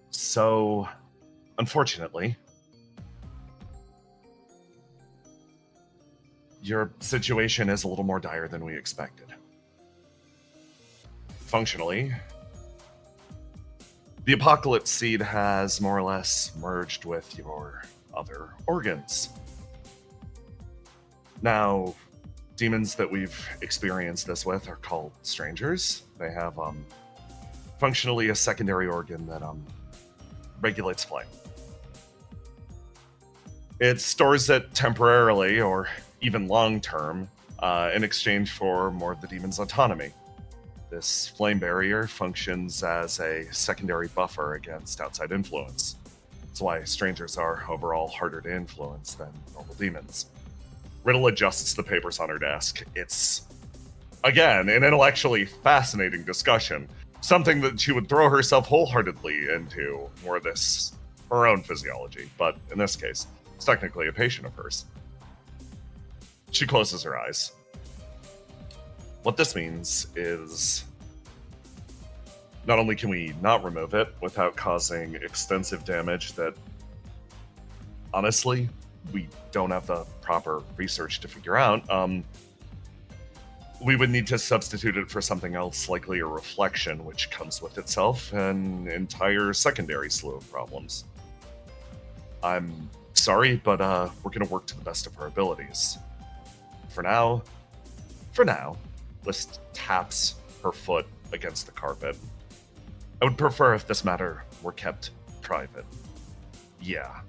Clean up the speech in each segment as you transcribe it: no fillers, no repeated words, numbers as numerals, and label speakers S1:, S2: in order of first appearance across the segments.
S1: So, unfortunately, your situation is a little more dire than we expected. Functionally, the Apocalypse Seed has more or less merged with your other organs. Now, demons that we've experienced this with are called strangers. They have functionally a secondary organ that regulates flame. It stores it temporarily or even long term in exchange for more of the demon's autonomy. This flame barrier functions as a secondary buffer against outside influence. That's why strangers are overall harder to influence than normal demons. Riddle adjusts the papers on her desk. It's, again, an intellectually fascinating discussion. Something that she would throw herself wholeheartedly into, more this, her own physiology. But in this case, it's technically a patient of hers. She closes her eyes. What this means is not only can we not remove it without causing extensive damage that, honestly, we don't have the proper research to figure out, we would need to substitute it for something else, likely a reflection, which comes with itself an entire secondary slew of problems. I'm sorry, but we're going to work to the best of our abilities. For now, List taps her foot against the carpet. I would prefer if this matter were kept private. Yeah.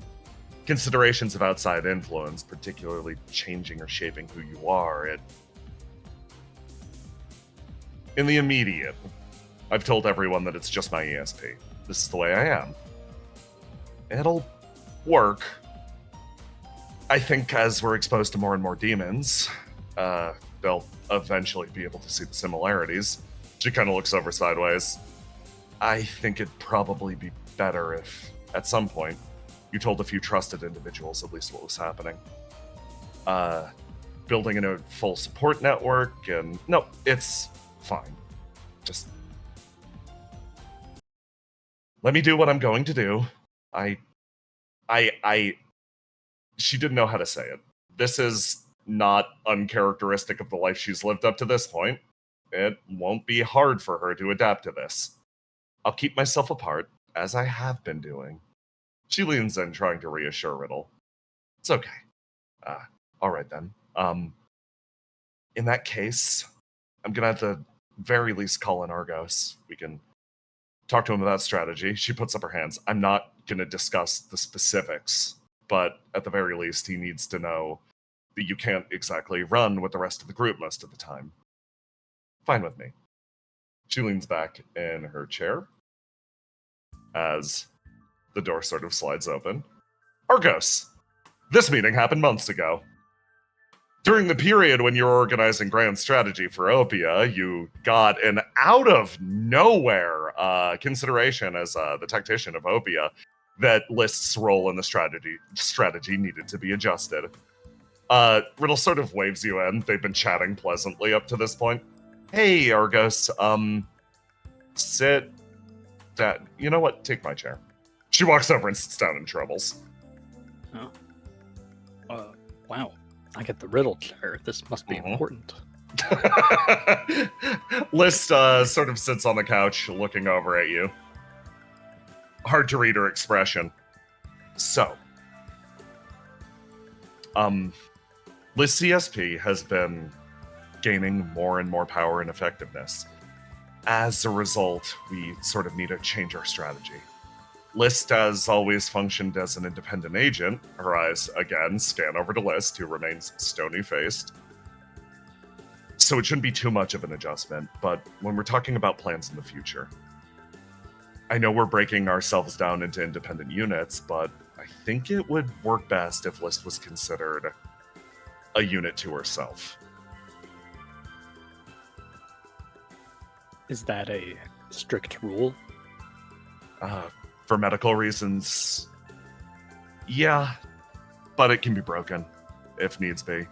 S1: Considerations of outside influence, particularly changing or shaping who you are, in the immediate, I've told everyone that it's just my ESP. This is the way I am. It'll work. I think as we're exposed to more and more demons, they'll eventually be able to see the similarities. She kind of looks over sideways. I think it'd probably be better if, at some point, you told a few trusted individuals at least what was happening. Building in a full support network, and no, it's fine. Just let me do what I'm going to do. She didn't know how to say it. This is not uncharacteristic of the life she's lived up to this point. It won't be hard for her to adapt to this. I'll keep myself apart, as I have been doing. She leans in, trying to reassure Riddle. It's okay. All right then. In that case, I'm gonna at the very least call in Argos. We can talk to him about strategy. She puts up her hands. I'm not gonna discuss the specifics, but at the very least, he needs to know that you can't exactly run with the rest of the group most of the time. Fine with me. She leans back in her chair as the door sort of slides open. Argos! This meeting happened months ago. During the period when you were organizing grand strategy for Opia, you got an out-of-nowhere consideration as the tactician of Opia that List's role in the strategy needed to be adjusted. Riddle sort of waves you in. They've been chatting pleasantly up to this point. Hey, Argos, sit down. You know what? Take my chair. She walks over and sits down and troubles.
S2: Oh. Wow. I get the Riddle chair. This must be important.
S1: List sort of sits on the couch looking over at you. Hard to read her expression. So, List CSP has been gaining more and more power and effectiveness. As a result, we sort of need to change our strategy. List has always functioned as an independent agent. Her eyes, again, scan over to List, who remains stony-faced. So it shouldn't be too much of an adjustment, but when we're talking about plans in the future, I know we're breaking ourselves down into independent units, but I think it would work best if List was considered a unit to herself.
S2: Is that a strict rule?
S1: For medical reasons, yeah, but it can be broken if needs be.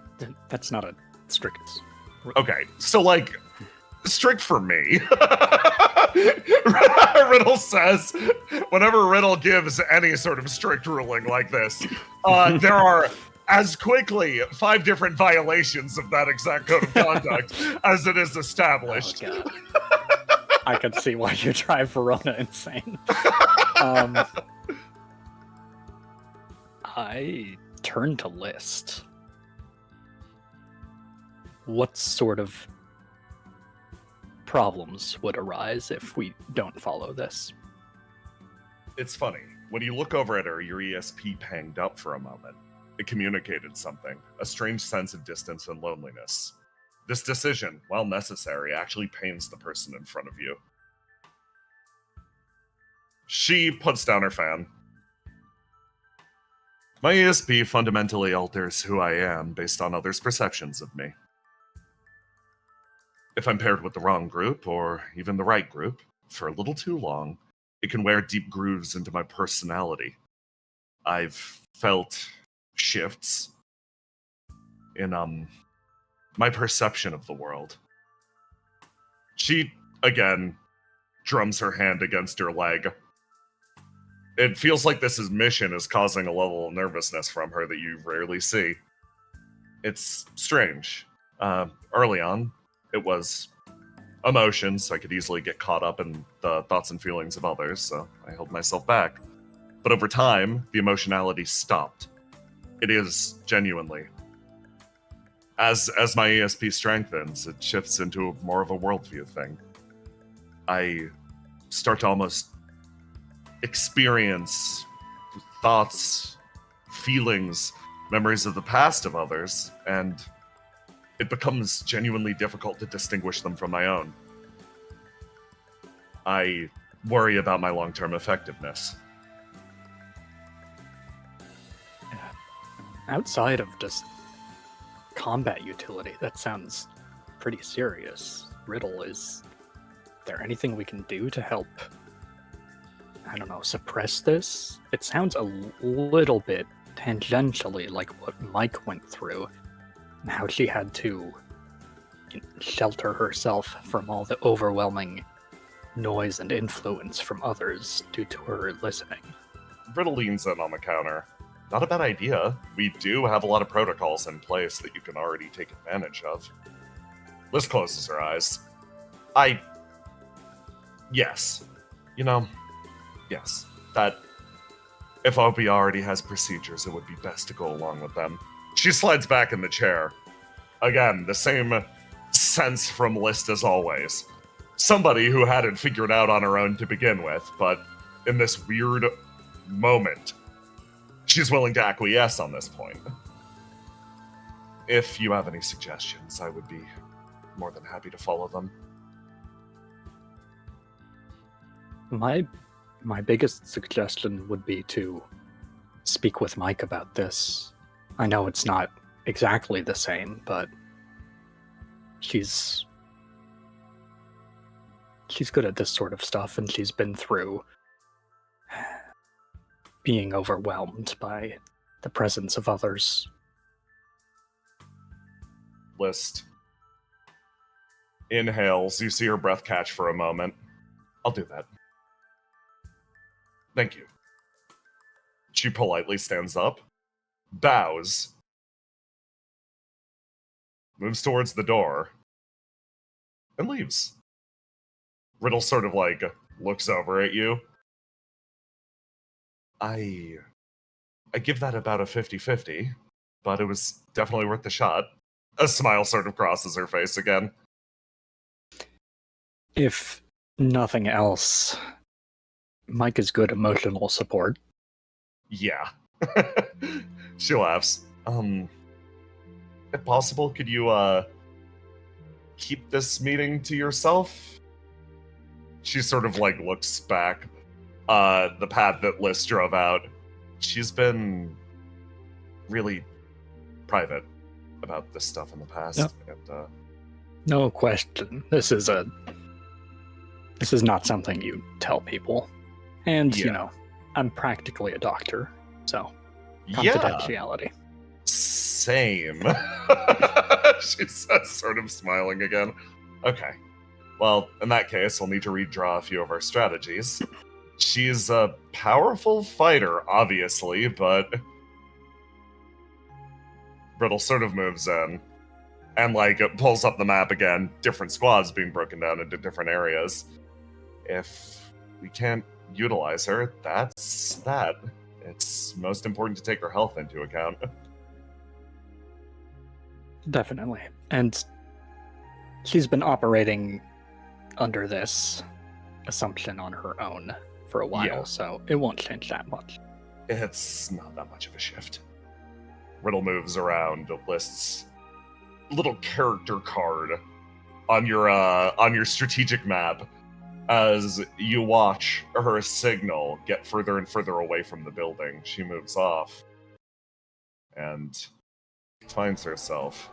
S2: That's not a strict rule.
S1: Okay, so strict for me. Riddle says, whenever Riddle gives any sort of strict ruling like this, there are as quickly 5 different violations of that exact code of conduct as it is established.
S2: Oh, God. I could see why you drive Verona insane. I turn to List. What sort of problems would arise if we don't follow this?
S1: It's funny. When you look over at her, your ESP panged up for a moment. It communicated something, a strange sense of distance and loneliness. This decision, while necessary, actually pains the person in front of you. She puts down her fan. My ESP fundamentally alters who I am based on others' perceptions of me. If I'm paired with the wrong group, or even the right group, for a little too long, it can wear deep grooves into my personality. I've felt shifts in, my perception of the world. She, again, drums her hand against her leg. It feels like this mission is causing a level of nervousness from her that you rarely see. It's strange. Early on, it was emotions. I could easily get caught up in the thoughts and feelings of others, so I held myself back. But over time, the emotionality stopped. It is genuinely. As my ESP strengthens, it shifts into more of a worldview thing. I start to almost experience thoughts, feelings, memories of the past of others, and it becomes genuinely difficult to distinguish them from my own. I worry about my long-term effectiveness.
S2: Outside of just combat utility, that sounds pretty serious. Riddle, is there anything we can do to help, I don't know, suppress this? It sounds a little bit tangentially like what Mike went through, and how she had to shelter herself from all the overwhelming noise and influence from others due to her listening.
S1: Riddle leans in on the counter. Not a bad idea. We do have a lot of protocols in place that you can already take advantage of. Liz closes her eyes. Yes. Yes. That if OP already has procedures, it would be best to go along with them. She slides back in the chair. Again, the same sense from List as always. Somebody who had it figured out on her own to begin with, but in this weird moment, she's willing to acquiesce on this point. If you have any suggestions, I would be more than happy to follow them.
S2: My biggest suggestion would be to speak with Mike about this. I know it's not exactly the same, but she's good at this sort of stuff, and she's been through being overwhelmed by the presence of others.
S1: List inhales. You see her breath catch for a moment. I'll do that. Thank you. She politely stands up, bows, moves towards the door, and leaves. Riddle sort of looks over at you. I give that about a 50-50, but it was definitely worth the shot. A smile sort of crosses her face again.
S2: If nothing else, Mike is good emotional support.
S1: Yeah. She laughs. If possible, could you, keep this meeting to yourself? She sort of, looks back, the path that Liz drove out. She's been really private about this stuff in the past.
S2: Yep.
S1: And,
S2: no question. This is not something you tell people. And,
S1: yeah.
S2: I'm practically a doctor, so confidentiality.
S1: Yeah. Same. She says, sort of smiling again. Okay. Well, in that case, we'll need to redraw a few of our strategies. She's a powerful fighter, obviously, but Brittle sort of moves in and, like, it pulls up the map again, different squads being broken down into different areas. If we can't utilize her, that's that. It's most important to take her health into account.
S2: Definitely. And she's been operating under this assumption on her own for a while,
S1: Yeah.
S2: so it won't change that much.
S1: It's not that much of a shift. Riddle moves around, lists little character card on your strategic map as you watch her signal get further and further away from the building. She moves off and finds herself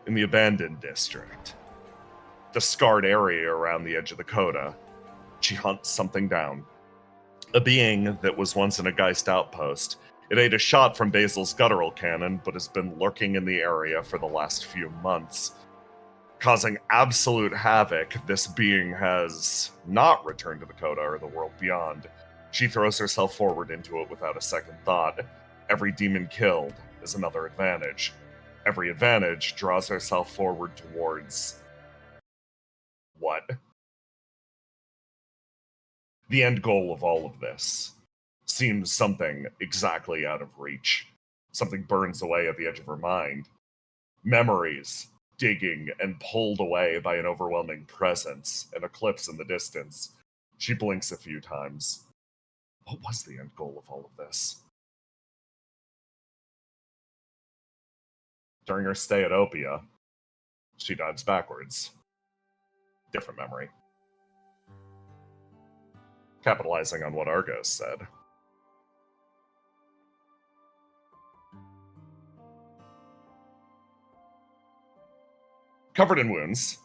S1: in the abandoned district, the scarred area around the edge of the coda. She hunts something down. A being that was once in a Geist outpost. It ate a shot from Basil's guttural cannon, but has been lurking in the area for the last few months. Causing absolute havoc, this being has not returned to the coda or the world beyond. She throws herself forward into it without a second thought. Every demon killed is another advantage. Every advantage draws herself forward towards... what? The end goal of all of this seems something exactly out of reach. Something burns away at the edge of her mind. Memories digging and pulled away by an overwhelming presence, an eclipse in the distance. She blinks a few times. What was the end goal of all of this? During her stay at Opia, she dives backwards. Different memory. Capitalizing on what Argos said. Covered in wounds,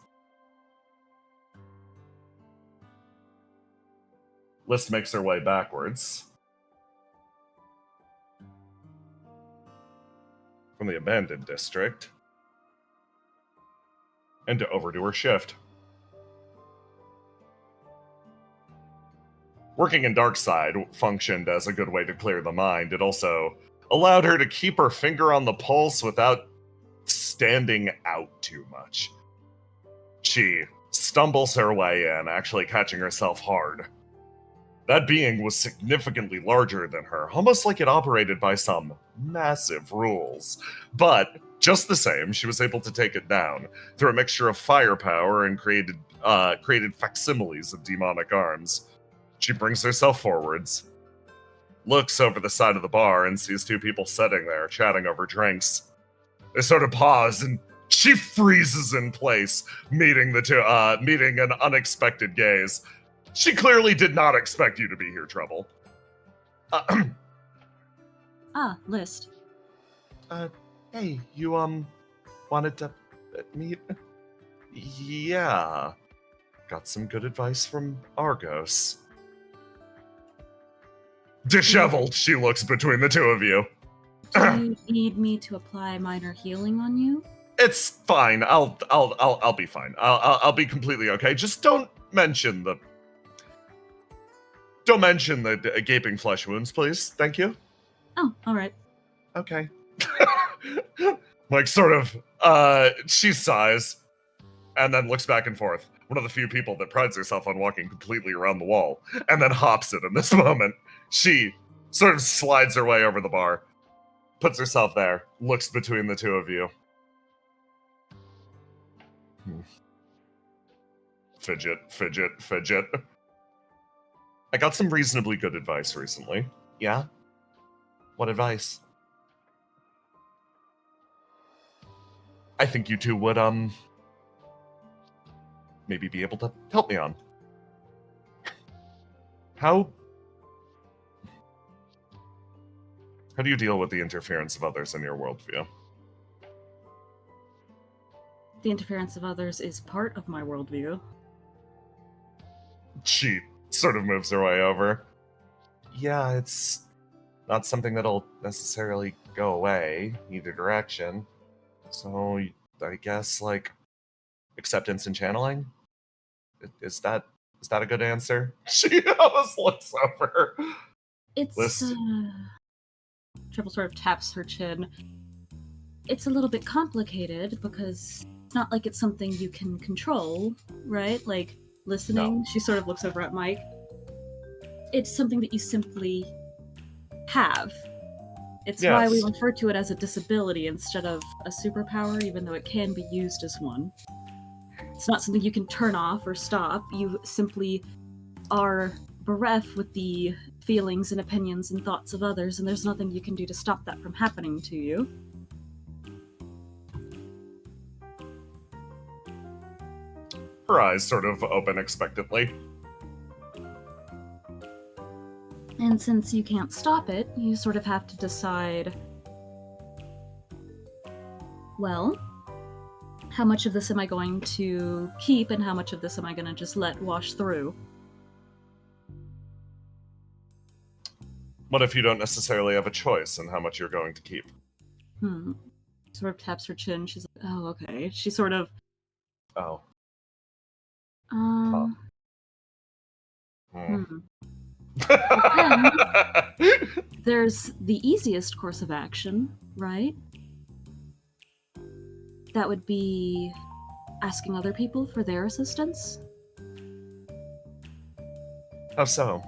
S1: List makes her way backwards from the abandoned district and over to her shift. Working in Darkside functioned as a good way to clear the mind. It also allowed her to keep her finger on the pulse without standing out too much. She stumbles her way in, actually catching herself hard. That being was significantly larger than her, almost like it operated by some massive rules. But just the same, she was able to take it down through a mixture of firepower and created facsimiles of demonic arms. She brings herself forwards, looks over the side of the bar, and sees two people sitting there chatting over drinks. They sort of pause, and she freezes in place, meeting an unexpected gaze. She clearly did not expect you to be here, Trouble.
S3: List.
S1: Hey, you, wanted to meet? Yeah. Got some good advice from Argos. Disheveled, she looks between the two of you.
S3: Do you need me to apply minor healing on you?
S1: It's fine. I'll be fine. I'll be completely okay. Just don't mention the gaping flesh wounds, please. Thank you.
S3: Oh, all right.
S1: Okay. Like, sort of, she sighs and then looks back and forth. One of the few people that prides herself on walking completely around the wall, and then hops it in this moment. She sort of slides her way over the bar, puts herself there, looks between the two of you. Fidget. I got some reasonably good advice recently. Yeah? What advice? I think you two would, maybe be able to help me on. How do you deal with the interference of others in your worldview?
S3: The interference of others is part of my worldview.
S1: She sort of moves her way over. Yeah, it's not something that'll necessarily go away either direction. So I guess, like, acceptance and channeling? Is that a good answer? She almost looks over.
S3: It's, Triple sort of taps her chin. It's a little bit complicated because it's not like it's something you can control, right? Like, listening.
S1: No.
S3: She sort of looks over at Mike. It's something that you simply have. It's why we
S1: Yes.
S3: refer to it as a disability instead of a superpower, even though it can be used as one. It's not something you can turn off or stop. You simply are bereft with the feelings and opinions and thoughts of others, and there's nothing you can do to stop that from happening to you.
S1: Her eyes sort of open expectantly.
S3: And since you can't stop it, you sort of have to decide, well, how much of this am I going to keep and how much of this am I going to just let wash through?
S1: What if you don't necessarily have a choice in how much you're going to keep?
S3: Sort of taps her chin. She's like, oh, okay. She sort of,
S1: Oh.
S3: There's the easiest course of action, right? That would be asking other people for their assistance.
S1: How so?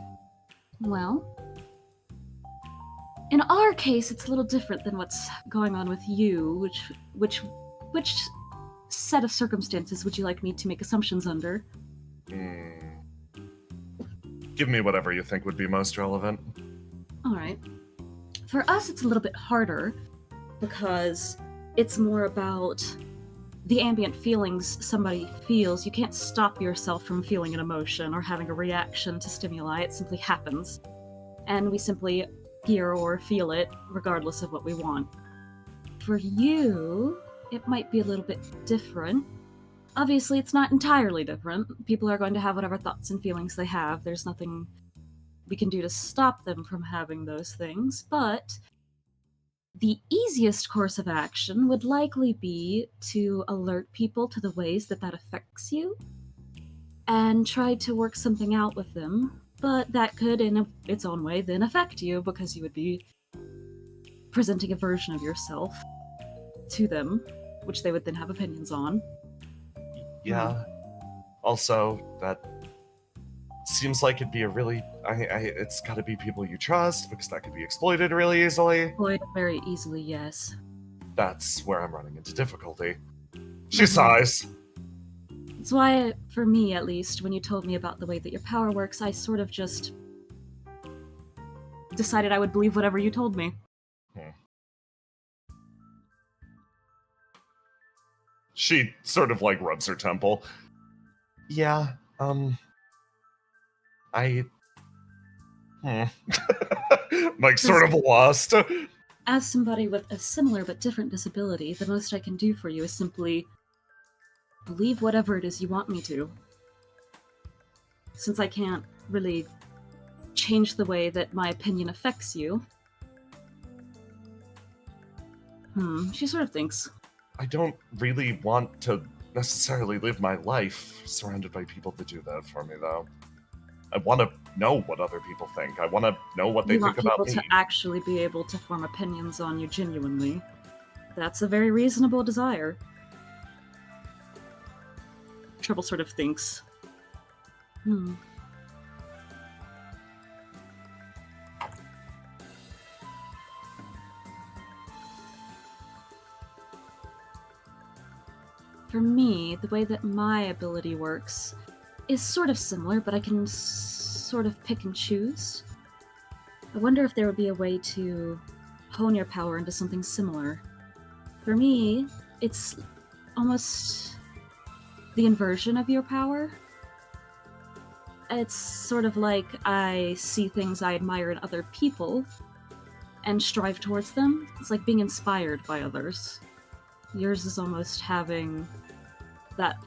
S3: Well, in our case, it's a little different than what's going on with you. Which set of circumstances would you like me to make assumptions under?
S1: Give me whatever you think would be most relevant.
S3: All right. For us, it's a little bit harder because it's more about the ambient feelings somebody feels. You can't stop yourself from feeling an emotion or having a reaction to stimuli. It simply happens. And we simply hear or feel it regardless of what we want. For you, it might be a little bit different. Obviously, it's not entirely different. People are going to have whatever thoughts and feelings they have. There's nothing we can do to stop them from having those things, but the easiest course of action would likely be to alert people to the ways that affects you and try to work something out with them, but that could, in its own way, then affect you because you would be presenting a version of yourself to them, which they would then have opinions on.
S1: Yeah. Also, that seems like it'd be a really... it's gotta be people you trust, because that could be exploited really easily.
S3: Exploited very easily, yes.
S1: That's where I'm running into difficulty. She sighs.
S3: That's why, for me at least, when you told me about the way that your power works, I sort of just decided I would believe whatever you told me.
S1: She sort of, like, rubs her temple. Yeah, Like, sort of lost.
S3: As somebody with a similar but different disability, the most I can do for you is simply believe whatever it is you want me to. Since I can't really change the way that my opinion affects you. She sort of thinks.
S1: I don't really want to necessarily live my life surrounded by people that do that for me, though. I want to know what other people think. I want to know what they think about me.
S3: You want people to actually be able to form opinions on you genuinely. That's a very reasonable desire. Trouble sort of thinks. For me, the way that my ability works is sort of similar, but I can sort of pick and choose. I wonder if there would be a way to hone your power into something similar. For me, it's almost the inversion of your power. It's sort of like I see things I admire in other people and strive towards them. It's like being inspired by others. Yours is almost having that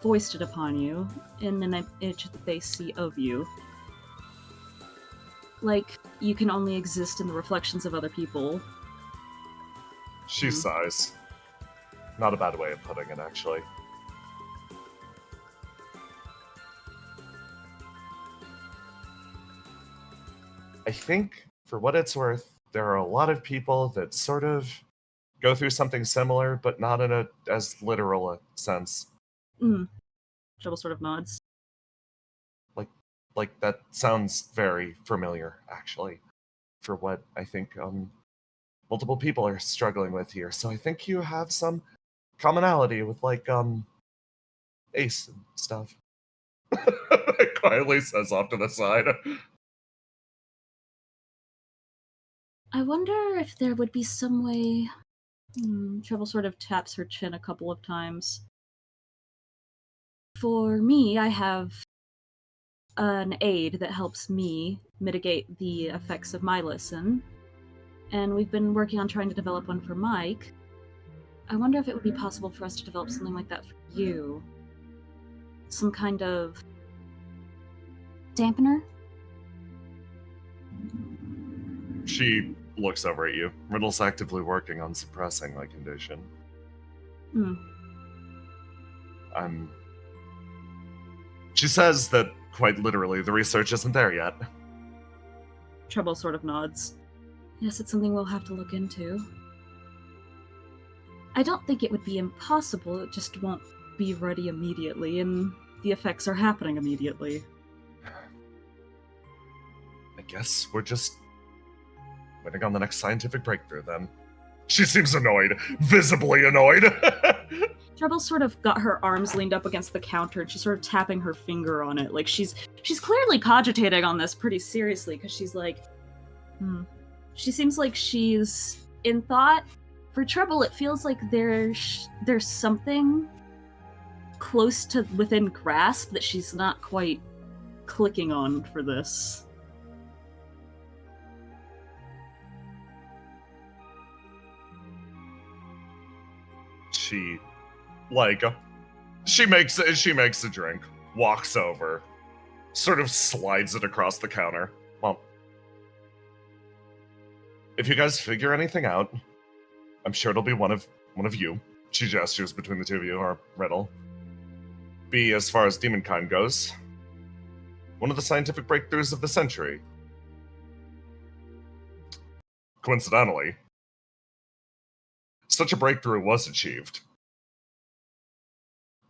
S3: foisted upon you in an image that they see of you. Like, you can only exist in the reflections of other people.
S1: She sighs. Not a bad way of putting it, actually. I think, for what it's worth, there are a lot of people that sort of go through something similar, but not in a as literal a sense.
S3: Trouble sort of nods.
S1: Like that sounds very familiar, actually, for what I think multiple people are struggling with here. So I think you have some commonality with like Ace and stuff. Quietly says off to the side.
S3: I wonder if there would be some way. Trouble sort of taps her chin a couple of times. For me, I have an aid that helps me mitigate the effects of my listen, and we've been working on trying to develop one for Mike. I wonder if it would be possible for us to develop something like that for you. Some kind of dampener?
S1: She looks over at you. Riddle's actively working on suppressing my condition. She says that, quite literally, the research isn't there yet.
S3: Trouble sort of nods. Yes, it's something we'll have to look into. I don't think it would be impossible, it just won't be ready immediately, and the effects are happening immediately.
S1: I guess we're just waiting on the next scientific breakthrough, then. She seems annoyed. Visibly annoyed.
S3: Trouble sort of got her arms leaned up against the counter, and she's sort of tapping her finger on it. Like, she's clearly cogitating on this pretty seriously, because she's like, She seems like she's in thought. For Trouble, it feels like there's something close to within grasp that she's not quite clicking on for this.
S1: She makes a drink, walks over, sort of slides it across the counter. Well, if you guys figure anything out, I'm sure it'll be one of you. She gestures between the two of you, or Riddle. B, as far as demonkind goes, one of the scientific breakthroughs of the century. Coincidentally, such a breakthrough was achieved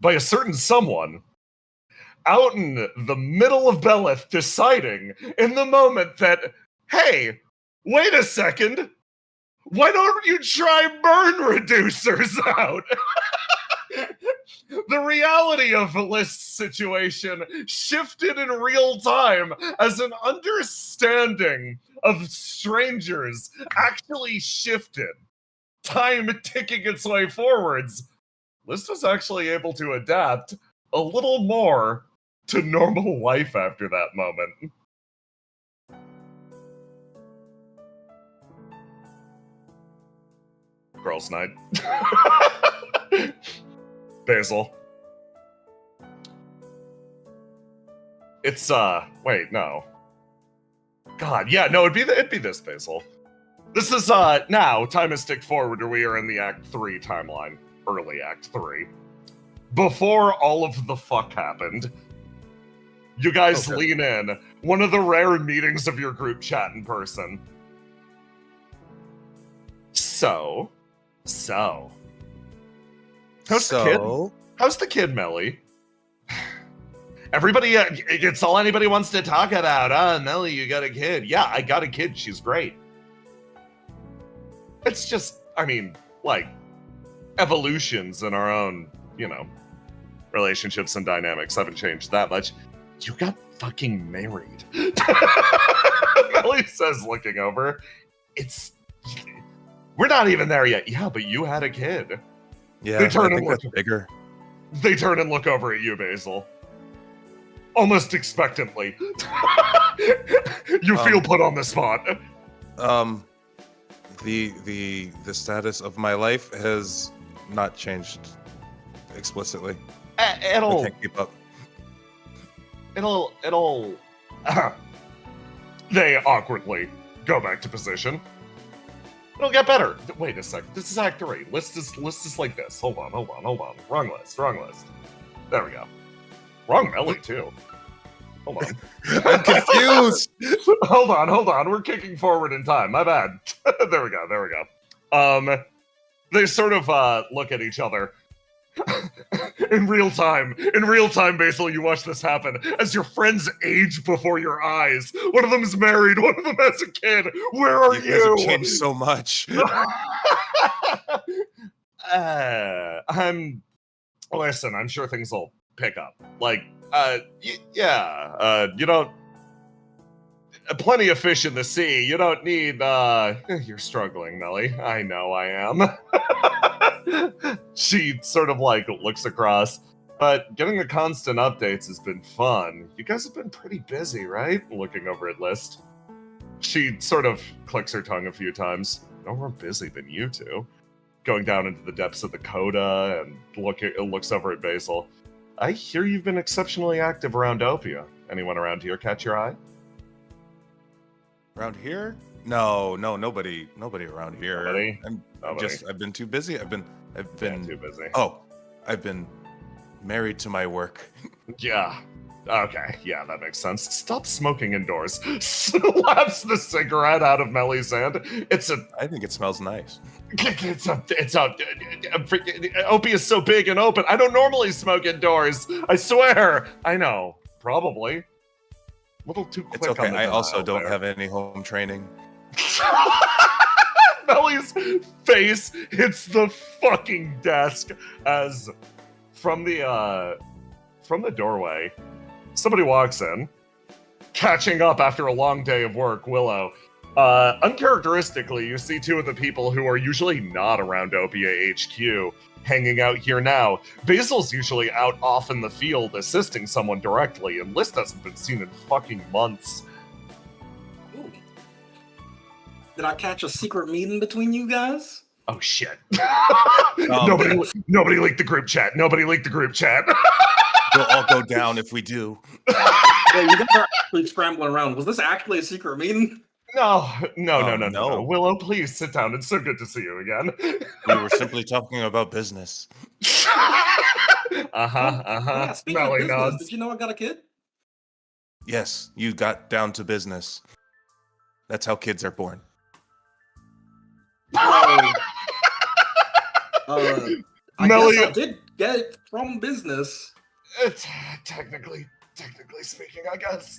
S1: by a certain someone out in the middle of Belith deciding in the moment that, hey, wait a second, why don't you try burn reducers out? The reality of List's situation shifted in real time as an understanding of strangers actually shifted. Time ticking its way forwards. List was actually able to adapt a little more to normal life after that moment. Girls' night. Basil. It's wait, no. God, yeah, no, it'd be this, Basil. This is now time to stick forward, or we are in the Act 3 timeline. Early Act 3. Before all of the fuck happened, you guys lean in. One of the rare meetings of your group chat in person. So. How's the kid? How's the kid, Melly? Everybody, it's all anybody wants to talk about. Melly, you got a kid. Yeah, I got a kid. She's great. It's just, I mean, like, evolutions in our own, relationships and dynamics haven't changed that much. You got fucking married. Melly says, looking over. We're not even there yet. Yeah, but you had a kid.
S4: Yeah, I think that's bigger.
S1: They turn and look over at you, Basil. Almost expectantly. You feel put on the spot.
S4: The status of my life has not changed explicitly. I can't keep up.
S1: It'll they awkwardly go back to position. It'll get better. Wait a sec. This is Act 3. List is like this. Hold on. Wrong list. There we go. Wrong Melly, too. Hold on.
S4: I'm confused.
S1: Hold on. We're kicking forward in time. My bad. There we go. They sort of look at each other. In real time, Basil, you watch this happen as your friends age before your eyes. One of them is married, one of them has a kid. Where are you?
S4: You guys have changed so much.
S1: Listen, I'm sure things will pick up. Like, you don't. Plenty of fish in the sea. You don't need. You're struggling, Melly. I know I am. She sort of like looks across, but getting the constant updates has been fun. You guys have been pretty busy, right? Looking over at List. She sort of clicks her tongue a few times. No more busy than you two. Going down into the depths of the coda and looks over at Basil. I hear you've been exceptionally active around Opia. Anyone around here catch your eye?
S4: Around here? No, nobody around here.
S1: Nobody?
S4: I've been too busy. I've been
S1: too busy.
S4: Oh, I've been married to my work.
S1: Yeah. Okay, yeah, that makes sense. Stop smoking indoors. Slaps the cigarette out of Melly's hand.
S4: I think it smells nice.
S1: Opie is so big and open. I don't normally smoke indoors. I swear. I know. Probably. A little too quick.
S4: It's okay.
S1: On the
S4: I also
S1: dial
S4: don't
S1: there.
S4: have any home training.
S1: Melly's face hits the fucking desk as from the doorway, somebody walks in, catching up after a long day of work. Willow. Uncharacteristically, you see two of the people who are usually not around Opia HQ hanging out here now. Basil's usually out off in the field assisting someone directly, and List hasn't been seen in fucking months.
S5: Ooh. Did I catch a secret meeting between you guys?
S1: Oh shit. Nobody leaked the group chat.
S4: We'll all go down if we do.
S5: Yeah, you guys are actually scrambling around. Was this actually a secret meeting?
S1: No.
S4: No.
S1: Willow, please sit down. It's so good to see you again.
S4: We were simply talking about business.
S5: Yeah, speaking of
S1: Melly
S5: business,
S1: nods.
S5: did you know I got a kid?
S4: Yes, you got down to business. That's how kids are born.
S5: I
S1: Melly-
S5: guess I did get it from business.
S1: It's technically speaking, I guess.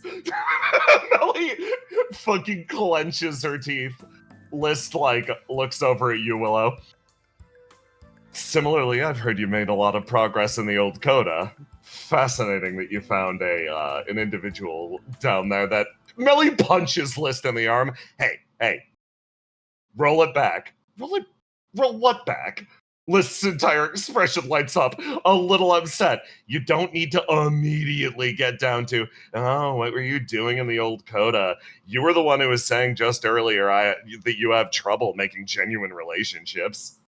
S1: Melly fucking clenches her teeth. List looks over at you, Willow. Similarly, I've heard you made a lot of progress in the old coda. Fascinating that you found an individual down there that Melly punches List in the arm. Hey, roll it back. Roll what back? List's entire expression lights up, a little upset. You don't need to immediately get down to, oh, what were you doing in the old coda? You were the one who was saying just earlier that you have trouble making genuine relationships.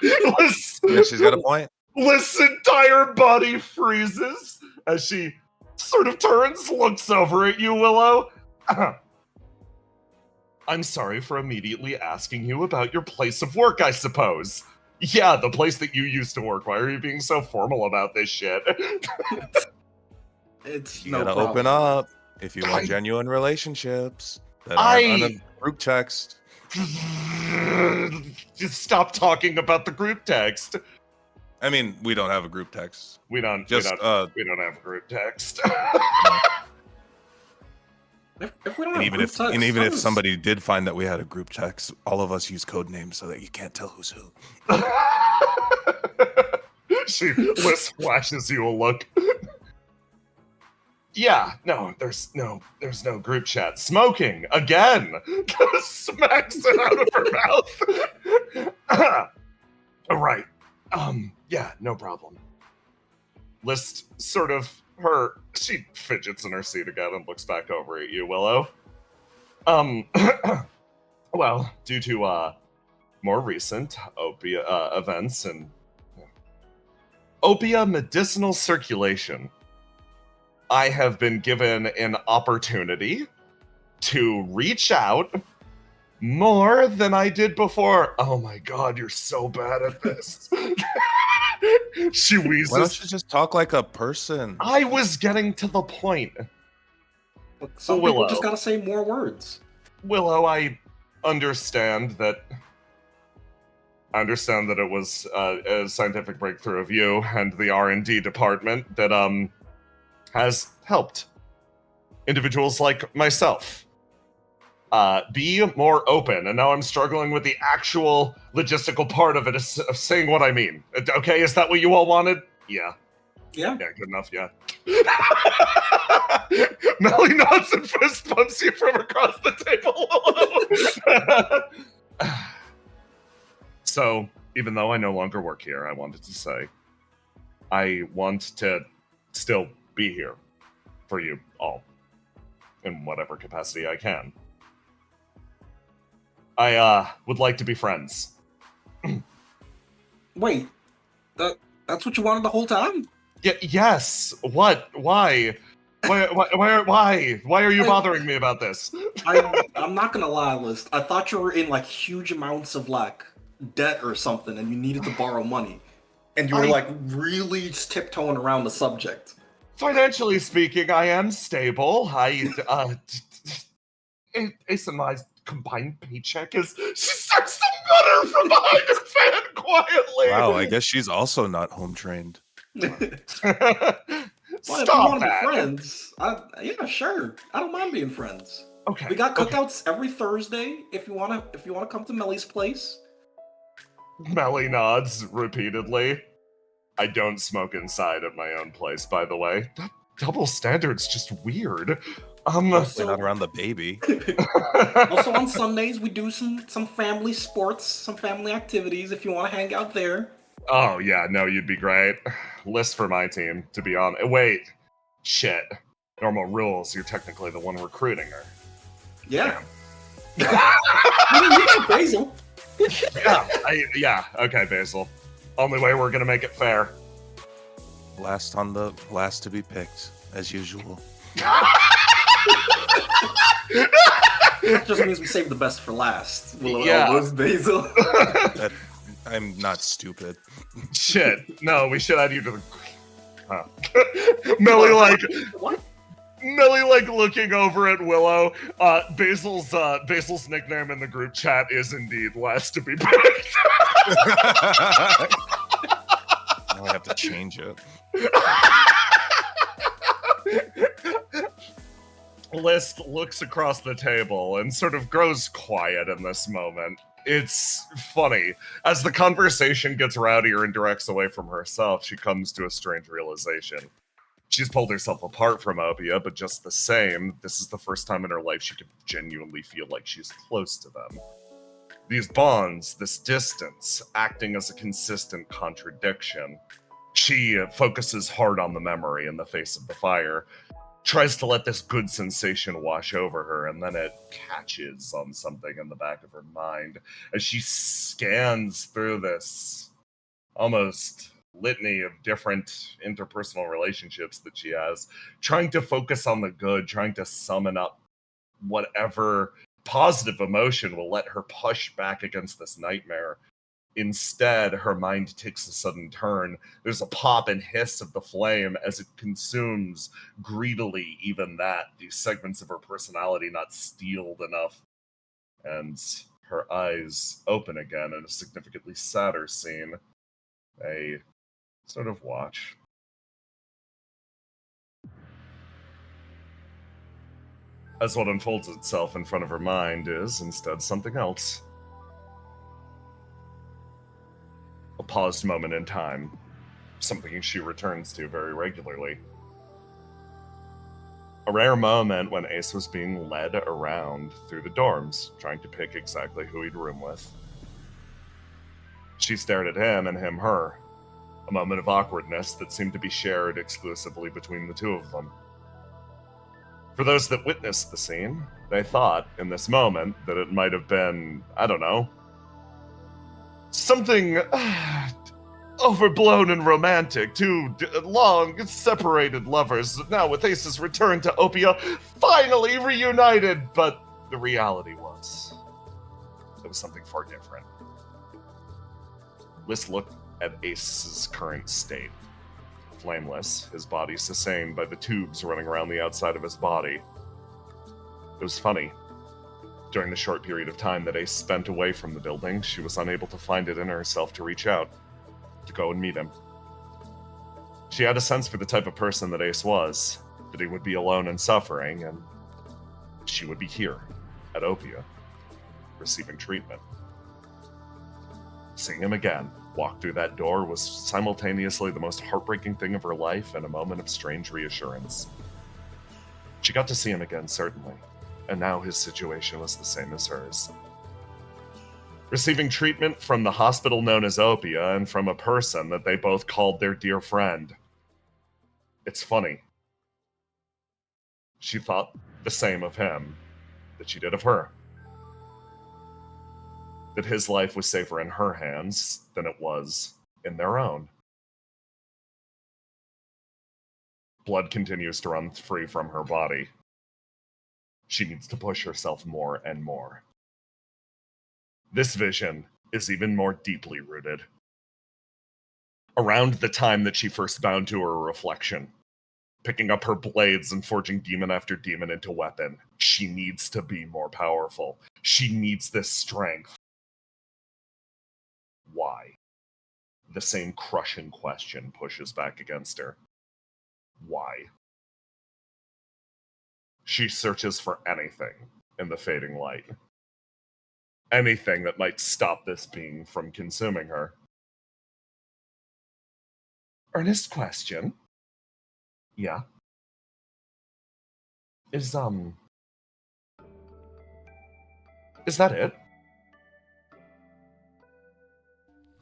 S4: Yeah, she's got a point.
S1: List's entire body freezes as she sort of turns, looks over at you, Willow. I'm sorry for immediately asking you about your place of work, I suppose. Yeah, the place that you used to work. Why are you being so formal about this shit?
S5: It's
S4: You
S5: no
S4: gotta
S5: problem.
S4: open up if you want genuine relationships that aren't on a group text.
S1: Just stop talking about the group text.
S4: I mean, we don't have a group text.
S1: We don't
S4: Just
S1: have a group text.
S5: If we don't
S4: and
S5: have
S4: even
S5: group
S4: if
S5: text,
S4: and even
S5: how
S4: if
S5: does-
S4: somebody did find that we had a group text, all of us use code names so that you can't tell who's who.
S1: List flashes you a look. Yeah, no, there's no group chat. Smoking again. Smacks it out of her mouth. All right. Yeah, no problem. List sort of she fidgets in her seat again and looks back over at you, Willow. Well, due to more recent Opia events and Opia medicinal circulation, I have been given an opportunity to reach out more than I did before. Oh my god, you're so bad at this. She wheezes.
S4: Why don't you just talk like a person?
S1: I was getting to the point.
S5: Look, some people just gotta say more words.
S1: Willow, I understand that it was a scientific breakthrough of you and the R&D department that has helped individuals like myself be more open, and now I'm struggling with the actual logistical part of it, of saying what I mean. Okay, is that what you all wanted? Yeah.
S5: Yeah.
S1: Yeah, good enough, yeah. Melly nods and fist bumps you from across the table. So, even though I no longer work here, I wanted to say, I want to still be here for you all, in whatever capacity I can. I would like to be friends.
S5: Wait, that's what you wanted the whole time?
S1: Yes. What? Why? Why are you bothering me about this?
S5: I'm not gonna lie, List. I thought you were in like huge amounts of like debt or something, and you needed to borrow money, and you were like really just tiptoeing around the subject.
S1: Financially speaking, I am stable. Ace and my combined paycheck is. She starts to mutter from behind her fan quietly.
S4: Wow, I guess she's also not home trained.
S5: Well,
S1: Stop
S5: if you want to
S1: that.
S5: be friends, yeah, sure. I don't mind being friends.
S1: Okay.
S5: We got cookouts every Thursday. If you wanna come to Melly's place.
S1: Melly nods repeatedly. I don't smoke inside at my own place, by the way. That double standard's just weird.
S4: Mostly not around the baby.
S5: Also on Sundays we do some family sports, some family activities. If you want to hang out there.
S1: Oh yeah, no, you'd be great. List for my team, to be honest. Wait, shit. Normal rules. You're technically the one recruiting her.
S5: Yeah. You got Basil.
S1: Yeah. Okay, Basil. Only way we're gonna make it fair.
S4: Last on the last to be picked, as usual.
S5: That just means we save the best for last. Willow, Basil.
S4: I'm not stupid.
S1: Shit. No, we should add you to the. Melly like.
S5: What?
S1: Melly like looking over at Willow. Basil's nickname in the group chat is indeed last to be picked.
S4: Now I have to change it.
S1: List looks across the table and sort of grows quiet in this moment. It's funny. As the conversation gets rowdier and directs away from herself, she comes to a strange realization. She's pulled herself apart from Obia, but just the same, this is the first time in her life she could genuinely feel like she's close to them. These bonds, this distance, acting as a consistent contradiction. She focuses hard on the memory in the face of the fire, tries to let this good sensation wash over her, and then it catches on something in the back of her mind as she scans through this almost litany of different interpersonal relationships that she has, trying to focus on the good, trying to summon up whatever positive emotion will let her push back against this nightmare. Instead, her mind takes a sudden turn. There's a pop and hiss of the flame as it consumes greedily even that, these segments of her personality not steeled enough. And her eyes open again in a significantly sadder scene. A sort of watch. As what unfolds itself in front of her mind is instead something else. A paused moment in time, something she returns to very regularly. A rare moment when Ace was being led around through the dorms, trying to pick exactly who he'd room with. She stared at him and him her, a moment of awkwardness that seemed to be shared exclusively between the two of them. For those that witnessed the scene, they thought, in this moment, that it might have been, I don't know, something overblown and romantic. Two long separated lovers, now with Ace's return to Opia, finally reunited. But the reality was, it was something far different. Lys looked at Ace's current state. Flameless, his body sustained by the tubes running around the outside of his body. It was funny. During the short period of time that Ace spent away from the building, she was unable to find it in herself to reach out, to go and meet him. She had a sense for the type of person that Ace was, that he would be alone and suffering, and she would be here, at Opia, receiving treatment. Seeing him again walk through that door was simultaneously the most heartbreaking thing of her life and a moment of strange reassurance. She got to see him again, certainly, and now his situation was the same as hers. Receiving treatment from the hospital known as Opia and from a person that they both called their dear friend. It's funny. She thought the same of him that she did of her. That his life was safer in her hands than it was in their own. Blood continues to run free from her body. She needs to push herself more and more. This vision is even more deeply rooted. Around the time that she first bound to her reflection, picking up her blades and forging demon after demon into weapon, she needs to be more powerful. She needs this strength. Why? The same crushing question pushes back against her. Why? She searches for anything in the fading light. Anything that might stop this being from consuming her. Earnest question? Yeah. Is that it?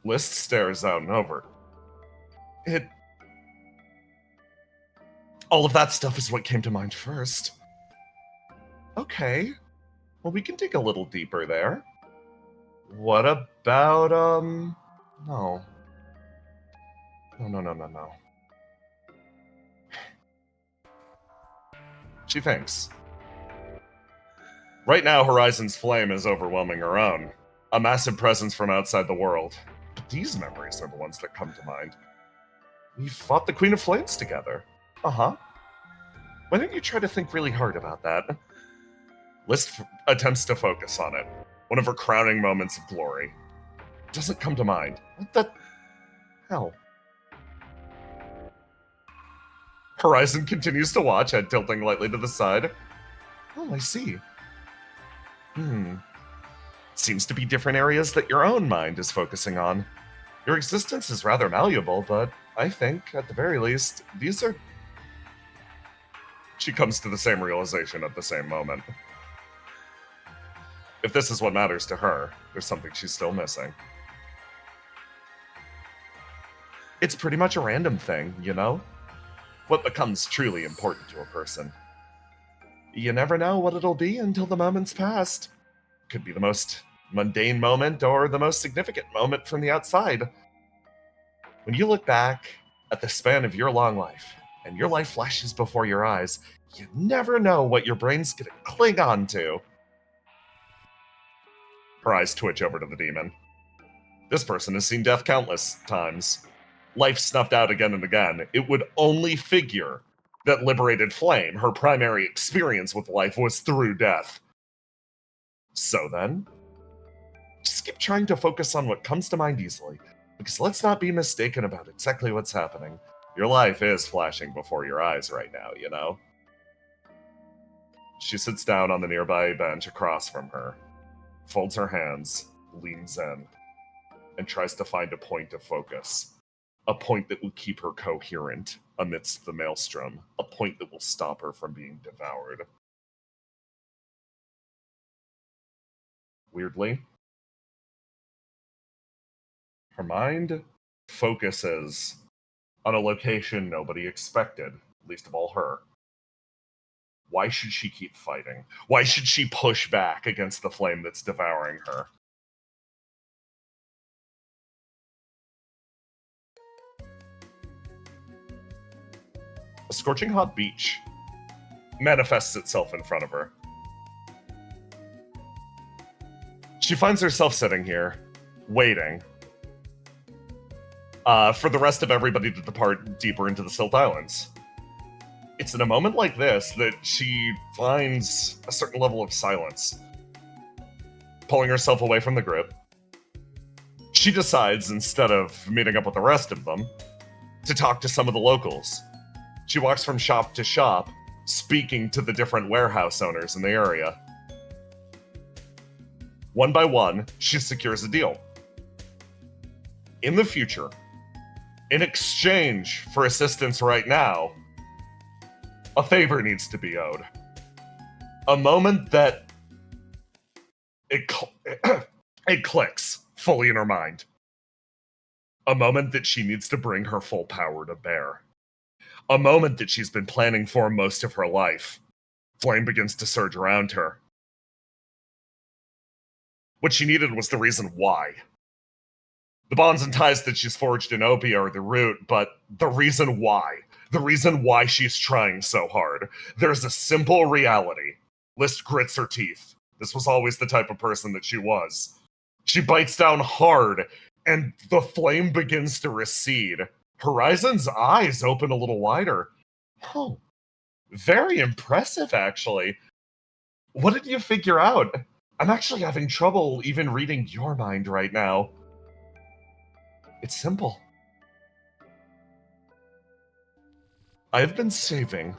S1: Lys stares out and over. All of that stuff is what came to mind first. Okay. Well, we can dig a little deeper there. What about, no. No. She thinks. Right now, Horizon's flame is overwhelming her own. A massive presence from outside the world. But these memories are the ones that come to mind. We fought the Queen of Flames together. Uh-huh. Why don't you try to think really hard about that? Lys attempts to focus on it. One of her crowning moments of glory. It doesn't come to mind. What the hell? Horizon continues to watch, head tilting lightly to the side. Oh, I see. Seems to be different areas that your own mind is focusing on. Your existence is rather malleable, but I think, at the very least, these are... She comes to the same realization at the same moment. If this is what matters to her, there's something she's still missing. It's pretty much a random thing, you know? What becomes truly important to a person. You never know what it'll be until the moment's passed. Could be the most mundane moment or the most significant moment from the outside. When you look back at the span of your long life, and your life flashes before your eyes, you never know what your brain's gonna cling on to. Her eyes twitch over to the demon. This person has seen death countless times. Life snuffed out again and again. It would only figure that liberated flame, her primary experience with life, was through death. So then, just keep trying to focus on what comes to mind easily, because let's not be mistaken about exactly what's happening. Your life is flashing before your eyes right now, you know? She sits down on the nearby bench across from her, folds her hands, leans in, and tries to find a point of focus. A point that will keep her coherent amidst the maelstrom. A point that will stop her from being devoured. Weirdly, her mind focuses on a location nobody expected, least of all her. Why should she keep fighting? Why should she push back against the flame that's devouring her? a scorching hot beach manifests itself in front of her. She finds herself sitting here, waiting for the rest of everybody to depart deeper into the Silt Islands. It's in a moment like this that she finds a certain level of silence. Pulling herself away from the group, she decides, instead of meeting up with the rest of them, to talk to some of the locals. She walks from shop to shop, speaking to the different warehouse owners in the area. One by one, she secures a deal. In the future, in exchange for assistance right now, a favor needs to be owed. A moment that it clicks fully in her mind. A moment that she needs to bring her full power to bear. A moment that she's been planning for most of her life. Flame begins to surge around her. What she needed was the reason why. The bonds and ties that she's forged in Opia are the root, but the reason why she's trying so hard. There's a simple reality. List grits her teeth. This was always the type of person that she was. She bites down hard, and the flame begins to recede. Horizon's eyes open a little wider. Oh, very impressive, actually. What did you figure out? I'm actually having trouble even reading your mind right now. It's simple. I have been saving,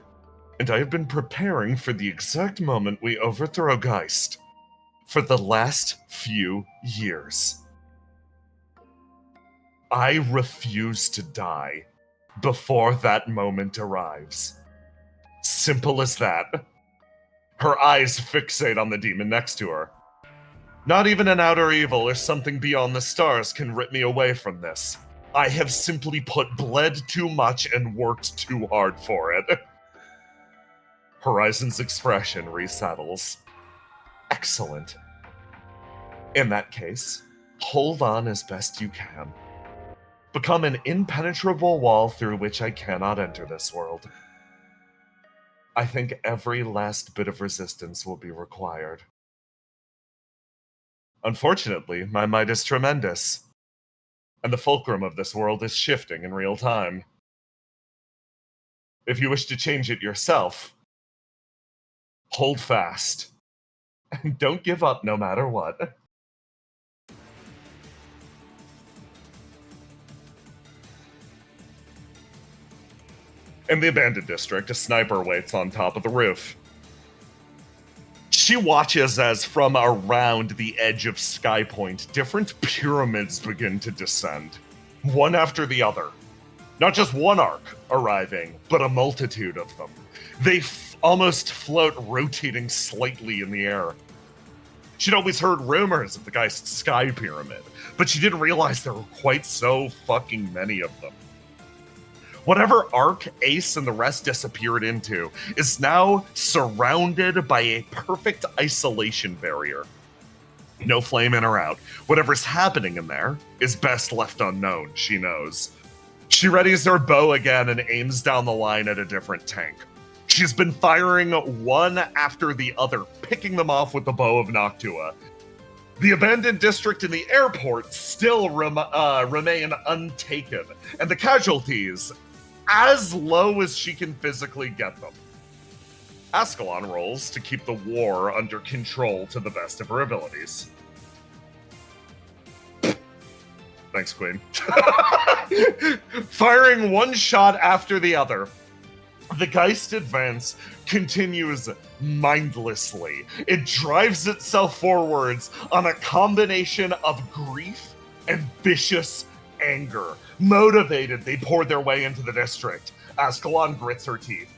S1: and I have been preparing for the exact moment we overthrow Geist for the last few years. I refuse to die before that moment arrives. Simple as that. Her eyes fixate on the demon next to her. Not even an outer evil or something beyond the stars can rip me away from this. I have simply bled too much and worked too hard for it. Horizon's expression resettles. Excellent. In that case, hold on as best you can. Become an impenetrable wall through which I cannot enter this world. I think every last bit of resistance will be required. Unfortunately, my might is tremendous, and the fulcrum of this world is shifting in real time. If you wish to change it yourself, hold fast, and don't give up no matter what. In the abandoned district, a sniper waits on top of the roof. She watches as from around the edge of Sky Point, different pyramids begin to descend, one after the other. Not just one arc arriving, but a multitude of them. They almost float, rotating slightly in the air. She'd always heard rumors of the Geist Sky Pyramid, but she didn't realize there were quite so fucking many of them. Whatever arc Ace and the rest disappeared into is now surrounded by a perfect isolation barrier. No flame in or out. Whatever's happening in there is best left unknown, she knows. She readies her bow again and aims down the line at a different tank. She's been firing one after the other, picking them off with the bow of Noctua. The abandoned district and the airport still remain untaken, and the casualties as low as she can physically get them. Ascalon rolls to keep the war under control to the best of her abilities. Thanks, Queen. Firing one shot after the other, the Geist advance continues mindlessly. It drives itself forwards on a combination of grief and vicious anger. Motivated, they pour their way into the district. Ascalon grits her teeth.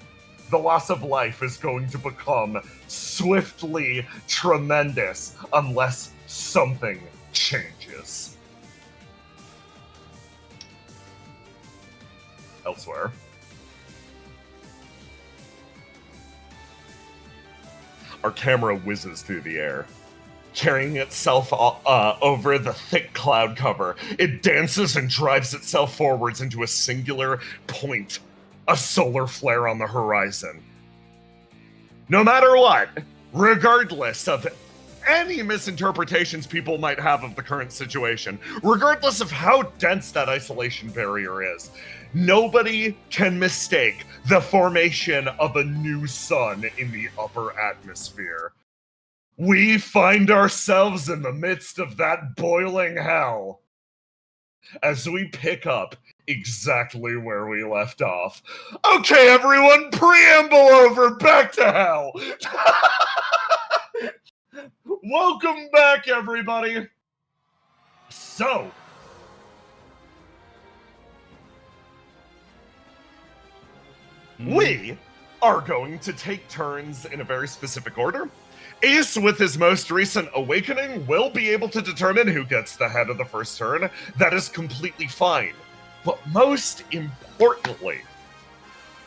S1: The loss of life is going to become swiftly tremendous unless something changes. Elsewhere, our camera whizzes through the air, carrying itself over the thick cloud cover. It dances and drives itself forwards into a singular point, a solar flare on the horizon. No matter what, regardless of any misinterpretations people might have of the current situation, regardless of how dense that isolation barrier is, nobody can mistake the formation of a new sun in the upper atmosphere. We find ourselves in the midst of that boiling hell as we pick up exactly where we left off. Okay, everyone, preamble over, back to hell. Welcome back, everybody. So, we are going to take turns in a very specific order. Ace, with his most recent awakening, will be able to determine who gets the head of the first turn. That is completely fine. But most importantly,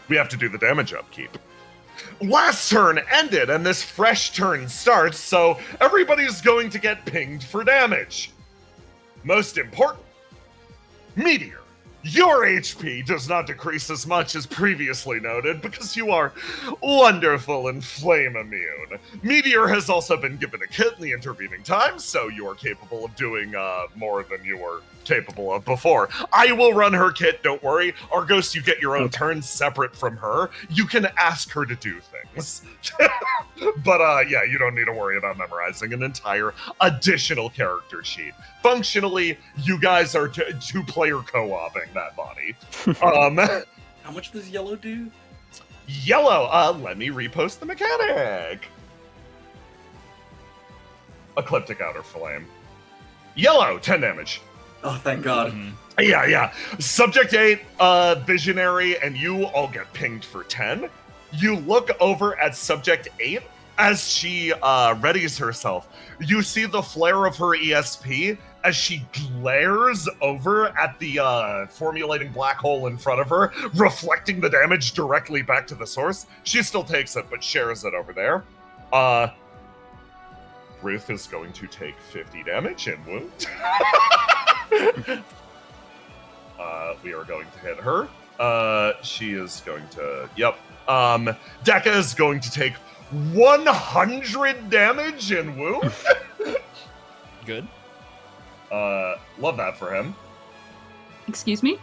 S1: we have to do the damage upkeep. Last turn ended and this fresh turn starts, so everybody's going to get pinged for damage. Most important, Meteor, your HP does not decrease as much as previously noted because you are wonderful and flame immune. Meteor has also been given a kit in the intervening time, so you are capable of doing more than you were capable of before. I will run her kit, don't worry. Argos, you get your own turn separate from her. You can ask her to do things. But yeah, you don't need to worry about memorizing an entire additional character sheet. Functionally, you guys are two-player co-oping that body.
S5: How much does yellow do?
S1: Yellow, let me repost the mechanic. Ecliptic Outer Flame. Yellow, 10 damage.
S5: Oh, thank God.
S1: Yeah. Subject 8, Visionary, and you all get pinged for 10. You look over at Subject 8 as she readies herself. You see the flare of her ESP as she glares over at the formulating black hole in front of her, reflecting the damage directly back to the source. She still takes it, but shares it over there. Ruth is going to take 50 damage and wound. We are going to hit her. She is going to... Yep. Dekka is going to take 100 damage and wound.
S6: Good.
S1: Love that for him.
S3: Excuse me?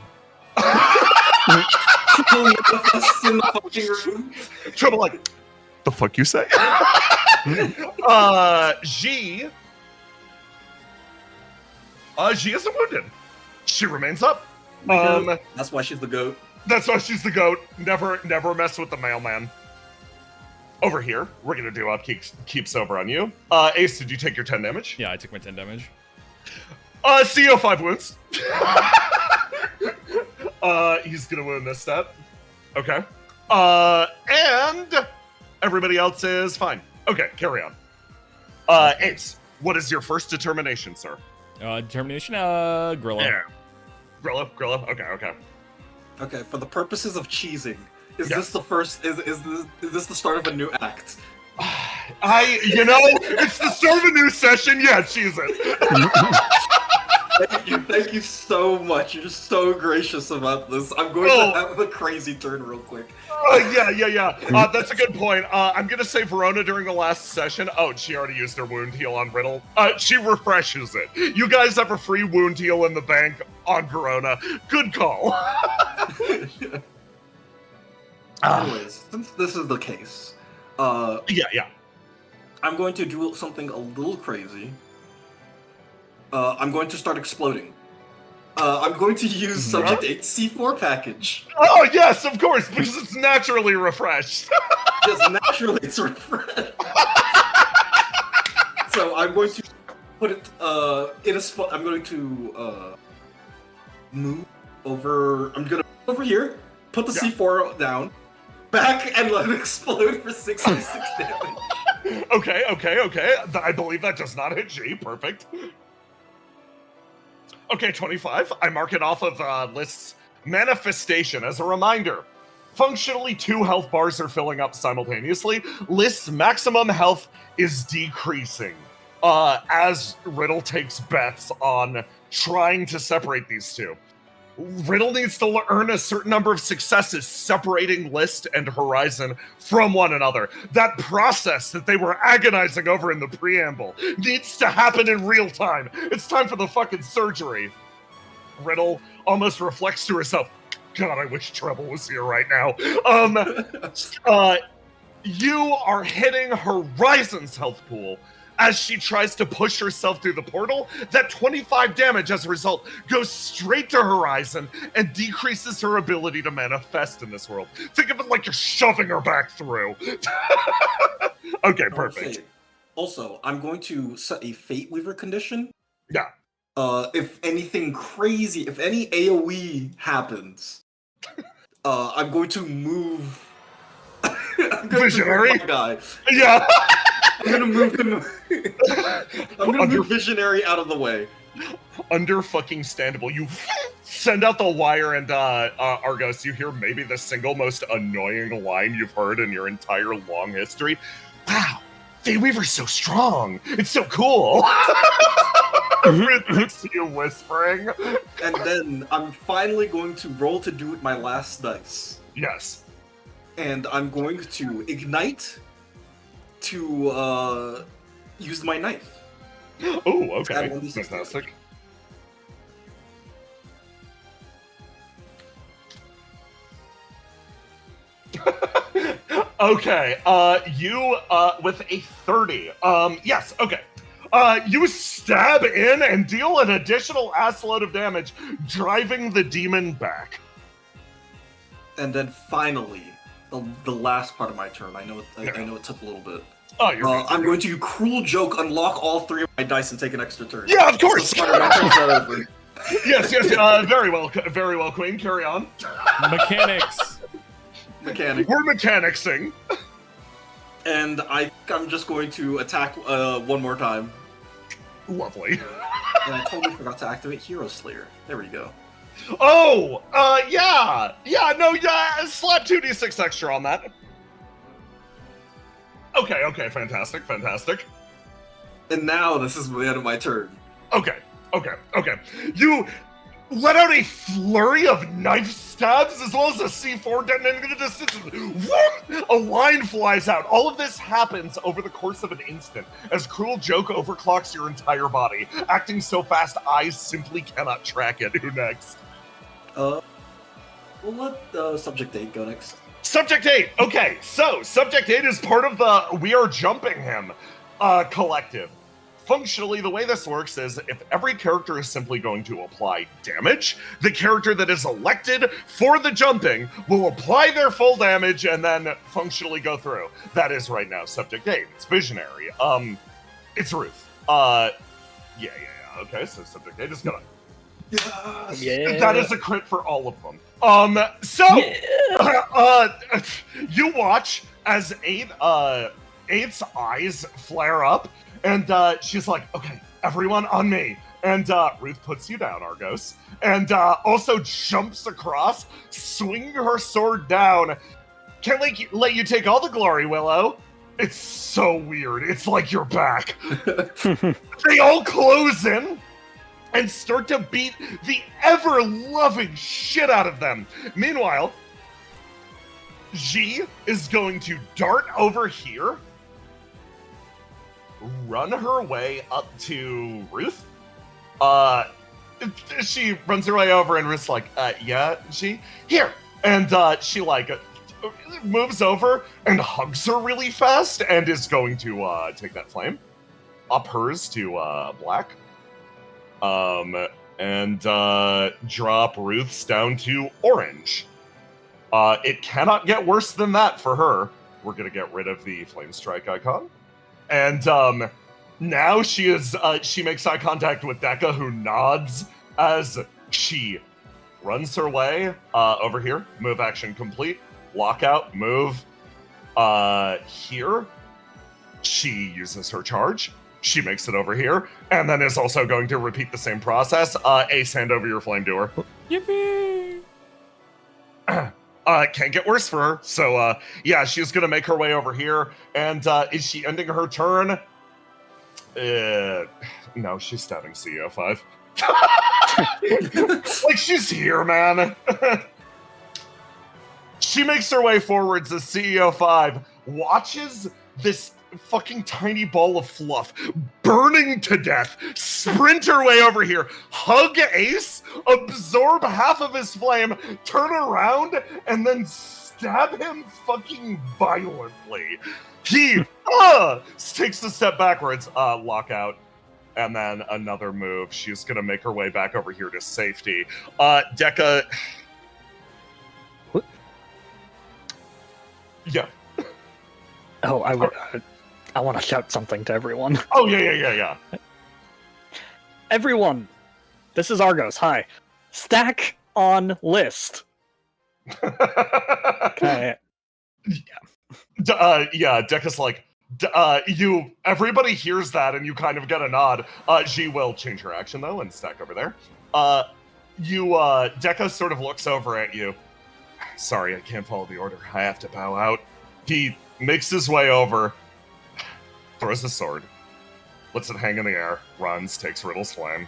S1: Trouble like, the fuck you say? G isn't wounded. She remains up.
S5: That's why she's the GOAT.
S1: That's why she's the GOAT. Never mess with the mailman. Over here, we're gonna do upkeeps over on you. Ace, did you take your 10 damage?
S6: Yeah, I took my 10 damage.
S1: CO 5 wounds. He's gonna wound this step. Okay. And everybody else is fine. Okay, carry on. Ace, what is your first determination, sir?
S6: Determination, Grillo.
S1: Yeah. Grillo. Okay.
S5: Okay, for the purposes of cheesing, is this the first? Is this the start of a new act?
S1: It's the start of a new session. Yeah, cheese it.
S5: Thank you so much. You're so gracious about this. I'm going to have a crazy turn real quick.
S1: Yeah. That's a good point. I'm gonna say Verona during the last session. Oh, she already used her wound heal on Riddle. She refreshes it. You guys have a free wound heal in the bank on Verona. Good call.
S5: Anyways, since this is the case,
S1: yeah.
S5: I'm going to do something a little crazy. I'm going to start exploding. I'm going to use Subject 8's C4 package.
S1: Oh, yes, of course, because it's naturally refreshed.
S5: Yes, naturally it's refreshed. So I'm going to put it in a spot. I'm going to move over. I'm going to move over here, put the C4 down, back, and let it explode for 66 damage.
S1: Okay. I believe that does not hit G. Perfect. Okay, 25. I mark it off of list's manifestation. As a reminder, functionally 2 health bars are filling up simultaneously. List's maximum health is decreasing as Riddle takes bets on trying to separate these two. Riddle needs to earn a certain number of successes separating List and Horizon from one another. That process that they were agonizing over in the preamble needs to happen in real time. It's time for the fucking surgery. Riddle almost reflects to herself, God, I wish Treble was here right now. You are hitting Horizon's health pool as she tries to push herself through the portal. That 25 damage as a result goes straight to Horizon and decreases her ability to manifest in this world. Think of it like you're shoving her back through. Okay, perfect.
S5: Also, I'm going to set a Fate Weaver condition.
S1: Yeah.
S5: If anything crazy, if any AoE happens, I'm going to move. I'm going
S1: Visionary?
S5: to move my guy.
S1: Yeah.
S5: I'm gonna move him. I'm gonna move Visionary out of the way.
S1: Under fucking standable. You send out the wire, and Argos, you hear maybe the single most annoying line you've heard in your entire long history. Wow, Fate Weaver's so strong. It's so cool. Next to you whispering.
S5: And then I'm finally going to roll to do my last dice.
S1: Yes.
S5: And I'm going to ignite to use my knife.
S1: Oh, okay. Fantastic. Okay, you, with a 30, yes, okay. You stab in and deal an additional assload of damage, driving the demon back.
S5: And then finally, the last part of my turn, I know it took a little bit.
S1: Oh, you're right.
S5: I'm going to Cruel Joke, unlock all 3 of my dice, and take an extra turn.
S1: Yeah, of course!
S5: Yes,
S1: very well, Queen, carry on.
S6: Mechanics.
S1: We're mechanicsing.
S5: And I'm just going to attack one more time.
S1: Lovely.
S5: And I totally forgot to activate Hero Slayer. There we go.
S1: Oh, yeah, slap 2d6 extra on that. Okay, fantastic.
S5: And now this is the end of my turn.
S1: Okay. You let out a flurry of knife stabs as well as a C4 detonating in the distance. A line flies out. All of this happens over the course of an instant as Cruel Joke overclocks your entire body, acting so fast eyes simply cannot track it. Who next?
S5: We'll let Subject 8 go next.
S1: Subject 8! Okay, so Subject 8 is part of the We Are Jumping Him collective. Functionally, the way this works is if every character is simply going to apply damage, the character that is elected for the jumping will apply their full damage and then functionally go through. That is right now Subject 8. It's Visionary. It's Ruth. Yeah. Okay, so Subject 8 is gonna...
S5: Yes.
S2: Yeah.
S1: That is a crit for all of them. You watch as Eight's eyes flare up, and she's like, okay, everyone on me. And Ruth puts you down, Argos, and also jumps across, swinging her sword down. Can't let you take all the glory, Willow. It's so weird. It's like you're back. They all close in and start to beat the ever-loving shit out of them. Meanwhile, G is going to dart over here, run her way up to Ruth. She runs her way over and Ruth's like, yeah, G? Here! And she, moves over and hugs her really fast and is going to take that flame. Up hers to black. And drop Ruth's down to orange. It cannot get worse than that for her. We're gonna get rid of the flame strike icon. And now she makes eye contact with Dekka, who nods as she runs her way over here. Move action complete. Lockout, move. Here, she uses her charge. She makes it over here, and then is also going to repeat the same process. Ace, hand over your flame to her.
S6: Yippee!
S1: Can't get worse for her. So, yeah, she's going to make her way over here. And is she ending her turn? No, she's stabbing CEO 5. Like, she's here, man. She makes her way forwards as CEO 5 watches this fucking tiny ball of fluff burning to death, sprint her way over here, hug Ace, absorb half of his flame, turn around, and then stab him fucking violently. He takes a step backwards, lockout, and then another move. She's gonna make her way back over here to safety. Dekka.
S2: What?
S1: Yeah.
S2: Oh, I want to shout something to everyone.
S1: Oh, yeah.
S2: Everyone, this is Argos. Hi. Stack on list. Okay.
S1: Dekka's like, everybody hears that and you kind of get a nod. She will change her action though and stack over there. Dekka sort of looks over at you. Sorry, I can't follow the order. I have to bow out. He makes his way over, throws his sword, lets it hang in the air, runs, takes Riddle's flame.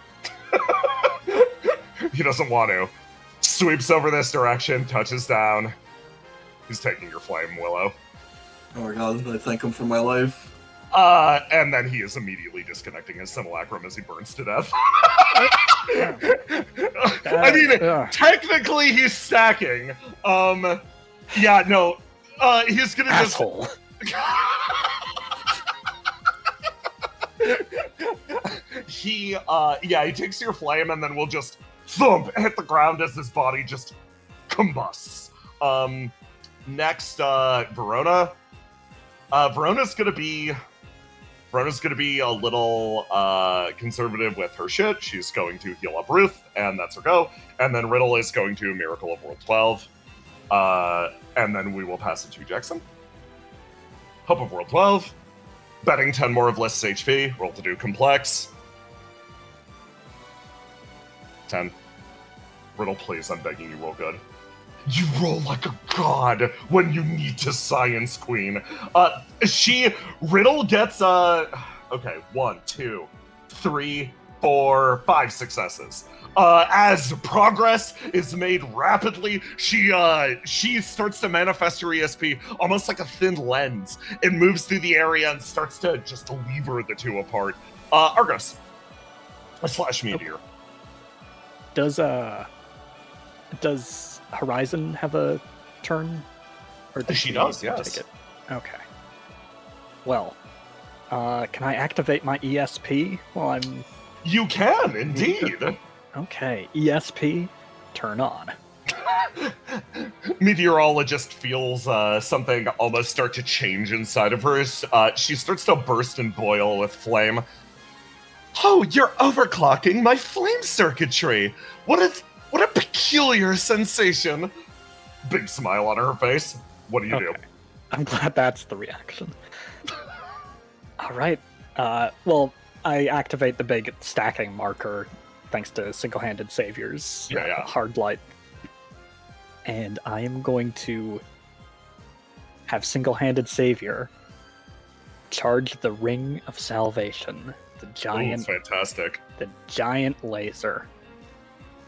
S1: He doesn't want to. Sweeps over this direction, touches down. He's taking your flame, Willow.
S5: Oh my god, I thank him for my life.
S1: And then he is immediately disconnecting his simulacrum as he burns to death. I mean, technically he's stacking. He's gonna
S2: Asshole.
S1: He takes your flame and then will just thump, hit the ground as his body just combusts. Next, Verona. Verona's gonna be a little conservative with her shit. She's going to heal up Ruth, and that's her go. And then Riddle is going to Miracle of World 12. And then we will pass it to Jackson. Hope of World 12. Betting 10 more of List's HP. Roll to do complex. 10. Riddle, please, I'm begging you, roll good. You roll like a god when you need to science, queen. Riddle gets, okay, 1, 2, 3, 4, 5 successes. As progress is made rapidly, she starts to manifest her ESP almost like a thin lens. It moves through the area and starts to just lever the two apart. Argos. / Meteor.
S2: Does Horizon have a turn? Or does
S1: She does, yes.
S2: Take it? Okay. Well, can I activate my ESP while I'm...
S1: You can, indeed.
S2: Okay, ESP, turn on.
S1: Meteorologist feels something almost start to change inside of her. She starts to burst and boil with flame. Oh, you're overclocking my flame circuitry. What a peculiar sensation. Big smile on her face. What do you do?
S2: I'm glad that's the reaction. All right. Well, I activate the big stacking marker thanks to single-handed saviors. Hard light. And I am going to have single-handed savior charge the ring of salvation. The giant,
S1: fantastic.
S2: The giant laser,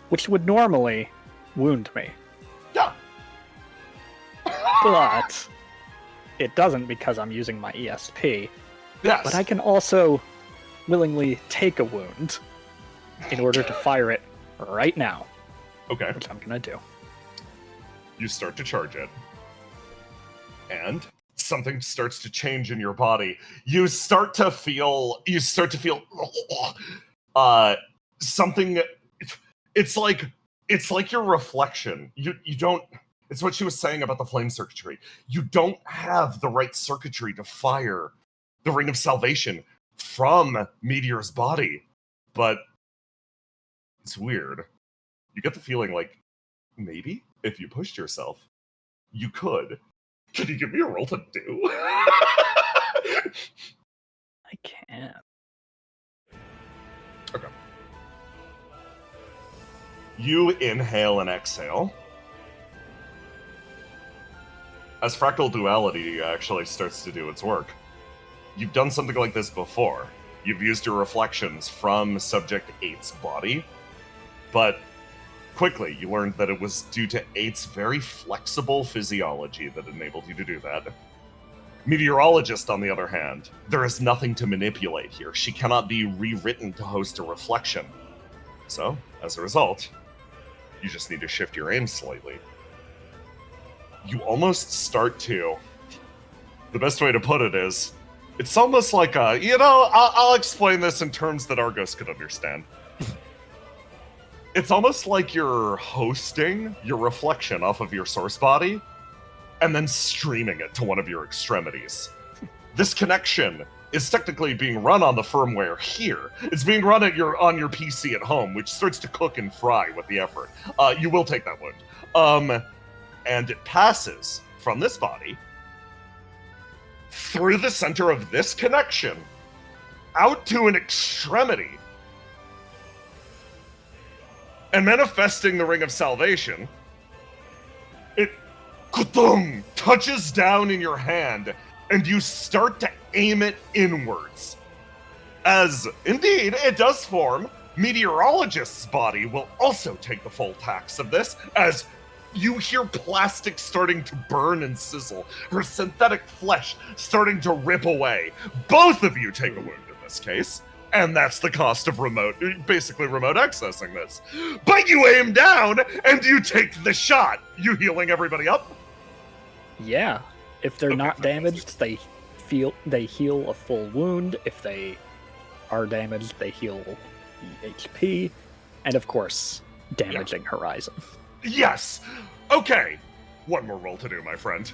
S2: which would normally wound me.
S1: Yeah.
S2: But it doesn't because I'm using my ESP.
S1: Yes.
S2: But I can also willingly take a wound in order to fire it right now.
S1: Okay.
S2: Which I'm gonna do.
S1: You start to charge it. And something starts to change in your body. You start to feel something. It's like your reflection. You don't. It's what she was saying about the flame circuitry. You don't have the right circuitry to fire the Ring of Salvation from Meteor's body, but it's weird. You get the feeling like maybe if you pushed yourself, you could. Can you give me a roll to do?
S2: I can't.
S1: Okay. You inhale and exhale. As fractal duality actually starts to do its work. You've done something like this before. You've used your reflections from Subject 8's body, but quickly you learned that it was due to 8's very flexible physiology that enabled you to do that. Meteorologist, on the other hand, there is nothing to manipulate here. She cannot be rewritten to host a reflection. So, as a result, you just need to shift your aim slightly. You almost start to... The best way to put it is, it's almost like a... I'll explain this in terms that Argos could understand. It's almost like you're hosting your reflection off of your source body, and then streaming it to one of your extremities. This connection is technically being run on the firmware here. It's being run on your PC at home, which starts to cook and fry with the effort. You will take that wound. And it passes from this body through the center of this connection out to an extremity, and manifesting the Ring of Salvation, it touches down in your hand, and you start to aim it inwards. As, indeed, it does form, Meteorologist's body will also take the full tax of this, as you hear plastic starting to burn and sizzle, her synthetic flesh starting to rip away. Both of you take a wound in this case, and that's the cost of basically remote accessing this. But you aim down, and you take the shot. You healing everybody up?
S2: Yeah. If they're not damaged, they heal a full wound. If they are damaged, they heal the HP. And of course, damaging Horizon.
S1: Yes! Okay. One more roll to do, my friend.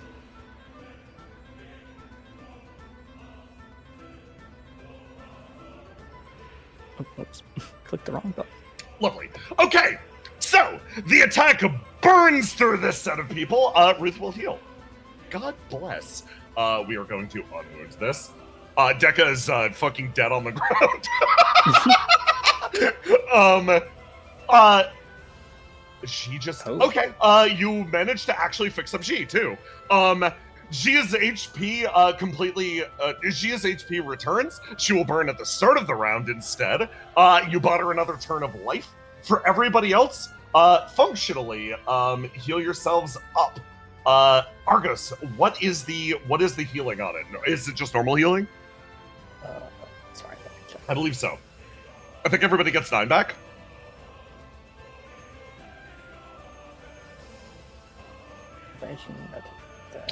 S2: Oops. Clicked the wrong button.
S1: Lovely. Okay, so the attack burns through this set of people. Ruth will heal. God bless. We are going to unwound this. Dekka is fucking dead on the ground. She just...
S2: Oh.
S1: Okay, you managed to actually fix up G, too. Gia's HP Gia's HP returns. She will burn at the start of the round instead. You bought her another turn of life. For everybody else, functionally, heal yourselves up. Argos, what is the healing on it? Is it just normal healing?
S2: Sorry, let me check.
S1: I believe so. I think everybody gets 9 back.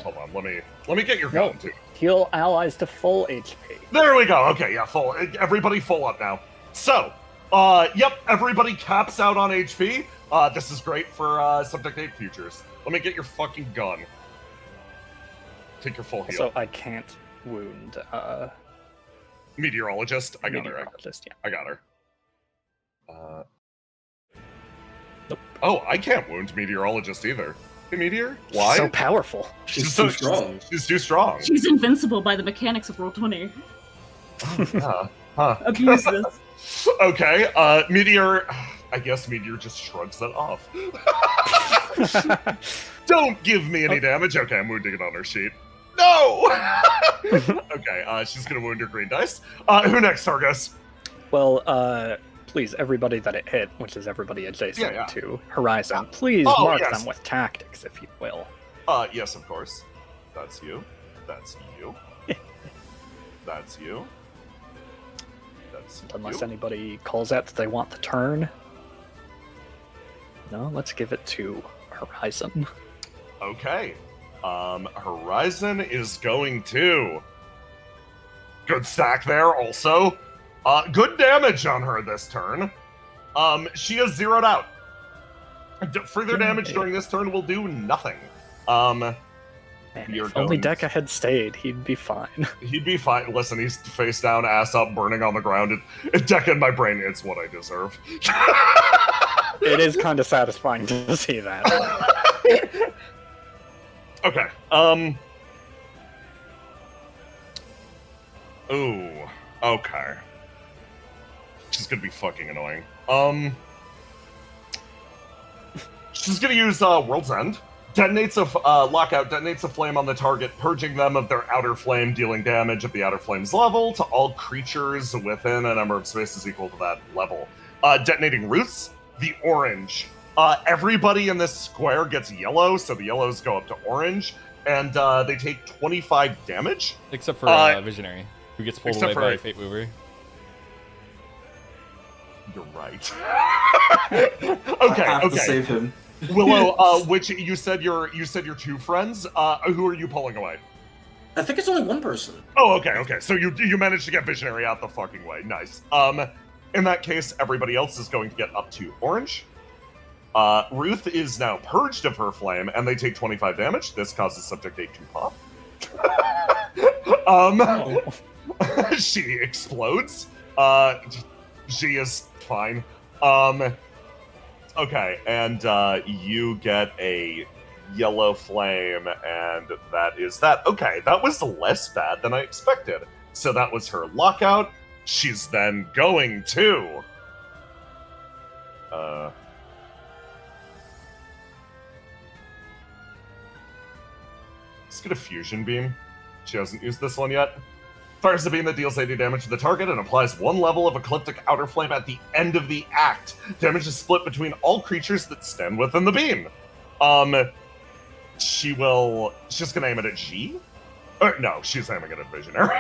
S1: Hold on, let me get your gun too.
S2: Heal allies to full HP.
S1: There we go. Okay, yeah, full. Everybody full up now. So, yep, everybody caps out on HP. This is great for Subject 8 futures. Let me get your fucking gun. Take your full heal.
S2: So I can't wound
S1: Meteorologist. I got her.
S2: Meteorologist, yeah.
S1: I got her.
S2: Nope.
S1: Oh, I can't wound Meteorologist either. Hey, Meteor? Why?
S2: So powerful.
S5: She's too strong.
S1: She's too strong.
S3: She's invincible by the mechanics of Roll20.
S1: Yeah. Huh.
S3: Abuse this.
S1: Okay, Meteor... I guess Meteor just shrugs that off. Don't give me any damage. Okay, I'm wounding it on her sheet. No! Okay, she's gonna wound her green dice. Who next, Argos?
S2: Well, please, everybody that it hit, which is everybody adjacent to Horizon, please
S1: Oh,
S2: mark
S1: yes.
S2: them with tactics, if you will.
S1: Yes, of course. That's you. That's you. That's you. That's
S2: Unless
S1: you.
S2: anybody calls out that they want the turn. No, let's give it to Horizon.
S1: Okay. Horizon is going to... Good stack there, also. Good damage on her this turn. She is zeroed out. Further damage during this turn will do nothing.
S2: Man,
S1: You're
S2: if only
S1: going-
S2: Dekka had stayed, he'd be fine.
S1: He'd be fine. Listen, he's face down, ass up, burning on the ground. It Dekka in my brain, it's what I deserve.
S2: It is kind of satisfying to see that.
S1: Okay. Ooh. Okay. She's gonna be fucking annoying. She's gonna use World's End. Detonates lockout detonates a flame on the target, purging them of their outer flame, dealing damage at the outer flame's level to all creatures within a number of spaces equal to that level. Detonating roots, the orange. Everybody in this square gets yellow, so the yellows go up to orange, and they take 25 damage.
S6: Except for Visionary, who gets pulled away by Fate Mover.
S1: You're right.
S5: I have to save him.
S1: Willow, which you said your two friends. Who are you pulling away?
S5: I think it's only one person.
S1: Oh, okay. So you managed to get Visionary out the fucking way. Nice. In that case, everybody else is going to get up to orange. Ruth is now purged of her flame, and they take 25 damage. This causes Subject 8 to pop. She explodes. She is fine. Okay, and you get a yellow flame, and that is that. Okay, that was less bad than I expected. So that was her lockout. She's then going to... let's get a fusion beam. She hasn't used this one yet. Fires a beam that deals 80 damage to the target and applies 1 level of Ecliptic Outer Flame at the end of the act. Damage is split between all creatures that stand within the beam. She's gonna aim it at G? Or, no, she's aiming it at Visionary.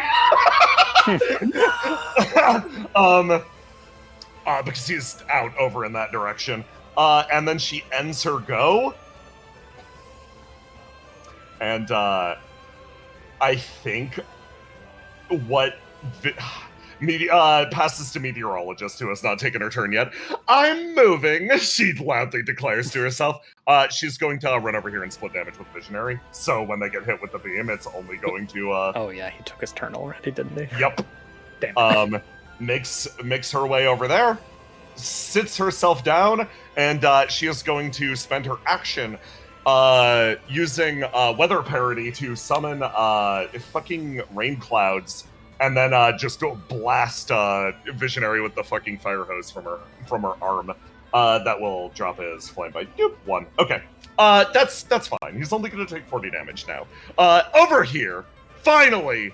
S1: Because he's out over in that direction. And then she ends her go. And, I think what passes to Meteorologist, who has not taken her turn yet. I'm moving, she loudly declares to herself. She's going to run over here and split damage with Visionary. So when they get hit with the beam, it's only going to...
S2: Oh yeah, he took his turn already, didn't he?
S1: Yep.
S2: Damn.
S1: Makes her way over there, sits herself down, and she is going to spend her action using weather parity to summon fucking rain clouds, and then just go blast Visionary with the fucking fire hose from her arm. That will drop his flame by 1. Okay, that's fine. He's only going to take 40 damage now. Over here, finally,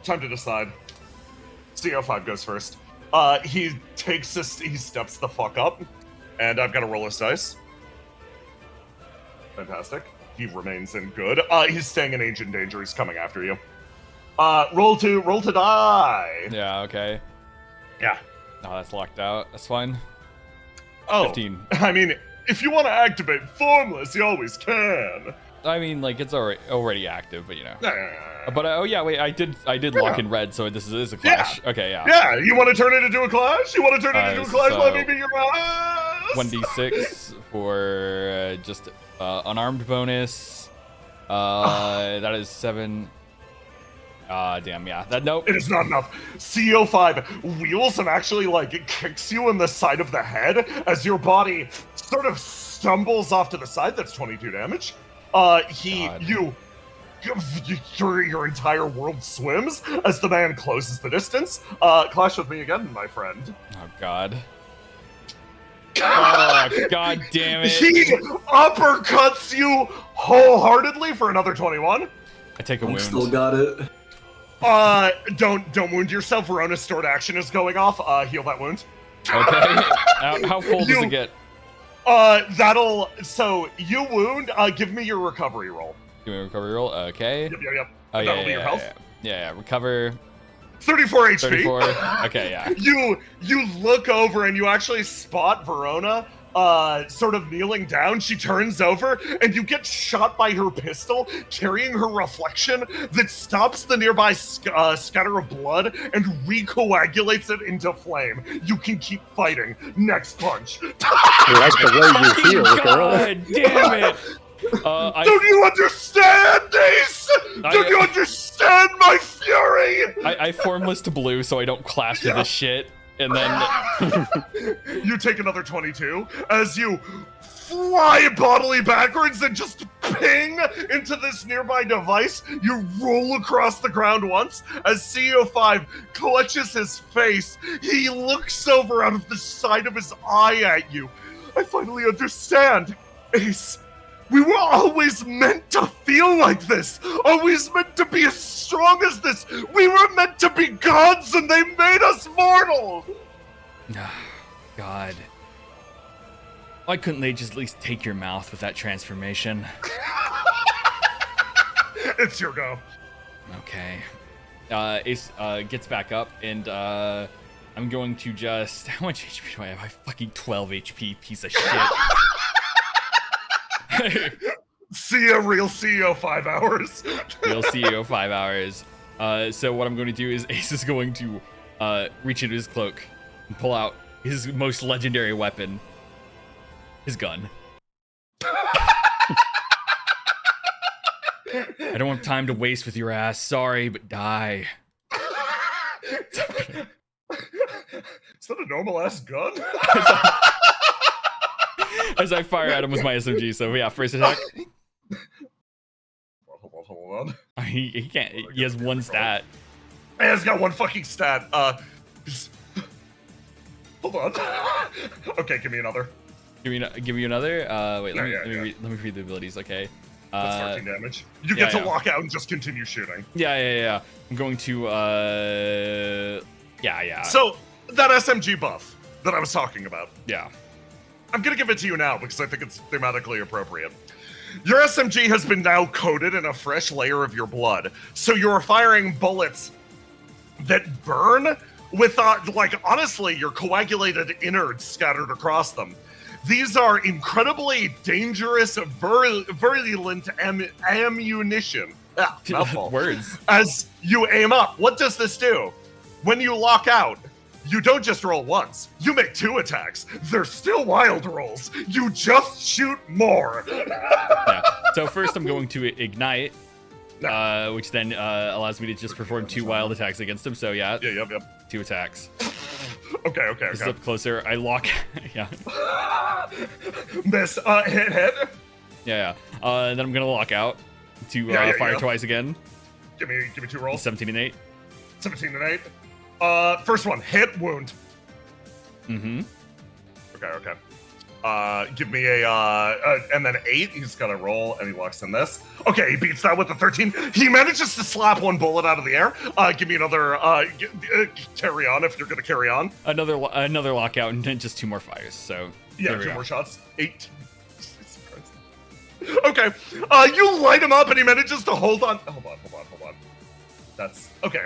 S1: time to decide. CO5 goes first. He steps the fuck up, and I've got to roll his dice. Fantastic. He remains in good. He's staying in Ancient Danger. He's coming after you. Roll to die.
S6: Yeah, okay.
S1: Yeah.
S6: Oh, that's locked out. That's fine.
S1: Oh,
S6: 15.
S1: I mean, if you want to activate Formless, you always can.
S6: I mean, like, it's already active, but you know.
S1: Yeah.
S6: But oh yeah, wait, I did lock in red, so this is a clash.
S1: Yeah.
S6: Okay, yeah.
S1: Yeah, you want to turn it into a clash? You want to turn it into a clash?
S6: So
S1: Let me be your ass.
S6: 1d6 for just unarmed bonus. That is 7. Damn, yeah. Nope.
S1: It is not enough. CO5 wheels and actually, like, it kicks you in the side of the head as your body sort of stumbles off to the side. That's 22 damage. Your entire world swims as the man closes the distance. Clash with me again, my friend.
S6: Oh, God. Oh, God damn it.
S1: He uppercuts you wholeheartedly for another 21.
S6: I take a wound.
S5: Still got it.
S1: Don't wound yourself. Verona's stored action is going off. Heal that wound.
S6: Okay. How full does it get?
S1: So you wound. Give me your recovery roll.
S6: Give me a recovery roll. Okay.
S1: Yep.
S6: Oh,
S1: That'll be your health.
S6: Yeah. Recover.
S1: 34 HP.
S6: 34. Okay, yeah.
S1: You look over and you actually spot Verona sort of kneeling down. She turns over and you get shot by her pistol carrying her reflection that stops the nearby scatter of blood and recoagulates it into flame. You can keep fighting. Next punch.
S2: I like the way you feel, girl.
S6: God damn it.
S1: Don't you understand this? Don't you understand my fury?
S6: I formless to blue so I don't clash with this shit, and then
S1: you take another 22 as you fly bodily backwards and just ping into this nearby device. You roll across the ground once as CO5 clutches his face. He looks over out of the side of his eye at you. I finally understand. Ace, we were always meant to feel like this. Always meant to be as strong as this. We were meant to be gods and they made us mortal.
S6: God. Why couldn't they just at least take your mouth with that transformation?
S1: It's your go.
S6: Okay. Ace gets back up, and I'm going to just... How much HP do I have? I have fucking 12 HP, piece of shit.
S1: See ya, real CEO 5 hours.
S6: Real CEO 5 hours. So what I'm going to do is Ace is going to reach into his cloak and pull out his most legendary weapon, his gun. I don't have time to waste with your ass. Sorry, but die.
S1: Is that a normal ass gun?
S6: As I fire at him with my SMG. So yeah, first attack.
S1: Hold on.
S6: He can't. He has one stat.
S1: He has got one fucking stat. Hold on. Okay, give me another.
S6: Give me another. Wait, let me read the abilities. Okay.
S1: That's 13 damage. You get to lock out and just continue shooting.
S6: Yeah. I'm going to yeah.
S1: So that SMG buff that I was talking about.
S6: Yeah.
S1: I'm gonna give it to you now because I think it's thematically appropriate. Your SMG has been now coated in a fresh layer of your blood, so you are firing bullets that burn with, honestly, your coagulated innards scattered across them. These are incredibly dangerous, virulent ammunition. Mouthful.
S6: Words.
S1: As you aim up, what does this do? When you lock out, you don't just roll once. You make 2 attacks. They're still wild rolls. You just shoot more.
S6: Yeah. So first I'm going to ignite, which then allows me to just perform 2 wild attacks against him. So yeah.
S1: Yep.
S6: 2 attacks.
S1: Okay.
S6: This is up closer. I lock. Yeah.
S1: Miss. Hit.
S6: Yeah. Then I'm gonna lock out to fire twice again.
S1: Give me 2 rolls.
S6: 17 and 8.
S1: 17 and 8. First one, hit, wound.
S6: Mm-hmm.
S1: Okay. Give me and then 8. He's got to roll, and he locks in this. Okay, he beats that with a 13. He manages to slap 1 bullet out of the air. Give me another. Carry on if you're gonna carry on.
S6: Another lockout, and then just 2 more fires. So
S1: yeah, 2 more shots. 8. Okay. You light him up, and he manages to hold on. Hold on. That's okay.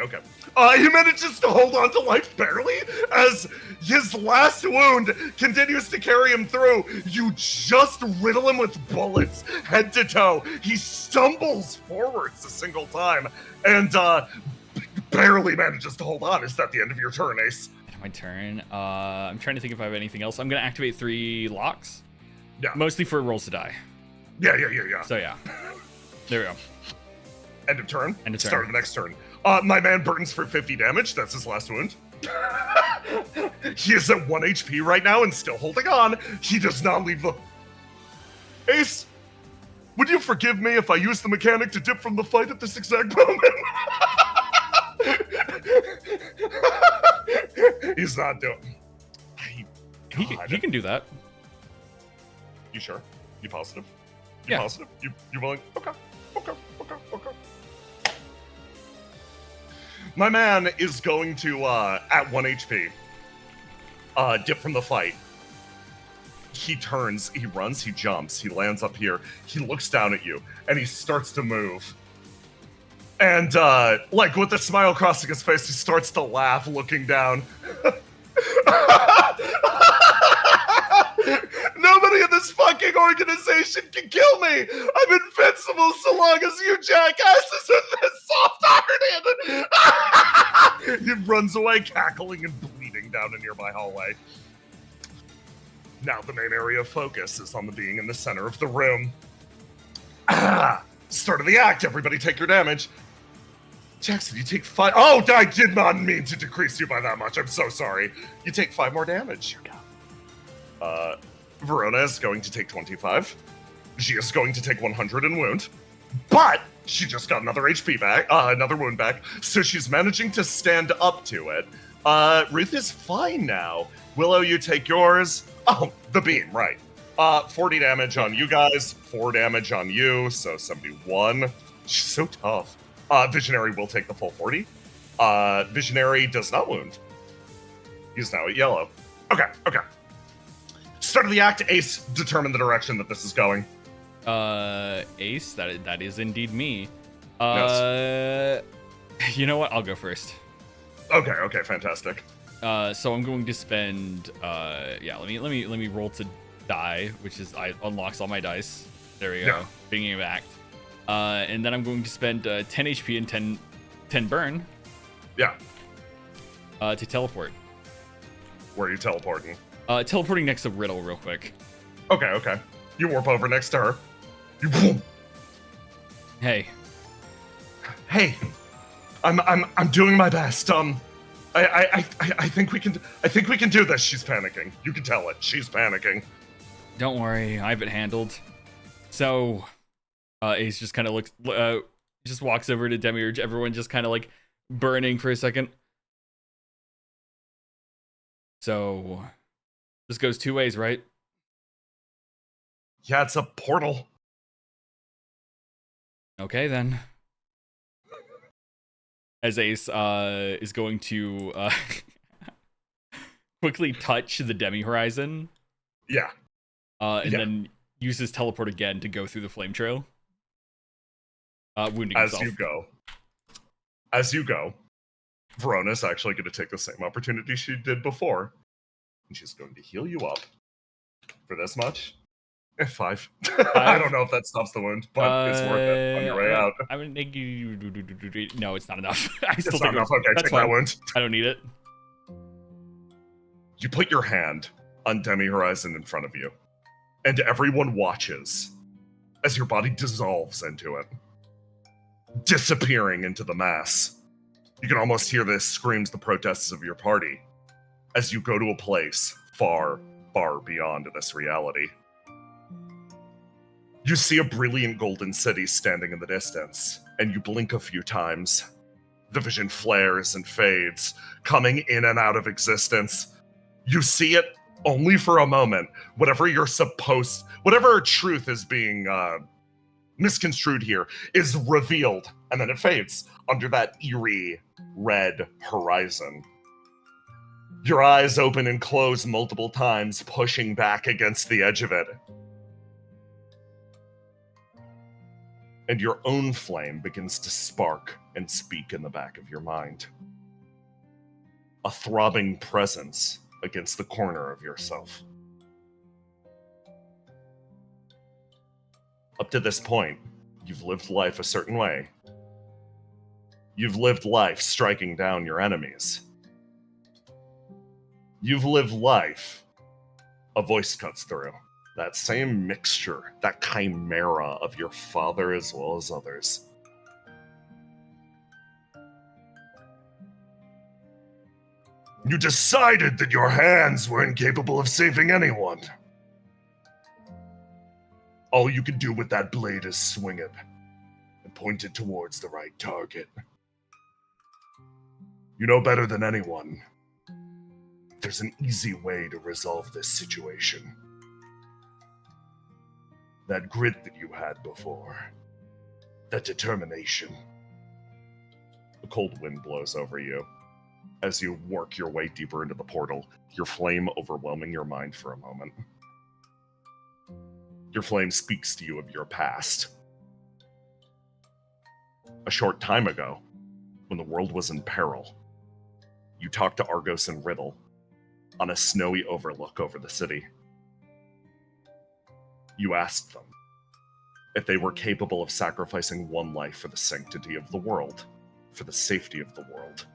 S1: He manages to hold on to life barely as his last wound continues to carry him through. You just riddle him with bullets, head to toe. He stumbles forwards a single time and barely manages to hold on. Is that the end of your turn, Ace?
S6: My turn. I'm trying to think if I have anything else. I'm gonna activate 3 locks.
S1: Yeah.
S6: Mostly for rolls to die.
S1: Yeah.
S6: So yeah. There we go.
S1: End of turn.
S6: Start
S1: of the next turn. My man burns for 50 damage. That's his last wound. He is at 1 HP right now and still holding on. He does not leave the... Ace, would you forgive me if I use the mechanic to dip from the fight at this exact moment? He's not doing...
S6: He can do that.
S1: You sure? You positive?
S6: Yeah.
S1: Positive? You willing? Okay. My man is going to, at 1 HP, dip from the fight. He turns, he runs, he jumps, he lands up here, he looks down at you, and he starts to move. And, with a smile crossing his face, he starts to laugh, looking down. Nobody in this fucking organization can kill me! I'm invincible so long as you jackasses are this soft-hearted! He runs away, cackling and bleeding down a nearby hallway. Now the main area of focus is on the being in the center of the room. Start of the act, everybody take your damage. Jackson, you take 5... Oh, I did not mean to decrease you by that much, I'm so sorry. You take 5 more damage. Verona is going to take 25. She is going to take 100 in wound. But she just got another HP back, another wound back, so she's managing to stand up to it. Ruth is fine now. Willow, you take yours. Oh, the beam, right. 40 damage on you guys, 4 damage on you, so 71. She's so tough. Visionary will take the full 40. Visionary does not wound. He's now at yellow. Okay. Start of the act, Ace, determine the direction that this is going.
S6: Ace, that is indeed me.
S1: Yes.
S6: You know what? I'll go first.
S1: Okay, fantastic.
S6: So I'm going to spend let me roll to die, which is unlocks all my dice. There we go.
S1: Yeah.
S6: Beginning of act. And then I'm going to spend 10 HP and 10 burn.
S1: Yeah.
S6: To teleport.
S1: Where are you teleporting?
S6: Teleporting next to Riddle real quick.
S1: Okay. You warp over next to her. You boom.
S6: Hey.
S1: I'm doing my best. I think we can do this. She's panicking. You can tell it. She's panicking.
S6: Don't worry, I have it handled. So, Ace just kind of looks, just walks over to Demiurge. Everyone just kind of like burning for a second. So, this goes 2 ways, right?
S1: Yeah, it's a portal.
S6: Okay, then. As Ace is going to quickly touch the Demi Horizon.
S1: Yeah.
S6: And then use his teleport again to go through the flame trail. Wounding himself.
S1: As you go, Verona's actually going to take the same opportunity she did before. And she's going to heal you up for this much. 5. I don't know if that stops the wound, but it's worth it on your way out.
S6: I mean, no, it's not enough.
S1: It's not enough. Okay, take that wound.
S6: I don't need it.
S1: You put your hand on Demi Horizon in front of you, and everyone watches as your body dissolves into it, disappearing into the mass. You can almost hear this screams the protests of your party as you go to a place far, far beyond this reality. You see a brilliant golden city standing in the distance, and you blink a few times. The vision flares and fades, coming in and out of existence. You see it only for a moment. Whatever truth is being misconstrued here is revealed, and then it fades under that eerie red horizon. Your eyes open and close multiple times, pushing back against the edge of it. And your own flame begins to spark and speak in the back of your mind. A throbbing presence against the corner of yourself. Up to this point, you've lived life a certain way. You've lived life striking down your enemies. You've lived life a voice cuts through. That same mixture, that chimera of your father as well as others. You decided that your hands were incapable of saving anyone. All you can do with that blade is swing it and point it towards the right target. You know better than anyone. There's an easy way to resolve this situation. That grit that you had before. That determination. A cold wind blows over you as you work your way deeper into the portal, your flame overwhelming your mind for a moment. Your flame speaks to you of your past. A short time ago, when the world was in peril, you talked to Argos and Riddle on a snowy overlook over the city. You asked them if they were capable of sacrificing one life for the sanctity of the world, for the safety of the world.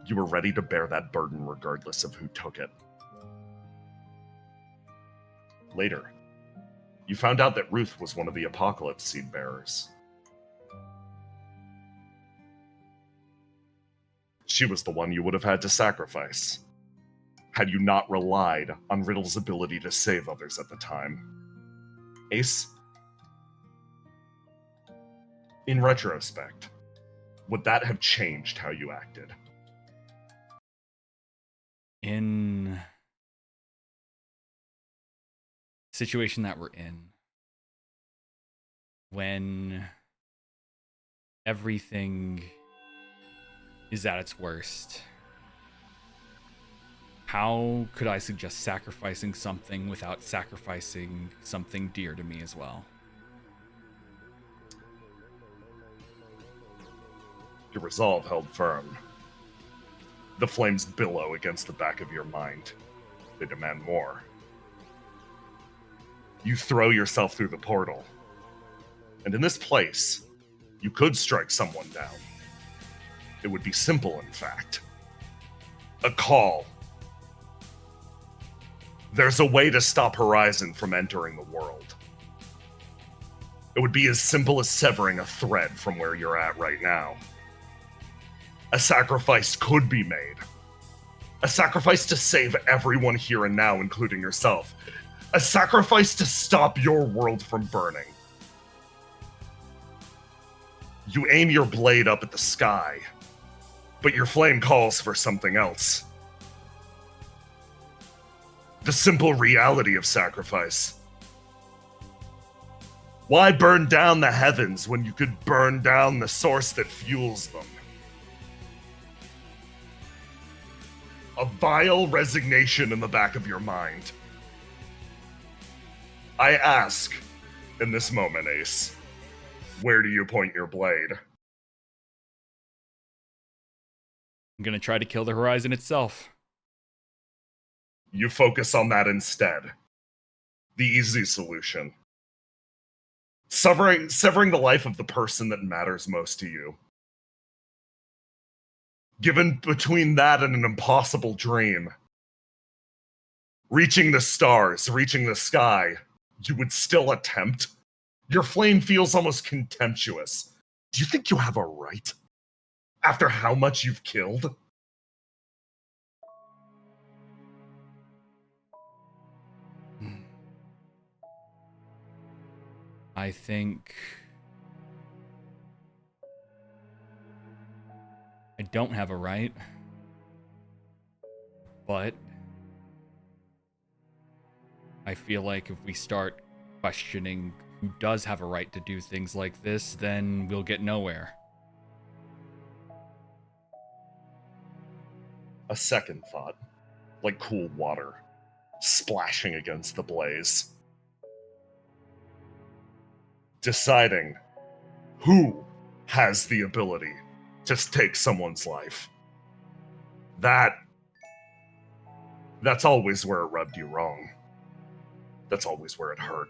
S1: You were ready to bear that burden regardless of who took it. Later, you found out that Ruth was one of the Apocalypse Seed Bearers. She was the one you would have had to sacrifice, had you not relied on Riddle's ability to save others at the time. Ace? In retrospect, would that have changed how you acted?
S6: In situation that we're in, when everything is at its worst, how could I suggest sacrificing something without sacrificing something dear to me as well?
S1: Your resolve held firm. The flames billow against the back of your mind. They demand more. You throw yourself through the portal. And in this place, you could strike someone down. It would be simple, in fact. A call. There's a way to stop Horizon from entering the world. It would be as simple as severing a thread from where you're at right now. A sacrifice could be made. A sacrifice to save everyone here and now, including yourself. A sacrifice to stop your world from burning. You aim your blade up at the sky, but your flame calls for something else. The simple reality of sacrifice. Why burn down the heavens when you could burn down the source that fuels them? A vile resignation in the back of your mind. I ask, in this moment, Ace, where do you point your blade?
S6: I'm gonna try to kill the Horizon itself.
S1: You focus on that instead. The easy solution. Severing the life of the person that matters most to you. Given between that and an impossible dream, reaching the stars, reaching the sky, you would still attempt? Your flame feels almost contemptuous. Do you think you have a right? After how much you've killed?
S6: I think I don't have a right, but I feel like if we start questioning who does have a right to do things like this, then we'll get nowhere.
S1: A second thought, like cool water, splashing against the blaze. Deciding who has the ability to take someone's life. That's always where it rubbed you wrong. That's always where it hurt.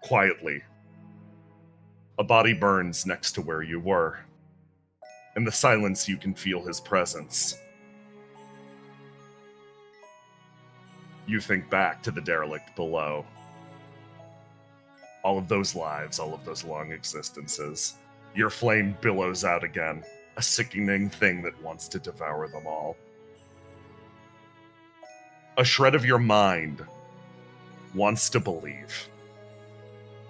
S1: Quietly, a body burns next to where you were. In the silence, you can feel his presence. You think back to the derelict below. All of those lives, all of those long existences. Your flame billows out again, a sickening thing that wants to devour them all. A shred of your mind wants to believe.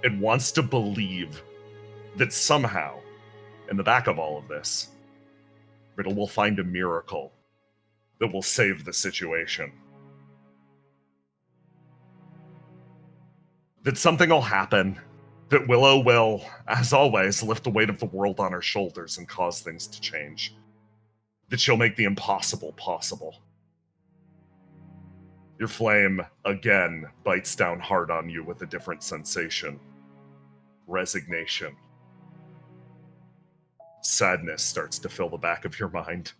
S1: It wants to believe that somehow, in the back of all of this, Riddle will find a miracle that will save the situation. That something will happen, that Willow will, as always, lift the weight of the world on her shoulders and cause things to change. That she'll make the impossible possible. Your flame, again, bites down hard on you with a different sensation. Resignation. Sadness starts to fill the back of your mind.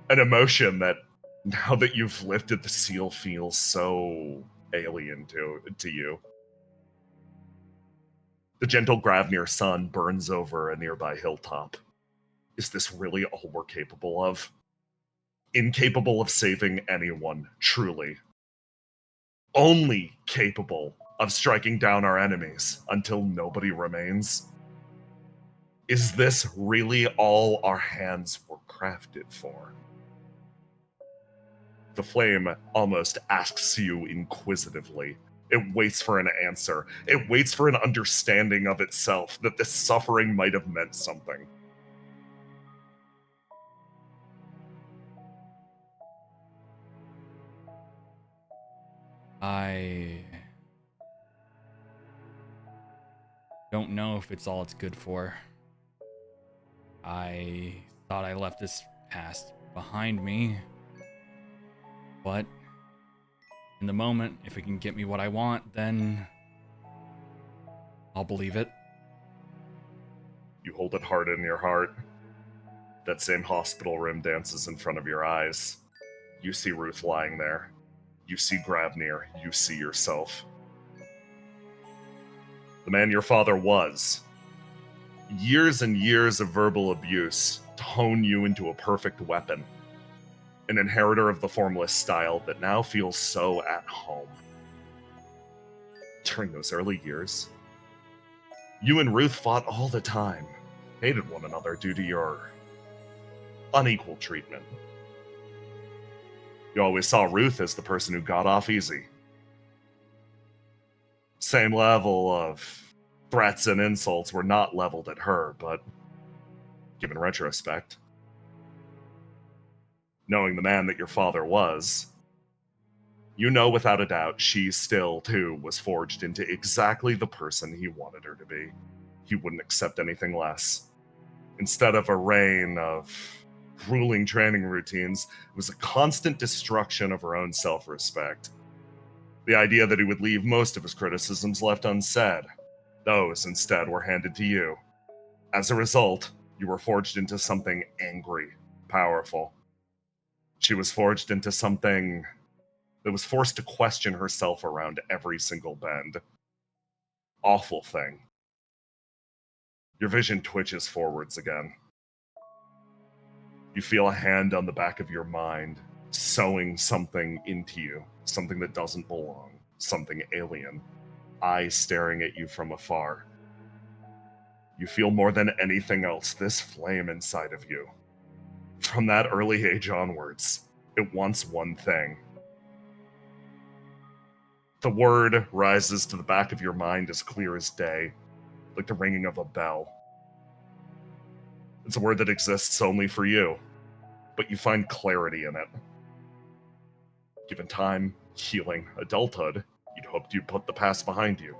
S1: An emotion that, now that you've lifted the seal, feels so alien to you. The gentle Gravnir sun burns over a nearby hilltop. Is this really all we're capable of? Incapable of saving anyone, truly. Only capable of striking down our enemies until nobody remains? Is this really all our hands were crafted for? The flame almost asks you inquisitively. It waits for an answer. It waits for an understanding of itself, that this suffering might have meant something.
S6: I don't know if it's all it's good for. I thought I left this past behind me, but in the moment, if it can get me what I want, then I'll believe it.
S1: You hold it hard in your heart. That same hospital room dances in front of your eyes. You see Ruth lying there. You see Gravnir. You see yourself. The man your father was. Years and years of verbal abuse to hone you into a perfect weapon. An inheritor of the formless style that now feels so at home. During those early years, you and Ruth fought all the time, hated one another due to your unequal treatment. You always saw Ruth as the person who got off easy. Same level of threats and insults were not leveled at her, but given retrospect, knowing the man that your father was, you know without a doubt she still, too, was forged into exactly the person he wanted her to be. He wouldn't accept anything less. Instead of a reign of grueling training routines, it was a constant destruction of her own self-respect. The idea that he would leave most of his criticisms left unsaid. Those, instead, were handed to you. As a result, you were forged into something angry, powerful. She was forged into something that was forced to question herself around every single bend. Awful thing. Your vision twitches forwards again. You feel a hand on the back of your mind, sewing something into you, something that doesn't belong, something alien, eyes staring at you from afar. You feel more than anything else this flame inside of you. From that early age onwards, it wants one thing. The word rises to the back of your mind as clear as day, like the ringing of a bell. It's a word that exists only for you, but you find clarity in it. Given time, healing, adulthood, you'd hoped you'd put the past behind you.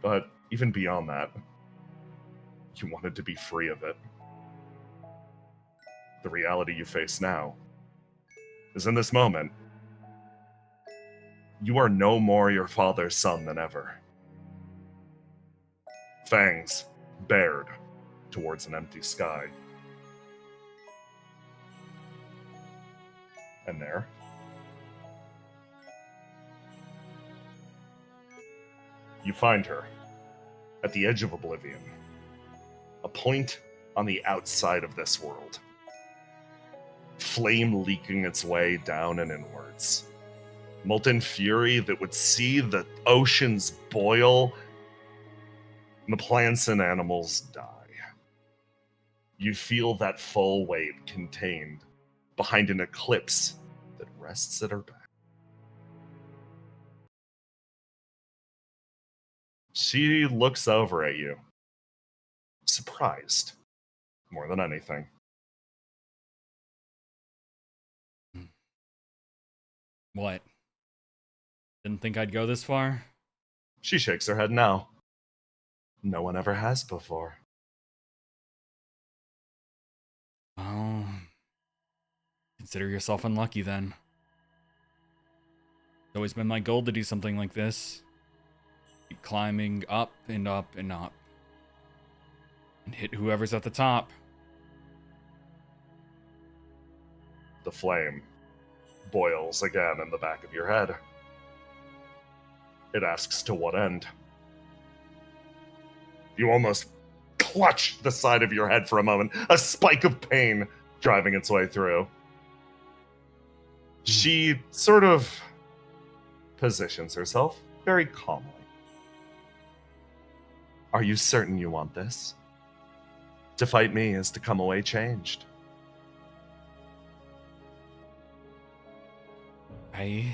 S1: But even beyond that, you wanted to be free of it. The reality you face now is in this moment, you are no more your father's son than ever. Fangs bared towards an empty sky. And there, you find her at the edge of oblivion, a point on the outside of this world, flame leaking its way down and inwards, molten fury that would see the oceans boil and the plants and animals die. You feel that full weight contained behind an eclipse that rests at her back. She looks over at you, surprised, more than anything.
S6: What? Didn't think I'd go this far?
S1: She shakes her head now. No one ever has before.
S6: Well, consider yourself unlucky then. It's always been my goal to do something like this. Keep climbing up and up and up. And hit whoever's at the top.
S1: The flame boils again in the back of your head. It asks to what end. You almost clutch the side of your head for a moment, a spike of pain driving its way through. She sort of positions herself very calmly. Are you certain you want this? To fight me is to come away changed.
S6: He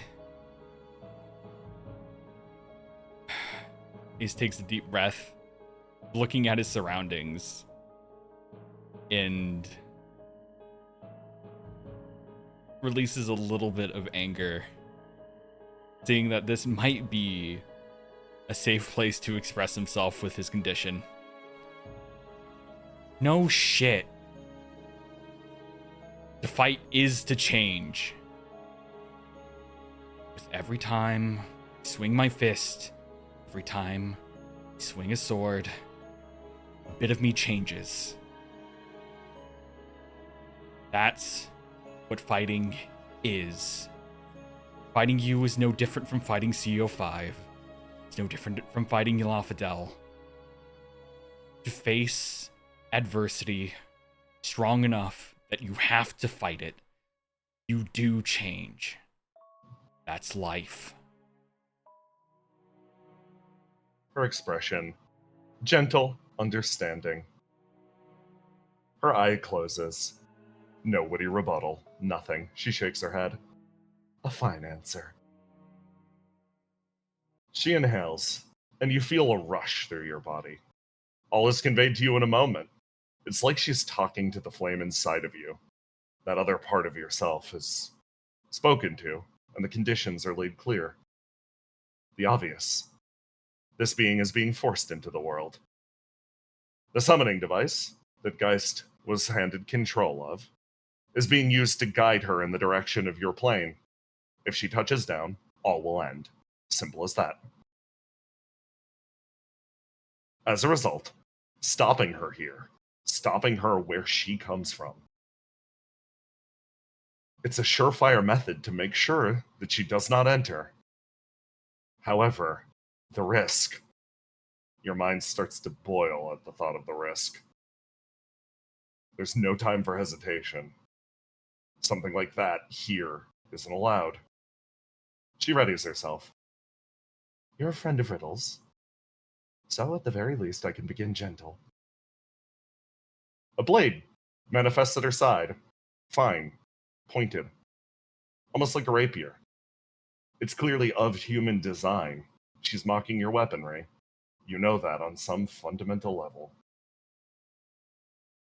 S6: takes a deep breath, looking at his surroundings, and releases a little bit of anger seeing that this might be a safe place to express himself with his condition. No shit. To fight is to change. With every time I swing my fist, every time I swing a sword, a bit of me changes. That's what fighting is. Fighting you is no different from fighting CO5. It's no different from fighting Yalafadel. To face adversity strong enough that you have to fight it, you do change. That's life.
S1: Her expression, gentle, understanding. Her eye closes. No witty rebuttal. Nothing. She shakes her head. A fine answer. She inhales, and you feel a rush through your body. All is conveyed to you in a moment. It's like she's talking to the flame inside of you. That other part of yourself is spoken to, and the conditions are laid clear. The obvious. This being is being forced into the world. The summoning device that Geist was handed control of is being used to guide her in the direction of your plane. If she touches down, all will end. Simple as that. As a result, stopping her here, stopping her where she comes from, it's a surefire method to make sure that she does not enter. However, the risk. Your mind starts to boil at the thought of the risk. There's no time for hesitation. Something like that here isn't allowed. She readies herself. You're a friend of riddles, so at the very least I can begin gentle. A blade manifests at her side, fine, pointed, almost like a rapier. It's clearly of human design. She's mocking your weaponry. You know that on some fundamental level.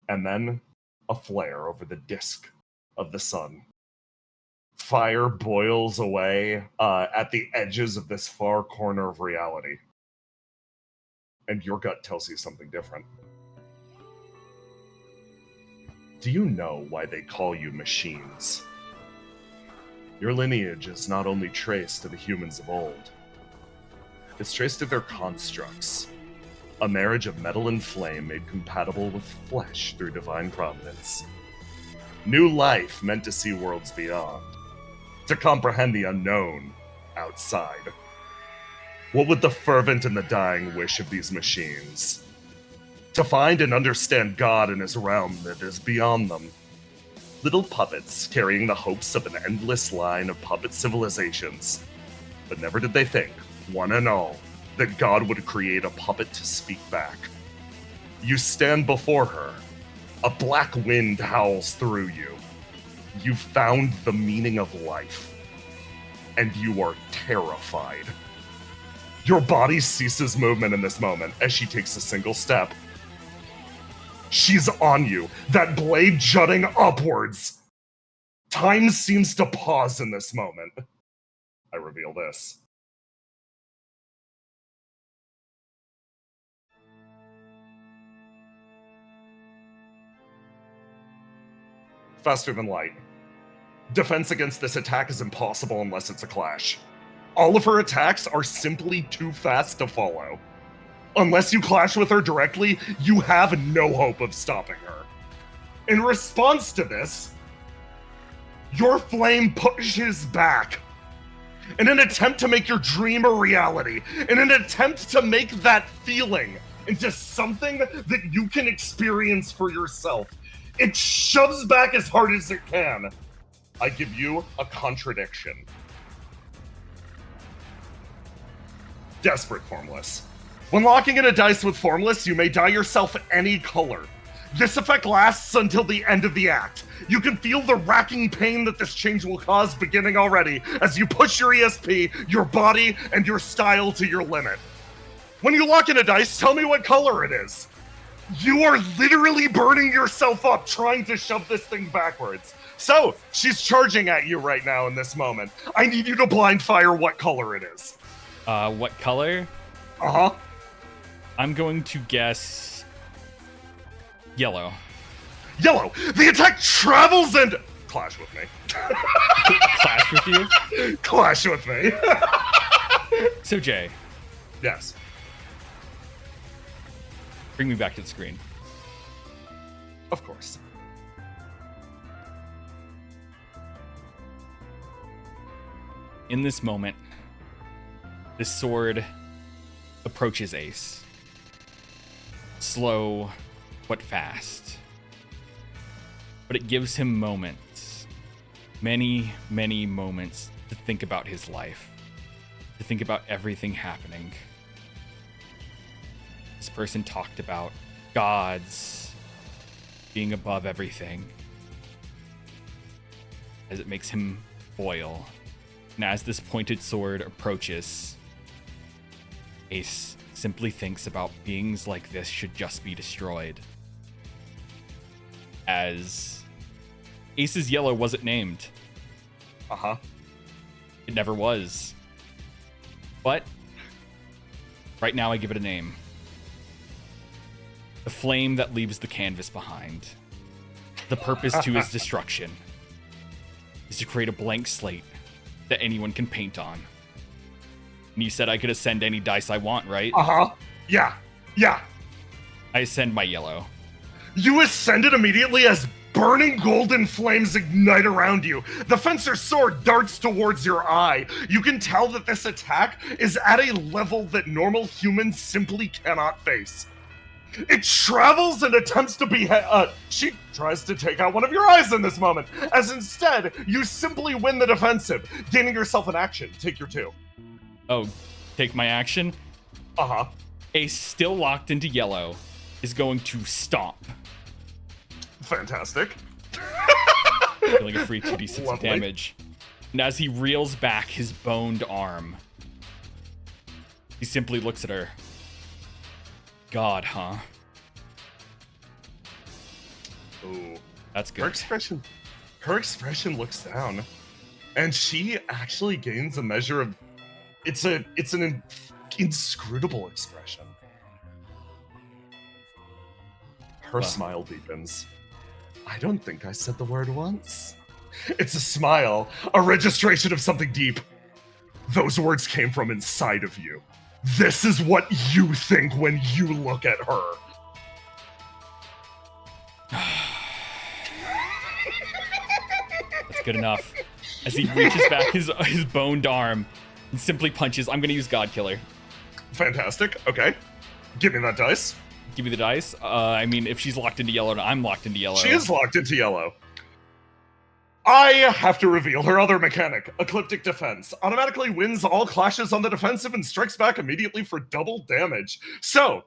S1: And then a flare over the disk of the sun. Fire boils away at the edges of this far corner of reality. And your gut tells you something different. Do you know why they call you machines? Your lineage is not only traced to the humans of old, it's traced to their constructs. A marriage of metal and flame made compatible with flesh through divine providence. New life meant to see worlds beyond, to comprehend the unknown outside. What would the fervent and the dying wish of these machines? To find and understand God in his realm that is beyond them. Little puppets carrying the hopes of an endless line of puppet civilizations. But never did they think, one and all, that God would create a puppet to speak back. You stand before her. A black wind howls through you. You found the meaning of life. And you are terrified. Your body ceases movement in this moment as she takes a single step. She's on you, that blade jutting upwards. Time seems to pause in this moment. I reveal this. Faster than light. Defense against this attack is impossible unless it's a clash. All of her attacks are simply too fast to follow. Unless you clash with her directly, you have no hope of stopping her. In response to this, your flame pushes back. In an attempt to make your dream a reality, in an attempt to make that feeling into something that you can experience for yourself, it shoves back as hard as it can. I give you a contradiction. Desperate Formless. When locking in a dice with Formless, you may dye yourself any color. This effect lasts until the end of the act. You can feel the racking pain that this change will cause beginning already as you push your ESP, your body, and your style to your limit. When you lock in a dice, tell me what color it is. You are literally burning yourself up trying to shove this thing backwards. So, she's charging at you right now in this moment. I need you to blind fire what color it is.
S6: What color?
S1: Uh-huh.
S6: I'm going to guess yellow.
S1: Yellow. The attack travels and... Clash with me.
S6: Clash with you?
S1: Clash with me.
S6: So, Jay.
S1: Yes.
S6: Bring me back to the screen.
S1: Of course.
S6: In this moment, this sword approaches Ace. Slow, but fast. But it gives him moments. Many, many moments to think about his life. To think about everything happening. This person talked about gods being above everything. As it makes him boil. And as this pointed sword approaches, Ace simply thinks about beings like this should just be destroyed. As Ace's yellow wasn't named.
S1: Uh-huh.
S6: It never was. But right now I give it a name. The flame that leaves the canvas behind. The purpose to his destruction is to create a blank slate that anyone can paint on. And you said I could ascend any dice I want, right?
S1: Uh-huh. Yeah. Yeah.
S6: I ascend my yellow.
S1: You ascend it immediately as burning golden flames ignite around you. The fencer's sword darts towards your eye. You can tell that this attack is at a level that normal humans simply cannot face. It travels and attempts to be she tries to take out one of your eyes in this moment, as instead, you simply win the defensive, gaining yourself an action. Take your 2.
S6: Oh, take my action?
S1: Uh-huh.
S6: Ace, still locked into yellow, is going to stomp.
S1: Fantastic.
S6: Dealing a free 2d6 of
S1: Lovely.
S6: damage. And as he reels back his boned arm, he simply looks at her. God, huh?
S1: Ooh.
S6: That's good.
S1: Her expression looks down, and she actually gains a measure of it's an inscrutable expression. Her smile deepens. I don't think I said the word once. It's a smile, a registration of something deep. Those words came from inside of you. This is what you think when you look at her.
S6: That's good enough. As he reaches back his boned arm and simply punches, I'm going to use God Killer.
S1: Fantastic. Okay. Give me that dice.
S6: Give me the dice. I mean, if she's locked into yellow, I'm locked into yellow.
S1: She is locked into yellow. I have to reveal her other mechanic, Ecliptic Defense. Automatically wins all clashes on the defensive and strikes back immediately for double damage. So,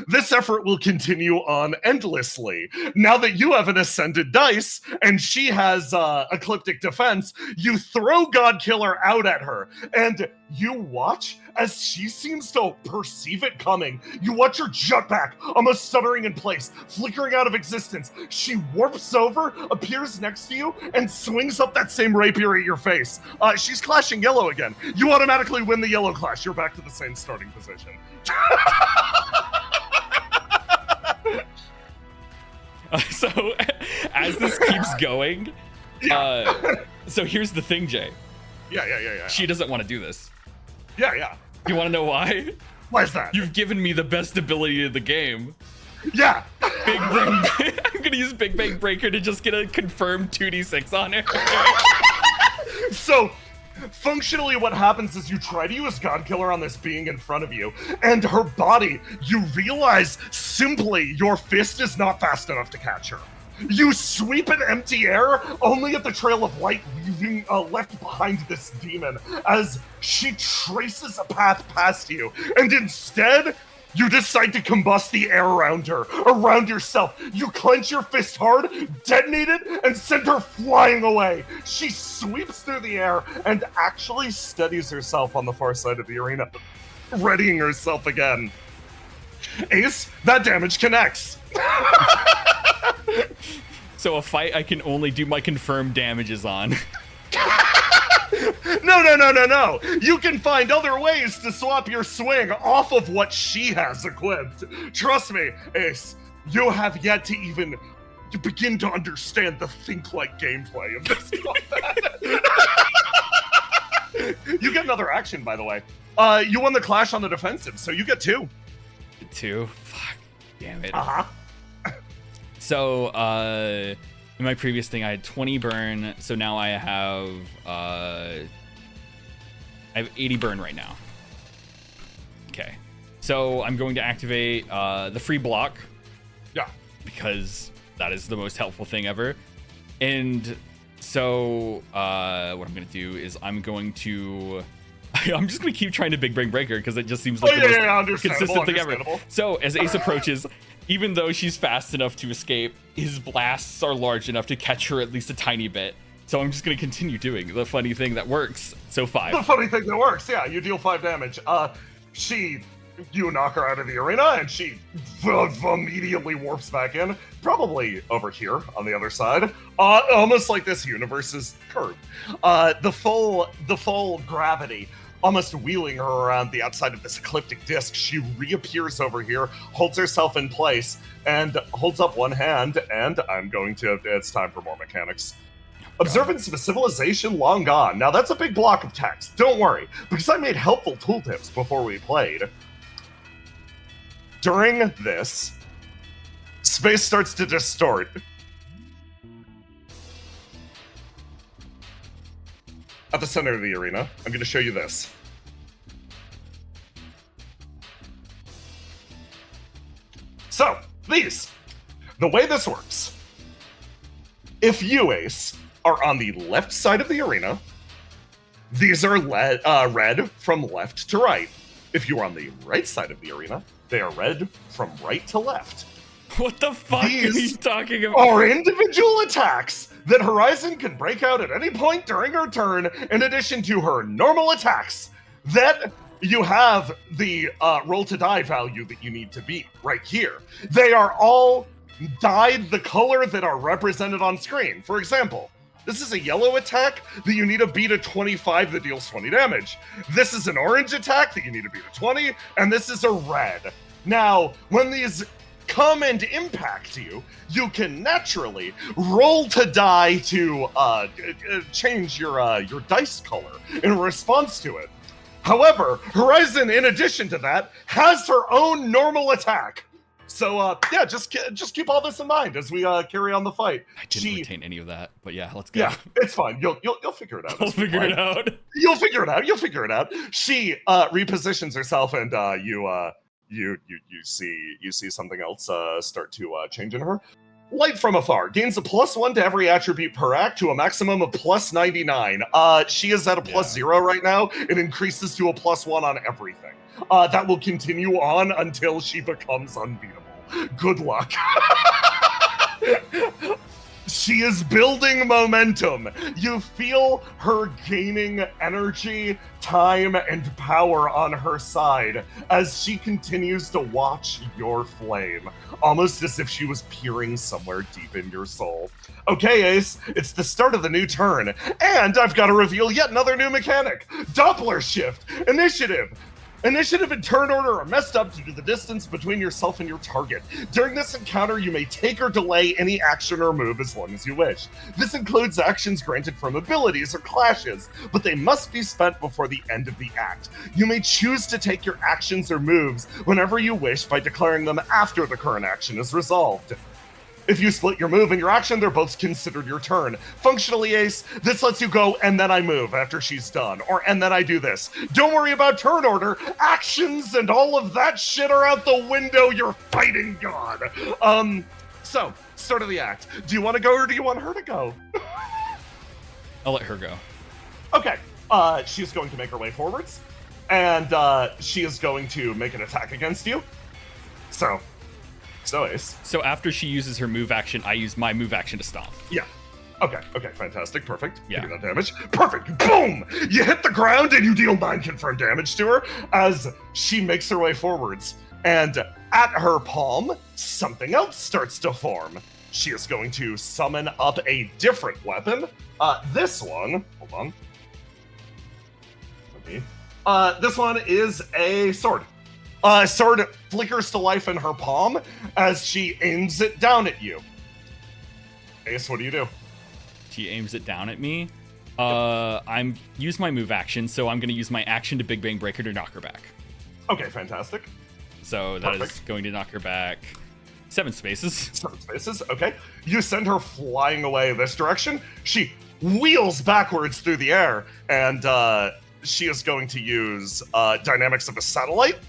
S1: this effort will continue on endlessly. Now that you have an ascended dice, and she has Ecliptic Defense, you throw God Killer out at her, and you watch as she seems to perceive it coming. You watch her jut back, almost stuttering in place, flickering out of existence. She warps over, appears next to you, and swings up that same rapier at your face. She's clashing yellow again. You automatically win the yellow clash. You're back to the same starting position.
S6: So, as this keeps going, so here's the thing, Jay.
S1: Yeah.
S6: She doesn't want to do this.
S1: Yeah.
S6: You want to know why?
S1: Why is that?
S6: You've given me the best ability in the game.
S1: Yeah.
S6: Big Bang. I'm gonna use Big Bang Breaker to just get a confirmed 2d6 on her.
S1: So, functionally what happens is you try to use God Killer on this being in front of you, and her body, you realize simply your fist is not fast enough to catch her. You sweep in empty air, only at the trail of light leaving left behind this demon, as she traces a path past you, and instead, you decide to combust the air around her, around yourself. You clench your fist hard, detonate it, and send her flying away. She sweeps through the air and actually steadies herself on the far side of the arena, readying herself again. Ace, that damage connects.
S6: So a fight I can only do my confirmed damages on.
S1: No. You can find other ways to swap your swing off of what she has equipped. Trust me, Ace, you have yet to even begin to understand the think-like gameplay of this combat. You get another action, by the way. You won the clash on the defensive, so you get 2.
S6: 2? Fuck. Damn it.
S1: Uh-huh.
S6: So, in my previous thing, I had 20 burn, so now I have 80 burn right now. Okay. So, I'm going to activate the free block.
S1: Yeah.
S6: Because that is the most helpful thing ever. And so, what I'm going to do is I'm just going to keep trying to Big Brain Breaker because it just seems like the most consistent thing ever. So, as Ace approaches, even though she's fast enough to escape, his blasts are large enough to catch her at least a tiny bit. So I'm just going to continue doing the funny thing that works. So 5.
S1: The funny thing that works, yeah. You deal 5 damage. You knock her out of the arena, and she immediately warps back in. Probably over here on the other side. Almost like this universe is curved. The full gravity almost wheeling her around the outside of this ecliptic disc. She reappears over here, holds herself in place, and holds up one hand, and it's time for more mechanics. Observance of a civilization long gone. Now that's a big block of text. Don't worry, because I made helpful tooltips before we played. During this, space starts to distort. At the center of the arena, I'm going to show you this. So, the way this works, if you, Ace, are on the left side of the arena, these are red from left to right. If you are on the right side of the arena, they are red from right to left.
S6: What the fuck are you talking about?
S1: Are individual attacks that Horizon can break out at any point during her turn, in addition to her normal attacks that you have the roll to die value that you need to beat right here. They are all dyed the color that are represented on screen. For example, this is a yellow attack that you need to beat a 25 that deals 20 damage. This is an orange attack that you need to beat a 20, and this is a red. Now, when these come and impact you, you can naturally roll to die to change your dice color in response to it. However, Horizon, in addition to that, has her own normal attack. So, just keep all this in mind as we carry on the fight.
S6: I didn't retain any of that, but yeah, let's go.
S1: Yeah, it's fine. You'll figure it out.
S6: I'll figure it out.
S1: You'll figure it out. She repositions herself, and you see something else start to change in her. Light from afar gains a +1 to every attribute per act to a maximum of +99. She is at a +0 right now. It increases to a +1 on everything. That will continue on until she becomes unbeatable. Good luck. She is building momentum. You feel her gaining energy, time, and power on her side as she continues to watch your flame, almost as if she was peering somewhere deep in your soul. Okay, Ace, it's the start of the new turn, and I've got to reveal yet another new mechanic. Doppler shift, initiative. Initiative and turn order are messed up due to the distance between yourself and your target. During this encounter, you may take or delay any action or move as long as you wish. This includes actions granted from abilities or clashes, but they must be spent before the end of the act. You may choose to take your actions or moves whenever you wish by declaring them after the current action is resolved. If you split your move and your action, they're both considered your turn. Functionally, Ace, this lets you go and then I move after she's done, and then I do this. Don't worry about turn order. Actions and all of that shit are out the window, you're fighting God. So, start of the act. Do you want to go or do you want her to go?
S6: I'll let her go.
S1: Okay, she's going to make her way forwards, and she is going to make an attack against you. So Ace.
S6: So after she uses her move action, I use my move action to stomp.
S1: Yeah. Okay, fantastic, perfect.
S6: Yeah.
S1: You get that damage. Perfect, boom! You hit the ground and you deal 9 confirmed damage to her as she makes her way forwards. And At her palm, something else starts to form. She is going to summon up a different weapon. This one, hold on. This one is a sword. Sword flickers to life in her palm as she aims it down at you. Ace, what do you do?
S6: She aims it down at me. I'm use my move action, so I'm going to use my action to Big Bang Breaker to knock her back.
S1: Okay, fantastic.
S6: So that is going to knock her back 7 spaces.
S1: 7 spaces, okay. You send her flying away this direction. She wheels backwards through the air, and she is going to use Dynamics of a Satellite.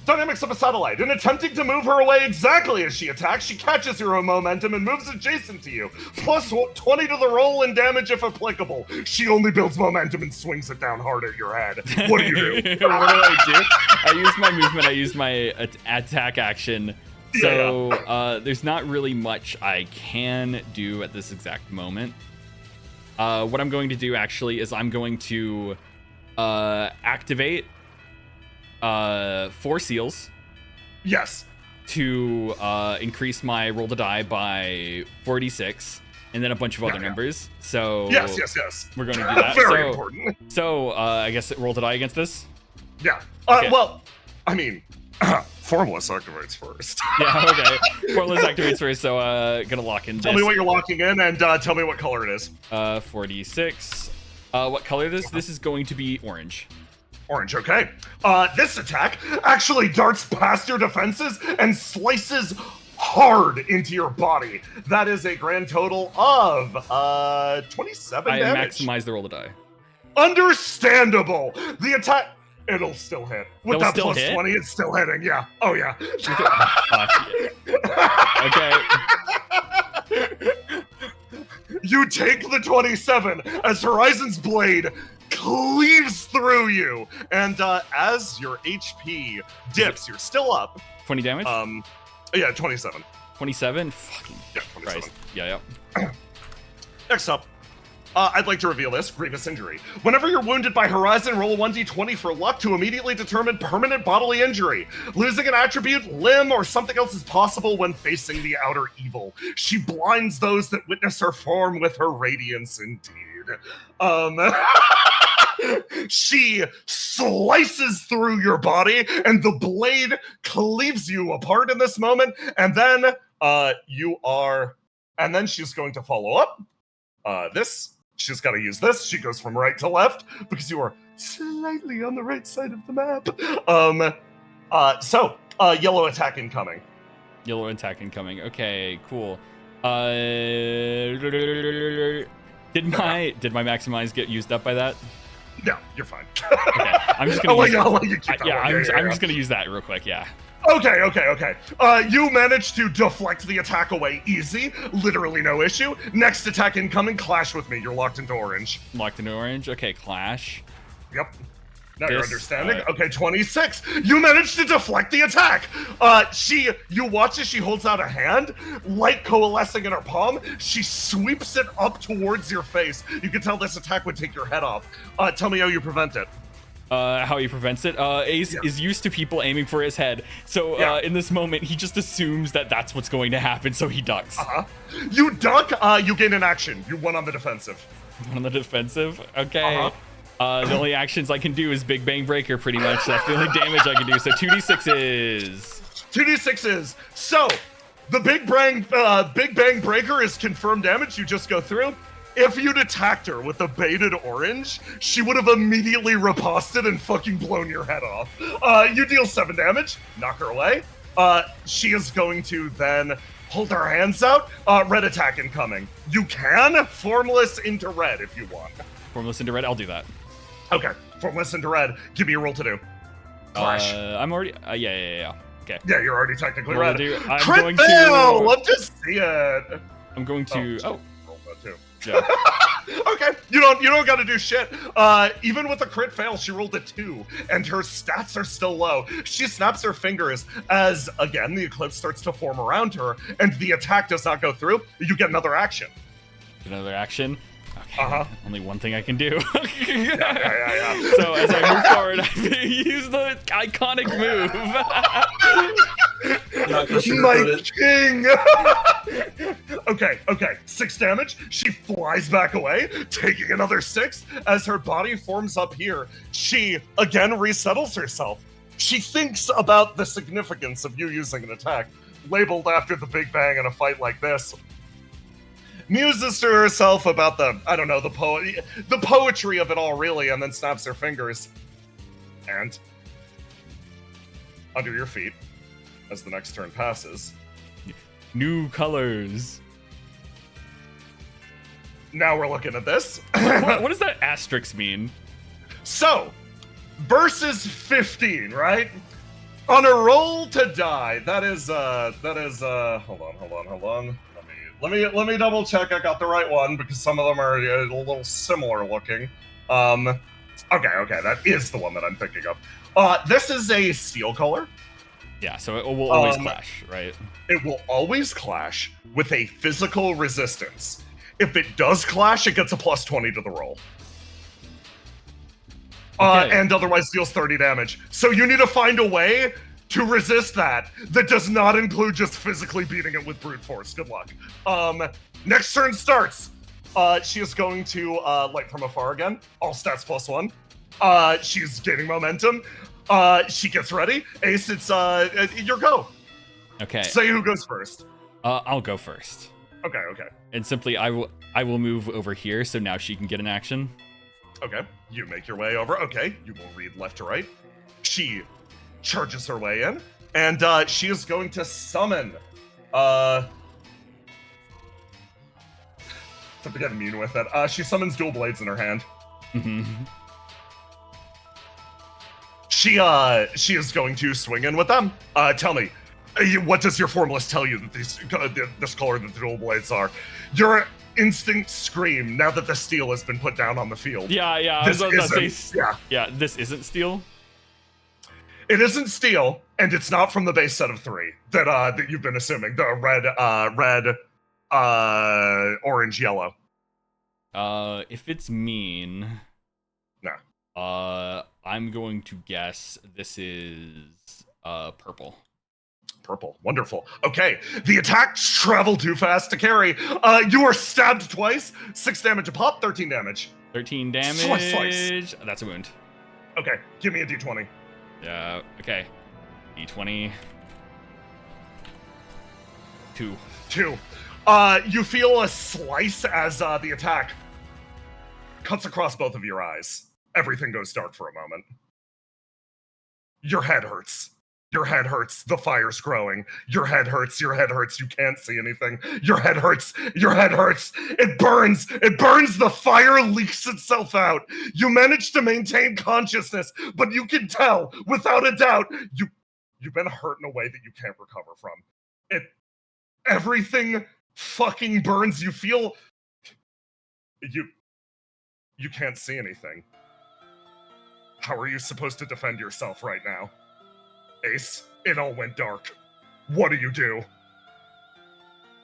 S1: Dynamics of a Satellite. In attempting to move her away exactly as she attacks, she catches her momentum and moves adjacent to you. Plus 20 to the roll and damage if applicable. She only builds momentum and swings it down hard at your head. What do you do?
S6: What do I do? I use my movement. I use my attack action. So there's not really much I can do at this exact moment. What I'm going to do actually is I'm going to activate 4 seals.
S1: Yes.
S6: To increase my roll to die by 46, and then a bunch of other numbers. So
S1: yes.
S6: We're going to do that.
S1: Very important.
S6: So I guess roll to die against this.
S1: Yeah.
S6: Okay.
S1: Well, I mean, Formless activates first.
S6: Yeah. Okay. Formless activates first. So gonna lock in.
S1: Tell me what you're locking in, and tell me what color it is.
S6: 46. What color this? This is going to be orange.
S1: Orange, okay. This attack actually darts past your defenses and slices hard into your body. That is a grand total of 27 damage.
S6: I maximize the roll to die.
S1: Understandable. The attack, it'll still hit. With
S6: It'll
S1: that
S6: still
S1: plus
S6: hit?
S1: 20, it's still hitting, yeah. Oh, yeah.
S6: Okay.
S1: You take the 27 as Horizon's blade cleaves through you, and as your HP dips, you're still up.
S6: 20 damage?
S1: Yeah, 27.
S6: 27? Fucking
S1: Yeah, 27.
S6: Christ. Yeah.
S1: Next up, I'd like to reveal this grievous injury. Whenever you're wounded by Horizon, roll a 1d20 for luck to immediately determine permanent bodily injury. Losing an attribute, limb, or something else is possible when facing the outer evil. She blinds those that witness her form with her radiance indeed. She slices through your body, and the blade cleaves you apart in this moment, and then and then she's going to follow up. She's got to use this. She goes from right to left because you are slightly on the right side of the map. So yellow attack incoming.
S6: Yellow attack incoming. Okay, cool. Did my maximize get used up by that?
S1: No, you're fine.
S6: Okay, I'm just gonna.
S1: I'll let you keep that one.
S6: I'm just gonna use that real quick. Yeah.
S1: Okay. You managed to deflect the attack away easy. Literally no issue. Next attack incoming. Clash with me. You're locked into orange.
S6: Locked into orange. Okay, clash.
S1: Yep. Now you're understanding. Okay, 26. You managed to deflect the attack. You watch as she holds out a hand, light coalescing in her palm. She sweeps it up towards your face. You can tell this attack would take your head off. Tell me how you prevent it.
S6: How he prevents it. Ace is used to people aiming for his head. So in this moment, he just assumes that that's what's going to happen, so he ducks.
S1: You duck, you gain an action. You won on the defensive.
S6: On the defensive? Okay. The only actions I can do is Big Bang Breaker, pretty much. That's the only damage I can do. So 2d6s.
S1: 2d6s. So, the Big Bang Breaker is confirmed damage. You just go through. If you'd attacked her with the baited orange, she would have immediately riposted and fucking blown your head off. You deal 7 damage, knock her away. She is going to then hold her hands out. Red attack incoming. You can Formless into red if you want.
S6: Formless into red, I'll do that.
S1: Okay, Formless into red. Give me a roll to do. Clash.
S6: I'm already, yeah. Okay.
S1: Yeah, you're already technically red.
S6: I'm
S1: Crit
S6: going
S1: fail! Let's just see it.
S6: I'm going to,
S1: roll that too.
S6: Yeah.
S1: Okay, you don't got to do shit. Even with a crit fail, she rolled a 2, and her stats are still low. She snaps her fingers as, again, the eclipse starts to form around her, and the attack does not go through. You get another action.
S6: Another action? Only one thing I can do.
S1: Yeah.
S6: So as I move forward, I use the iconic move.
S1: My king! Okay. 6 damage. She flies back away, taking another 6. As her body forms up here, she again resettles herself. She thinks about the significance of you using an attack, labeled after the Big Bang in a fight like this. Muses to herself about the poetry of it all, really, and then snaps her fingers. And under your feet, as the next turn passes,
S6: New colors.
S1: now we're looking at this.
S6: What does that asterisk mean?
S1: So, versus 15, right? On a roll to die, that is hold on. Let me double check I got the right one, because some of them are a little similar looking. Okay, that is the one that I'm thinking of. This is a steel color.
S6: Yeah, so it will always clash, right?
S1: It will always clash with a physical resistance. If it does clash, it gets a plus 20 to the roll.
S6: Okay.
S1: And otherwise deals 30 damage. So you need to find a way to resist that does not include just physically beating it with brute force. Good luck. Next turn starts. She is going to light from afar again. All stats +1. She's gaining momentum. She gets ready. Ace, it's your go.
S6: Okay.
S1: Say who goes first.
S6: I'll go first.
S1: Okay.
S6: And simply, I will move over here, so now she can get an action.
S1: Okay. You make your way over. Okay. You will read left to right. She charges her way in, and she is going to summon. To get immune with it. She summons dual blades in her hand.
S6: Mm-hmm.
S1: She is going to swing in with them. Tell me, what does your formless tell you that this color that the dual blades are? Your instincts scream now that the steel has been put down on the field.
S6: Yeah.
S1: This
S6: This isn't steel.
S1: It isn't steel, and it's not from the base set of 3 that you've been assuming. The red, orange, yellow.
S6: If it's mean,
S1: no.
S6: I'm going to guess this is purple.
S1: Purple. Wonderful. Okay, the attacks travel too fast to carry. You are stabbed twice. 6 damage a pop, 13 damage.
S6: 13 damage.
S1: Slice.
S6: That's a wound.
S1: Okay, give me a d20.
S6: Okay. D20. 2.
S1: 2. You feel a slice as the attack cuts across both of your eyes. Everything goes dark for a moment. Your head hurts. Your head hurts. The fire's growing. Your head hurts. Your head hurts. You can't see anything. Your head hurts. Your head hurts. It burns. It burns. The fire leaks itself out. You manage to maintain consciousness, but you can tell, without a doubt, you've been hurt in a way that you can't recover from. Everything fucking burns. You feel... You can't see anything. How are you supposed to defend yourself right now? Ace, it all went dark. What do you do?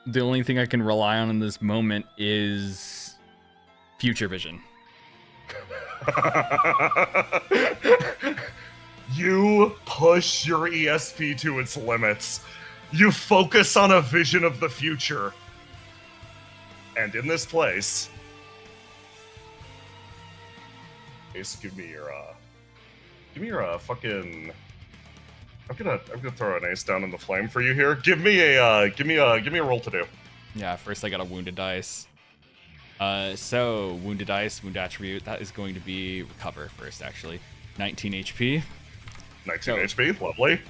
S6: The only thing I can rely on in this moment is future vision.
S1: You push your ESP to its limits. You focus on a vision of the future. And in this place... Ace, give me your fucking... I'm gonna throw an ace down in the flame for you here. Give me a roll to do.
S6: Yeah, first I got a wounded dice. So wounded dice, wound attribute, that is going to be recover first actually. 19 HP.
S1: 19 HP, lovely.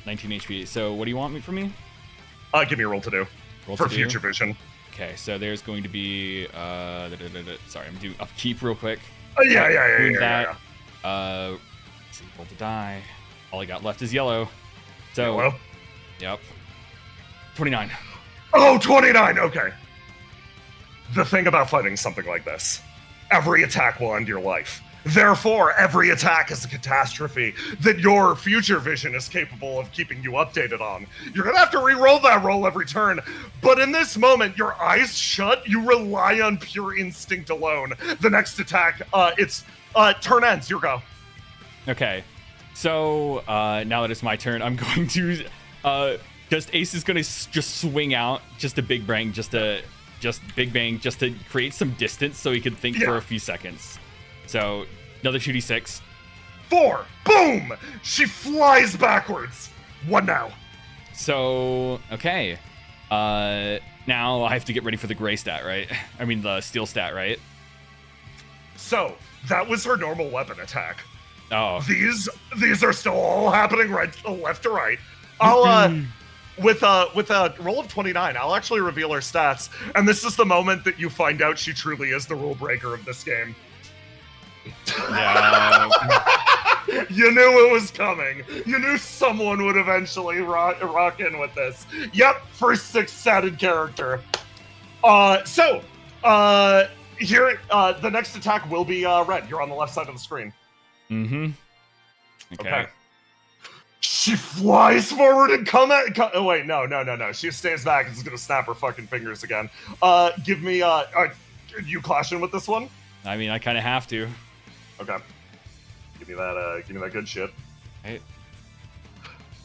S6: 19 HP. So what do you want from me?
S1: Give me a roll to do. For future vision.
S6: Okay, so there's going to be sorry, I'm gonna do upkeep real quick.
S1: Yeah.
S6: Let's see, roll to die. All I got left is yellow. So,
S1: yellow?
S6: Yep. 29.
S1: Oh, 29, okay. The thing about fighting something like this, every attack will end your life. Therefore, every attack is a catastrophe that your future vision is capable of keeping you updated on. You're gonna have to re-roll that roll every turn, but in this moment, your eyes shut, you rely on pure instinct alone. The next attack, it's turn ends, your go.
S6: Okay, so now that it's my turn, I'm going to just Ace is gonna just swing out, just a big bang, just big bang, just to create some distance so he could think for a few seconds. So another 2d6.
S1: 4. Boom! She flies backwards. 1 now.
S6: So okay, now I have to get ready for the gray stat, right? I mean the steel stat, right?
S1: So that was her normal weapon attack.
S6: Oh,
S1: These are still all happening left to right. I'll with a roll of 29, I'll actually reveal her stats, and this is the moment that you find out she truly is the rule breaker of this game.
S6: yeah.
S1: You knew it was coming. You knew someone would eventually rock in with this. Yep, first 6-statted character. So here, the next attack will be red. You're on the left side of the screen.
S6: Mm-hmm. Okay.
S1: She flies forward and oh wait, no. She stays back and is gonna snap her fucking fingers again. Give me you clashing with this one?
S6: I mean, I kind of have to.
S1: Okay. Give me that good shit.
S6: Right.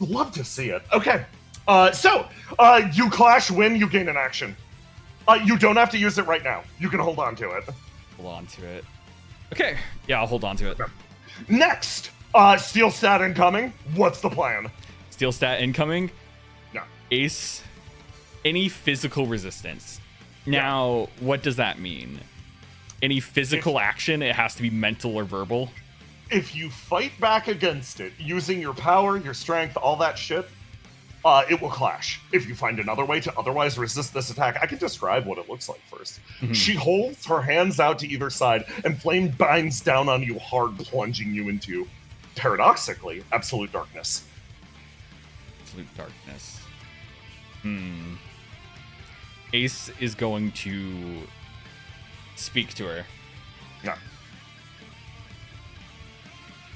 S1: Love to see it. Okay. So you clash, win, you gain an action. You don't have to use it right now. You can hold on to it.
S6: Hold on to it. Okay. Yeah, I'll hold on to it.
S1: Okay. Next, steel stat incoming. What's the plan?
S6: Steel stat incoming.
S1: No.
S6: Ace. Any physical resistance. Now, what does that mean? Any physical action, it has to be mental or verbal?
S1: If you fight back against it, using your power, your strength, all that shit, it will clash. If you find another way to otherwise resist this attack, I can describe what it looks like first.
S6: Mhm.
S1: She holds her hands out to either side, and flame binds down on you hard, plunging you into, paradoxically, absolute darkness.
S6: Absolute darkness. Ace is going to speak to her.
S1: No.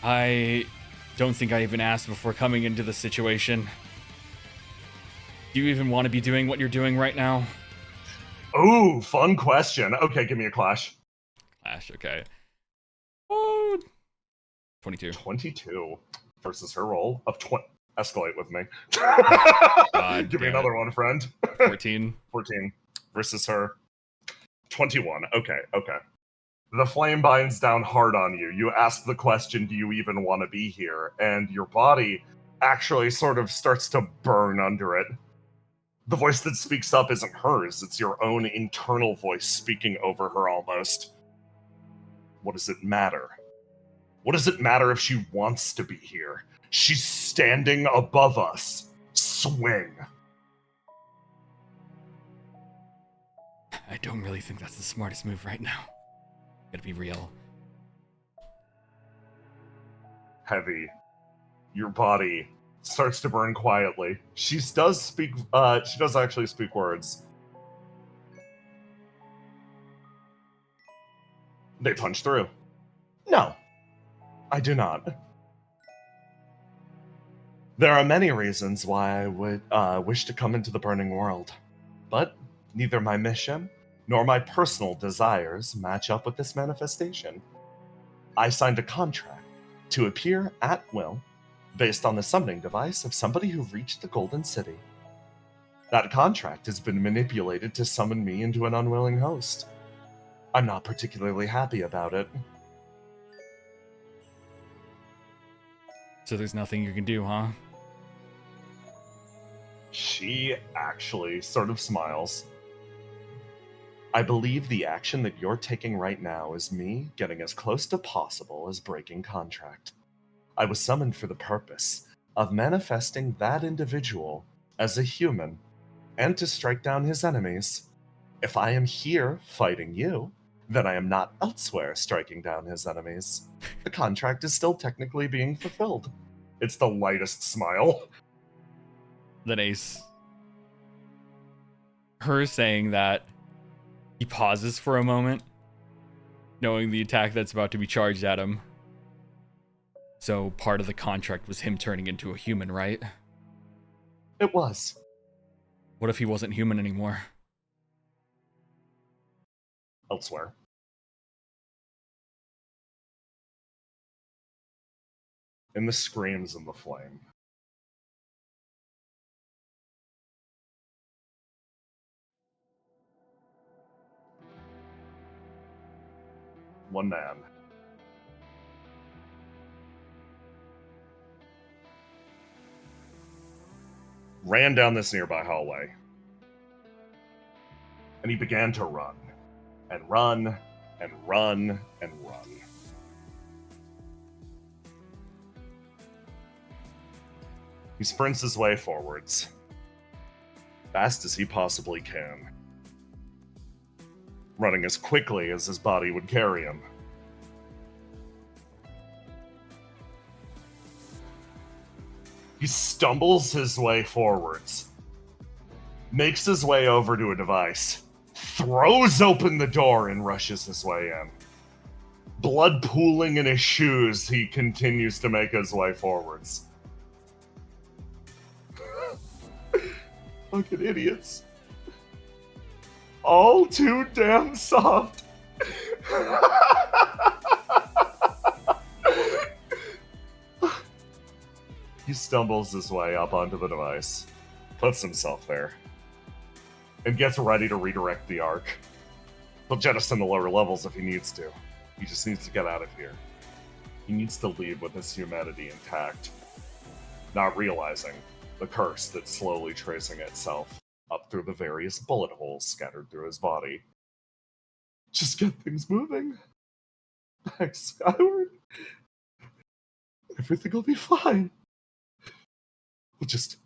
S6: I don't think I even asked before coming into the situation. Do you even want to be doing what you're doing right now?
S1: Ooh, fun question. Okay, give me a clash.
S6: Clash, okay. Oh, 22.
S1: 22 versus her roll of 20. Escalate with me. Give me
S6: damn
S1: another
S6: it.
S1: one, friend.
S6: 14.
S1: 14 versus her. 21. Okay. The flame binds down hard on you. You ask the question, do you even want to be here? And your body actually sort of starts to burn under it. The voice that speaks up isn't hers. It's your own internal voice speaking over her almost. What does it matter? What does it matter if she wants to be here? She's standing above us. Swing.
S6: I don't really think that's the smartest move right now. Gotta be real.
S1: Heavy. Your body starts to burn quietly. She does speak, she does actually speak words. They punch through. No, I do not. There are many reasons why I would wish to come into the burning world, but neither my mission nor my personal desires match up with this manifestation. I signed a contract to appear at will based on the summoning device of somebody who reached the Golden City. That contract has been manipulated to summon me into an unwilling host. I'm not particularly happy about it.
S6: So there's nothing you can do, huh?
S1: She actually sort of smiles. I believe the action that you're taking right now is me getting as close to possible as breaking contract. I was summoned for the purpose of manifesting that individual as a human and to strike down his enemies. If I am here fighting you, then I am not elsewhere striking down his enemies. The contract is still technically being fulfilled. It's the lightest smile.
S6: Then Ace. Her saying that, he pauses for a moment, knowing the attack that's about to be charged at him. So part of the contract was him turning into a human, right?
S1: It was.
S6: What if he wasn't human anymore?
S1: Elsewhere. In the screams and the flame. One man. Ran down this nearby hallway. And he began to run. And run, and run, and run. He sprints his way forwards. Fast as he possibly can. Running as quickly as his body would carry him. He stumbles his way forwards. Makes his way over to a device. Throws open the door and rushes his way in. Blood pooling in his shoes, he continues to make his way forwards. Fucking idiots. All too damn soft. He stumbles his way up onto the device, puts himself there, and gets ready to redirect the arc. He'll jettison the lower levels if he needs to. He just needs to get out of here. He needs to leave with his humanity intact, not realizing the curse that's slowly tracing itself up through the various bullet holes scattered through his body. Just get things moving. Back skyward. Everything will be fine. We'll just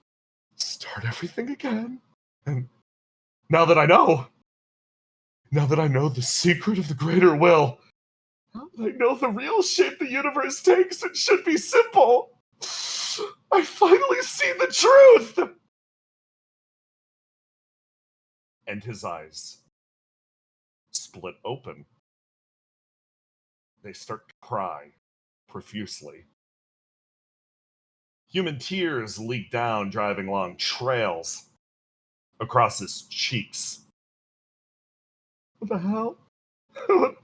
S1: start everything again. And now that I know the secret of the greater will, now that I know the real shape the universe takes, it should be simple. I finally see the truth! And his eyes split open. They start to cry profusely. Human tears leak down, driving long trails across his cheeks. What the hell? What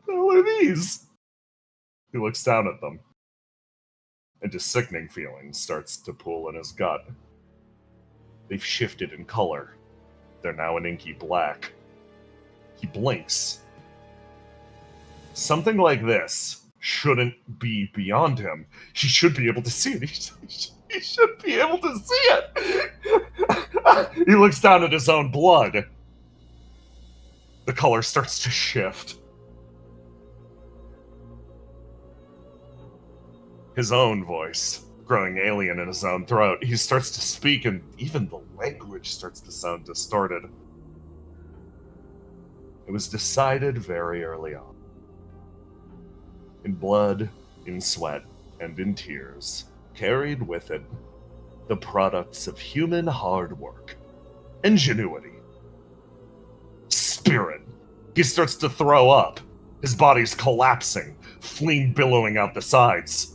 S1: the hell are these? He looks down at them, and a sickening feeling starts to pool in his gut. They've shifted in color. They're now an inky black. He blinks. Something like this shouldn't be beyond him. He should be able to see it. He should be able to see it. He looks down at his own blood. The color starts to shift. His own voice, growing alien in his own throat, he starts to speak, and even the language starts to sound distorted. It was decided very early on. In blood, in sweat, and in tears, carried with it the products of human hard work, ingenuity, spirit. He starts to throw up. His body's collapsing, fleam billowing out the sides.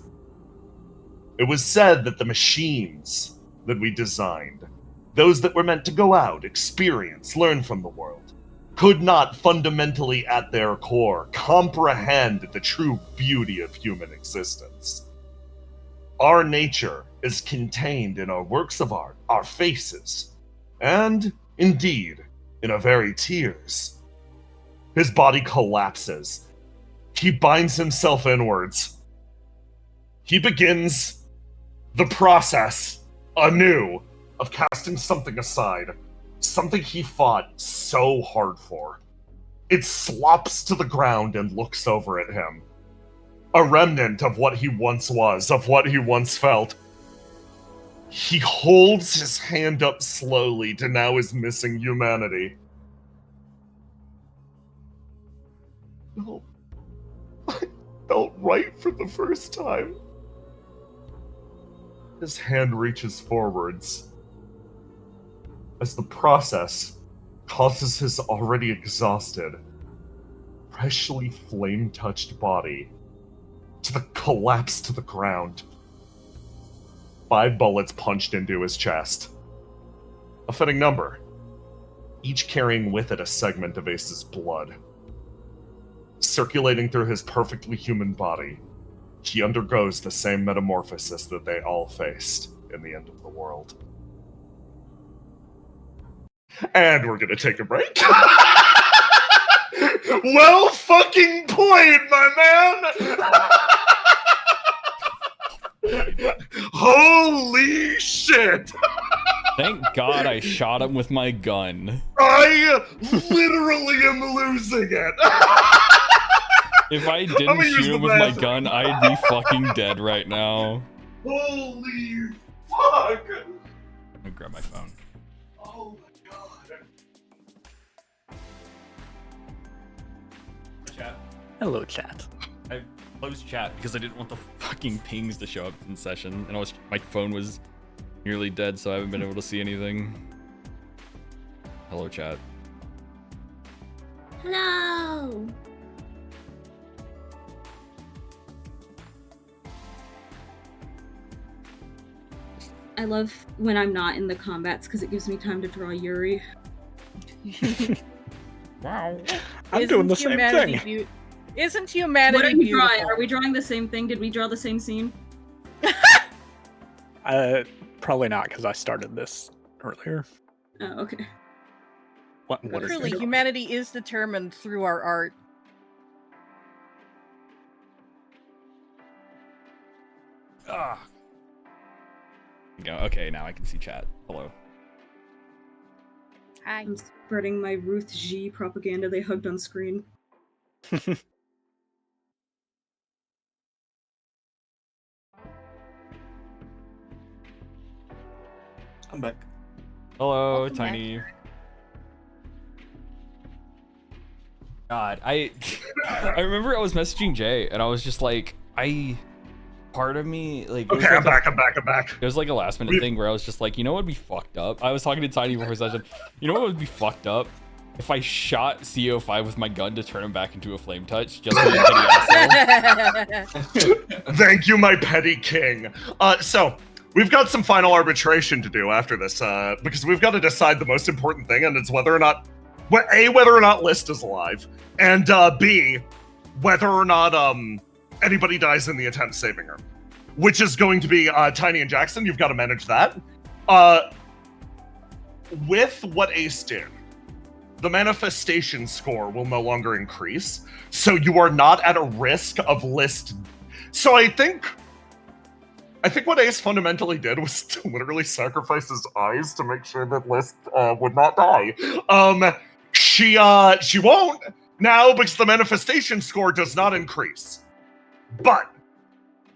S1: It was said that the machines that we designed, those that were meant to go out, experience, learn from the world, could not fundamentally at their core comprehend the true beauty of human existence. Our nature is contained in our works of art, our faces, and, indeed, in our very tears. His body collapses. He binds himself inwards. He begins the process anew of casting something aside. Something he fought so hard for. It slops to the ground and looks over at him. A remnant of what he once was, of what he once felt. He holds his hand up slowly to now his missing humanity. No. I felt right for the first time. His hand reaches forwards as the process causes his already exhausted, freshly flame-touched body to the collapse to the ground. 5 bullets punched into his chest. A fitting number, each carrying with it a segment of Ace's blood. Circulating through his perfectly human body, he undergoes the same metamorphosis that they all faced in the end of the world. And we're gonna take a break. Well fucking played, my man! Holy shit!
S6: Thank God I shot him with my gun.
S1: I literally am losing it.
S6: If I didn't shoot him with my gun, I'd be fucking dead right now.
S1: Holy fuck!
S6: I'm gonna grab my phone.
S1: Oh my god.
S6: Chat.
S2: Hello, chat.
S6: I closed chat because I didn't want the fucking pings to show up in session, and my phone was nearly dead, so I haven't been able to see anything. Hello, chat.
S3: Hello. I love when I'm not in the combats because it gives me time to draw Yuri.
S2: Wow. I'm doing the same thing.
S7: Isn't humanity
S3: What are you
S7: beautiful?
S3: drawing? Are we drawing the same thing? Did we draw the same scene?
S2: Probably not, because I started this earlier.
S3: Oh, okay.
S2: What is
S7: Truly,
S2: it?
S7: humanity is determined through our art.
S6: Ah. Go. Okay, now I can see chat. Hello.
S7: Hi.
S3: I'm spreading my Ruth G propaganda they hugged on screen.
S5: I'm back.
S6: Hello,
S7: Welcome
S6: Tiny. God, I remember I was messaging Jay, and I was just like, part of me, like...
S1: Okay, I'm back.
S6: It was like a last minute thing where I was just like, you know what would be fucked up? I was talking to Tiny before session. You know what would be fucked up? If I shot CO5 with my gun to turn him back into a flame touch, just for the petty asshole.
S1: Thank you, my petty king. So, we've got some final arbitration to do after this, because we've got to decide the most important thing, and it's whether or not... A, whether or not List is alive, and B, whether or not anybody dies in the attempt saving her. Which is going to be Tiny and Jackson. You've got to manage that. With what Ace did, the manifestation score will no longer increase, so you are not at a risk of List. So I think what Ace fundamentally did was to literally sacrifice his eyes to make sure that List would not die. She won't now because the manifestation score does not increase. But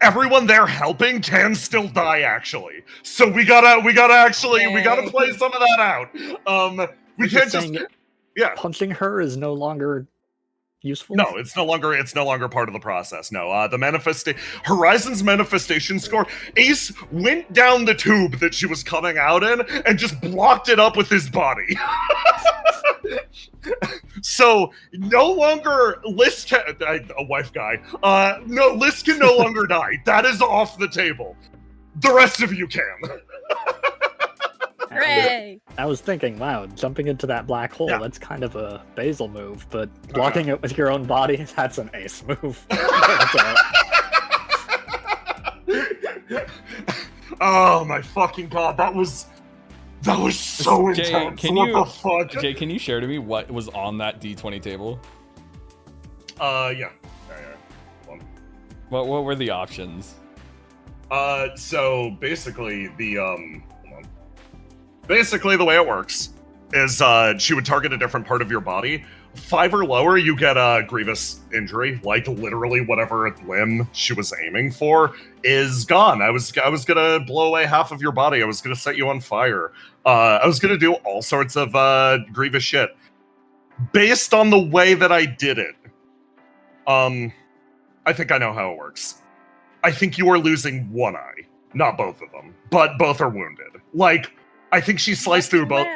S1: everyone there helping can still die, actually. So we gotta play some of that out. We can't just
S2: punching her is no longer useful.
S1: No, it's no longer part of the process. No, Horizon's manifestation score. Ace went down the tube that she was coming out in and just blocked it up with his body. So no longer List a wife guy. No, List can no longer die. That is off the table. The rest of you can.
S7: Hooray!
S2: I was thinking, wow, jumping into that black hole, that's kind of a Basil move, but blocking it with your own body, that's an Ace move.
S1: Oh my fucking god, that was so intense. What the fuck?
S6: Jay, can you share to me what was on that D20 table?
S1: Yeah.
S6: What were the options?
S1: So basically Basically, the way it works is she would target a different part of your body. 5 or lower, you get a grievous injury. Like, literally whatever limb she was aiming for is gone. I was gonna blow away half of your body. I was gonna set you on fire. I was gonna do all sorts of grievous shit. Based on the way that I did it, I think I know how it works. I think you are losing one eye. Not both of them, but both are wounded. Like, I think she sliced through both.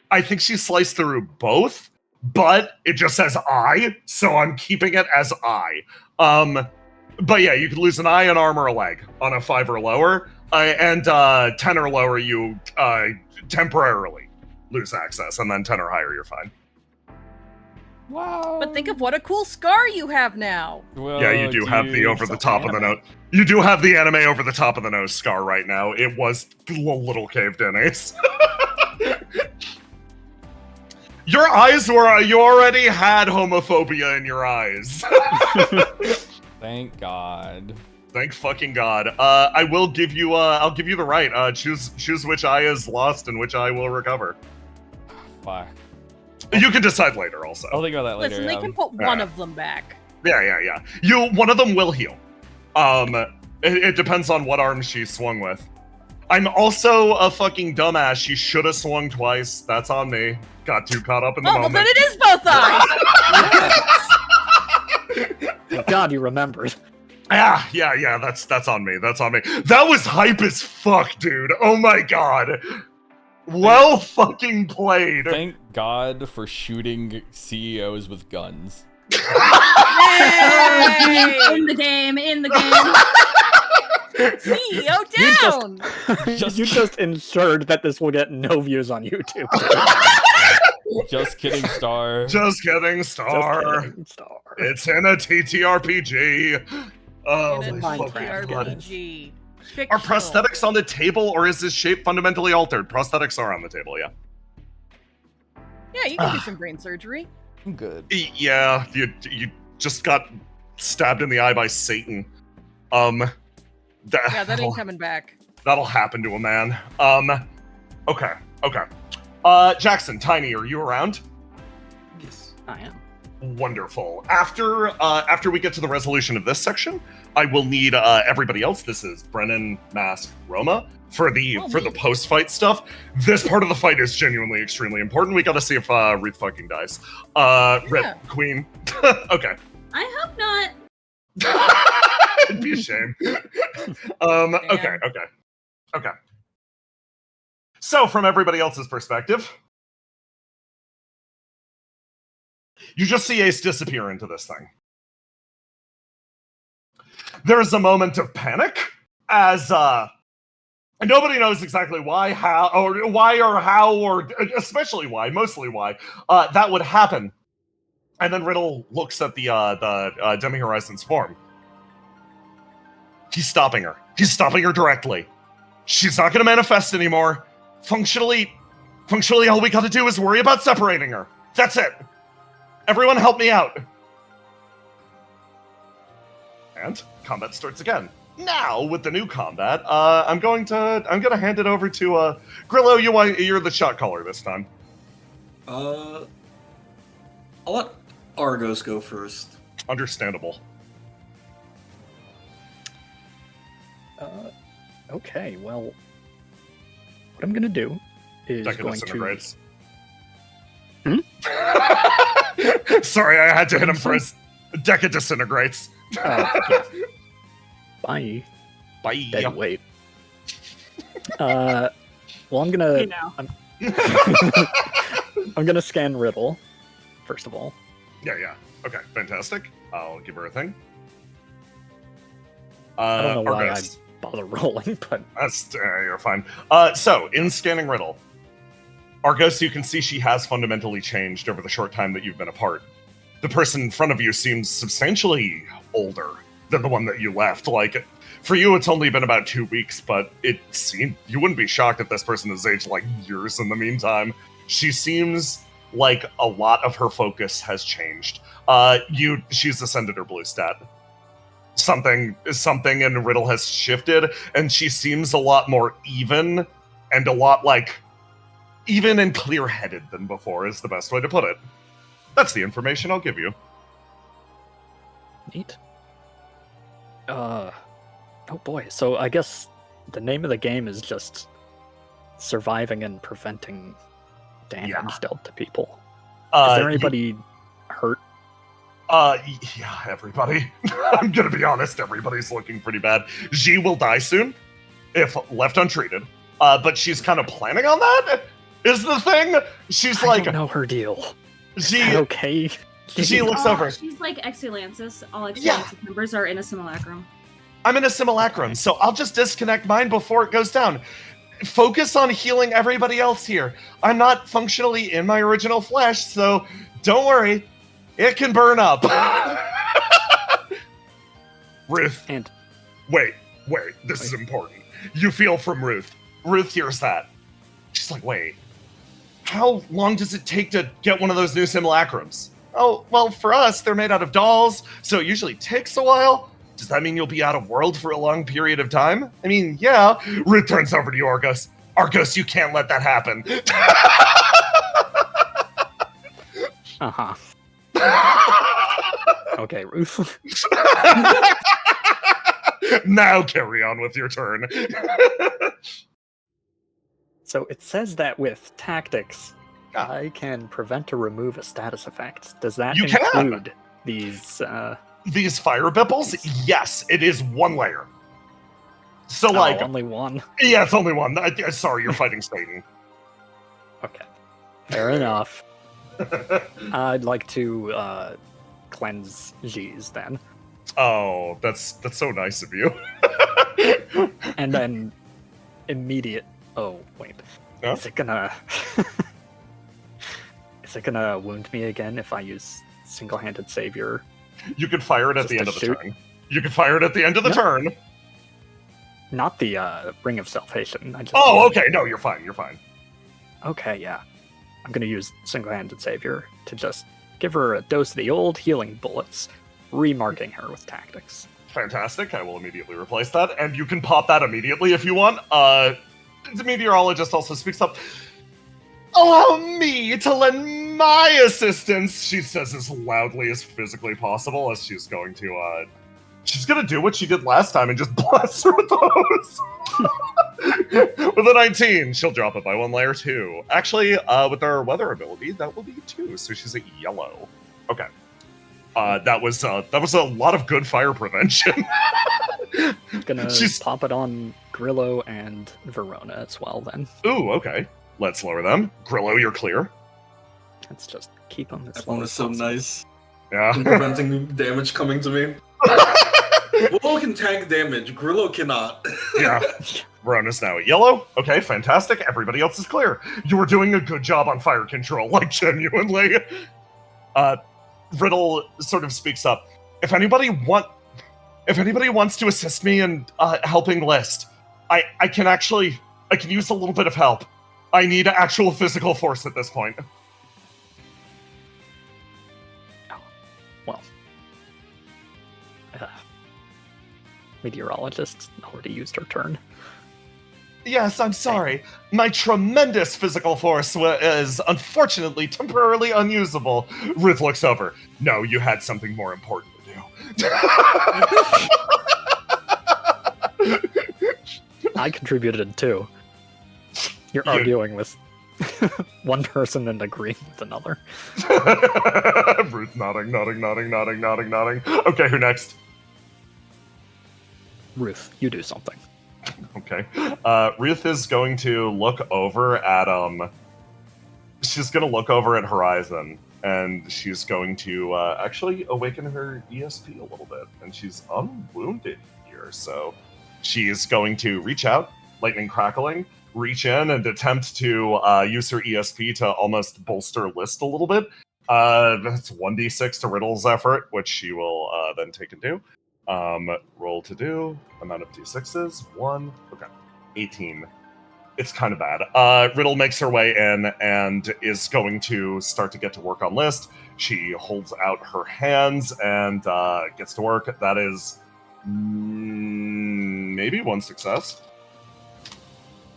S1: I think she sliced through both, but it just says I, so I'm keeping it as I. But yeah, you could lose an eye, an arm, or a leg on a 5 or lower, and 10 or lower, you temporarily lose access, and then 10 or higher, you're fine.
S6: Wow.
S7: But think of what a cool scar you have now.
S6: Well,
S1: Yeah, you do have the
S2: dude,
S1: over the
S2: it's
S1: top
S2: an
S1: of the
S2: anime.
S1: nose. You do have the anime over the top of the nose scar right now. It was a little caved in, Ace. Your eyes were, you already had homophobia in your eyes.
S6: Thank God.
S1: Thank fucking God. I will give you, I'll give you the right. Choose which eye is lost and which eye will recover.
S6: Bye.
S1: You can decide later also.
S6: I'll think about that later.
S7: Listen, they can put one of them back.
S1: Yeah. One of them will heal. It depends on what arm she swung with. I'm also a fucking dumbass. She should have swung twice. That's on me. Got too caught up in the
S7: Oh, well,
S1: moment.
S7: then it is both eyes.
S2: Thank God you remembered.
S1: Yeah, that's on me. That's on me. That was hype as fuck, dude. Oh my God. Well fucking played.
S6: Thank God for shooting CEOs with guns.
S7: Yay!
S3: In the game.
S7: CEO down.
S2: You just ensured that this will get no views on YouTube.
S6: Just kidding, Star.
S1: Just kidding, Star.
S2: Just kidding, Star.
S1: It's in a TTRPG. Oh
S7: In a
S1: my
S2: Minecraft,
S1: fucking
S2: God.
S1: God.
S7: RPG.
S1: Are
S7: Fictional.
S1: prosthetics on the table, or is this shape fundamentally altered? Prosthetics are on the table, yeah.
S7: Yeah, you can do some brain surgery.
S6: I'm good.
S1: Yeah, you just got stabbed in the eye by Satan.
S7: Yeah, that ain't coming back.
S1: That'll happen to a man. Okay. Jackson, Tiny, are you around?
S5: Yes.
S2: I am.
S1: Wonderful. After we get to the resolution of this section, I will need everybody else. This is Brennan, Mask, Roma for the post-fight stuff. This part of the fight is genuinely extremely important. We got to see if Ruth fucking dies. Red Queen. Okay.
S3: I hope not.
S1: It'd be a shame. Okay. So, from everybody else's perspective, you just see Ace disappear into this thing. There is a moment of panic as nobody knows exactly why, how, or especially why, mostly why, that would happen. And then Riddle looks at the Demi Horizon's form. He's stopping her. He's stopping her directly. She's not going to manifest anymore. Functionally, all we got to do is worry about separating her. That's it. Everyone help me out. And combat starts again. Now, with the new combat, I'm gonna hand it over to Grillo. You're the shot caller this time.
S5: I'll let Argos go first.
S1: Understandable.
S2: Okay, well, what I'm gonna do is
S1: Deca
S2: going to...
S1: disintegrates. Sorry, I had to hit him for his Deca disintegrates.
S2: Yeah. Bye.
S1: Bye.
S2: Dead weight. Well, I'm gonna...
S3: You know.
S2: I'm gonna scan Riddle, first of all.
S1: Yeah. Okay, fantastic. I'll give her a thing.
S2: I don't know why I
S1: Argos.
S2: bother rolling, but...
S1: You're fine. So, in scanning Riddle, Argos, you can see she has fundamentally changed over the short time that you've been apart. The person in front of you seems substantially older than the one that you left. Like, for you, it's only been about 2 weeks, but it seemed you wouldn't be shocked if this person has aged like years in the meantime. She seems like a lot of her focus has changed. She's ascended her blue stat. Something in Riddle has shifted, and she seems a lot more even and a lot like even and clear-headed than before is the best way to put it. That's the information I'll give you.
S2: Neat. Oh boy, so I guess the name of the game is just surviving and preventing damage dealt to people. Is there anybody hurt?
S1: Yeah, everybody. I'm gonna be honest, everybody's looking pretty bad. Xi will die soon, if left untreated. But she's kind of planning on that, is the thing. She's
S2: I
S1: like...
S2: don't know her deal. Okay.
S1: She looks over.
S3: She's like Exulansis. All Exulansis members are in a simulacrum.
S1: I'm in a simulacrum, so I'll just disconnect mine before it goes down. Focus on healing everybody else here. I'm not functionally in my original flesh, so don't worry. It can burn up. Ruth.
S2: And
S1: Wait. This is important. You feel from Ruth. Ruth hears that. She's like, wait. How long does it take to get one of those new simulacrums? Oh, well, for us, they're made out of dolls, so it usually takes a while. Does that mean you'll be out of world for a long period of time? I mean, yeah. Ruth turns over to you, Argus. Argus, you can't let that happen.
S2: Uh-huh. Okay, Ruth.
S1: Now carry on with your turn.
S2: So it says that with tactics, I can prevent or remove a status effect. Does that include these
S1: fire bipples? Yes, it is one layer. So
S2: only one?
S1: Yeah, it's only one. Sorry, you're fighting Satan.
S2: Okay. Fair enough. I'd like to cleanse G's then.
S1: Oh, that's so nice of you.
S2: And then immediate. Oh wait,
S1: huh?
S2: Is it gonna wound me again if I use single-handed savior?
S1: You could fire it at the end of the turn. You could fire it at the end of the turn.
S2: Not the Ring of Salvation.
S1: Okay. No, you're fine. You're fine.
S2: Okay, yeah. I'm gonna use single-handed savior to just give her a dose of the old healing bullets, remarking her with tactics.
S1: Fantastic. I will immediately replace that, and you can pop that immediately if you want. The meteorologist also speaks up. Allow me to lend my assistance, she says as loudly as physically possible, as she's going to do what she did last time and just blast her with those. With a 19, she'll drop it by one layer too. Actually, with our weather ability, that will be 2, so she's at yellow. Okay. That was a lot of good fire prevention.
S2: Gonna pop it on Grillo and Verona as well then.
S1: Ooh, okay. Let's lower them. Grillo, you're clear.
S2: Let's just keep them as
S5: Everyone is so nice.
S1: Yeah.
S5: In preventing damage coming to me. Grillo can tank damage. Grillo cannot.
S1: Yeah. Verona's now at yellow. Okay, fantastic. Everybody else is clear. You were doing a good job on fire control, like genuinely. Riddle sort of speaks up. If anybody wants to assist me in helping List, I can use a little bit of help. I need actual physical force at this point.
S2: Well, meteorologist already used her turn.
S1: Yes, I'm sorry. My tremendous physical force is unfortunately temporarily unusable. Ruth looks over. No, you had something more important to do.
S2: I contributed too. You're arguing with one person and agreeing with another.
S1: Ruth nodding. Okay, who next?
S2: Ruth, you do something.
S1: Okay. Ruth is going to look over at she's going to look over at Horizon, and she's going to actually awaken her ESP a little bit, and she's unwounded here, so she's going to reach out, lightning crackling, reach in and attempt to use her ESP to almost bolster List a little bit. That's 1d6 to Riddle's effort, which she will then take and do. Roll to do, amount of d6s, 1, okay, 18. It's kind of bad. Riddle makes her way in and is going to start to get to work on List. She holds out her hands and gets to work. That is maybe 1 success.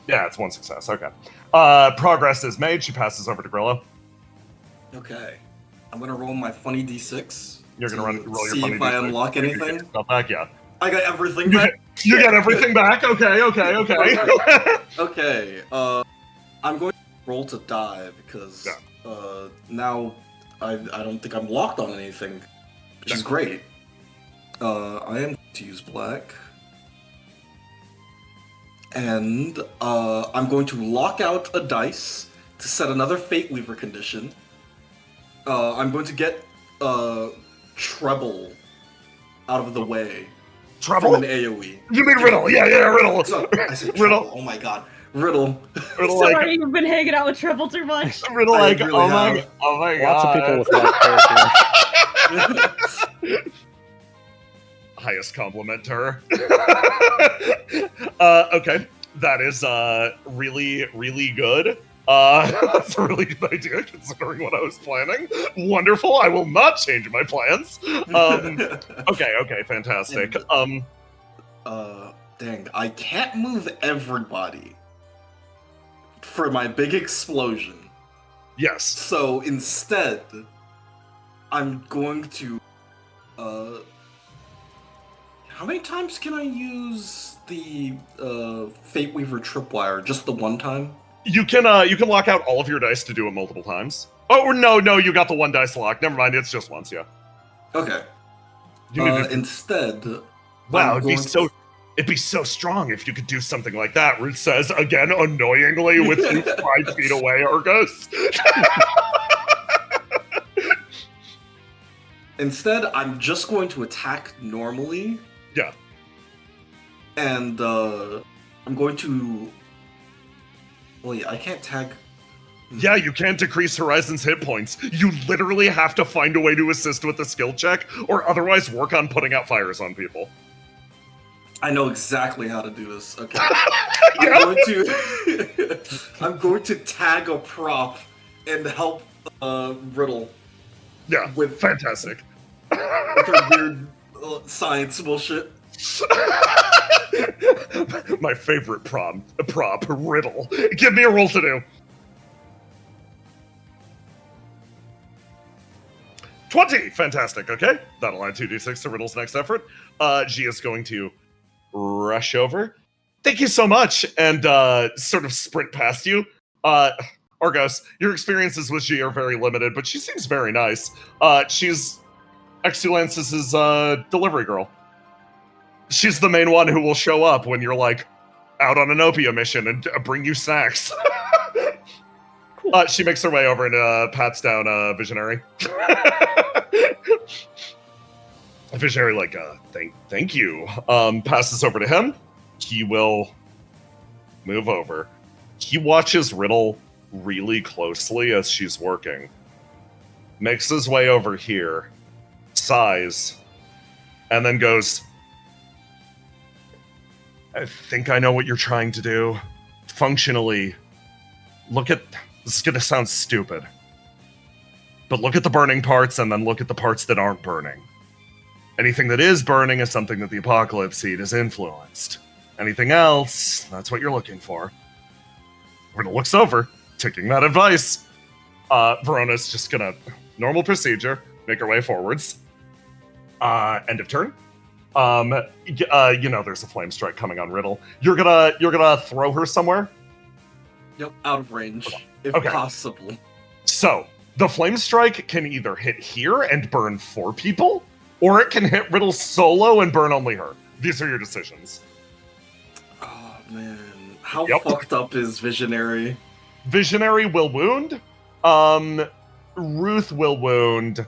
S1: Yeah, it's 1 success. Okay. Progress is made. She passes over to Grillo.
S5: Okay. I'm going to roll my funny d6.
S1: You're going to roll your
S5: see
S1: funny
S5: if
S1: d6.
S5: I unlock anything.
S1: Stuff back, yeah.
S5: I got everything back.
S1: You get everything back? Okay.
S5: Okay. I'm going to roll to die because now I don't think I'm locked on anything, which is great. I am going to use black. And I'm going to lock out a dice to set another Fate Weaver condition. I'm going to get Treble out of the way.
S1: Trouble?
S5: From an AoE.
S1: You mean Riddle? Yeah, Riddle.
S5: So, I said
S1: Riddle.
S5: Treble. Oh my god. Riddle.
S1: Riddle
S3: Sorry,
S1: like,
S3: you've been hanging out with Treble too much.
S1: Riddle
S5: I
S1: like,
S5: really
S1: oh
S5: have.
S1: my god.
S2: Lots of people with white hair here.
S1: Highest compliment to her. Okay, that is really, really good. That's a really good idea considering what I was planning. Wonderful. I will not change my plans. Okay, fantastic.
S5: Dang, I can't move everybody for my big explosion.
S1: Yes.
S5: So instead, I'm going to how many times can I use the Fate Weaver Tripwire? Just the one time?
S1: You can lock out all of your dice to do it multiple times. Oh no, you got the one dice lock. Never mind, it's just once, yeah.
S5: Okay.
S1: You need to...
S5: Instead,
S1: wow, it'd be so strong if you could do something like that. Ruth says again, annoyingly, with you 5 feet away, Argos.
S5: Instead, I'm just going to attack normally.
S1: Yeah.
S5: And I'm going to. Wait, I can't tag.
S1: Yeah, you can't decrease Horizon's hit points. You literally have to find a way to assist with the skill check, or otherwise work on putting out fires on people.
S5: I know exactly how to do this. Okay.
S1: Yeah.
S5: I'm going to tag a prop and help Riddle.
S1: Yeah,
S5: with
S1: fantastic.
S5: With her weird science bullshit.
S1: My favorite prop, Riddle. Give me a roll to do. 20! Fantastic, okay. That'll add 2d6 to Riddle's next effort. G is going to rush over. Thank you so much, and sort of sprint past you. Argos, your experiences with G are very limited, but she seems very nice. She's Exulance's delivery girl. She's the main one who will show up when you're, like, out on an opium mission and bring you snacks. She makes her way over and pats down Visionary. Visionary, like, thank you. Passes over to him. He will move over. He watches Riddle really closely as she's working. Makes his way over here. Sighs. And then goes, I think I know what you're trying to do. Functionally, look at... This is gonna sound stupid. But look at the burning parts and then look at the parts that aren't burning. Anything that is burning is something that the Apocalypse Seed has influenced. Anything else, that's what you're looking for. Riddle looks over, taking that advice. Verona's just gonna, normal procedure, make her way forwards. End of turn. You know there's a flame strike coming on Riddle. You're gonna throw her somewhere?
S5: Yep, out of range, if possible.
S1: So, the flame strike can either hit here and burn 4 people, or it can hit Riddle solo and burn only her. These are your decisions.
S5: Oh, man. How fucked up is Visionary?
S1: Visionary will wound. Ruth will wound.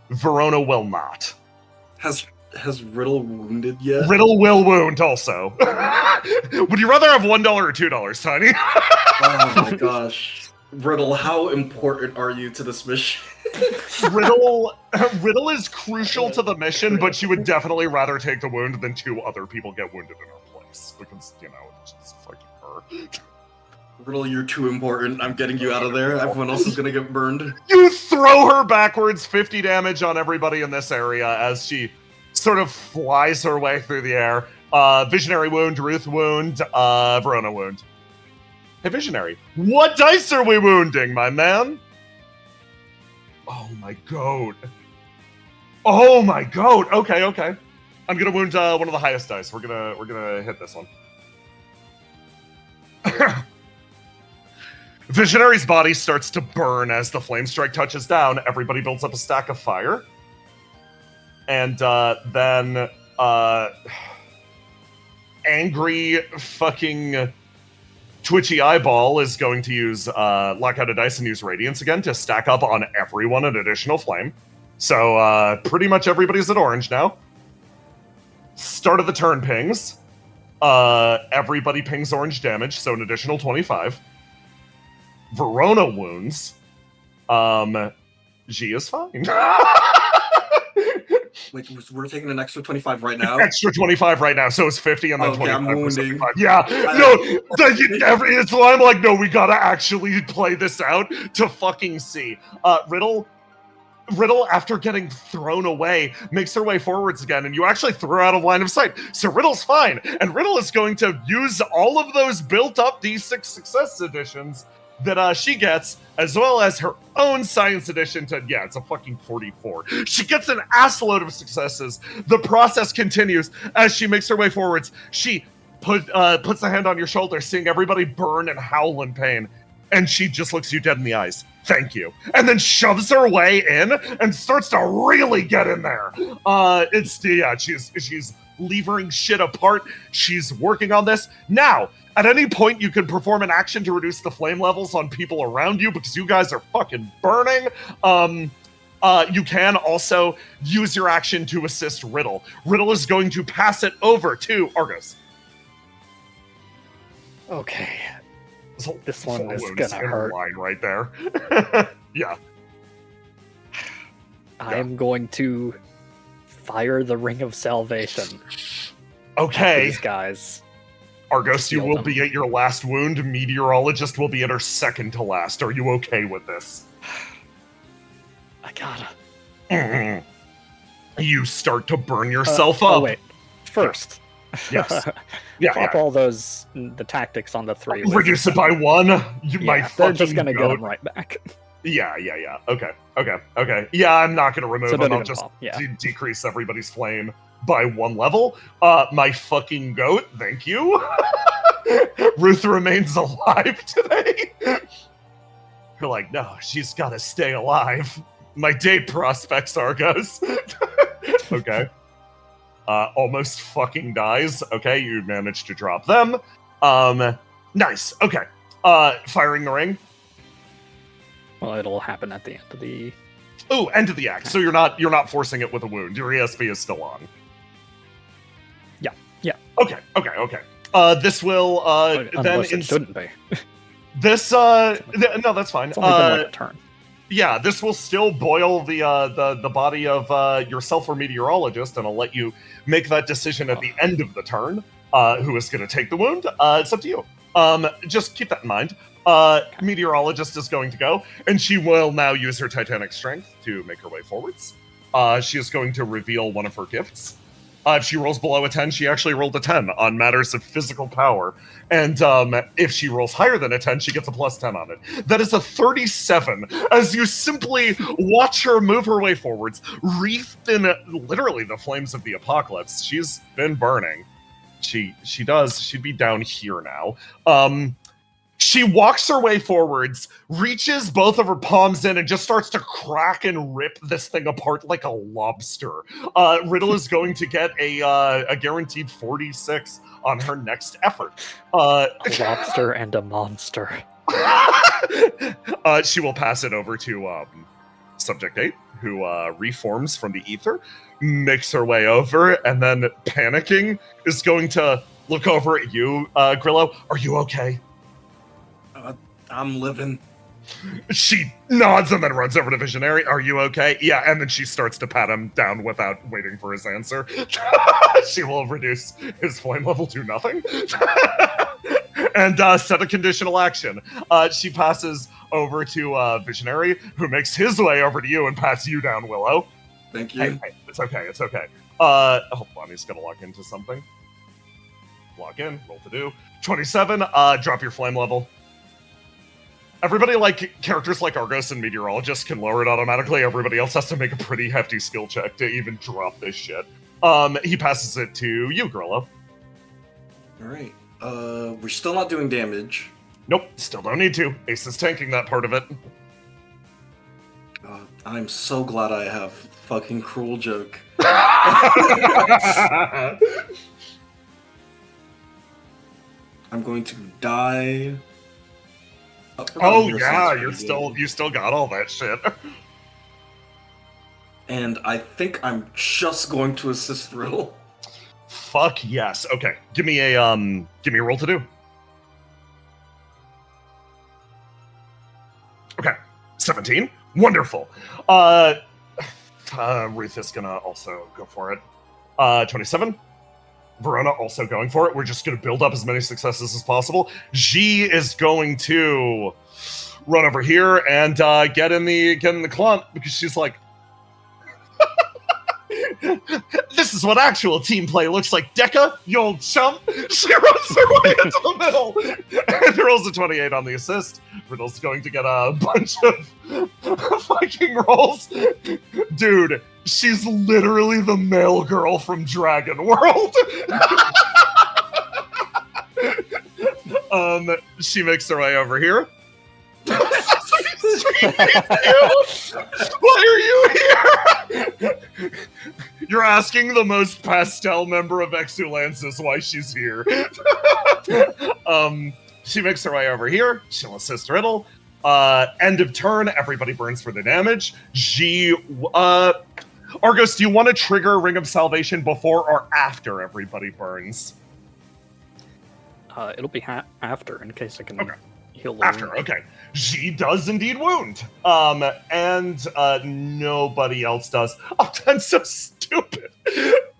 S1: Verona will not.
S5: Has Riddle wounded yet?
S1: Riddle will wound also. Would you rather have $1 or $2, Tiny?
S5: Oh my gosh. Riddle, how important are you to this mission?
S1: Riddle is crucial to the mission, but she would definitely rather take the wound than 2 other people get wounded in her place. Because, you know, it's just fucking her.
S5: Riddle, you're too important. I'm getting you out of there. Everyone else is gonna get burned.
S1: You throw her backwards, 50 damage on everybody in this area as she sort of flies her way through the air. Visionary wound, Ruth wound, Verona wound. Hey, Visionary, what dice are we wounding, my man? Oh my god. Oh my god. Okay. I'm gonna wound one of the highest dice. We're gonna hit this one. Visionary's body starts to burn as the flame strike touches down. Everybody builds up a stack of fire. And then angry fucking Twitchy Eyeball is going to use lock out a dice and use Radiance again to stack up on everyone an additional flame. So pretty much everybody's at orange now. Start of the turn pings. Everybody pings orange damage, so an additional 25. Verona wounds. G is fine.
S5: Wait, we're taking an extra 25 right now?
S1: Extra 25 right now, so it's 50 and then
S5: okay,
S1: 25.
S5: I'm wounding.
S1: Yeah, it's why I'm like, no, we gotta actually play this out to fucking see. Riddle, after getting thrown away, makes her way forwards again, and you actually threw her out of line of sight. So Riddle's fine, and Riddle is going to use all of those built-up D6 success additions that she gets, as well as her own science addition to, yeah, it's a fucking 44. She gets an assload of successes. The process continues as she makes her way forwards. She puts a hand on your shoulder, seeing everybody burn and howl in pain, and she just looks you dead in the eyes. Thank you. And then shoves her way in and starts to really get in there. She's levering shit apart. She's working on this. Now, at any point, you can perform an action to reduce the flame levels on people around you because you guys are fucking burning. You can also use your action to assist Riddle. Riddle is going to pass it over to Argos.
S2: Okay.
S1: So,
S2: this one is gonna hurt.
S1: Line right there. Yeah.
S2: I'm going to fire the Ring of Salvation.
S1: Okay.
S2: These guys.
S1: Argos, you will be at your last wound. Meteorologist will be at her second to last. Are you okay with this?
S2: I gotta.
S1: You start to burn yourself
S2: up.
S1: Oh,
S2: wait. First.
S1: Yes. Yeah.
S2: Pop all the tactics on the 3.
S1: Reduce it by 1.
S2: They're just gonna get them right back.
S1: Yeah. Okay. Yeah, I'm not gonna remove them. I'll just decrease everybody's flame by 1 level. My fucking goat, thank you. Ruth remains alive today. You're like, no, she's gotta stay alive. My date prospects, Argos. Okay. Almost fucking dies. Okay, you managed to drop them. Nice. Okay. Firing the ring.
S2: Well, it'll happen at the end of the...
S1: Oh, end of the act. So you're not forcing it with a wound. Your ESP is still on.
S2: Yeah.
S1: Okay. This will then
S2: it shouldn't be.
S1: This no, that's fine.
S2: It's only been like a turn.
S1: Yeah, this will still boil the body of yourself or meteorologist, and I'll let you make that decision at the end of the turn. Who is going to take the wound? It's up to you. Just keep that in mind. Meteorologist is going to go, and she will now use her Titanic strength to make her way forwards. She is going to reveal one of her gifts. If she rolls below a 10, she actually rolled a 10 on matters of physical power. And if she rolls higher than a 10, she gets a plus 10 on it. That is a 37, as you simply watch her move her way forwards, wreathed in literally the flames of the apocalypse. She's been burning. She'd be down here now. She walks her way forwards, reaches both of her palms in, and just starts to crack and rip this thing apart like a lobster. Riddle is going to get a guaranteed 46 on her next effort.
S2: A lobster and a monster.
S1: She will pass it over to Subject 8, who reforms from the ether, makes her way over, and then panicking is going to look over at you, Grillo. Are you okay?
S5: I'm living.
S1: She nods and then runs over to Visionary. Are you okay? Yeah, and then she starts to pat him down without waiting for his answer. She will reduce his flame level to nothing. And set a conditional action. She passes over to Visionary, who makes his way over to you and pats you down, Willow.
S5: Thank you.
S1: Hey, it's okay. Hold on, he's gonna lock into something. Lock in, roll to do. 27, drop your flame level. Everybody, like characters like Argos and Meteorologist, can lower it automatically. Everybody else has to make a pretty hefty skill check to even drop this shit. He passes it to you, Grillo.
S5: Alright. We're still not doing damage.
S1: Nope, still don't need to. Ace is tanking that part of it.
S5: I'm so glad I have fucking Cruel Joke. I'm going to die.
S1: Oh yeah, you still got all that shit.
S5: And I think I'm just going to assist Riddle.
S1: Fuck yes. Okay, give me a roll to do. Okay, 17. Wonderful. Ruth is gonna also go for it. 27. Verona also going for it. We're just gonna build up as many successes as possible. G is going to run over here and get in the clump because she's like, this is what actual team play looks like, Deca, you old chump. She runs her way into the middle and rolls a 28 on the assist. Riddle's going to get a bunch of fucking rolls. Dude, she's literally the male girl from Dragon World. She makes her way over here. Why are you here? You're asking the most pastel member of Exulances why she's here. She makes her way over here. She'll assist Riddle. End of turn, everybody burns for the damage. Argos, do you want to trigger Ring of Salvation before or after everybody burns?
S2: It'll be after, in case I can heal the
S1: After,
S2: wound.
S1: okay. She does indeed wound. And nobody else does. Oh, that's so stupid.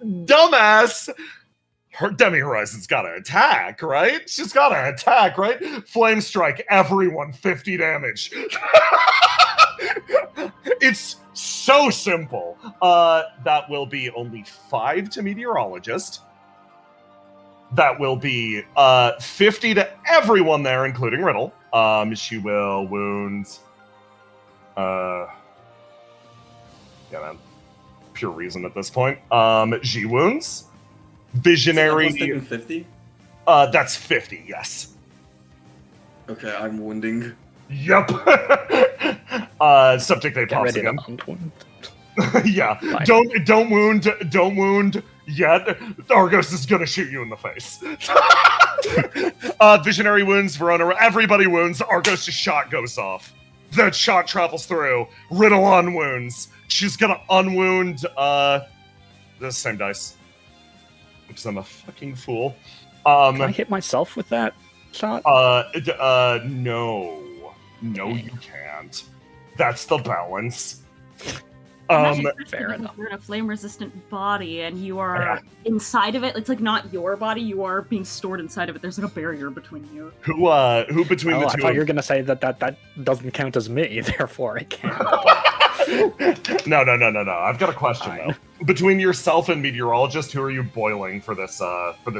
S1: Dumbass. Her Demi Horizon's gotta attack, right? She's gotta attack, right? Flame Strike, everyone 50 damage. It's so simple. That will be only 5 to Meteorologist. That will be 50 to everyone there, including Riddle. She will wound. Yeah, man. Pure reason at this point. She wounds. Visionary.
S5: Is that 50?
S1: That's 50. Yes.
S5: Okay, I'm wounding.
S1: Yep. Subject A pops again. Yeah.
S2: Fine.
S1: Don't wound yet. Argos is gonna shoot you in the face. Visionary wounds, Verona, everybody wounds. Argos' shot goes off. That shot travels through. Riddle unwounds. She's gonna unwound the same dice. Because I'm a fucking fool.
S2: Can I hit myself with that shot?
S1: No. No, you can't. That's the balance.
S3: Fair enough. You're in a flame-resistant body, and you are inside of it. It's like not your body. You are being stored inside of it. There's like a barrier between you.
S1: Who between the two?
S2: I thought you were gonna say that doesn't count as me. Therefore, I can't.
S1: No. I've got a question though. Between yourself and Meteorologist, who are you boiling for this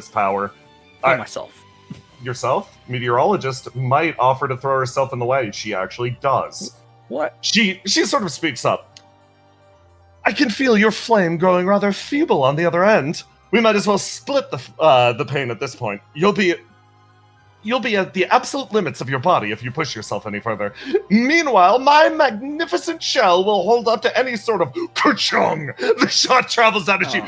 S1: power?
S2: Myself.
S1: Yourself? Meteorologist might offer to throw herself in the way. She actually does.
S2: What?
S1: She sort of speaks up. I can feel your flame growing rather feeble on the other end. We might as well split the pain at this point. You'll be at the absolute limits of your body if you push yourself any further. Meanwhile, my magnificent shell will hold up to any sort of ka-chung. The shot travels out of you.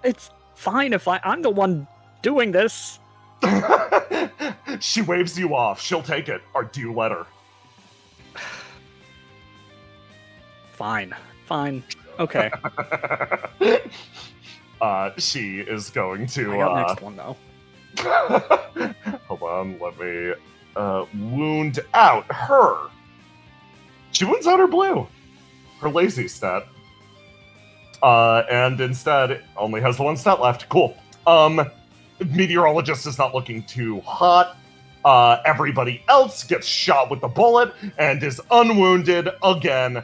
S2: It's fine if I'm the one doing this.
S1: She waves you off. She'll take it. Or do you let her?
S2: Fine. Okay.
S1: She is going to.
S2: I got next one though.
S1: Hold on, let me wound out her. She wounds out her blue, her lazy stat, and instead only has the one stat left. Cool. Meteorologist is not looking too hot. Everybody else gets shot with the bullet and is unwounded again.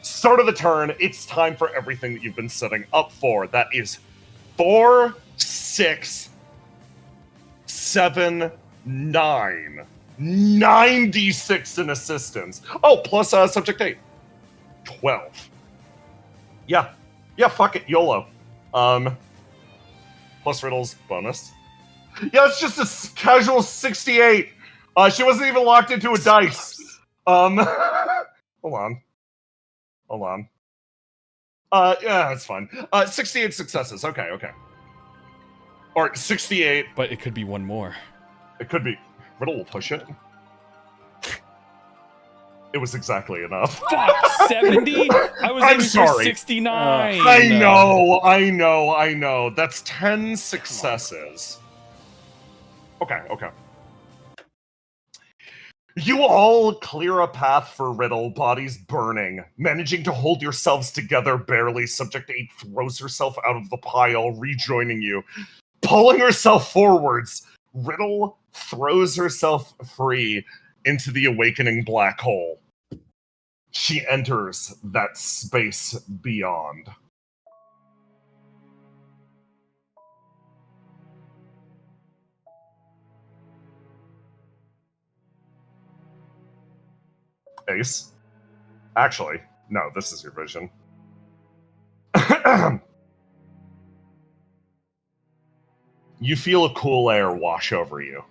S1: Start of the turn, it's time for everything that you've been setting up for. That is 4, 6, 7, 9. 96 in assistance. Oh, plus subject 8. 12. Yeah, fuck it, YOLO. Plus Riddle's bonus. Yeah, it's just a casual 68. She wasn't even locked into a dice. Hold on. Yeah, that's fine. 68 successes. Okay. Or 68.
S6: But it could be one more.
S1: It could be. Riddle will push it. It was exactly enough.
S6: Fuck, 70? I was aiming for 69.
S1: I know. That's 10 successes. Okay. You all clear a path for Riddle, bodies burning, managing to hold yourselves together barely. Subject 8 throws herself out of the pile, rejoining you. Pulling herself forwards, Riddle throws herself free into the awakening black hole. She enters that space beyond. Ace? Actually, no, this is your vision. You feel a cool air wash over you.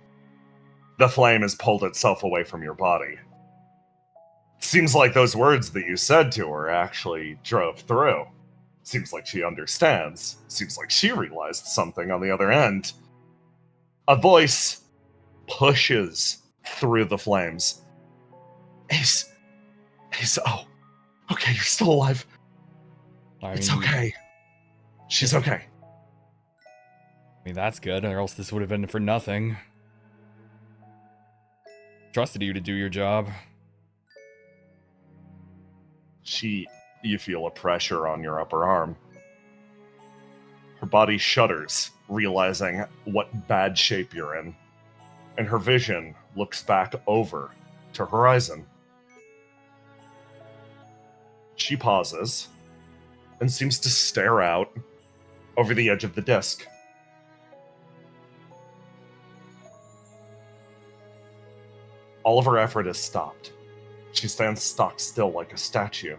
S1: The flame has pulled itself away from your body. Seems like those words that you said to her actually drove through. Seems like she understands. Seems like she realized something on the other end. A voice pushes through the flames. Ace, oh, okay, you're still alive. It's okay. She's okay.
S6: I mean, that's good, or else this would have been for nothing. Trusted you to do your job.
S1: You feel a pressure on your upper arm. Her body shudders, realizing what bad shape you're in, and her vision looks back over to Horizon. She pauses and seems to stare out over the edge of the disc. All of her effort is stopped. She stands stock still like a statue.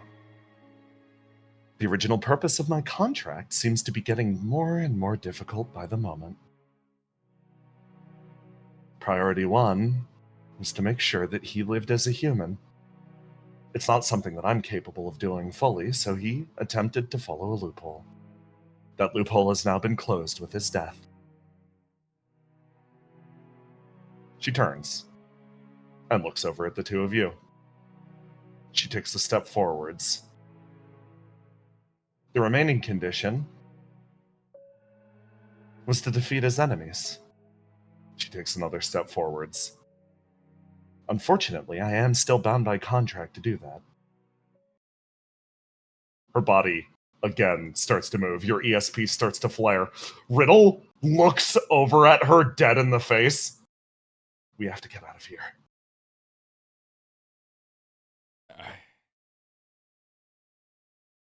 S1: The original purpose of my contract seems to be getting more and more difficult by the moment. Priority 1 was to make sure that he lived as a human. It's not something that I'm capable of doing fully, so he attempted to follow a loophole. That loophole has now been closed with his death. She turns and looks over at the two of you. She takes a step forwards. The remaining condition was to defeat his enemies. She takes another step forwards. Unfortunately, I am still bound by contract to do that. Her body, again, starts to move. Your ESP starts to flare. Riddle looks over at her dead in the face. We have to get out of here.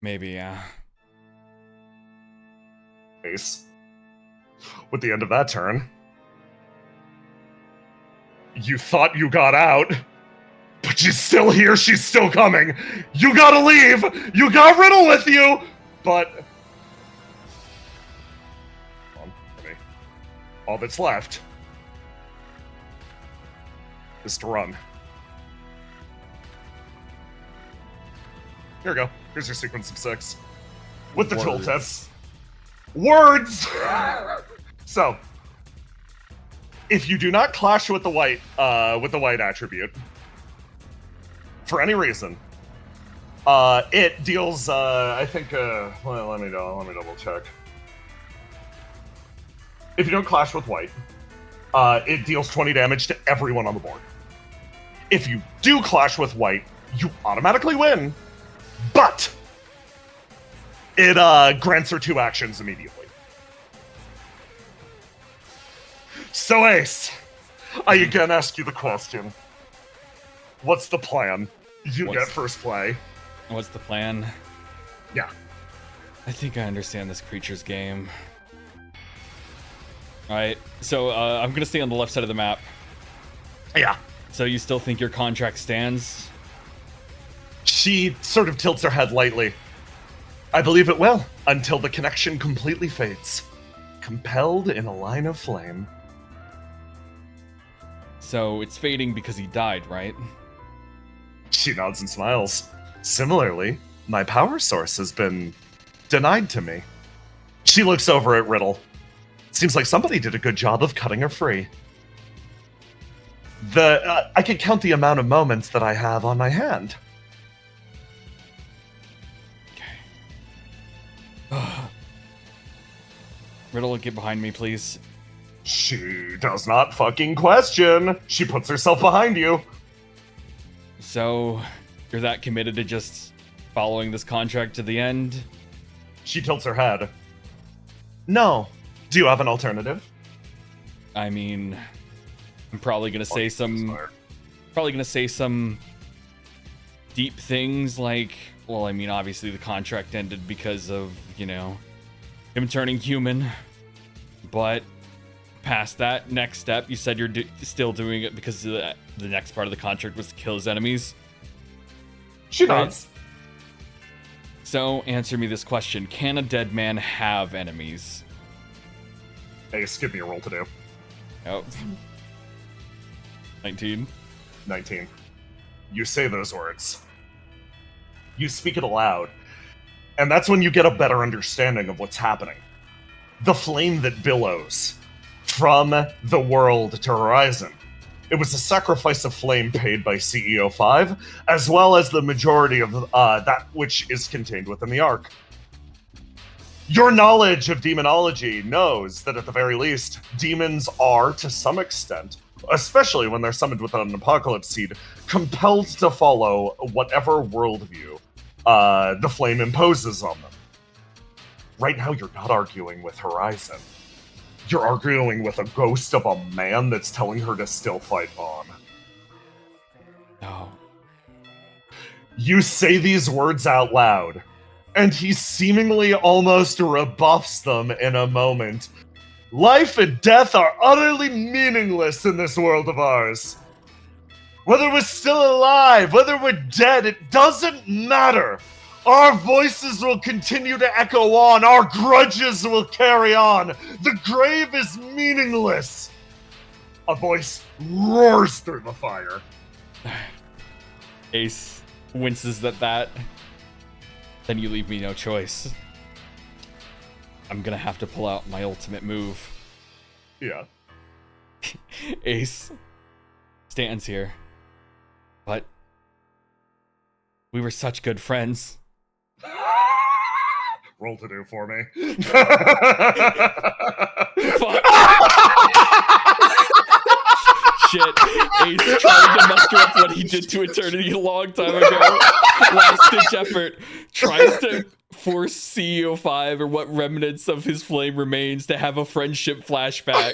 S6: Maybe, yeah.
S1: Ace. With the end of that turn, you thought you got out, but she's still here, she's still coming. You gotta leave! You got Riddle with you! But all that's left is to run. Here we go. Here's your sequence of 6. With the tooltips. Words! So, if you do not clash with the white attribute, for any reason, it deals, I think, well, let me double check. If you don't clash with white, it deals 20 damage to everyone on the board. If you do clash with white, you automatically win, but it grants her 2 actions immediately. So Ace, I again ask you the question. What's the plan? You get first play.
S6: What's the plan?
S1: Yeah.
S6: I think I understand this creature's game. Alright, so I'm gonna stay on the left side of the map.
S1: Yeah.
S6: So you still think your contract stands?
S1: She sort of tilts her head lightly. I believe it will, until the connection completely fades. Compelled in a line of flame.
S6: So it's fading because he died, right?
S1: She nods and smiles. Similarly, my power source has been denied to me. She looks over at Riddle. Seems like somebody did a good job of cutting her free. I can count the amount of moments that I have on my hand.
S6: Riddle, get behind me, please.
S1: She does not fucking question. She puts herself behind you.
S6: So, you're that committed to just following this contract to the end?
S1: She tilts her head. No. Do you have an alternative?
S6: I mean, I'm probably gonna say some deep things like, well, I mean, obviously the contract ended because of, you know, him turning human. But past that, next step, you said you're still doing it because the next part of the contract was to kill his enemies.
S1: She nods.
S6: So, answer me this question. Can a dead man have enemies?
S1: Ace, give me a roll to do.
S6: Oh. 19.
S1: 19. You say those words. You speak it aloud. And that's when you get a better understanding of what's happening. The flame that billows from the world to horizon. It was a sacrifice of flame paid by CEO 5, as well as the majority of that which is contained within the Ark. Your knowledge of demonology knows that at the very least, demons are, to some extent, especially when they're summoned with an apocalypse seed, compelled to follow whatever worldview the flame imposes on them. Right now, you're not arguing with Horizon. You're arguing with a ghost of a man that's telling her to still fight on.
S6: No.
S1: You say these words out loud, and he seemingly almost rebuffs them in a moment. Life and death are utterly meaningless in this world of ours. Whether we're still alive, whether we're dead, it doesn't matter. Our voices will continue to echo on. Our grudges will carry on. The grave is meaningless. A voice roars through the fire.
S6: Ace winces at that. Then you leave me no choice. I'm gonna have to pull out my ultimate move.
S1: Yeah.
S6: Ace stands here. But we were such good friends.
S1: Roll to do for me.
S6: Fuck. Shit. Ace trying to muster up what he did to Eternity a long time ago. Last ditch effort. Tries to force CEO 5 or what remnants of his flame remains to have a friendship flashback.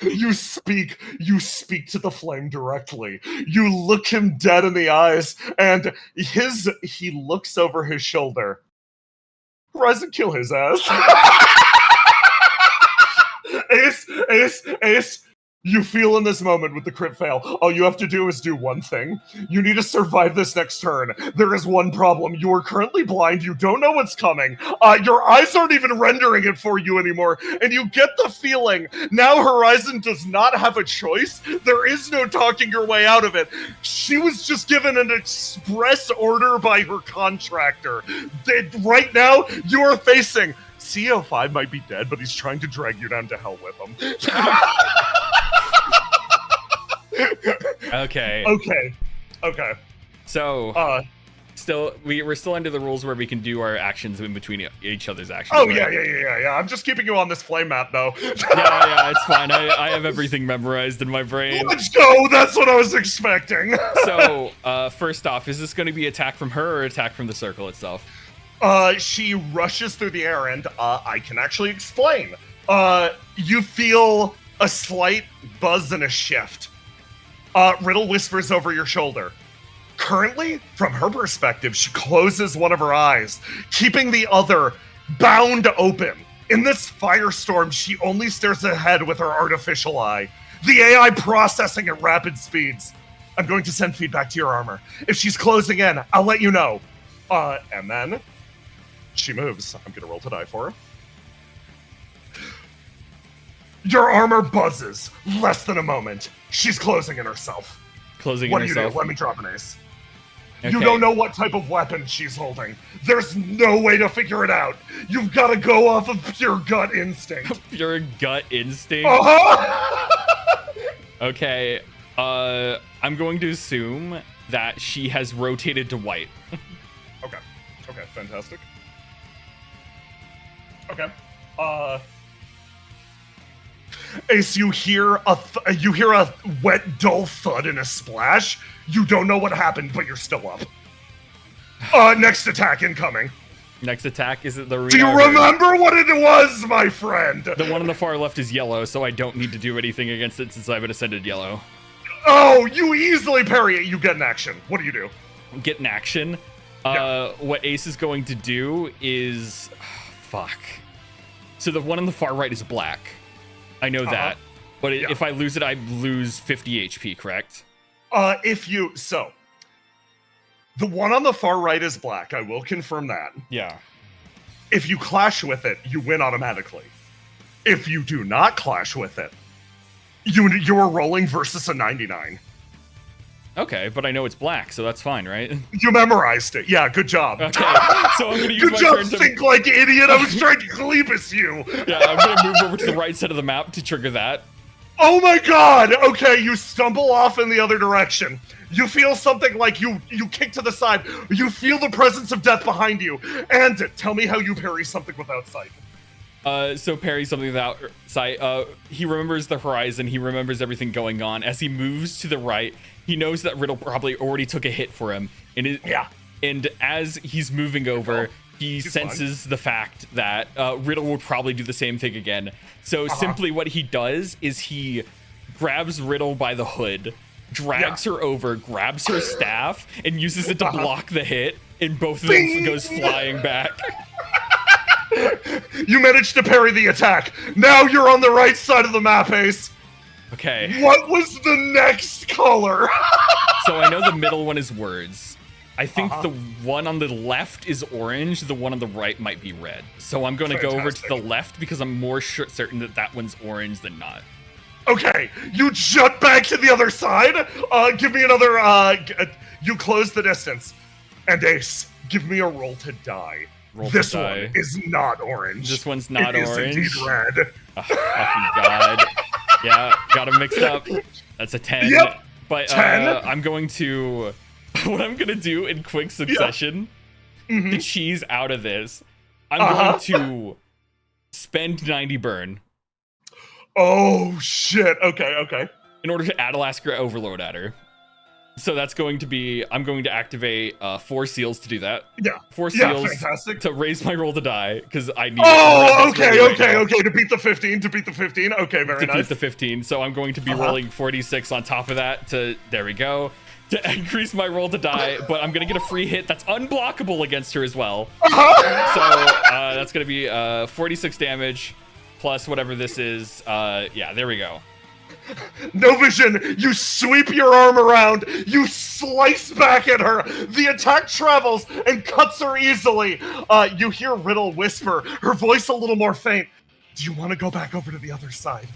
S1: You speak to the flame directly. You look him dead in the eyes, and he looks over his shoulder. Rise and kill his ass. Ace, you feel in this moment with the crit fail, all you have to do is do one thing. You need to survive this next turn. There is one problem. You are currently blind. You don't know what's coming. Your eyes aren't even rendering it for you anymore. And you get the feeling now Horizon does not have a choice. There is no talking your way out of it. She was just given an express order by her contractor. Right now, you are facing... CO5 might be dead, but he's trying to drag you down to hell with him.
S6: Okay.
S1: So,
S6: we're still under the rules where we can do our actions in between each other's actions.
S1: Oh,
S6: right?
S1: yeah. I'm just keeping you on this flame map, though.
S6: yeah, it's fine. I have everything memorized in my brain.
S1: Let's go! That's what I was expecting.
S6: So, first off, is this going to be attack from her or attack from the circle itself?
S1: She rushes through the air, and I can actually explain. You feel a slight buzz and a shift. Riddle whispers over your shoulder. Currently, from her perspective, she closes one of her eyes, keeping the other bound open. In this firestorm, she only stares ahead with her artificial eye. The AI processing at rapid speeds. I'm going to send feedback to your armor. If she's closing in, I'll let you know. And then... she moves. I'm gonna roll to die for her. Your armor buzzes. Less than a moment. She's closing in herself.
S6: Closing
S1: what
S6: in
S1: do
S6: herself.
S1: you do? Let me drop an ace. You don't know what type of weapon she's holding. There's no way to figure it out. You've got to go off of pure gut instinct.
S6: Pure gut instinct? Okay, I'm going to assume that she has rotated to white.
S1: Okay, fantastic. Okay, Ace, you hear a wet, dull thud and a splash. You don't know what happened, but you're still up. Next attack incoming.
S6: Next attack, is it the
S1: Do you remember what it was, my friend?
S6: The one on the far left is yellow, so I don't need to do anything against it since I've been ascended yellow.
S1: Oh, you easily parry it. You get an action. What do you do?
S6: Get an action?
S1: Yeah.
S6: What Ace is going to do is... fuck. So the one on the far right is black. I know that. But if I lose it, I lose 50 HP, correct?
S1: So, the one on the far right is black. I will confirm that.
S6: Yeah.
S1: If you clash with it, you win automatically. If you do not clash with it, you're rolling versus a 99.
S6: Okay, but I know it's black, so that's fine, right?
S1: You memorized it. Yeah, good job.
S6: Okay, so I'm gonna use
S1: good
S6: my
S1: job,
S6: turn to...
S1: think like idiot. I was trying to Cletus you.
S6: Yeah, I'm gonna move over to the right side of the map to trigger that.
S1: Oh my god! Okay, you stumble off in the other direction. You feel something like you kick to the side. You feel the presence of death behind you. And tell me how you parry something without sight.
S6: So parry something without sight. He remembers the horizon. He remembers everything going on. As he moves to the right, he knows that Riddle probably already took a hit for him. And as he's moving over, he's senses the fact that Riddle will probably do the same thing again. So simply what he does is he grabs Riddle by the hood, drags her over, grabs her staff, and uses it to block the hit, and both of them goes flying back.
S1: You managed to parry the attack. Now you're on the right side of the map, Ace.
S6: Okay.
S1: What was the next color?
S6: So I know the middle one is words. I think the one on the left is orange. The one on the right might be red. So I'm going to go over to the left because I'm more certain that that one's orange than not.
S1: Okay, you jut back to the other side. Give me another. You close the distance, and Ace, give me a roll to die. This one is not orange.
S6: This one's not orange.
S1: It is indeed red.
S6: Oh, fucking god. Yeah, got them mixed up. That's a 10.
S1: Yep.
S6: But
S1: 10.
S6: I'm going to... What I'm going to do in quick succession to cheese out of this, I'm going to spend 90 burn.
S1: Oh, shit. Okay.
S6: In order to add Alaska Overload at her. So that's going to be, I'm going to activate 4 seals to do that.
S1: Yeah.
S6: 4 seals
S1: fantastic.
S6: to raise my roll to die, because I need
S1: okay. To beat the 15, Okay, very nice.
S6: To beat the 15. So I'm going to be rolling 46 on top of that to, there we go, to increase my roll to die, but I'm going to get a free hit that's unblockable against her as well. So that's going to be 46 damage plus whatever this is. Yeah, there we go.
S1: No vision, you sweep your arm around, you slice back at her, the attack travels and cuts her easily. You hear Riddle whisper, her voice a little more faint. Do you want to go back over to the other side?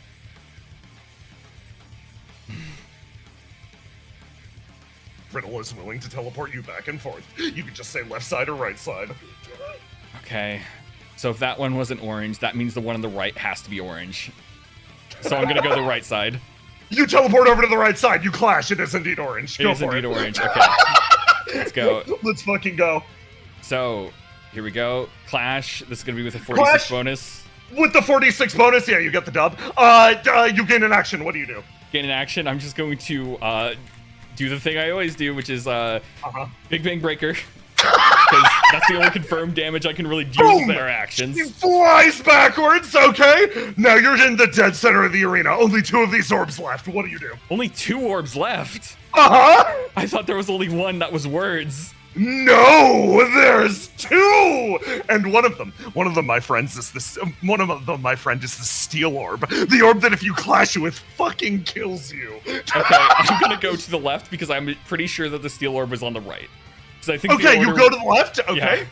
S1: Riddle is willing to teleport you back and forth. You can just say left side or right side.
S6: Okay, so if that one wasn't orange, that means the one on the right has to be orange. So I'm gonna go the right side.
S1: You teleport over to the right side. You clash. It is indeed orange.
S6: It is indeed orange. Okay. Let's go.
S1: Let's fucking go.
S6: So here we go. Clash. This is gonna be with a 46 bonus.
S1: With the 46 bonus, yeah, you get the dub. You gain an action. What do you do?
S6: Gain an action. I'm just going to do the thing I always do, which is Big Bang Breaker. Because that's the only confirmed damage I can really do with their actions.
S1: He flies backwards, okay? Now you're in the dead center of the arena. Only 2 of these orbs left. What do you do?
S6: Only 2 orbs left?
S1: I
S6: thought there was only 1 that was words.
S1: No, there's 2! And one of them, my friends, is this. One of them, my friend, is the steel orb. The orb that if you clash with, fucking kills you.
S6: Okay, I'm gonna go to the left because I'm pretty sure that the steel orb was on the right. I think
S1: okay, you go to the left? Okay.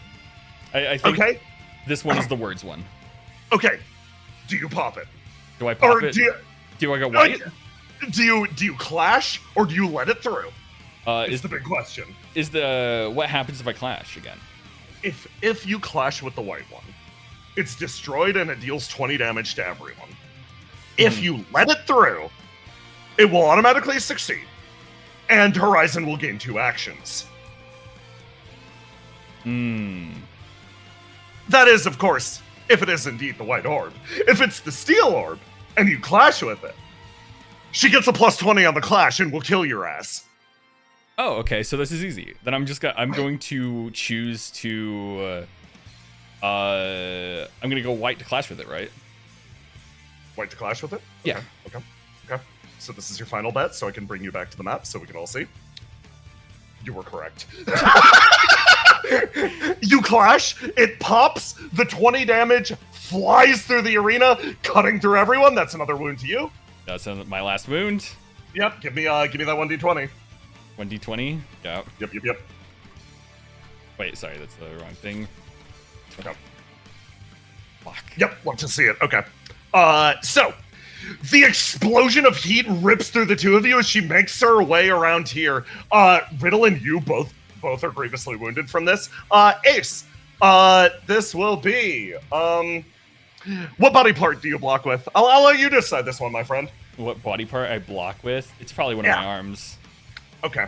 S6: Yeah. I think this one is the words one.
S1: Okay. Do you pop it?
S6: Do I pop it? Do I go white?
S1: Do you clash or do you let it through? It's the big question.
S6: What happens if I clash again?
S1: If you clash with the white one, it's destroyed and it deals 20 damage to everyone. If you let it through, it will automatically succeed, and Horizon will gain 2 actions. That is, of course, if it is indeed the white orb. If it's the steel orb, and you clash with it, she gets a +20 on the clash and will kill your ass.
S6: Oh, okay, so this is easy. Then I'm going to choose to I'm gonna go white to clash with it, right?
S1: White to clash with it?
S6: Yeah.
S1: Okay. So this is your final bet, so I can bring you back to the map so we can all see. You were correct. You clash, it pops, the 20 damage flies through the arena, cutting through everyone. That's another wound to you.
S6: That's my last wound.
S1: Yep, give me that 1d20.
S6: 1d20? Yeah.
S1: Yep.
S6: Wait, sorry, that's the wrong thing.
S1: Okay.
S6: Fuck.
S1: Yep, love to see it. Okay. So, the explosion of heat rips through the two of you as she makes her way around here. Riddle and you both are grievously wounded from this. Ace, this will be, what body part do you block with? I'll let you decide this one, my friend.
S6: What body part I block with? It's probably one of my arms.
S1: Okay.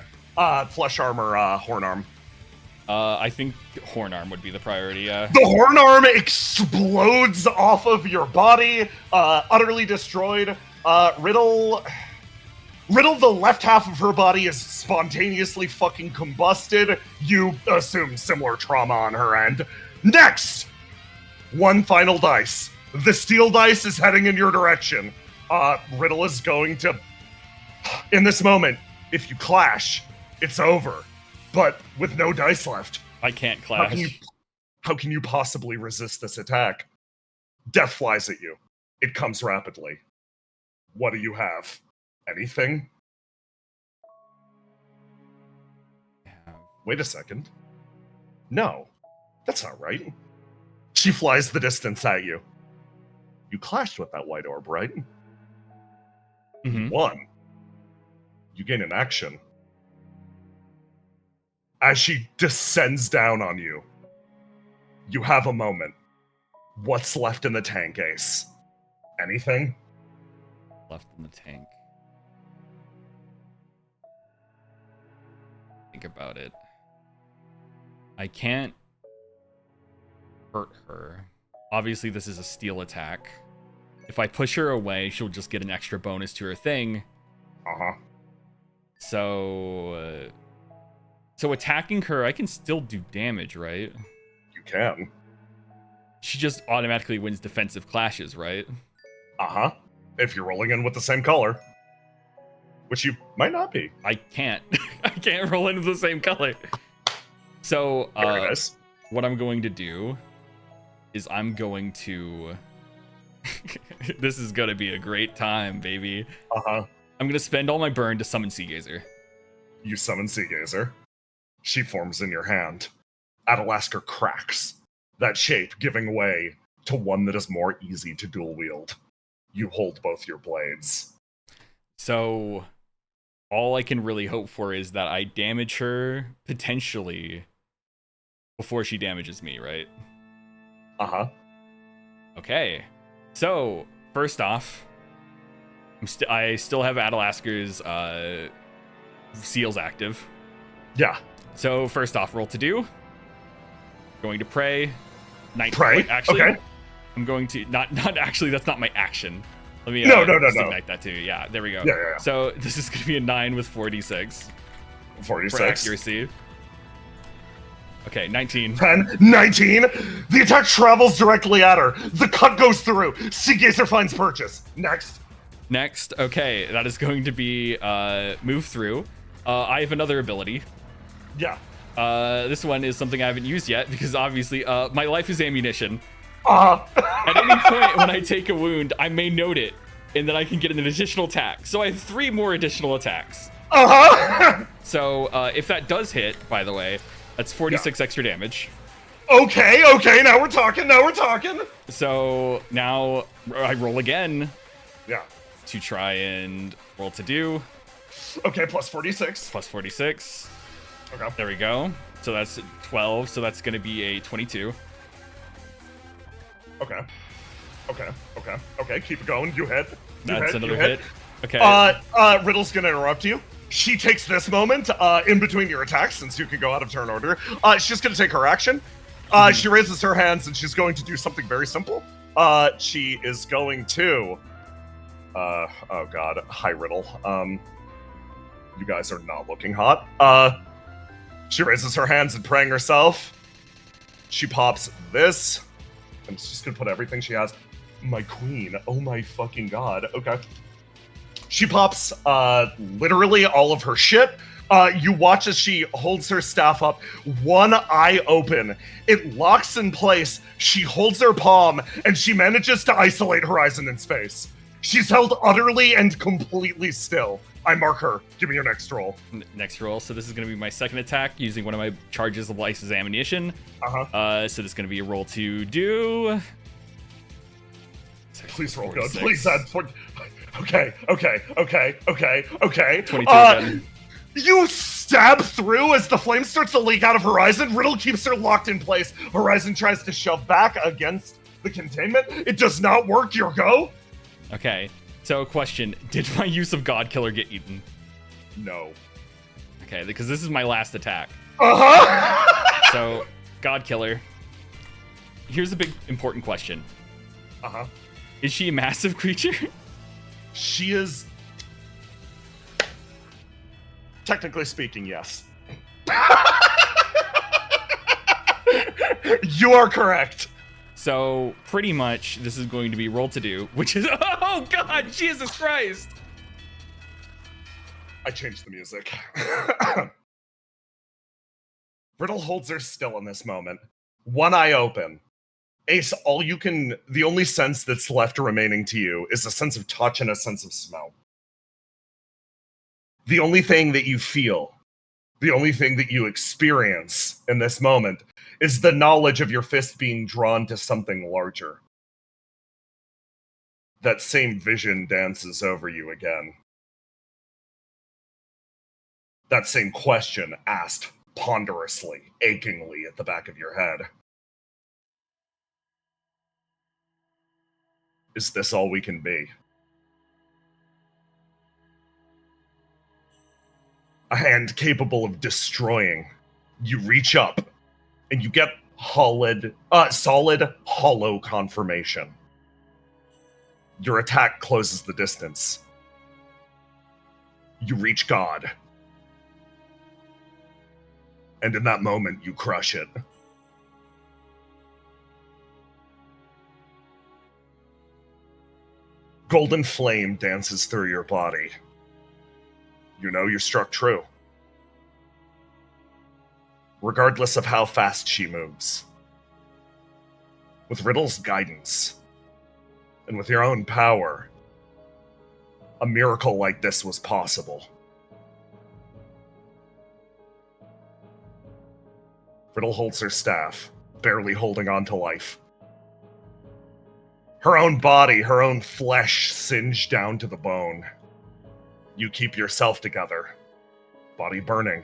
S1: Flesh armor, horn arm.
S6: I think horn arm would be the priority, yeah.
S1: The horn arm explodes off of your body, utterly destroyed. Riddle, the left half of her body is spontaneously fucking combusted. You assume similar trauma on her end. Next! One final dice. The steel dice is heading in your direction. Riddle is going to... In this moment, if you clash, it's over. But with no dice left,
S6: I can't clash.
S1: How can you possibly resist this attack? Death flies at you. It comes rapidly. What do you have? Anything? Wait a second. No, that's not right. She flies the distance at you. You clashed with that white orb, right?
S6: Mm-hmm.
S1: One. You gain an action. As she descends down on you, you have a moment. What's left in the tank, Ace? Anything?
S6: Left in the tank. Think about it. I can't hurt her. Obviously, this is a steel attack. If I push her away, she'll just get an extra bonus to her thing.
S1: Uh-huh.
S6: So attacking her, I can still do damage, right?
S1: You can.
S6: She just automatically wins defensive clashes, right?
S1: Uh-huh. If you're rolling in with the same color. Which you might not be.
S6: I can't. I can't roll in with the same color. So,
S1: Very nice.
S6: What I'm going to do is I'm going to... This is going to be a great time, baby.
S1: Uh-huh.
S6: I'm going to spend all my burn to summon Sea Gazer.
S1: You summon Sea Gazer. She forms in your hand. Adalasker cracks, that shape giving way to one that is more easy to dual wield. You hold both your blades.
S6: So, all I can really hope for is that I damage her, potentially, before she damages me, right?
S1: Uh-huh.
S6: Okay. So, first off, I still have Adalasker's seals active.
S1: Yeah.
S6: So first off, roll to do. Going to pray.
S1: Pray.
S6: Wait, actually,
S1: okay.
S6: I'm going to not actually. That's not my action. Let me
S1: no.
S6: Ignite that too. Yeah, there we go.
S1: Yeah.
S6: So this is going to be a 9 with 4d6.
S1: 46.
S6: For accuracy. Okay, 19.
S1: 10, 19. The attack travels directly at her. The cut goes through. Sea Gazer finds purchase. Next.
S6: Okay, that is going to be move through. I have another ability.
S1: Yeah.
S6: This one is something I haven't used yet because obviously my life is ammunition.
S1: Uh-huh.
S6: At any point when I take a wound, I may note it, and then I can get an additional attack. So I have 3 more additional attacks.
S1: Uh-huh.
S6: So if that does hit, by the way, that's 46 extra damage.
S1: Okay, now we're talking.
S6: So now I roll again.
S1: Yeah.
S6: To try and roll to do.
S1: Okay, plus 46.
S6: Plus 46.
S1: Okay.
S6: There we go. So that's 12. So that's going to be a 22.
S1: Okay. Keep it going. You hit.
S6: That's another hit. Okay.
S1: Riddle's gonna interrupt you. She takes this moment in between your attacks, since you can go out of turn order. She's gonna take her action. She raises her hands and she's going to do something very simple. She is going to. Oh god, hi Riddle. You guys are not looking hot. She raises her hands and praying herself. She pops this, and she's gonna put everything she has. My queen. Oh my fucking god. Okay. She pops literally all of her shit. You watch as she holds her staff up, one eye open. It locks in place. She holds her palm, and she manages to isolate Horizon in space. She's held utterly and completely still. I mark her. Give me your next roll.
S6: Next roll. So this is going to be my second attack using one of my charges of Lysis ammunition. So this is going to be a roll to do.
S1: Please roll good. Please add. Okay.
S6: 22 again.
S1: You stab through as the flame starts to leak out of Horizon. Riddle keeps her locked in place. Horizon tries to shove back against the containment. It does not work. Your go.
S6: Okay. So, question: did my use of God Killer get eaten?
S1: No.
S6: Okay, because this is my last attack. So, God Killer. Here's a big important question. Is she a massive creature?
S1: She is. Technically speaking, yes. You are correct.
S6: So, pretty much, this is going to be roll to do, which is. Oh, God, Jesus Christ!
S1: I changed the music. Riddle holds her still in this moment. One eye open. Ace, the only sense that's left remaining to you is a sense of touch and a sense of smell. The only thing that you feel, the only thing that you experience in this moment is the knowledge of your fist being drawn to something larger. That same vision dances over you again. That same question asked ponderously, achingly at the back of your head. Is this all we can be? A hand capable of destroying. You reach up, and you get solid, hollow confirmation. Your attack closes the distance. You reach God. And in that moment, you crush it. Golden flame dances through your body. You know you struck true. Regardless of how fast she moves. With Riddle's guidance, and with your own power, a miracle like this was possible. Riddle holds her staff, barely holding on to life. Her own body, her own flesh singed down to the bone. You keep yourself together, body burning.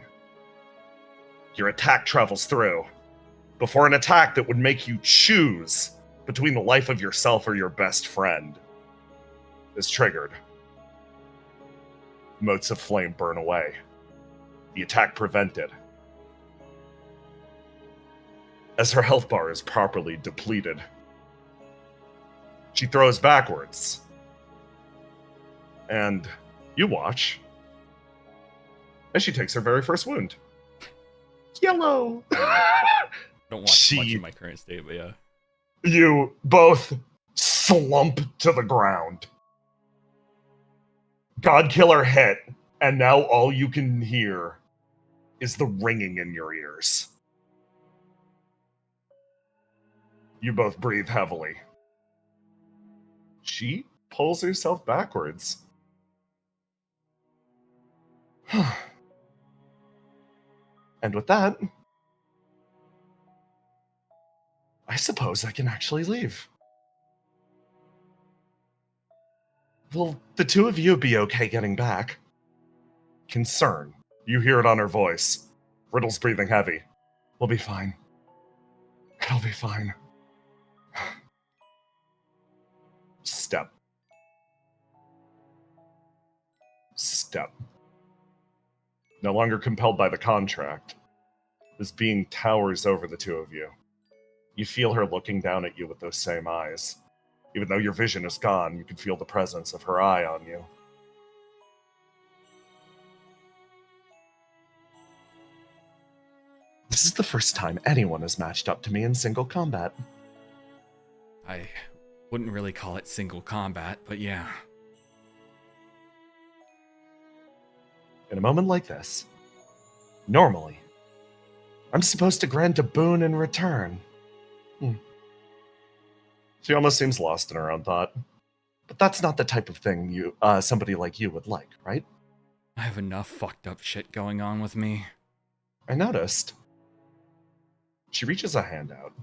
S1: Your attack travels through, before an attack that would make you choose between the life of yourself or your best friend is triggered. Motes of flame burn away. The attack prevented. As her health bar is properly depleted, she throws backwards. And you watch as she takes her very first wound. Yellow!
S6: Don't watch much in my current state, but yeah.
S1: You both slump to the ground. Godkiller hit, and now all you can hear is the ringing in your ears. You both breathe heavily. She pulls herself backwards. And with that, I suppose I can actually leave. Will the two of you be okay getting back? concern. You hear it on her voice. Riddle's breathing heavy. We'll be fine. It'll be fine. Step. Step. No longer compelled by the contract, this being towers over the two of you. You feel her looking down at you with those same eyes. Even though your vision is gone, you can feel the presence of her eye on you. This is the first time anyone has matched up to me in single combat.
S6: I wouldn't really call it single combat, but yeah.
S1: In a moment like this, normally, I'm supposed to grant a boon in return. She almost seems lost in her own thought. But that's not the type of thing somebody like you would like, right?
S6: I have enough fucked up shit going on with me.
S1: I noticed. She reaches a hand out.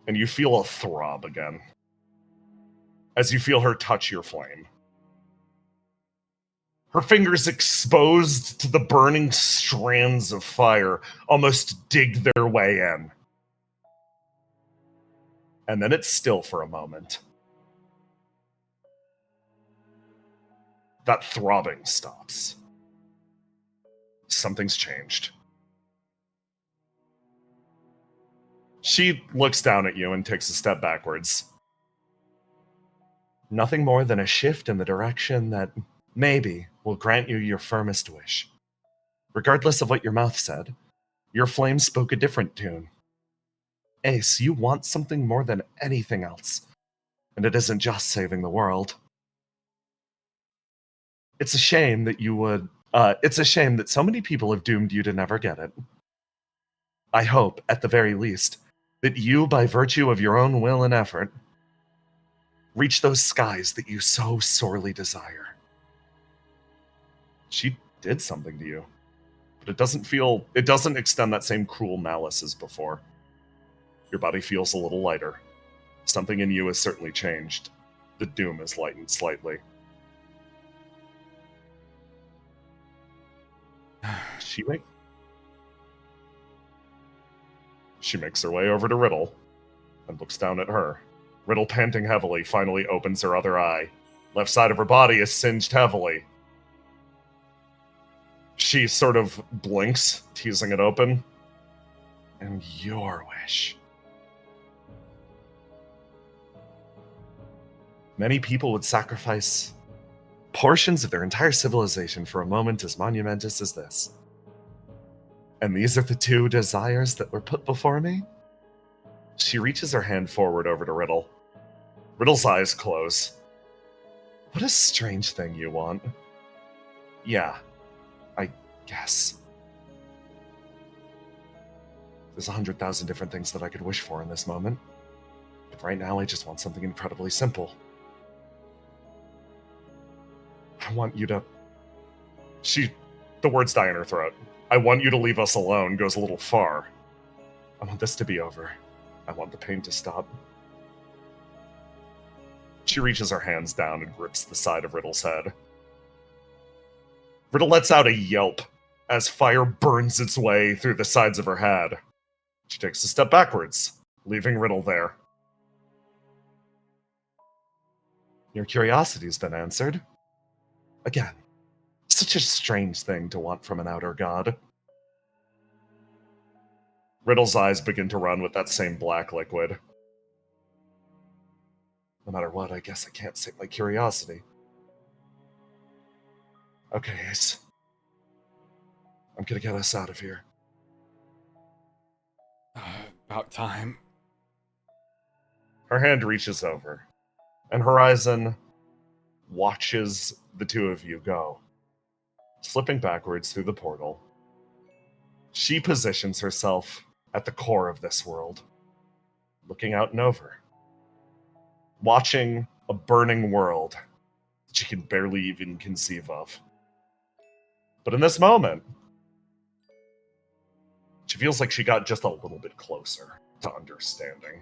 S1: And you feel a throb again. As you feel her touch your flame. Her fingers exposed to the burning strands of fire almost dig their way in. And then it's still for a moment. That throbbing stops. Something's changed. She looks down at you and takes a step backwards. Nothing more than a shift in the direction that maybe will grant you your firmest wish. Regardless of what your mouth said, your flame spoke a different tune. Ace, you want something more than anything else, and it isn't just saving the world. It's a shame that it's a shame that so many people have doomed you to never get it. I hope, at the very least, that you, by virtue of your own will and effort, reach those skies that you so sorely desire. She did something to you, but it doesn't extend that same cruel malice as before. Your body feels a little lighter. Something in you has certainly changed. The doom is lightened slightly. She makes her way over to Riddle and looks down at her. Riddle, panting heavily, finally opens her other eye. Left side of her body is singed heavily. She sort of blinks, teasing it open. And your wish. Many people would sacrifice portions of their entire civilization for a moment as monumentous as this. And these are the two desires that were put before me? She reaches her hand forward over to Riddle. Riddle's eyes close. What a strange thing you want. Yeah, I guess. There's 100,000 different things that I could wish for in this moment. But right now I just want something incredibly simple. I want you to... The words die in her throat. I want you to leave us alone goes a little far. I want this to be over. I want the pain to stop. She reaches her hands down and grips the side of Riddle's head. Riddle lets out a yelp as fire burns its way through the sides of her head. She takes a step backwards, leaving Riddle there. Your curiosity's been answered. Again, such a strange thing to want from an outer god. Riddle's eyes begin to run with that same black liquid. No matter what, I guess I can't sate my curiosity. Okay, Ace. I'm gonna get us out of here.
S6: About time.
S1: Her hand reaches over, and Horizon watches the two of you go, slipping backwards through the portal. She positions herself at the core of this world, looking out and over, watching a burning world that she can barely even conceive of. But in this moment, she feels like she got just a little bit closer to understanding.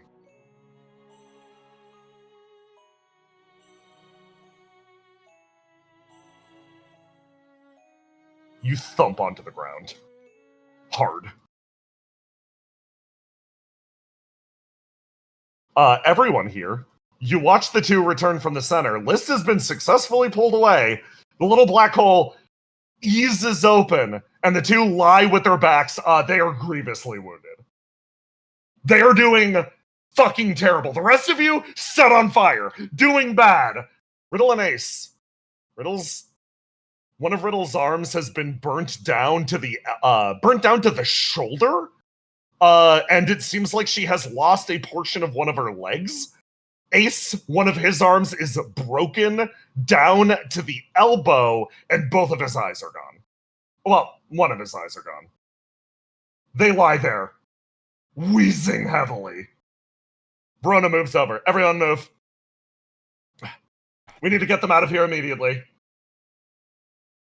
S1: You thump onto the ground. Hard. Everyone here, you watch the two return from the center. List has been successfully pulled away. The little black hole eases open, and the two lie with their backs. They are grievously wounded. They are doing fucking terrible. The rest of you set on fire, doing bad. Riddle and Ace. One of Riddle's arms has been burnt down to the shoulder. And it seems like she has lost a portion of one of her legs. Ace, one of his arms is broken down to the elbow, and both of his eyes are gone. Well, one of his eyes are gone. They lie there, wheezing heavily. Verona moves over. Everyone move. We need to get them out of here immediately.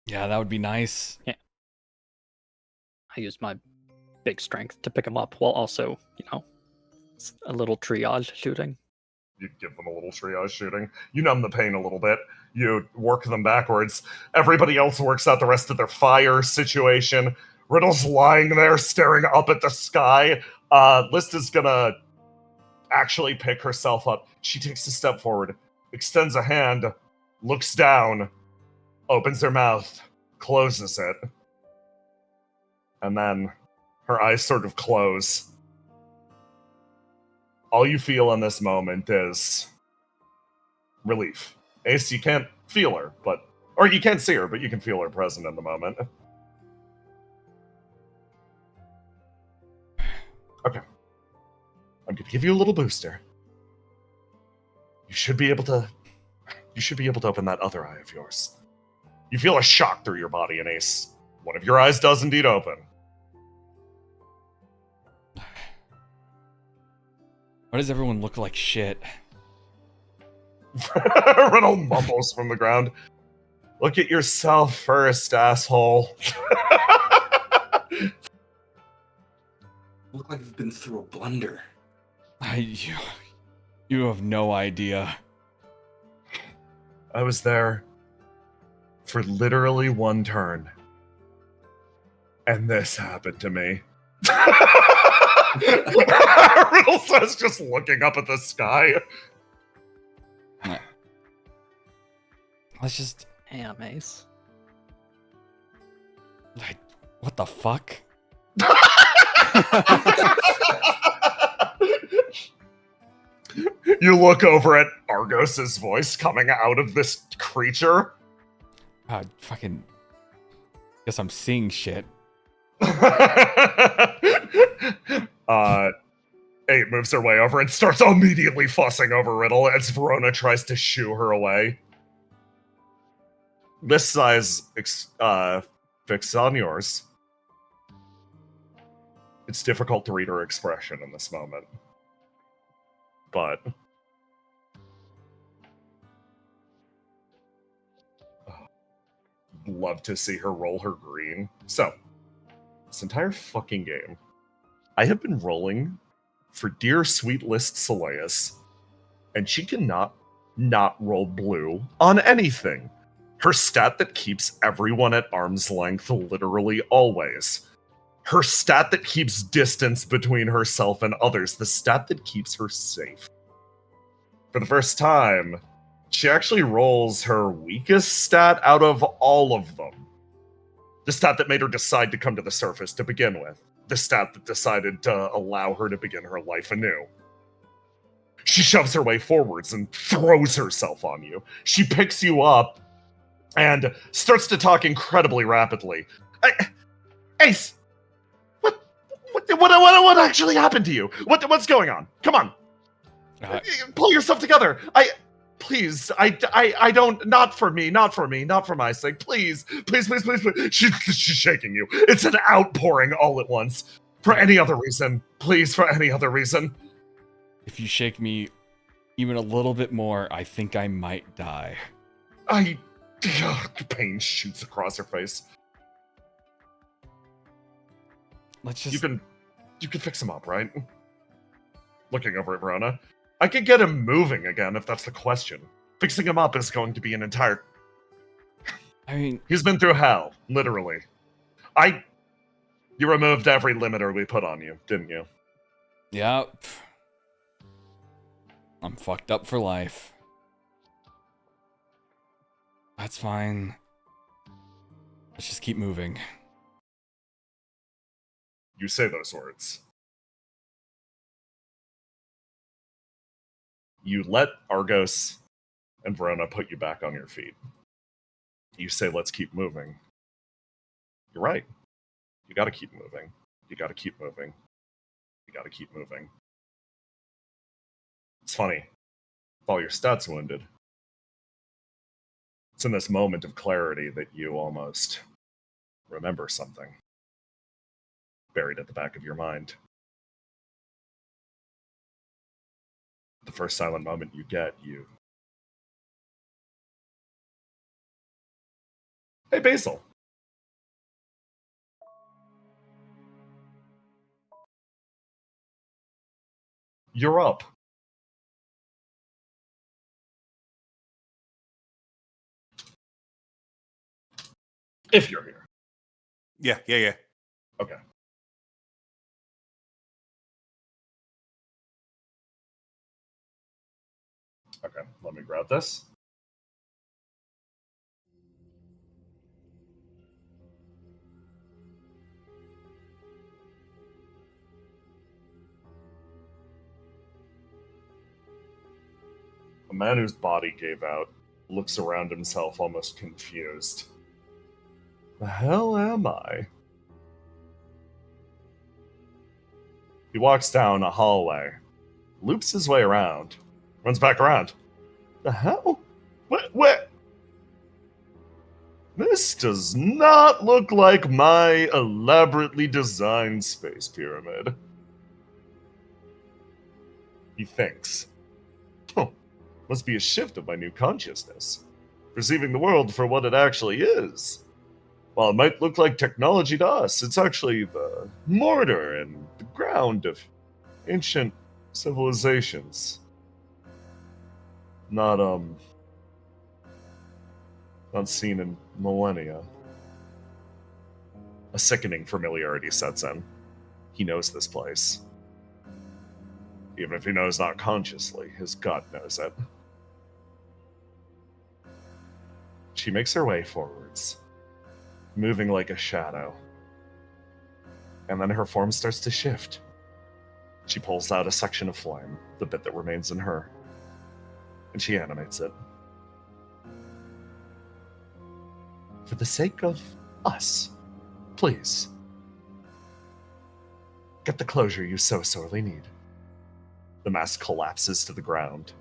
S6: Yeah, that would be nice.
S2: Yeah. I use my big strength to pick them up while also, a little triage shooting.
S1: You give them a little triage shooting. You numb the pain a little bit. You work them backwards. Everybody else works out the rest of their fire situation. Riddle's lying there staring up at the sky. List is gonna actually pick herself up. She takes a step forward, extends a hand, looks down, opens her mouth, closes it. And then her eyes sort of close. All you feel in this moment is relief. Ace, you can't feel her, or you can't see her, but you can feel her present in the moment. Okay. I'm gonna give you a little booster. You should be able to open that other eye of yours. You feel a shock through your body, and Ace, one of your eyes does indeed open.
S6: Why does everyone look like shit?
S1: Riddle mumbles from the ground. Look at yourself first, asshole.
S5: Look like you've been through a blender.
S6: You have no idea.
S1: I was there for literally one turn. And this happened to me. Riddle says, just looking up at the sky.
S6: Let's just...
S2: Damn, Ace.
S6: What the fuck?
S1: You look over at Argos's voice coming out of this creature.
S6: Fucking... Guess I'm seeing shit.
S1: 8 moves her way over and starts immediately fussing over Riddle as Verona tries to shoo her away. This size fixes on yours. It's difficult to read her expression in this moment. But... love to see her roll her green. So, this entire fucking game, I have been rolling for dear sweet List Soleus, and she cannot not roll blue on anything. Her stat that keeps everyone at arm's length literally always. Her stat that keeps distance between herself and others. The stat that keeps her safe. For the first time, she actually rolls her weakest stat out of all of them. The stat that made her decide to come to the surface to begin with. The stat that decided to allow her to begin her life anew. She shoves her way forwards and throws herself on you. She picks you up and starts to talk incredibly rapidly. Ace! What actually happened to you? What's going on? Come on. Pull yourself together. Please, I don't, not for me, not for my sake. Please. She's shaking you. It's an outpouring all at once. For any other reason. Please, for any other reason.
S6: If you shake me even a little bit more, I think I might die.
S1: Pain shoots across her face.
S6: Let's just...
S1: You can fix him up, right? Looking over at Verona. I could get him moving again, if that's the question. Fixing him up is going to be an entire...
S6: I mean...
S1: He's been through hell, literally. You removed every limiter we put on you, didn't you?
S6: Yep. I'm fucked up for life. That's fine. Let's just keep moving.
S1: You say those words. You let Argos and Verona put you back on your feet. You say, let's keep moving. You're right. You gotta keep moving. You gotta keep moving. You gotta keep moving. It's funny. With all your stats wounded, it's in this moment of clarity that you almost remember something buried at the back of your mind. The first silent moment you get, you... Hey, Basil. You're up. If you're here.
S4: Yeah.
S1: Okay. Okay, let me grab this. A man whose body gave out looks around himself almost confused. The hell am I? He walks down a hallway, loops his way around, runs back around. The hell? What? This does not look like my elaborately designed space pyramid. He thinks. Must be a shift of my new consciousness, perceiving the world for what it actually is. While it might look like technology to us, it's actually the mortar and the ground of ancient civilizations. Not seen in millennia. A sickening familiarity sets in. He knows this place. Even if he knows not consciously, his gut knows it. She makes her way forwards, moving like a shadow. And then her form starts to shift. She pulls out a section of flame, the bit that remains in her, and she animates it. For the sake of us, please. Get the closure you so sorely need. The mask collapses to the ground.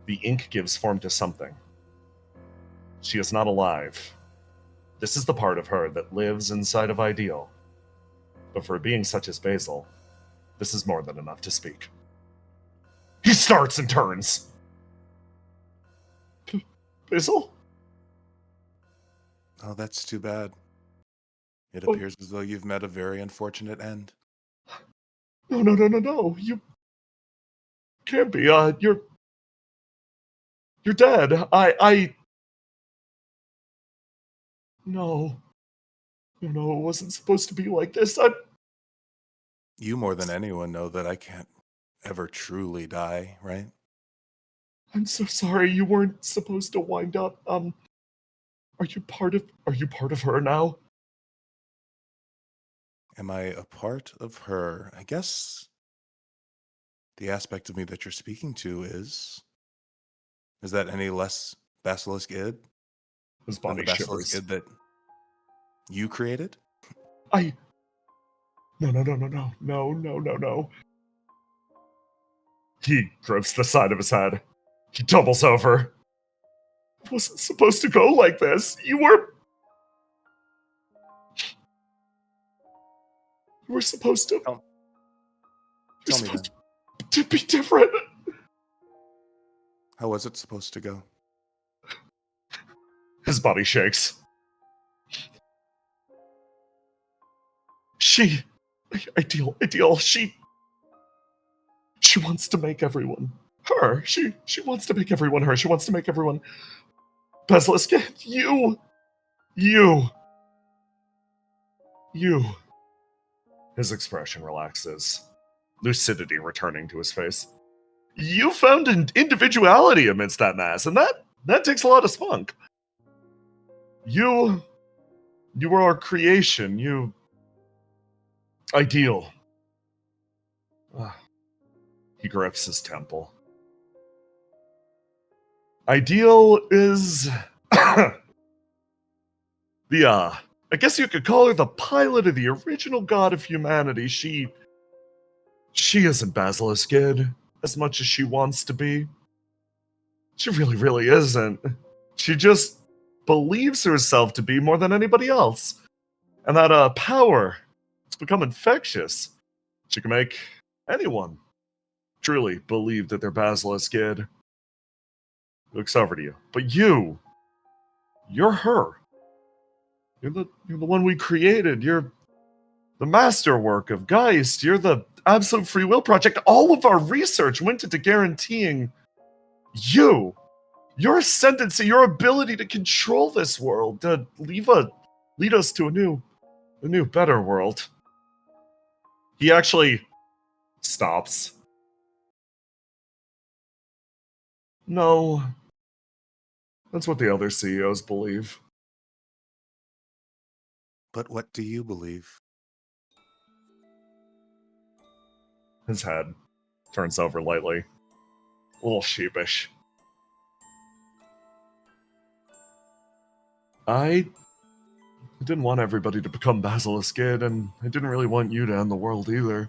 S1: The ink gives form to something. She is not alive. This is the part of her that lives inside of Ideal. But for a being such as Basil, this is more than enough to speak. He starts and turns. Basil?
S4: Oh, that's too bad. It appears as though you've met a very unfortunate end.
S1: No. You can't be. You're dead. No, it wasn't supposed to be like this.
S4: You more than anyone know that I can't ever truly die, right?
S1: I'm so sorry. You weren't supposed to wind up. Are you part of her now?
S4: Am I a part of her? I guess the aspect of me that you're speaking to is that any less basilisk id
S1: His
S4: than the
S1: body
S4: basilisk
S1: shivers.
S4: id that you created?
S1: No. He grips the side of his head. He doubles over. It wasn't supposed to go like this. You were supposed to.
S4: Tell me then.
S1: To be different.
S4: How was it supposed to go?
S1: His body shakes. Ideal, she wants to make everyone her. She wants to make everyone her. She wants to make everyone Basilisk. You You. His expression relaxes, lucidity returning to his face. You found an individuality amidst that mass, and that takes a lot of spunk. You were our creation. You ideal. He grips his temple. Ideal is the I guess you could call her the pilot of the original god of humanity. She isn't Basilisk Kid as much as she wants to be. She really, really isn't. She just believes herself to be more than anybody else. And that power, it's become infectious. She can make anyone truly believe that they're Basilisk Kid. Looks over to you. But you're her. You're the one we created. You're the masterwork of Geist. You're the absolute free will project. All of our research went into guaranteeing your ascendancy, your ability to control this world, to lead us to a new, better world. He actually stops. No, that's what the other CEOs believe.
S4: But what do you believe?
S1: His head turns over lightly, a little sheepish. I didn't want everybody to become Basilisk Kid, and I didn't really want you to end the world either.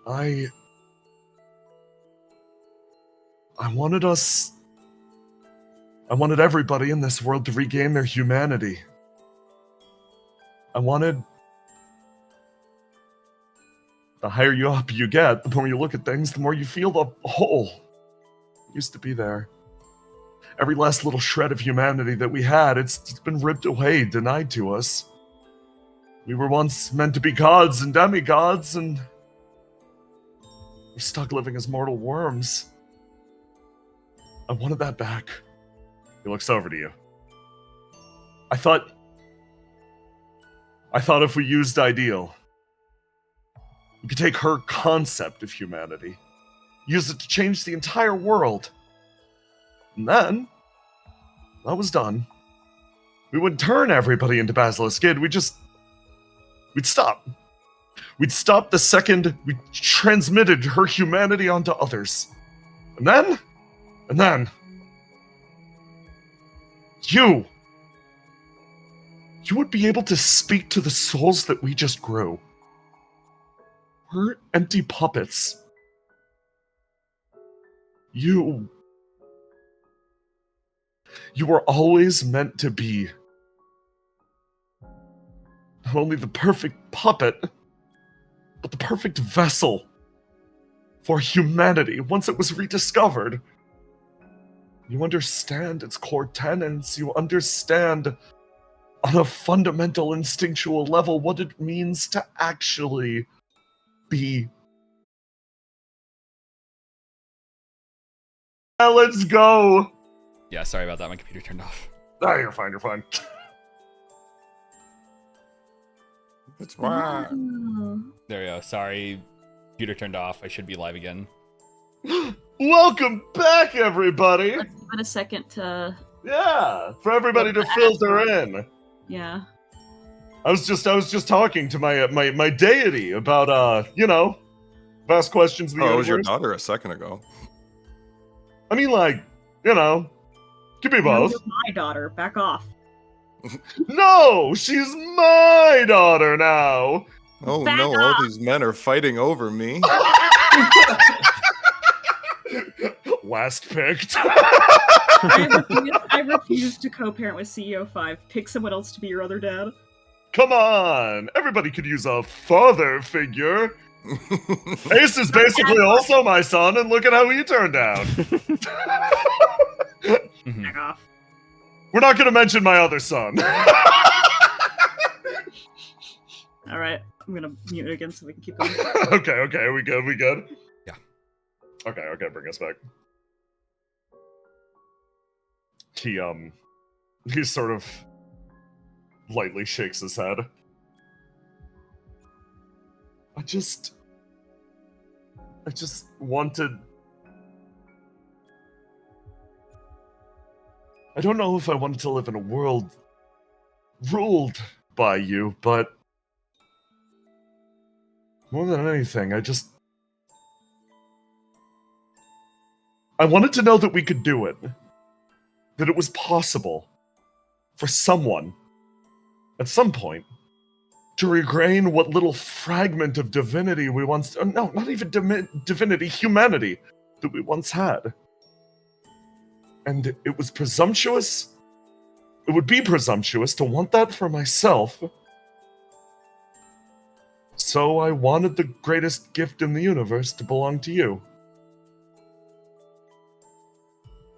S1: I wanted everybody in this world to regain their humanity. I wanted... The higher you up you get, the more you look at things, the more you feel the hole used to be there. Every last little shred of humanity that we had, it's been ripped away, denied to us. We were once meant to be gods and demigods, and we're stuck living as mortal worms. I wanted that back. He looks over to you. I thought if we used Ideal, we could take her concept of humanity, use it to change the entire world. And then, that was done. We wouldn't turn everybody into Basilisk Kid, we'd stop. We'd stop the second we transmitted her humanity onto others. And then, you would be able to speak to the souls that we just grew. We're empty puppets. You were always meant to be not only the perfect puppet, but the perfect vessel for humanity once it was rediscovered. You understand its core tenets. You understand on a fundamental instinctual level what it means to actually be. Let's go.
S6: Yeah, sorry about that. My computer turned off.
S1: Ah, you're fine.
S4: It's why.
S3: Oh.
S6: There we go. Sorry. Computer turned off. I should be live again.
S1: Welcome back, everybody.
S3: Let's give it a second to...
S1: Yeah, for everybody to filter in.
S3: Yeah.
S1: I was just talking to my deity about vast questions of the
S4: Oh, it
S1: universe.
S4: was your daughter a second ago.
S1: I mean, could be both.
S3: No, you're my daughter. Back off.
S1: No, she's my daughter now.
S4: Oh
S3: Back
S4: no,
S3: off.
S4: all these men are fighting over me.
S1: Last picked.
S3: I refuse to co-parent with CEO5. Pick someone else to be your other dad.
S1: Come on, everybody could use a father figure. Ace is basically also my son, and look at how he turned out.
S3: Back off.
S1: We're not going to mention my other son.
S3: Alright, I'm gonna mute it again so we can keep going.
S1: Okay, we good?
S6: Yeah.
S1: Okay, bring us back. He sort of lightly shakes his head. I just wanted... I don't know if I wanted to live in a world ruled by you, but more than anything, I wanted to know that we could do it. That it was possible for someone, at some point, to regain what little fragment of divinity we once... No, not even divinity, humanity that we once had. And it was presumptuous. It would be presumptuous to want that for myself. So I wanted the greatest gift in the universe to belong to you.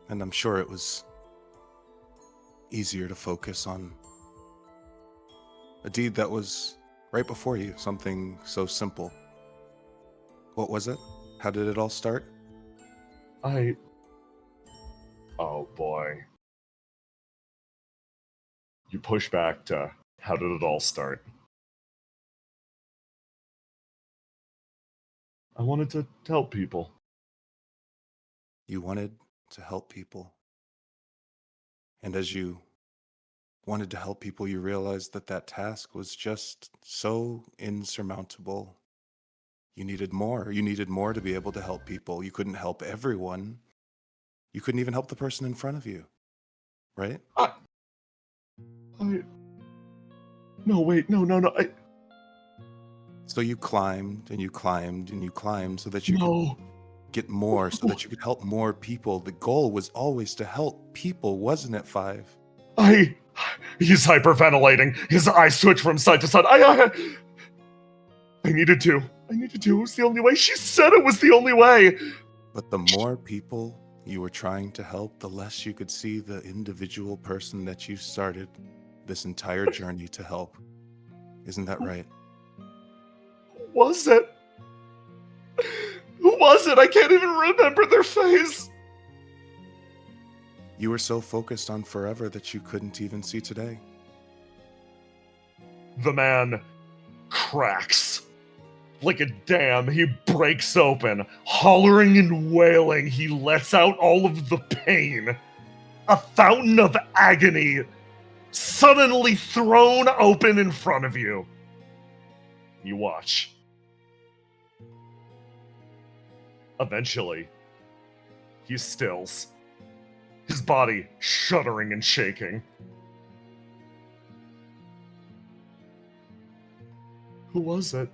S4: And I'm sure it was easier to focus on a deed that was right before you, something so simple. What was it? How did it all start?
S1: Oh boy. You push back to, how did it all start? I wanted to help people.
S4: You wanted to help people. And as you wanted to help people, you realized that that task was just so insurmountable. You needed more. You needed more to be able to help people. You couldn't help everyone. You couldn't even help the person in front of you. Right?
S1: No, wait, no.
S4: So you climbed and you climbed and you climbed so that you
S1: No.
S4: could get more, so that you could help more people. The goal was always to help people, wasn't it, Five?
S1: He's hyperventilating. His eyes twitch from side to side. I needed to. It was the only way. She said it was the only way.
S4: But the more people you were trying to help, the less you could see the individual person that you started this entire journey to help. Isn't that right?
S1: Who was it? Who was it? I can't even remember their face.
S4: You were so focused on forever that you couldn't even see today.
S1: The man cracks. Like a dam, he breaks open. Hollering and wailing, he lets out all of the pain. A fountain of agony suddenly thrown open in front of you. You watch. Eventually, he stills, his body shuddering and shaking. Who was it?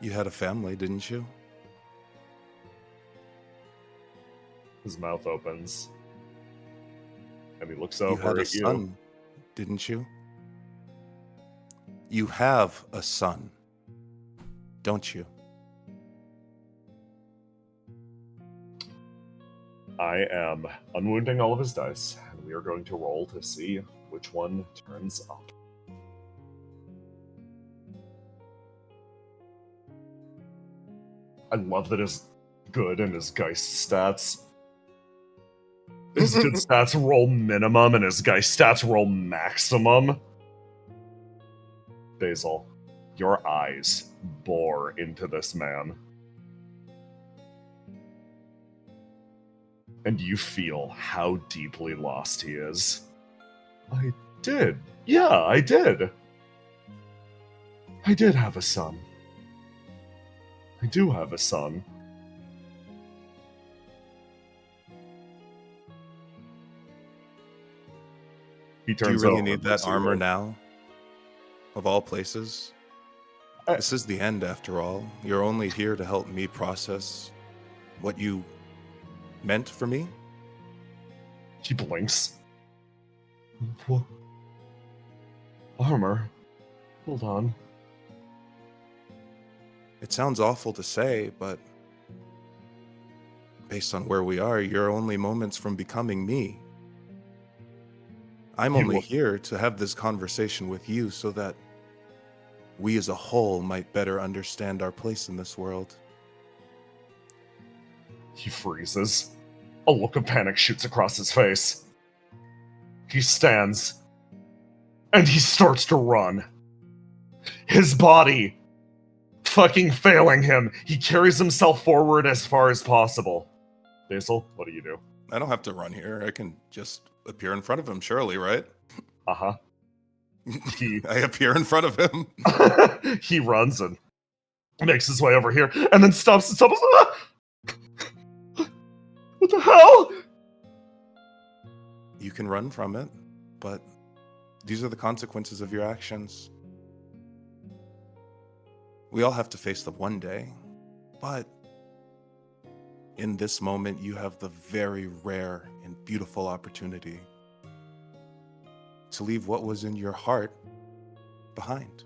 S4: You had a family, didn't you?
S1: His mouth opens, and he looks
S4: You
S1: over
S4: had a
S1: at you.
S4: son, didn't you? You have a son, don't you?
S1: I am unwounding all of his dice, and we are going to roll to see which one turns up. I love that his good and his Geist stats. His good stats roll minimum, and his Geist stats roll maximum. Basil, your eyes bore into this man. And you feel how deeply lost he is. I did. Yeah, I did. I did have a son. I do have a son. He
S4: Do you
S1: turns
S4: really
S1: over
S4: need
S1: and
S4: that
S1: looks at
S4: armor
S1: you.
S4: now? Of all places? This is the end, after all. You're only here to help me process what you meant for me?
S1: He blinks. What? Armor? Hold on.
S4: It sounds awful to say, but based on where we are, you're only moments from becoming me. I'm only here to have this conversation with you so that we as a whole might better understand our place in this world.
S1: He freezes. A look of panic shoots across his face. He stands, and he starts to run. His body fucking failing him. He carries himself forward as far as possible. Basil, what do you do?
S4: I don't have to run here. I can just appear in front of him, surely, right?
S1: Uh-huh.
S4: I appear in front of him.
S1: He runs and makes his way over here, and then stops and stumbles. What the hell?
S4: You can run from it, but these are the consequences of your actions. We all have to face them one day, but in this moment, you have the very rare and beautiful opportunity to leave what was in your heart behind.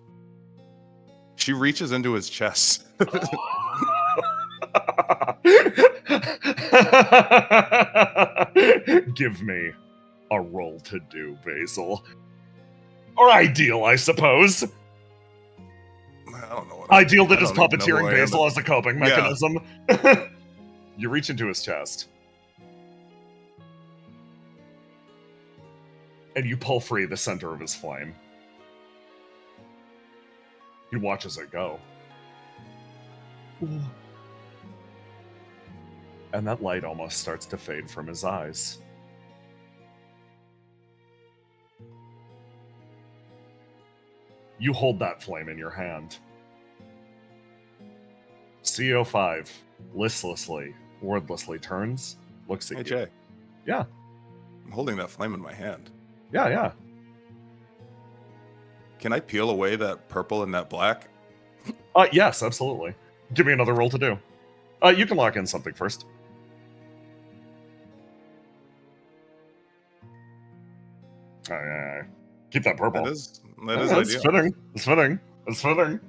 S4: She reaches into his chest.
S1: Give me a roll to do, Basil. Or Ideal, I suppose.
S4: I don't know what
S1: Ideal that is
S4: I don't even know who
S1: puppeteering
S4: I am.
S1: Basil as a coping mechanism. You reach into his chest. And you pull free the center of his flame. He watches it go. And that light almost starts to fade from his eyes. You hold that flame in your hand. CO5 listlessly, wordlessly turns, looks at
S4: Hey,
S1: you.
S4: Jay.
S1: Yeah.
S4: I'm holding that flame in my hand.
S1: Yeah.
S4: Can I peel away that purple and that black?
S1: Yes, absolutely. Give me another roll to do. You can lock in something first. Keep that purple.
S4: That is
S1: That's
S4: ideal.
S1: fitting. It's fitting.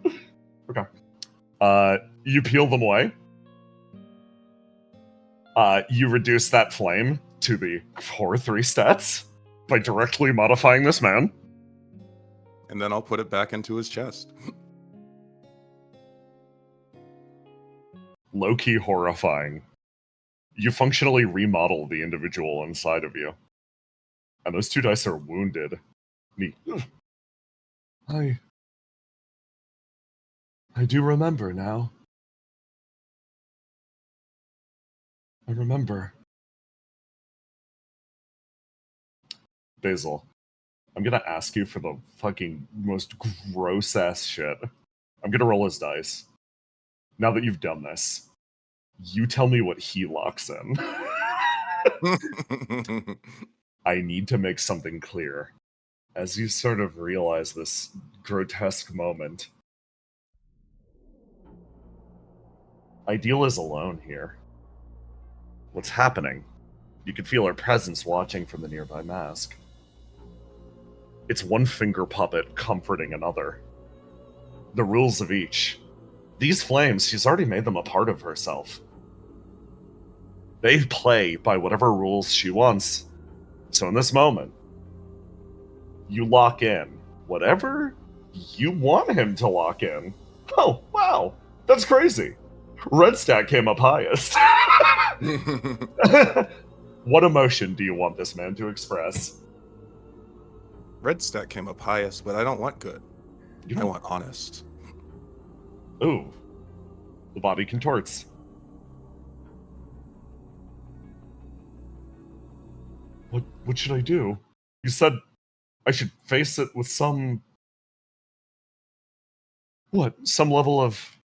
S1: Okay. You peel them away. You reduce that flame to the core 3 stats by directly modifying this man.
S4: And then I'll put it back into his chest.
S1: Low-key horrifying. You functionally remodel the individual inside of you. And those 2 dice are wounded. I do remember now. I remember. Basil, I'm gonna ask you for the fucking most gross-ass shit. I'm gonna roll his dice. Now that you've done this, you tell me what he locks in. I need to make something clear. As you sort of realize this grotesque moment, Ideal is alone here. What's happening? You can feel her presence watching from the nearby mask. It's one finger puppet comforting another. The rules of each. These flames, she's already made them a part of herself. They play by whatever rules she wants. So in this moment, you lock in whatever you want him to lock in. Oh, wow. That's crazy. Red Stack came up highest. What emotion do you want this man to express?
S4: Red Stack came up highest, but I don't want good.
S1: You
S4: I
S1: don't...
S4: want honest.
S1: Ooh. The body contorts. What should I do? You said I should face it with some... What? Some level of...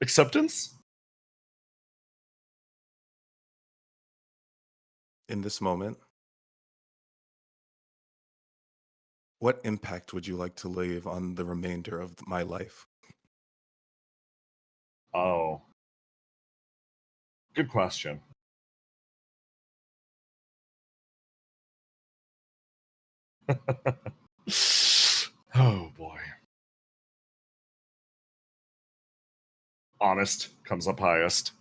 S1: acceptance?
S4: In this moment, what impact would you like to leave on the remainder of my life?
S1: Oh. Good question. Oh boy. Honest comes up highest.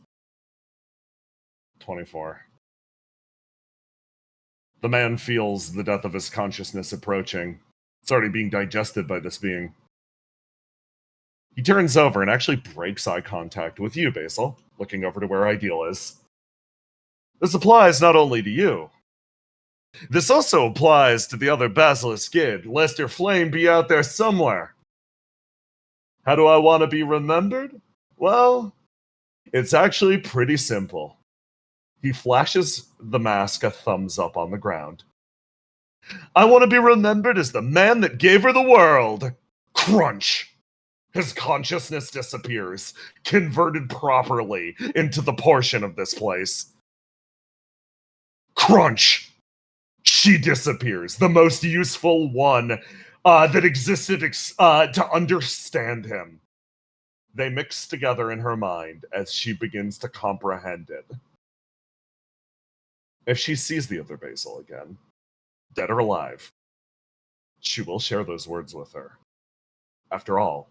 S1: 24. The man feels the death of his consciousness approaching. It's already being digested by this being. He turns over and actually breaks eye contact with you, Basil, looking over to where Ideal is. This applies not only to you. This also applies to the other Basilisk Kid, lest your flame be out there somewhere. How do I want to be remembered? Well, it's actually pretty simple. He flashes the mask a thumbs up on the ground. I want to be remembered as the man that gave her the world. Crunch! His consciousness disappears, converted properly into the portion of this place. Crunch! She disappears, the most useful one that existed to understand him. They mix together in her mind as she begins to comprehend it. If she sees the other Basil again, dead or alive, she will share those words with her. After all,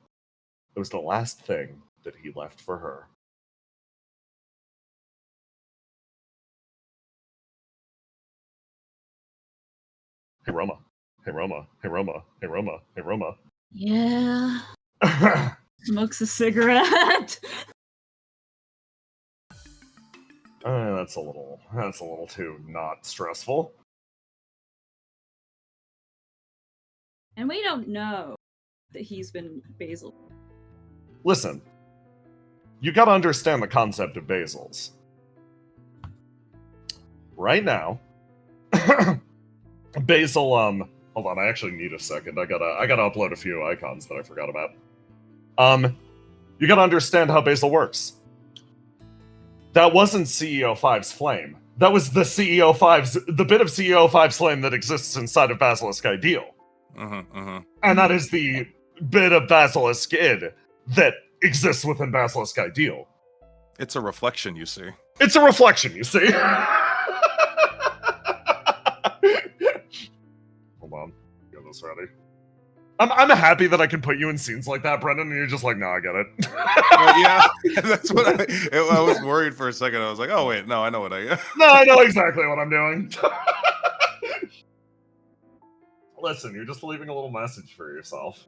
S1: it was the last thing that he left for her. Hey Roma. Hey Roma. Hey Roma. Hey Roma. Hey Roma.
S3: Yeah. Smokes a cigarette.
S1: That's a little too not stressful.
S3: And we don't know that he's been Basil.
S1: Listen, you gotta understand the concept of Basils. Right now, Basil, hold on, I actually need a second. I gotta upload a few icons that I forgot about. You gotta understand how Basil works. That wasn't CEO5's flame. That was the bit of CEO5's flame that exists inside of Basilisk Ideal. And that is the bit of Basilisk Id that exists within Basilisk Ideal.
S4: It's a reflection, you see.
S1: It's a reflection, you see. Hold on, get this ready. I'm happy that I can put you in scenes like that, Brendan, and you're just like, no, I get it.
S4: Yeah, that's what I was worried for a second. I was like, oh wait, no, I know what I get.
S1: No, I know exactly what I'm doing. Listen, you're just leaving a little message for yourself.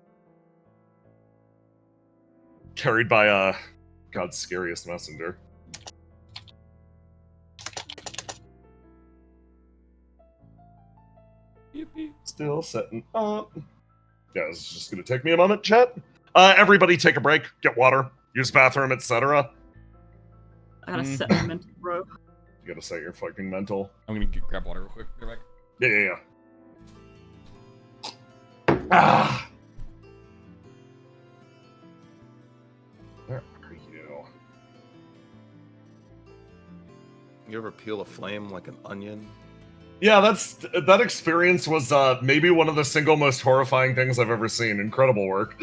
S1: Carried by God's scariest messenger. Still setting up. Yeah, it's just gonna take me a moment, chat. Everybody take a break, get water, use bathroom, etc.
S3: I gotta set my mental rope.
S1: You gotta set your fucking mental.
S6: I'm gonna grab water real quick. Be right back.
S1: Yeah. Ah! Where are you?
S4: You ever peel a flame like an onion?
S1: Yeah, that experience was maybe one of the single most horrifying things I've ever seen. Incredible work.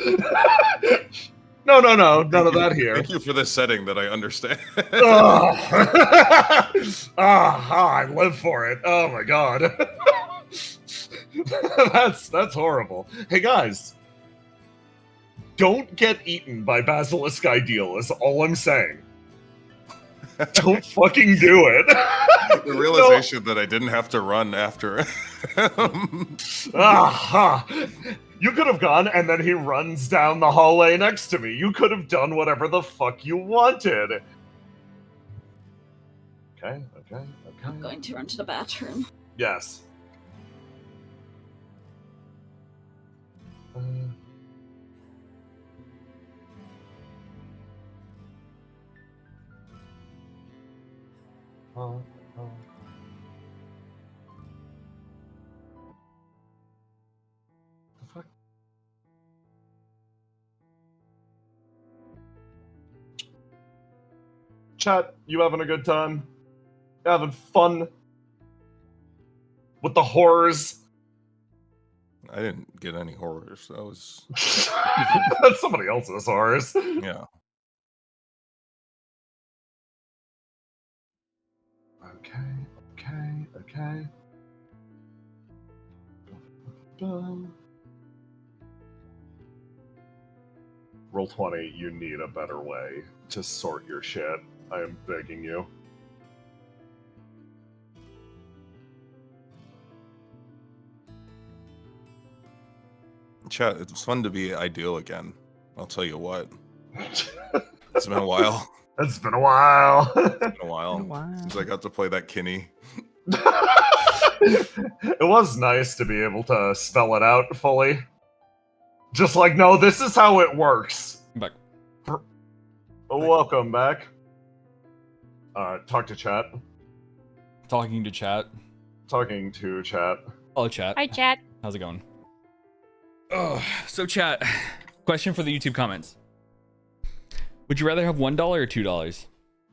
S1: No, none of that here.
S4: Thank you for this setting that I understand.
S1: I live for it. Oh my god. That's horrible. Hey guys, don't get eaten by Basilisk Ideal is all I'm saying. Don't fucking do it.
S4: The realization that I didn't have to run after.
S1: You could have gone, and then he runs down the hallway next to me. You could have done whatever the fuck you wanted. Okay.
S3: I'm going to run to the bathroom.
S1: Yes. The fuck? Chat, you having a good time? You having fun with the horrors?
S4: I didn't get any horrors. That was
S1: That's somebody else's horrors.
S4: yeah.
S1: Okay. Roll 20, you need a better way to sort your shit. I am begging you.
S4: Chat, it's fun to be ideal again. I'll tell you what. It's been a while.
S1: It's been a while.
S4: In a while.
S2: Wow.
S4: Since I got to play that Kinney.
S1: It was nice to be able to spell it out fully. Just like, no, this is how it works.
S6: Back.
S1: Welcome back. Talk to chat.
S6: Talking to chat.
S1: Talking to chat.
S6: Hello, chat.
S7: Hi, chat.
S6: How's it going? Oh, so chat. Question for the YouTube comments. Would you rather have $1 or $2?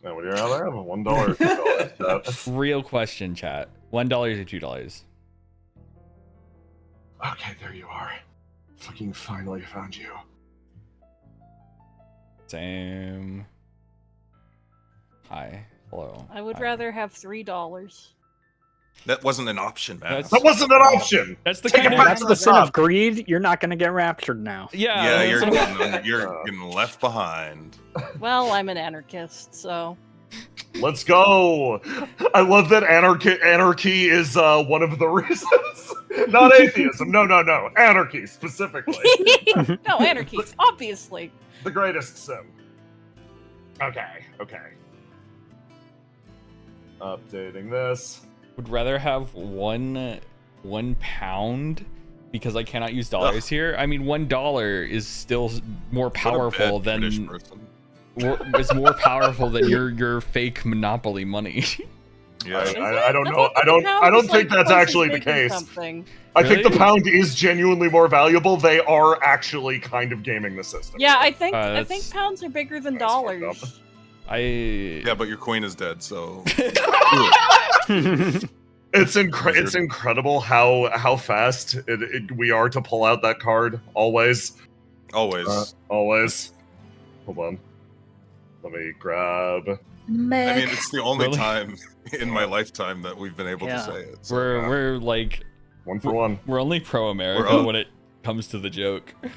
S1: Now, would you rather have a $1 or $2? Chat?
S6: Real question, chat. $1 or $2?
S1: Okay, there you are. Fucking finally found you.
S6: Same. Hi. Hello.
S7: I would
S6: Hi.
S7: rather have $3.
S4: That wasn't an option, man.
S6: That's-
S1: That wasn't an option!
S6: That's the
S1: Take
S6: kind
S1: it
S6: of
S1: back.
S2: That's the sin of greed. You're not gonna get raptured now.
S6: yeah.
S4: Yeah,
S6: that's
S4: you're
S6: what I'm-
S4: getting left behind.
S7: Well, I'm an anarchist, so.
S1: Let's go! I love that anarchy is one of the reasons. Not atheism. No. Anarchy, specifically.
S7: No, anarchy, obviously.
S1: The greatest sin. Okay. Updating this.
S6: would rather have one pound because I cannot use dollars here. I mean, $1 is still more powerful
S4: What a bad British
S6: than
S4: person.
S6: it's more powerful than your fake monopoly money.
S4: Yeah.
S1: I don't know. I don't think that's actually the case. I think the
S6: Really?
S1: pound is genuinely more valuable. They are actually kind of gaming the system.
S7: Yeah, I think
S6: that's-
S7: pounds are bigger than
S1: That's fucked
S7: dollars.
S4: Yeah, but your queen is dead, so
S1: It's incredible how fast we are to pull out that card. Always.
S4: always.
S1: Always. Hold on. Let me grab.
S4: I mean, it's the only
S6: Really?
S4: time in my lifetime that we've been able
S2: Yeah.
S4: to say it. So,
S6: We're like
S1: One for one.
S6: we're only pro America
S4: We're-
S6: when it comes to the joke.
S1: What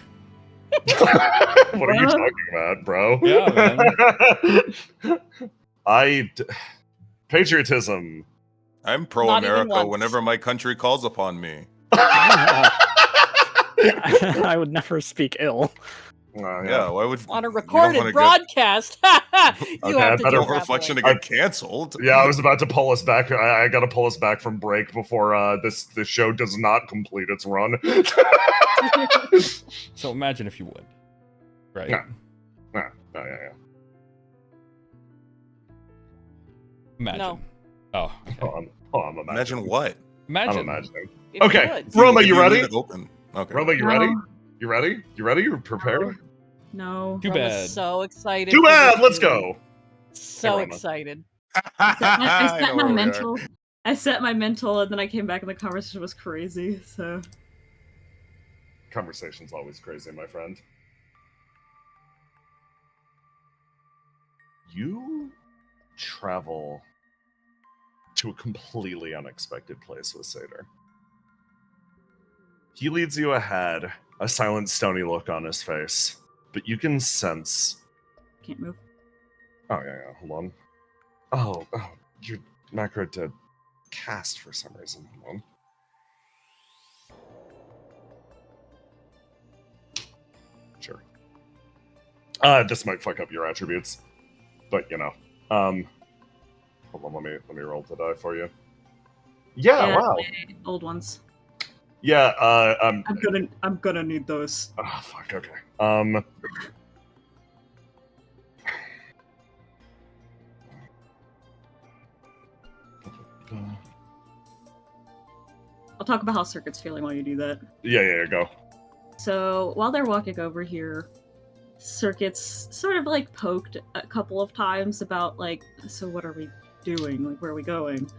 S1: are you talking about, bro?
S6: Yeah,
S1: Patriotism.
S4: I'm pro
S7: Not even
S4: America
S7: once.
S4: whenever my country calls upon me.
S2: I would never speak ill.
S4: Yeah, why would
S7: On a
S4: you don't
S7: recorded
S4: wanna
S7: broadcast. You
S1: Okay,
S7: have
S1: I
S7: to
S1: better
S7: do
S4: get reflection to
S7: that
S4: get canceled?
S1: Yeah, I was about to pull us back. I got to pull us back from break before this show does not complete its run.
S6: So imagine if you would. Right?
S1: Yeah. Yeah.
S6: Imagine.
S7: No.
S6: Oh, okay.
S1: Hold on, I'm imagining.
S4: Imagine what?
S1: I'm
S6: Imagine.
S1: imagining.
S7: if you
S1: Okay,
S7: would.
S1: Roma, you
S4: leave
S1: ready?
S4: it open. Okay.
S1: Roma, you
S3: No.
S1: ready? You ready? You ready? You prepared?
S3: No.
S6: Too
S7: Roma's
S6: bad.
S7: so excited.
S1: Too
S7: for
S1: bad.
S7: this
S1: Let's
S7: game.
S1: go.
S7: So
S1: Roma.
S7: excited.
S3: I
S4: I
S3: set
S4: know
S3: my
S4: where we are.
S3: mental. I set my mental, and then I came back, and the conversation was crazy. So
S1: Conversation's always crazy, my friend. You travel to a completely unexpected place with Seder. He leads you ahead, a silent, stony look on his face, but you can sense.
S3: can't move.
S1: Oh, yeah, hold on. Oh, your macro did cast for some reason. Hold on. Sure. This might fuck up your attributes, but you know. Hold on, let me roll the die for you. Yeah, wow.
S3: Old ones.
S1: Yeah,
S3: I'm gonna need those.
S1: oh fuck, okay.
S3: I'll talk about how Circuit's feeling while you do that.
S1: Yeah, go.
S3: So while they're walking over here, Circuit's sort of like poked a couple of times about like, so what are we doing? Like, where are we going?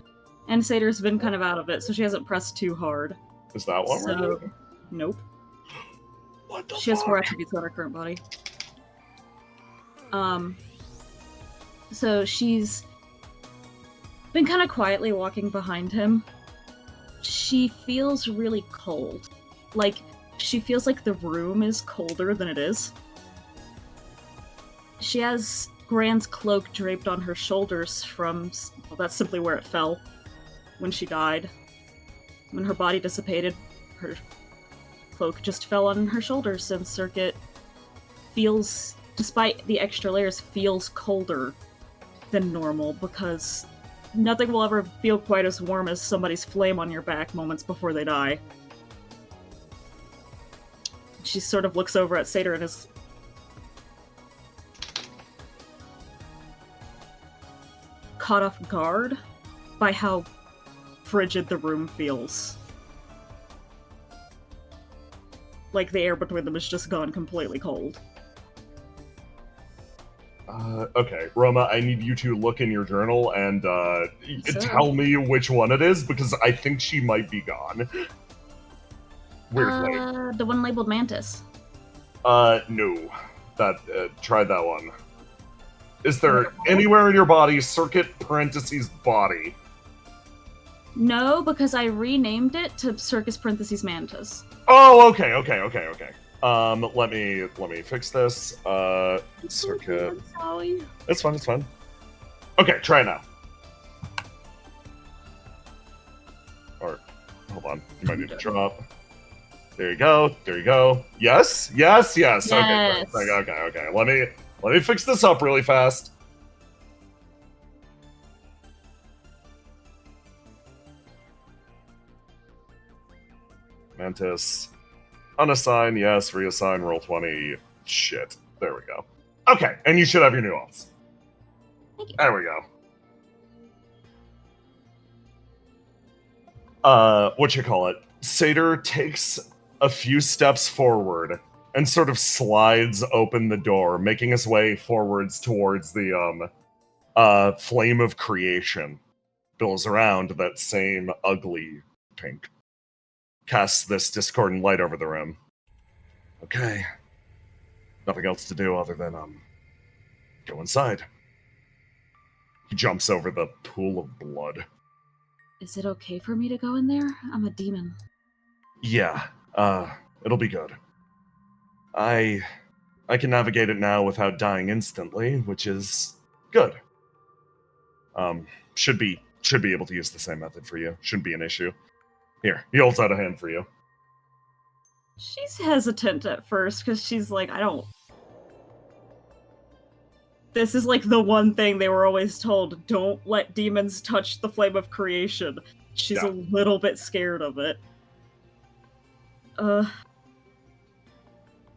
S3: And Seder's been kind of out of it, so she hasn't pressed too hard.
S1: Is that what we're
S3: So,
S1: doing?
S3: nope.
S1: What the
S3: She has 4
S1: fuck?
S3: attributes on her current body. So she's been kind of quietly walking behind him. She feels really cold. Like, she feels like the room is colder than it is. She has Gran's cloak draped on her shoulders from... Well, that's simply where it fell when she died. When her body dissipated, her cloak just fell on her shoulders, and Circuit feels despite the extra layers, feels colder than normal because nothing will ever feel quite as warm as somebody's flame on your back moments before they die. She sort of looks over at Satyr and is caught off guard by how frigid the room feels. Like the air between them has just gone completely cold.
S1: Okay, Roma, I need you to look in your journal and
S3: So-
S1: tell me which one it is, because I think she might be gone. Weirdly.
S3: The one labeled Mantis.
S1: No. Try that one. Is there anywhere in your body, circuit parentheses body?
S3: No, because I renamed it to Circus Parentheses Mantis.
S1: Oh, okay. Let me fix this. Circuit.
S3: I'm sorry.
S1: It's fine. Okay, try now. Or, hold on. You might need to drop. There you go. Yes. Okay. Let me fix this up really fast. Mantis. Unassign, yes. Reassign, roll 20. Shit. There we go. Okay, and you should have your nuance.
S3: Thank you.
S1: There we go. Satyr takes a few steps forward and sort of slides open the door, making his way forwards towards the flame of creation. Bills around that same ugly pink. Casts this discordant light over the room. Okay. Nothing else to do other than, go inside. He jumps over the pool of blood.
S3: Is it okay for me to go in there? I'm a demon.
S1: Yeah, it'll be good. I can navigate it now without dying instantly, which is good. Should be able to use the same method for you. Shouldn't be an issue. Here, he holds out a hand for you.
S3: She's hesitant at first because she's like, This is like the one thing they were always told, don't let demons touch the flame of creation. She's a little bit scared of it.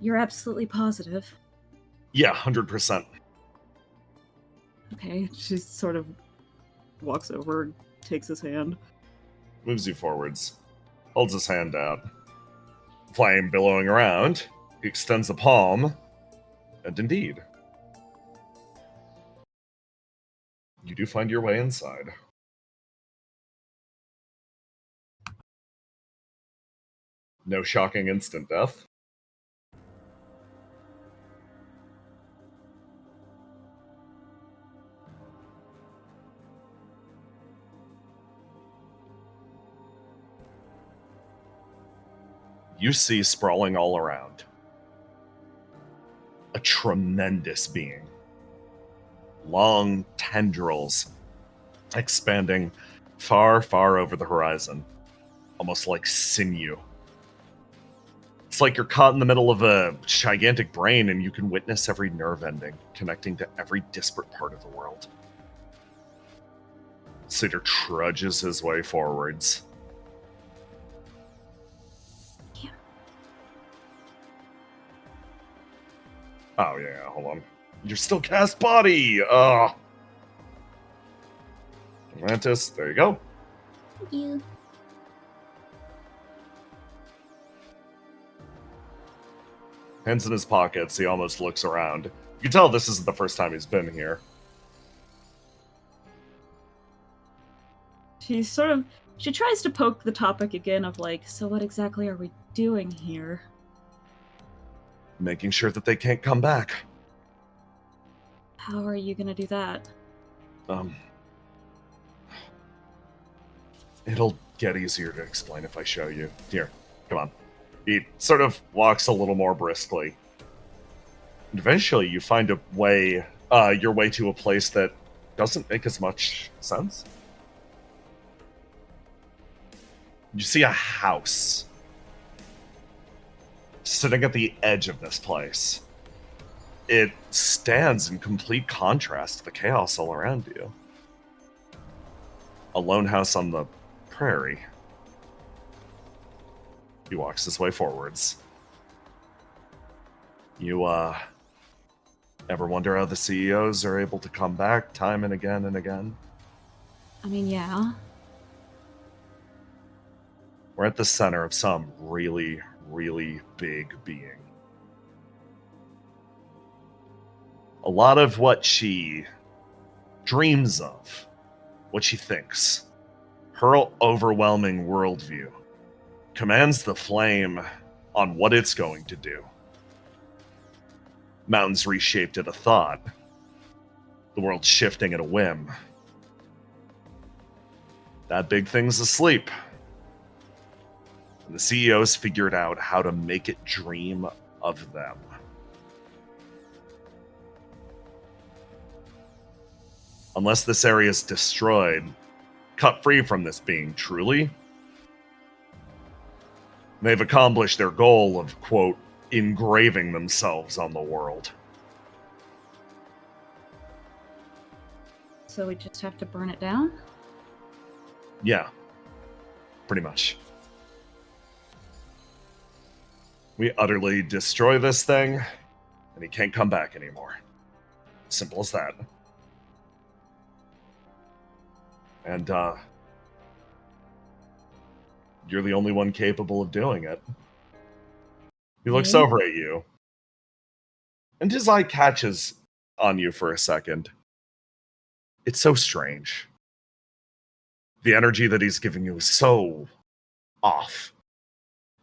S3: You're absolutely positive.
S1: Yeah, 100%.
S3: Okay, she sort of walks over and takes his hand.
S1: Moves you forwards. Holds his hand out. Flame billowing around. He extends a palm. And indeed, you do find your way inside. No shocking instant death. You see sprawling all around a tremendous being. Long tendrils expanding far, far over the horizon, almost like sinew. It's like you're caught in the middle of a gigantic brain and you can witness every nerve ending connecting to every disparate part of the world. Satyr trudges his way forwards. Oh, yeah, hold on. You're still cast body! Atlantis, there you go.
S3: Thank you.
S1: Hands in his pockets, he almost looks around. You can tell this isn't the first time he's been here.
S3: She tries to poke the topic again of like, so what exactly are we doing here?
S1: Making sure that they can't come back.
S3: How are you gonna do that?
S1: It'll get easier to explain if I show you. Here, come on. He sort of walks a little more briskly. And eventually you find a way, your way to a place that doesn't make as much sense. You see a house sitting at the edge of this place. it stands in complete contrast to the chaos all around you. A lone house on the prairie. He walks his way forwards. You, ever wonder how the CEOs are able to come back time and again and again?
S3: I mean, yeah.
S1: We're at the center of some really, really big being. A lot of what she dreams of, what she thinks, her overwhelming worldview, commands the flame on what it's going to do. Mountains reshaped at a thought. The world shifting at a whim. That big thing's asleep. And the CEOs figured out how to make it dream of them. Unless this area is destroyed, cut free from this being truly, they've accomplished their goal of, quote, engraving themselves on the world.
S3: So we just have to burn it down?
S1: Yeah, pretty much. We utterly destroy this thing, and he can't come back anymore. Simple as that. And, you're the only one capable of doing it. He looks
S3: Me?
S1: over at you, and his eye catches on you for a second. It's so strange. The energy that he's giving you is so off.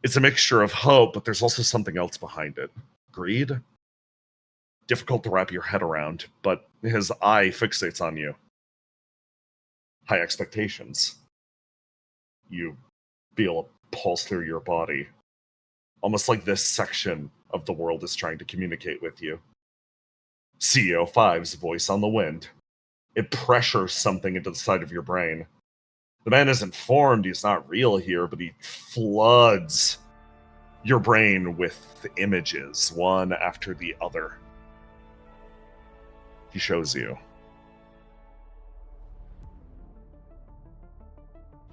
S1: It's a mixture of hope, but there's also something else behind it. Greed? Difficult to wrap your head around, but his eye fixates on you. High expectations. You feel a pulse through your body. Almost like this section of the world is trying to communicate with you. CEO 5's voice on the wind. It pressures something into the side of your brain. The man is informed he's not real here, but he floods your brain with images, one after the other. He shows you.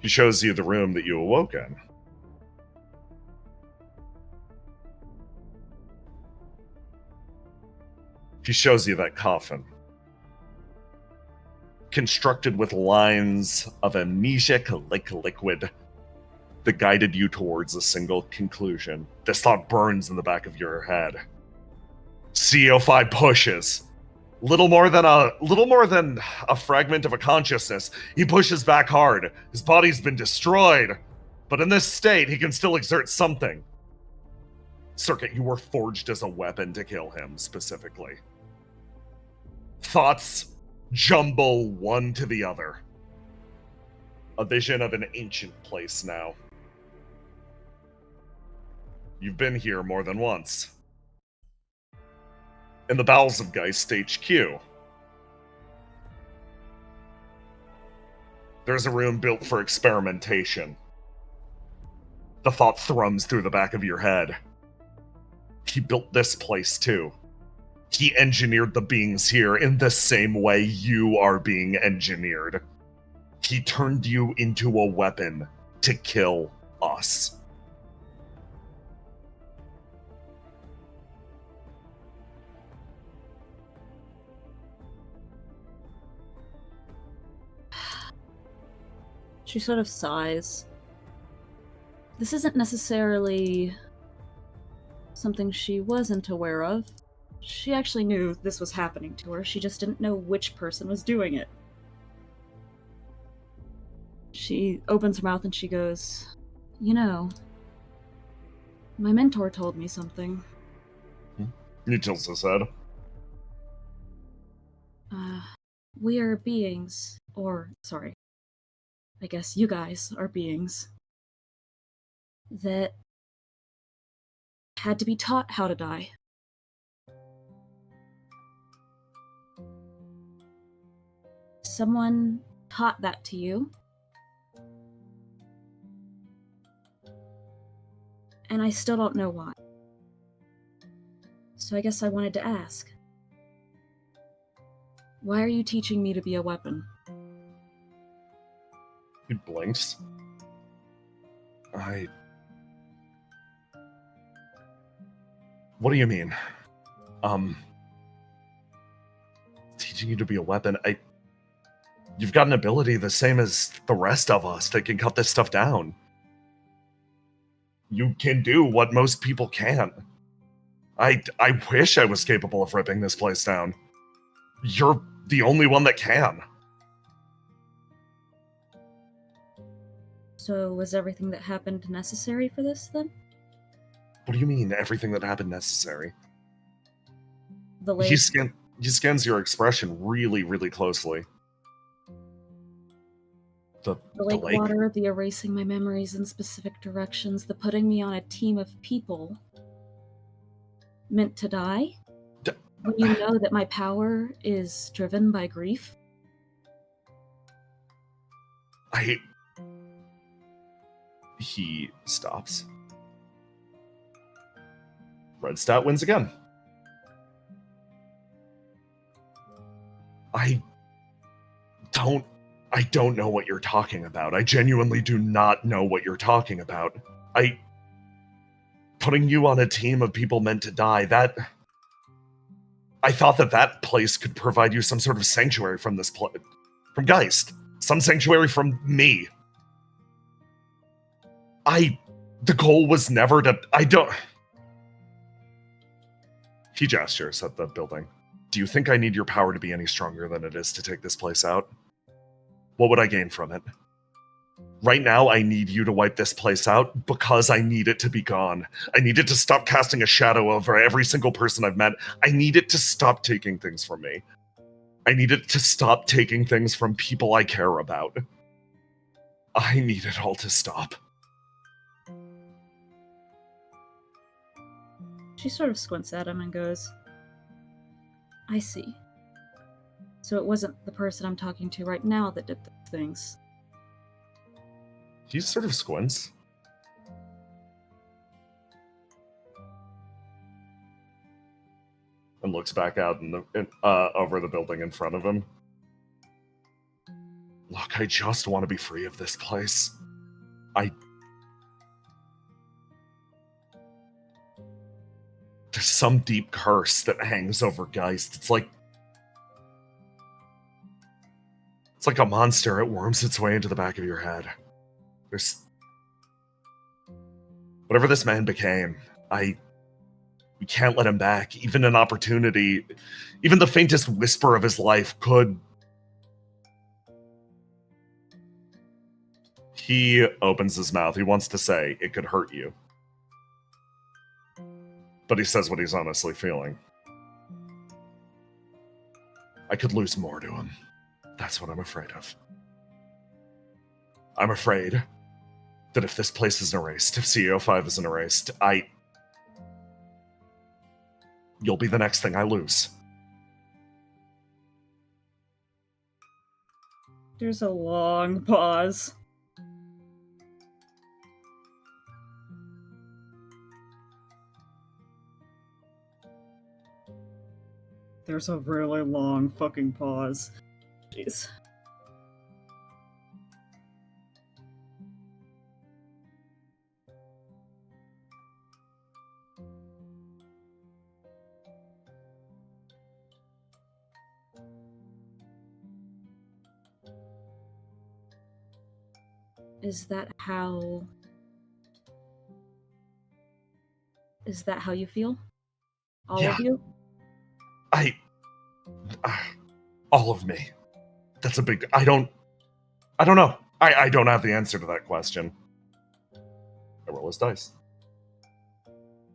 S1: He shows you the room that you awoke in. He shows you that coffin. Constructed with lines of amnesiac liquid that guided you towards a single conclusion. This thought burns in the back of your head. CO5 pushes. Little more than a fragment of a consciousness. He pushes back hard. His body's been destroyed. But in this state, he can still exert something. Circuit, you were forged as a weapon to kill him, specifically. Thoughts jumble one to the other. A vision of an ancient place now. You've been here more than once. In the bowels of Geist HQ. There's a room built for experimentation. The thought thrums through the back of your head. He built this place too. He engineered the beings here in the same way you are being engineered. He turned you into a weapon to kill us.
S3: She sort of sighs. This isn't necessarily something she wasn't aware of. She actually knew this was happening to her, she just didn't know which person was doing it. She opens her mouth and she goes, "You know, my mentor told me something."
S1: He tilts his head.
S3: We are beings, or, sorry, I guess you guys are beings, that had to be taught how to die. Someone taught that to you, and I still don't know why. So I guess I wanted to ask, Why are you teaching me to be a weapon?
S1: He blinks. What do you mean? Teaching you to be a weapon? You've got an ability the same as the rest of us that can cut this stuff down. You can do what most people can't. I wish I was capable of ripping this place down. You're the only one that can.
S3: So was everything that happened necessary for this, then?
S1: What do you mean, everything that happened necessary?
S3: The lake.
S1: He scans your expression really, really closely. The
S3: lake
S1: lake?
S3: Water, the erasing my memories in specific directions, the putting me on a team of people meant to die? When you know that my power is driven by grief?
S1: He stops. Red Stat wins again. I don't know what you're talking about. I genuinely do not know what you're talking about. Putting you on a team of people meant to die, I thought that place could provide you some sort of sanctuary from from Geist. Some sanctuary from me. The goal was never to, He gestures at the building. Do you think I need your power to be any stronger than it is to take this place out? What would I gain from it? Right now, I need you to wipe this place out because I need it to be gone. I need it to stop casting a shadow over every single person I've met. I need it to stop taking things from me. I need it to stop taking things from people I care about. I need it all to stop.
S3: She sort of squints at him and goes, I see. So it wasn't the person I'm talking to right now that did those things.
S1: He sort of squints. And looks back out over the building in front of him. Look, I just want to be free of this place. There's some deep curse that hangs over Geist. It's like a monster. It worms its way into the back of your head. Whatever this man became, we can't let him back. Even an opportunity, even the faintest whisper of his life could. He opens his mouth. He wants to say, it could hurt you. But he says what he's honestly feeling. I could lose more to him. That's what I'm afraid of. I'm afraid that if this place isn't erased, if CEO5 isn't erased, you'll be the next thing I lose.
S3: There's a long pause. There's a really long fucking pause. Jeez. Is that how you feel? All of you?
S1: All of me. That's a big... I don't know. I don't have the answer to that question. I roll his dice.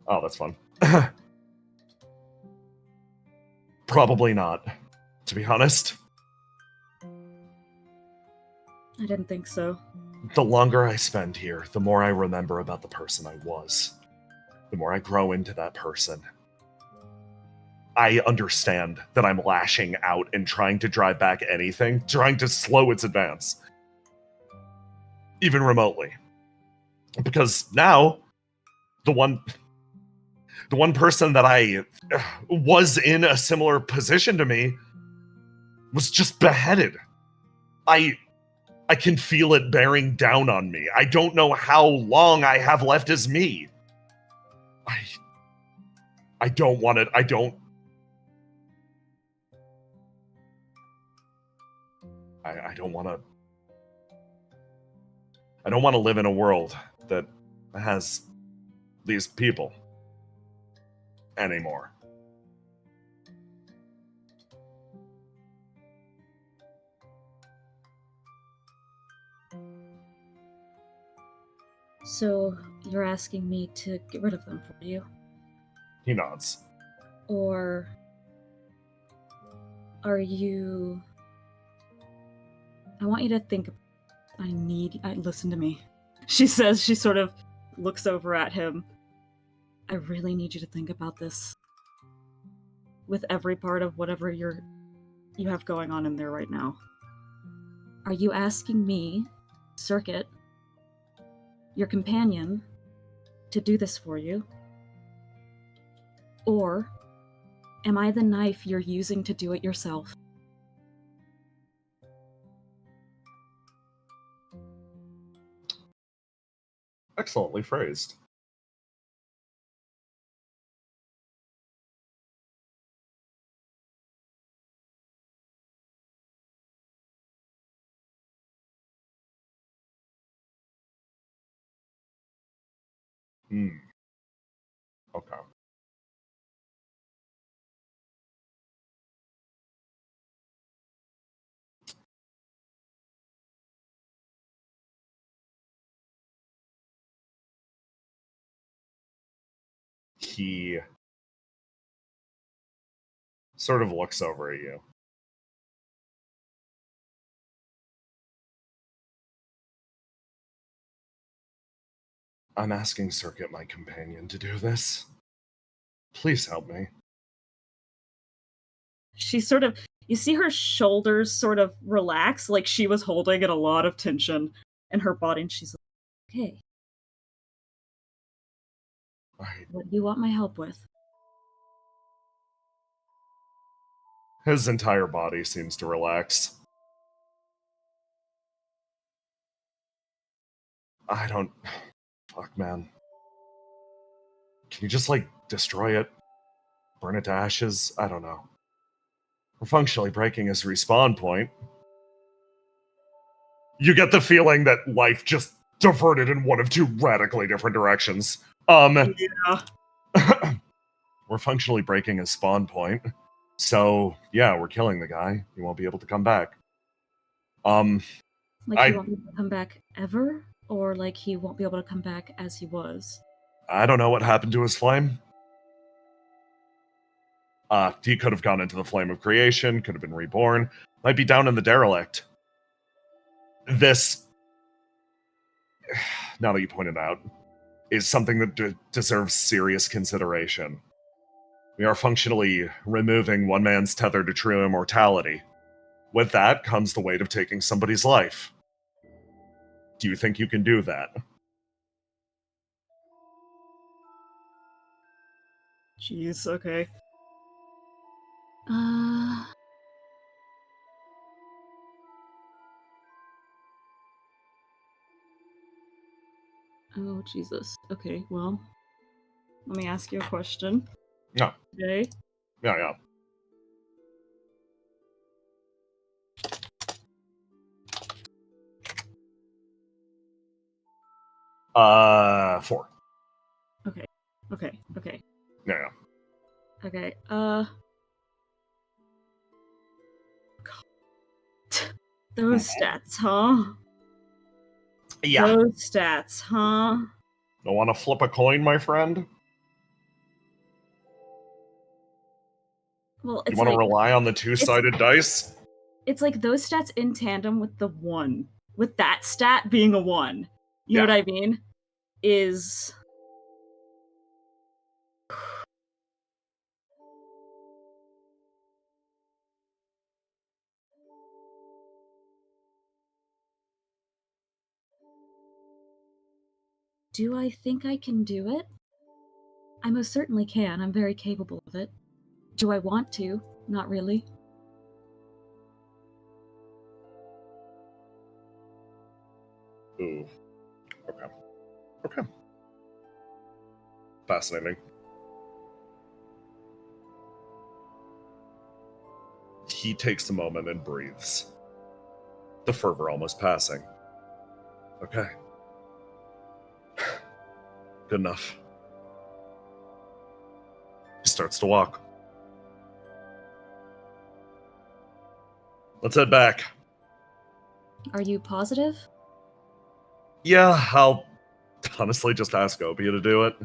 S1: Oh, that's fun. Probably not, to be honest.
S3: I didn't think so.
S1: The longer I spend here, the more I remember about the person I was. The more I grow into that person. I understand that I'm lashing out and trying to drive back anything, trying to slow its advance. Even remotely. Because now, the one person that I was in a similar position to me was just beheaded. I can feel it bearing down on me. I don't know how long I have left as me. I don't want it. I don't want to. I don't want to live in a world that has these people anymore.
S3: So, you're asking me to get rid of them for you?
S1: He nods.
S3: Or are you... I want you to think... listen to me. She says, she sort of looks over at him. I really need you to think about this. With every part of whatever you have going on in there right now. Are you asking me, Circuit, your companion, to do this for you? Or am I the knife you're using to do it yourself?
S1: Excellently phrased. Okay. He sort of looks over at you. I'm asking Circuit, my companion, to do this. Please help me.
S3: She sort of... You see her shoulders sort of relax, like she was holding in a lot of tension in her body, and she's like, okay. What do you want my help with?
S1: His entire body seems to relax. I don't... Fuck, man. Can you just, destroy it? Burn it to ashes? I don't know. We're functionally breaking his respawn point. You get the feeling that life just diverted in one of two radically different directions.
S3: Yeah.
S1: We're functionally breaking his spawn point. So, yeah, we're killing the guy. He won't be able to come back.
S3: He won't be able to come back ever? Or he won't be able to come back as he was?
S1: I don't know what happened to his flame. He could have gone into the flame of creation, could have been reborn, might be down in the derelict. This, now that you pointed out, is something that deserves serious consideration. We are functionally removing one man's tether to true immortality. With that comes the weight of taking somebody's life. Do you think you can do that?
S3: Jeez, okay. Oh, Jesus. Okay, well, let me ask you a question.
S1: Yeah.
S3: Okay.
S1: Yeah. 4.
S3: Okay.
S1: Yeah.
S3: Okay, those stats, huh?
S1: Yeah.
S3: Those stats, huh?
S1: Don't want to flip a coin, my friend?
S3: Well,
S1: You
S3: it's
S1: want to rely on the two-sided dice?
S3: It's like those stats in tandem with the 1. With that stat being a 1. You know what I mean? Is... Do I think I can do it? I most certainly can. I'm very capable of it. Do I want to? Not really.
S1: Ooh. Okay. Fascinating. He takes a moment and breathes. The fervor almost passing. Okay. Good enough. He starts to walk. Let's head back.
S3: Are you positive?
S1: Yeah, I'll honestly just ask Obia to do it.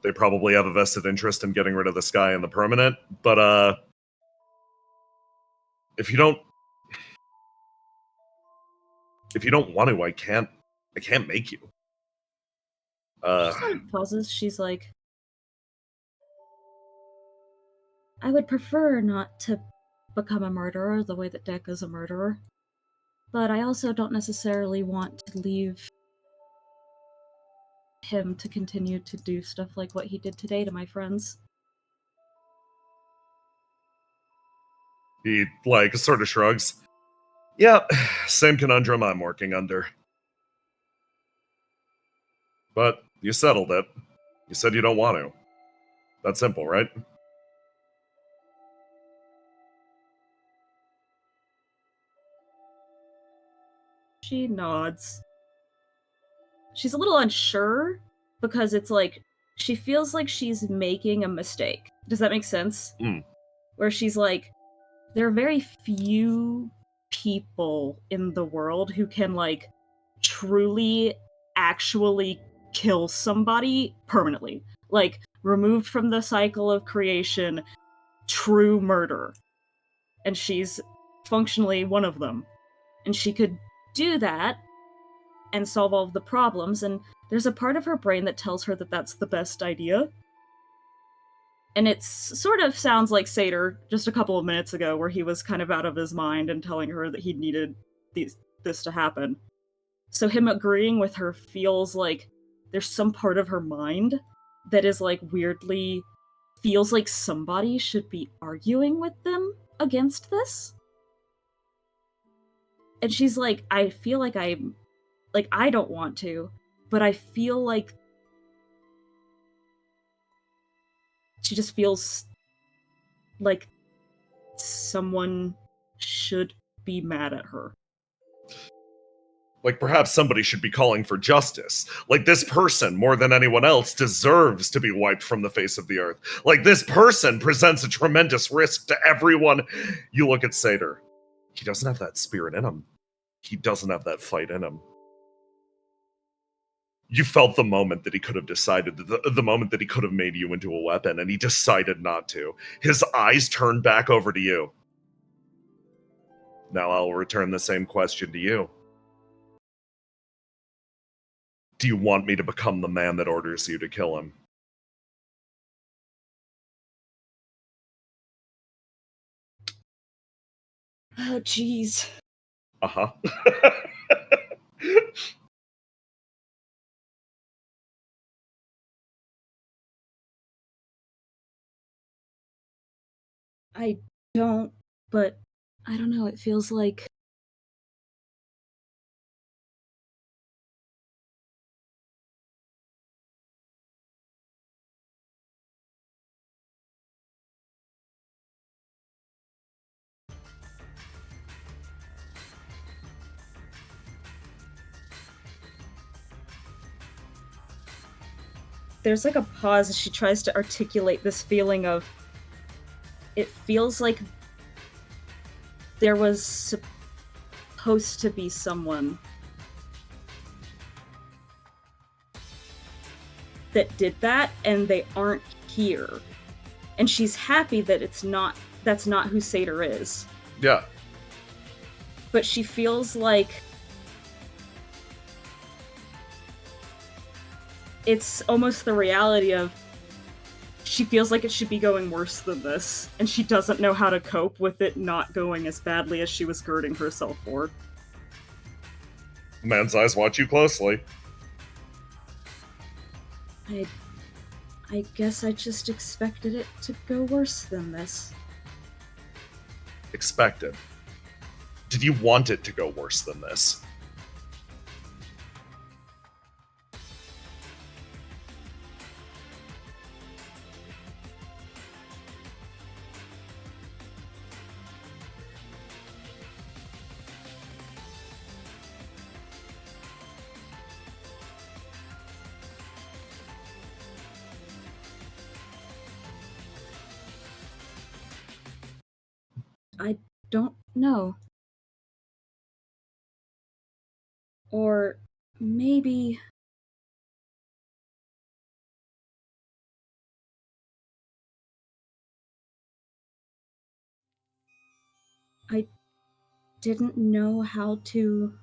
S1: They probably have a vested interest in getting rid of this guy in the permanent, but if you don't want to, I can't make you.
S3: She sort of pauses. She's like, I would prefer not to become a murderer the way that Deck is a murderer. But I also don't necessarily want to leave him to continue to do stuff like what he did today to my friends.
S1: He, sort of shrugs. Yeah, same conundrum I'm working under. But you settled it. You said you don't want to. That's simple, right?
S3: She nods. She's a little unsure because it's like she feels like she's making a mistake. Does that make sense? Where she's like, there are very few people in the world who can truly actually kill somebody permanently. Removed from the cycle of creation, true murder. And she's functionally one of them. And she could do that and solve all of the problems, and there's a part of her brain that tells her that that's the best idea. And it sort of sounds like Satyr just a couple of minutes ago, where he was kind of out of his mind and telling her that he needed this to happen. So him agreeing with her feels like there's some part of her mind that is weirdly feels like somebody should be arguing with them against this. And she's like, I feel like I don't want to, but I feel like she just feels like someone should be mad at her.
S1: Perhaps somebody should be calling for justice. This person, more than anyone else, deserves to be wiped from the face of the earth. This person presents a tremendous risk to everyone. You look at Satyr. He doesn't have that spirit in him. He doesn't have that fight in him. You felt the moment that he could have decided, the moment that he could have made you into a weapon, and he decided not to. His eyes turned back over to you. Now I'll return the same question to you. Do you want me to become the man that orders you to kill him?
S3: Oh, jeez.
S1: Uh-huh.
S3: I don't, but I don't know, it feels like... There's a pause as she tries to articulate this feeling of... It feels like there was supposed to be someone that did that, and they aren't here. And she's happy that that's not who Satyr is.
S1: Yeah.
S3: But she feels like it's almost the reality of she feels like it should be going worse than this, and she doesn't know how to cope with it not going as badly as she was girding herself for.
S1: Man's eyes watch you closely.
S3: I guess I just expected it to go worse than this.
S1: Expected. Did you want it to go worse than this?
S3: don't know. Or maybe... I didn't know how to...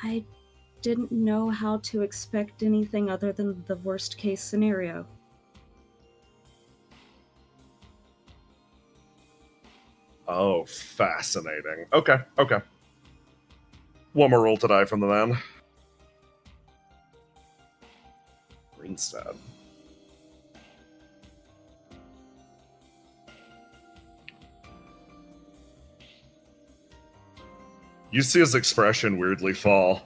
S3: I didn't know how to expect anything other than the worst case scenario.
S1: Oh, fascinating. Okay. One more roll to die from the man. Green stab. You see his expression weirdly fall.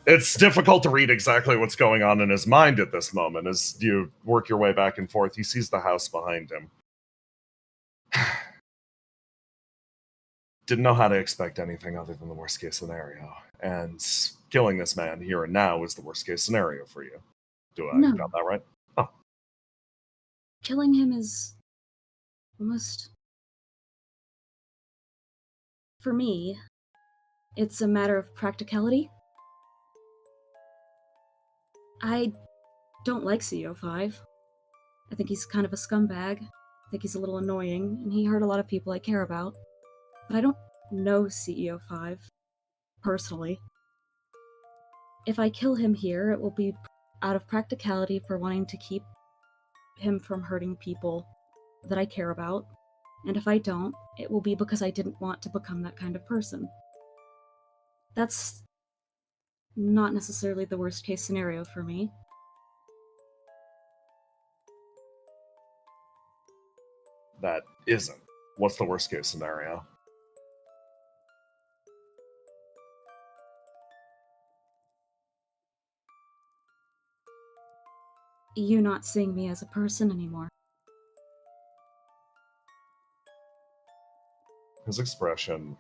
S1: It's difficult to read exactly what's going on in his mind at this moment. As you work your way back and forth, he sees the house behind him. Didn't know how to expect anything other than the worst case scenario. And killing this man here and now is the worst case scenario for you. Do I got that right? Oh.
S3: Killing him is almost... For me, it's a matter of practicality. I don't like CEO5. I think he's kind of a scumbag. I think he's a little annoying, and he hurt a lot of people I care about. But I don't know CEO5, personally. If I kill him here, it will be out of practicality for wanting to keep him from hurting people that I care about. And if I don't, it will be because I didn't want to become that kind of person. That's not necessarily the worst case scenario for me.
S1: That isn't. What's the worst case scenario?
S3: You not seeing me as a person anymore.
S1: His expression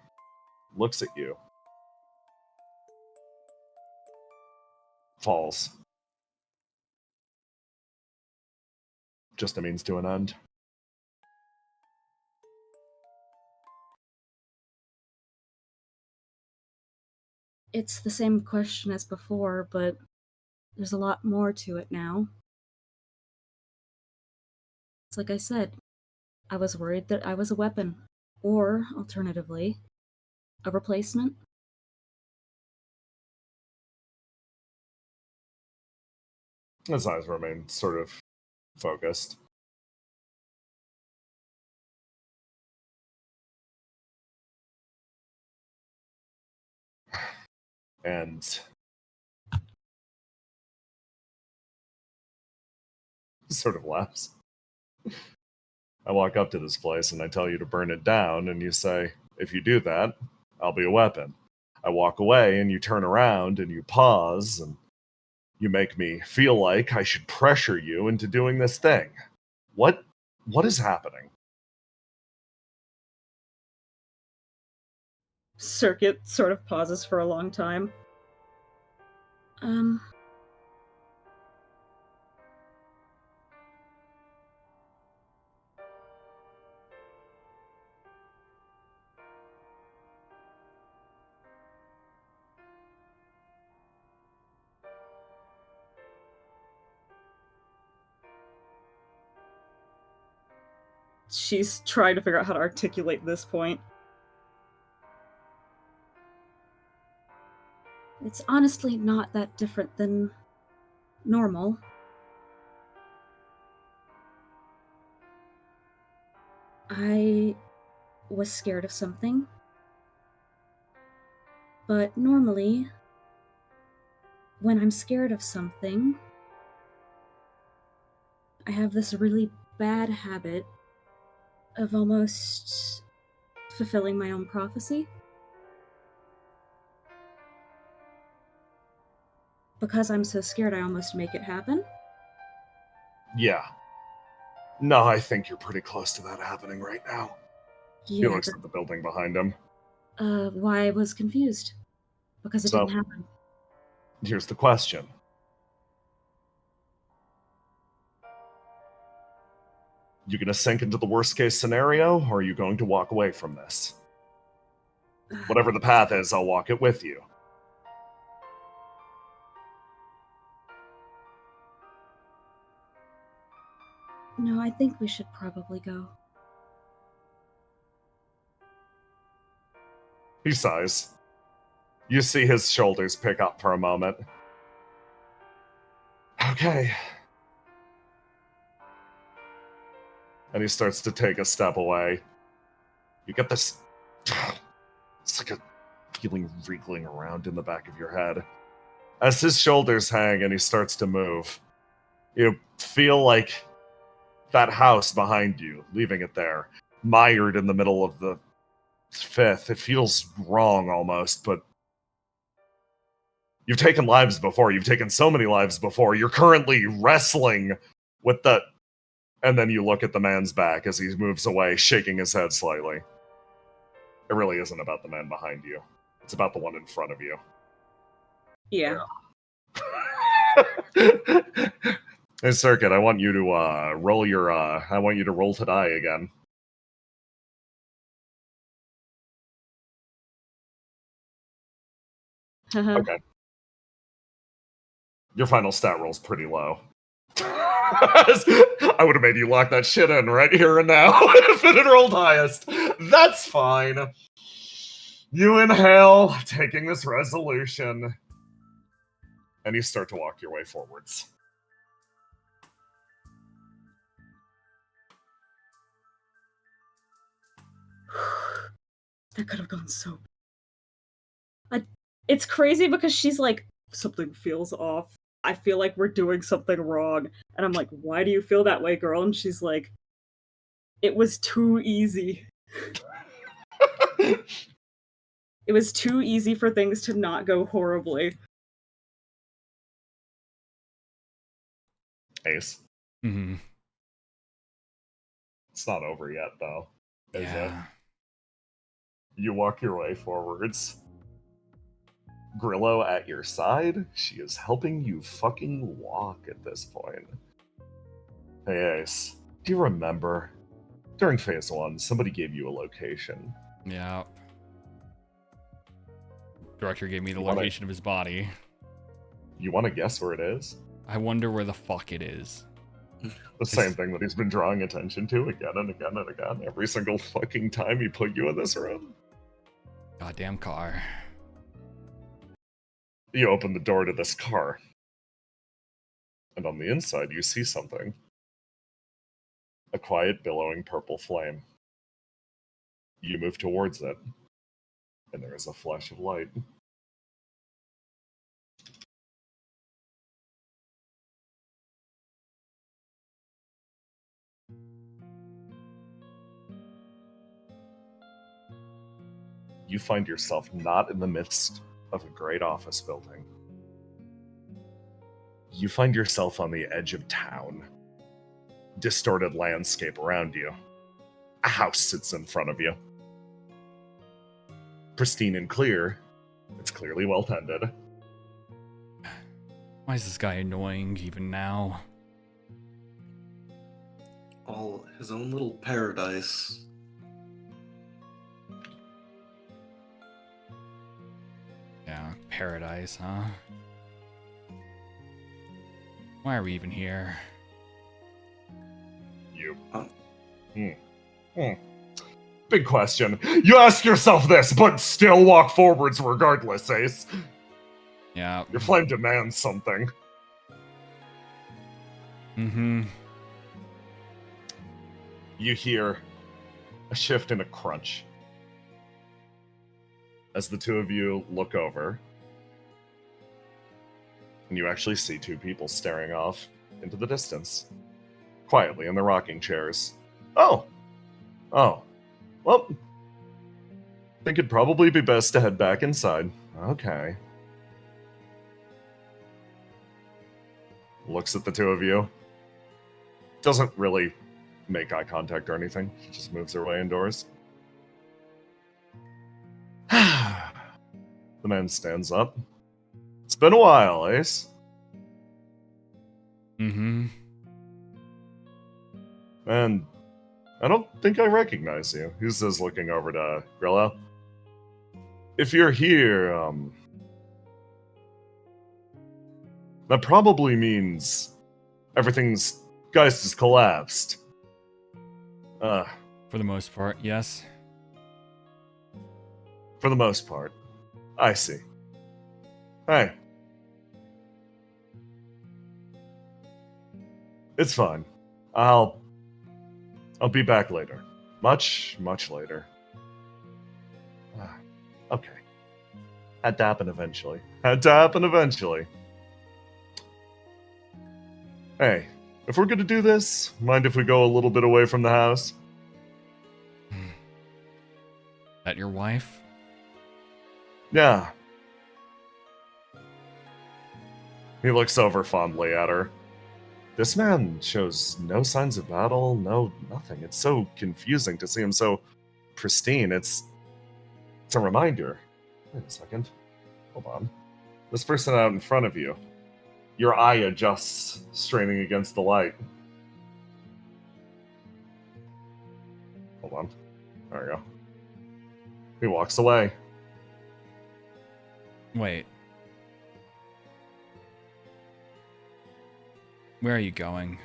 S1: looks at you. Falls. Just a means to an end.
S3: It's the same question as before, but there's a lot more to it now. It's like I said, I was worried that I was a weapon, or, alternatively, a replacement.
S1: His eyes remain sort of focused. And sort of laughs. I walk up to this place and I tell you to burn it down, and you say, if you do that, I'll be a weapon. I walk away and you turn around and you pause and you make me feel like I should pressure you into doing this thing. What is happening?
S3: Circuit sort of pauses for a long time. She's trying to figure out how to articulate this point. It's honestly not that different than normal. I was scared of something. But normally, when I'm scared of something, I have this really bad habit of almost fulfilling my own prophecy. Because I'm so scared, I almost make it happen.
S1: Yeah. No, I think you're pretty close to that happening right now.
S3: Yeah,
S1: He looks at the building behind him.
S3: Why I was confused. Because it
S1: So-
S3: didn't happen.
S1: Here's the question. You gonna sink into the worst case scenario, or are you going to walk away from this? Whatever the path is, I'll walk it with you.
S3: No, I think we should probably go.
S1: He sighs. You see his shoulders pick up for a moment. Okay. And he starts to take a step away. You get this... It's like a feeling wriggling around in the back of your head. As his shoulders hang and he starts to move, you feel like that house behind you, leaving it there, mired in the middle of the fifth. It feels wrong almost, but you've taken lives before. You've taken so many lives before. You're currently wrestling with the... And then you look at the man's back as he moves away, shaking his head slightly. It really isn't about the man behind you. It's about the one in front of you.
S3: Yeah.
S1: Hey, Circuit, I want you to roll your... I want you to roll to die again. Okay. Your final stat roll's pretty low. I would have made you lock that shit in right here and now if it had rolled highest. That's fine. You inhale, taking this resolution, and you start to walk your way forwards.
S3: That could have gone so... It's crazy because she's like, something feels off. I feel like we're doing something wrong. And I'm like, why do you feel that way, girl? And she's like, it was too easy. It was too easy for things to not go horribly.
S1: Ace.
S6: Mm-hmm.
S1: It's not over yet, though. Is it?
S6: Yeah.
S1: You walk your way forwards. Grillo at your side. She is helping you fucking walk at this point. Hey, Ace. Do you remember? During Phase 1, somebody gave you a location.
S6: Yeah. Director gave me the
S1: You wanna-
S6: location of his body.
S1: You want to guess where it is?
S6: I wonder where the fuck it is.
S1: The same thing that he's been drawing attention to again and again and again. Every single fucking time he put you in this room.
S6: Goddamn car.
S1: You open the door to this car. And on the inside, you see something. A quiet, billowing purple flame. You move towards it. And there is a flash of light. You find yourself not in the midst of a great office building. You find yourself on the edge of town. Distorted landscape around you. A house sits in front of you. Pristine and clear. It's clearly well tended.
S6: Why is this guy annoying even now?
S5: All his own little paradise.
S6: Yeah, paradise, huh? Why are we even here?
S1: You.
S5: Huh.
S1: Big question. You ask yourself this, but still walk forwards regardless, Ace.
S6: Yeah.
S1: Your flame demands something.
S6: Mm-hmm.
S1: You hear a shift and a crunch. As the two of you look over, and you actually see two people staring off into the distance, quietly in their rocking chairs. Oh! Well, I think it'd probably be best to head back inside. Okay. Looks at the two of you. Doesn't really make eye contact or anything. She just moves her way indoors. The man stands up. It's been a while, Ace.
S6: Mm-hmm.
S1: And I don't think I recognize you, he says, looking over to Grillo. If you're here, that probably means everything's Geist has collapsed.
S6: For the most part, yes.
S1: For the most part. I see. Hey. It's fine. I'll be back later. Much, much later. Okay. Had to happen eventually. Hey, if we're gonna do this, mind if we go a little bit away from the house?
S6: That your wife?
S1: Yeah. He looks over fondly at her. This man shows no signs of battle, nothing. It's so confusing to see him so pristine. It's a reminder. Wait a second. Hold on. This person out in front of you. Your eye adjusts, straining against the light. Hold on. There we go. He walks away.
S6: Wait. Where are you going?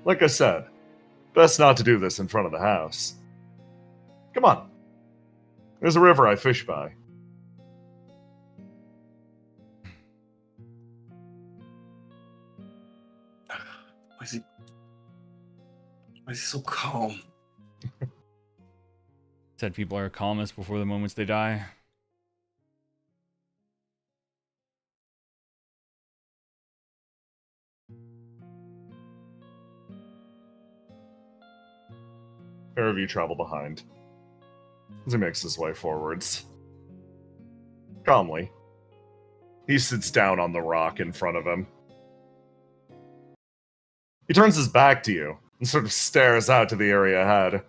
S1: Like I said, best not to do this in front of the house. Come on. There's a river I fish by.
S5: Why is he so calm?
S6: Said people are calmest before the moments they die.
S1: Pair of you travel behind. As he makes his way forwards. Calmly. He sits down on the rock in front of him. He turns his back to you and sort of stares out to the area ahead.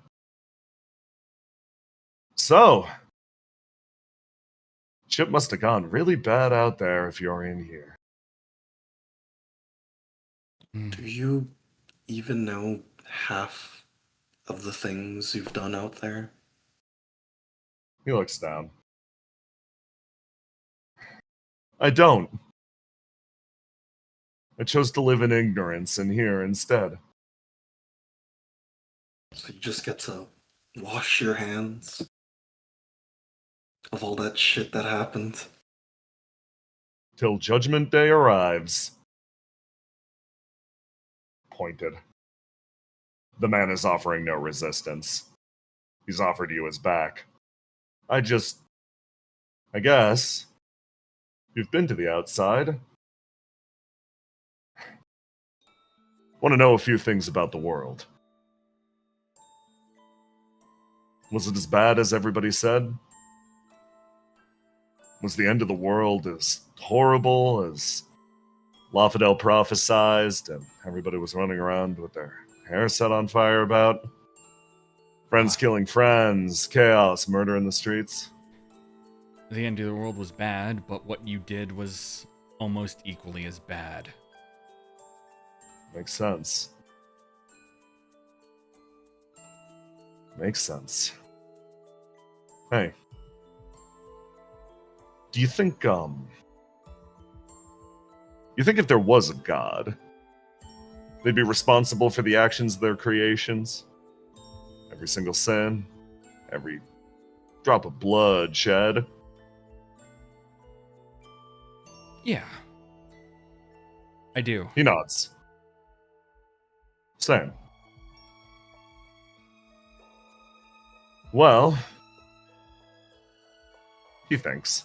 S1: So, ship must have gone really bad out there if you're in here.
S5: Do you even know half of the things you've done out there?
S1: He looks down. I don't. I chose to live in ignorance in here instead.
S5: So you just get to wash your hands of all that shit that happened?
S1: Till Judgment Day arrives. Pointed. The man is offering no resistance. He's offered you his back. I guess, you've been to the outside. Want to know a few things about the world. Was it as bad as everybody said? Was the end of the world as horrible as Lafadel prophesized and everybody was running around with their hair set on fire about? Friends killing friends, chaos, murder in the streets?
S6: The end of the world was bad, but what you did was almost equally as bad.
S1: Makes sense. Makes sense. Hey. Do you think, you think if there was a god, they'd be responsible for the actions of their creations? Every single sin? Every drop of blood shed?
S6: Yeah. I do.
S1: He nods. Same. Well, he thinks.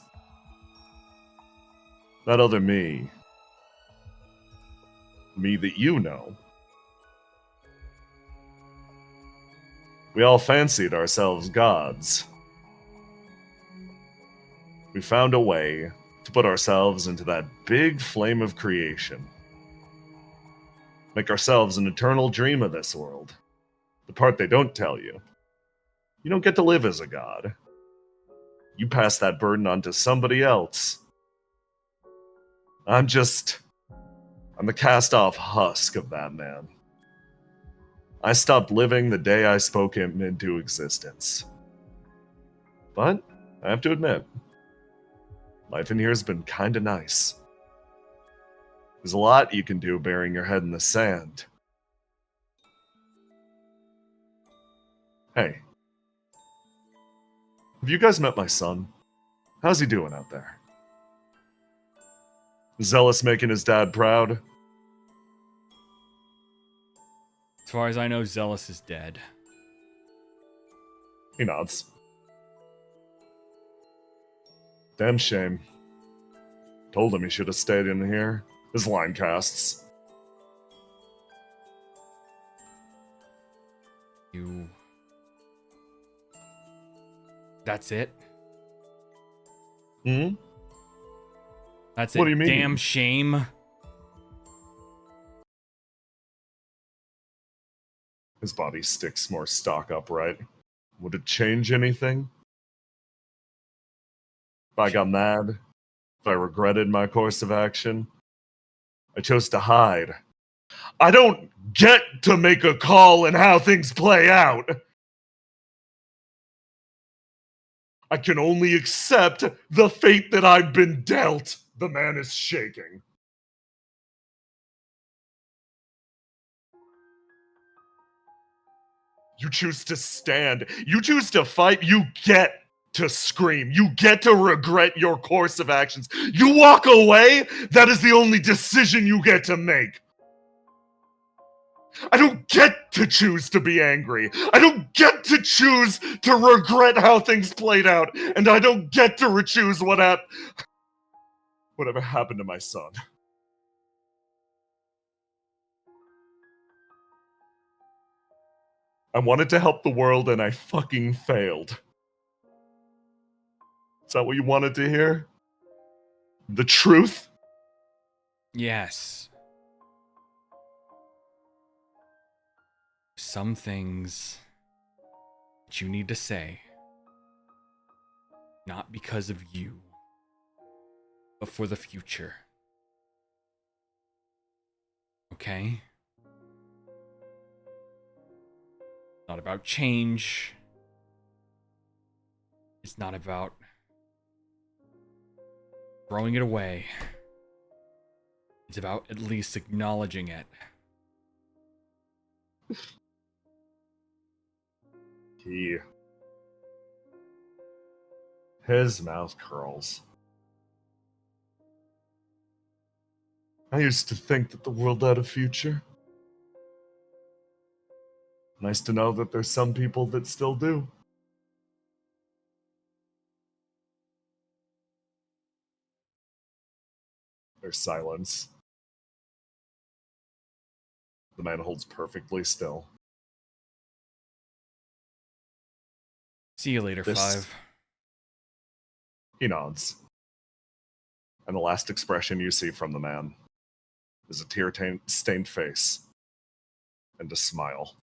S1: That other me that you know, we all fancied ourselves gods. We found a way to put ourselves into that big flame of creation. Make ourselves an eternal dream of this world. The part they don't tell you. You don't get to live as a god. You pass that burden on to somebody else. I'm the cast-off husk of that man. I stopped living the day I spoke him into existence. But, I have to admit, life in here has been kinda nice. There's a lot you can do burying your head in the sand. Hey. Have you guys met my son? How's he doing out there? Zealous making his dad proud?
S6: As far as I know, Zealous is dead.
S1: He nods. Damn shame. Told him he should have stayed in here. His line casts.
S6: That's it?
S1: Hmm?
S6: That's it?
S1: What do you mean?
S6: Damn shame.
S1: His body sticks more stock upright. Would it change anything? If I got mad? If I regretted my course of action? I chose to hide. I don't get to make a call in how things play out! I can only accept the fate that I've been dealt. The man is shaking. You choose to stand. You choose to fight. You get to scream. You get to regret your course of actions. You walk away. That is the only decision you get to make. I don't get to choose to be angry. I don't get to choose to regret how things played out. And I don't get to choose whatever happened to my son. I wanted to help the world and I fucking failed. Is that what you wanted to hear? The truth?
S6: Yes. Some things that you need to say, not because of you, but for the future. Okay? Not about change. It's not about throwing it away. It's about at least acknowledging it.
S1: His mouth curls. I used to think that the world had a future. Nice to know that there's some people that still do. There's silence. The man holds perfectly still.
S6: See you later, Five.
S1: He nods. And the last expression you see from the man is a tear-stained face and a smile.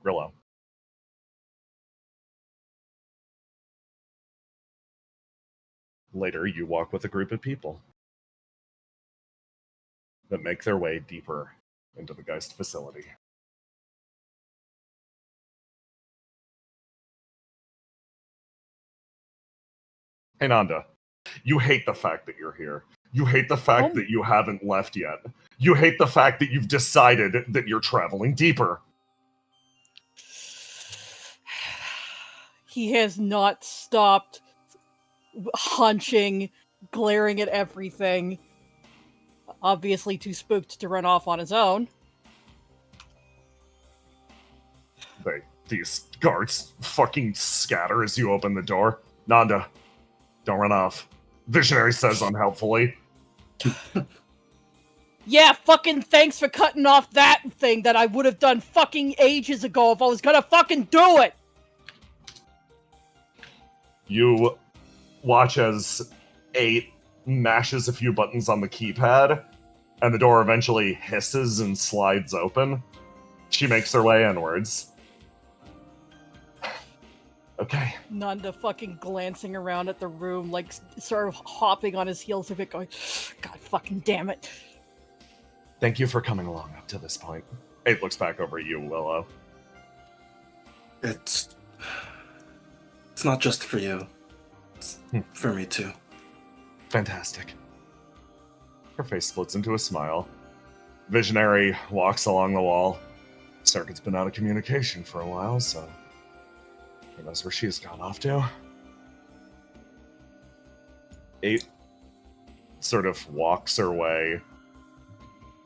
S1: Grillo. Later, you walk with a group of people that make their way deeper into the Geist facility. Hey, Nanda, you hate the fact that you're here. You hate the fact that you haven't left yet. You hate the fact that you've decided that you're traveling deeper.
S7: He has not stopped hunching, glaring at everything. Obviously too spooked to run off on his own.
S1: These guards fucking scatter as you open the door. Nanda, don't run off. Visionary says unhelpfully.
S7: Yeah, fucking thanks for cutting off that thing that I would have done fucking ages ago if I was gonna fucking do it!
S1: You watch as 8 mashes a few buttons on the keypad, and the door eventually hisses and slides open. She makes her way inwards. Okay.
S7: Nanda fucking glancing around at the room, like sort of hopping on his heels a bit, going, God fucking damn it.
S1: Thank you for coming along up to this point. 8 looks back over at you, Willow.
S5: It's not just for you. It's for me too.
S1: Fantastic. Her face splits into a smile. Visionary walks along the wall. Circuit's been out of communication for a while, so who knows where she's gone off to. 8 sort of walks her way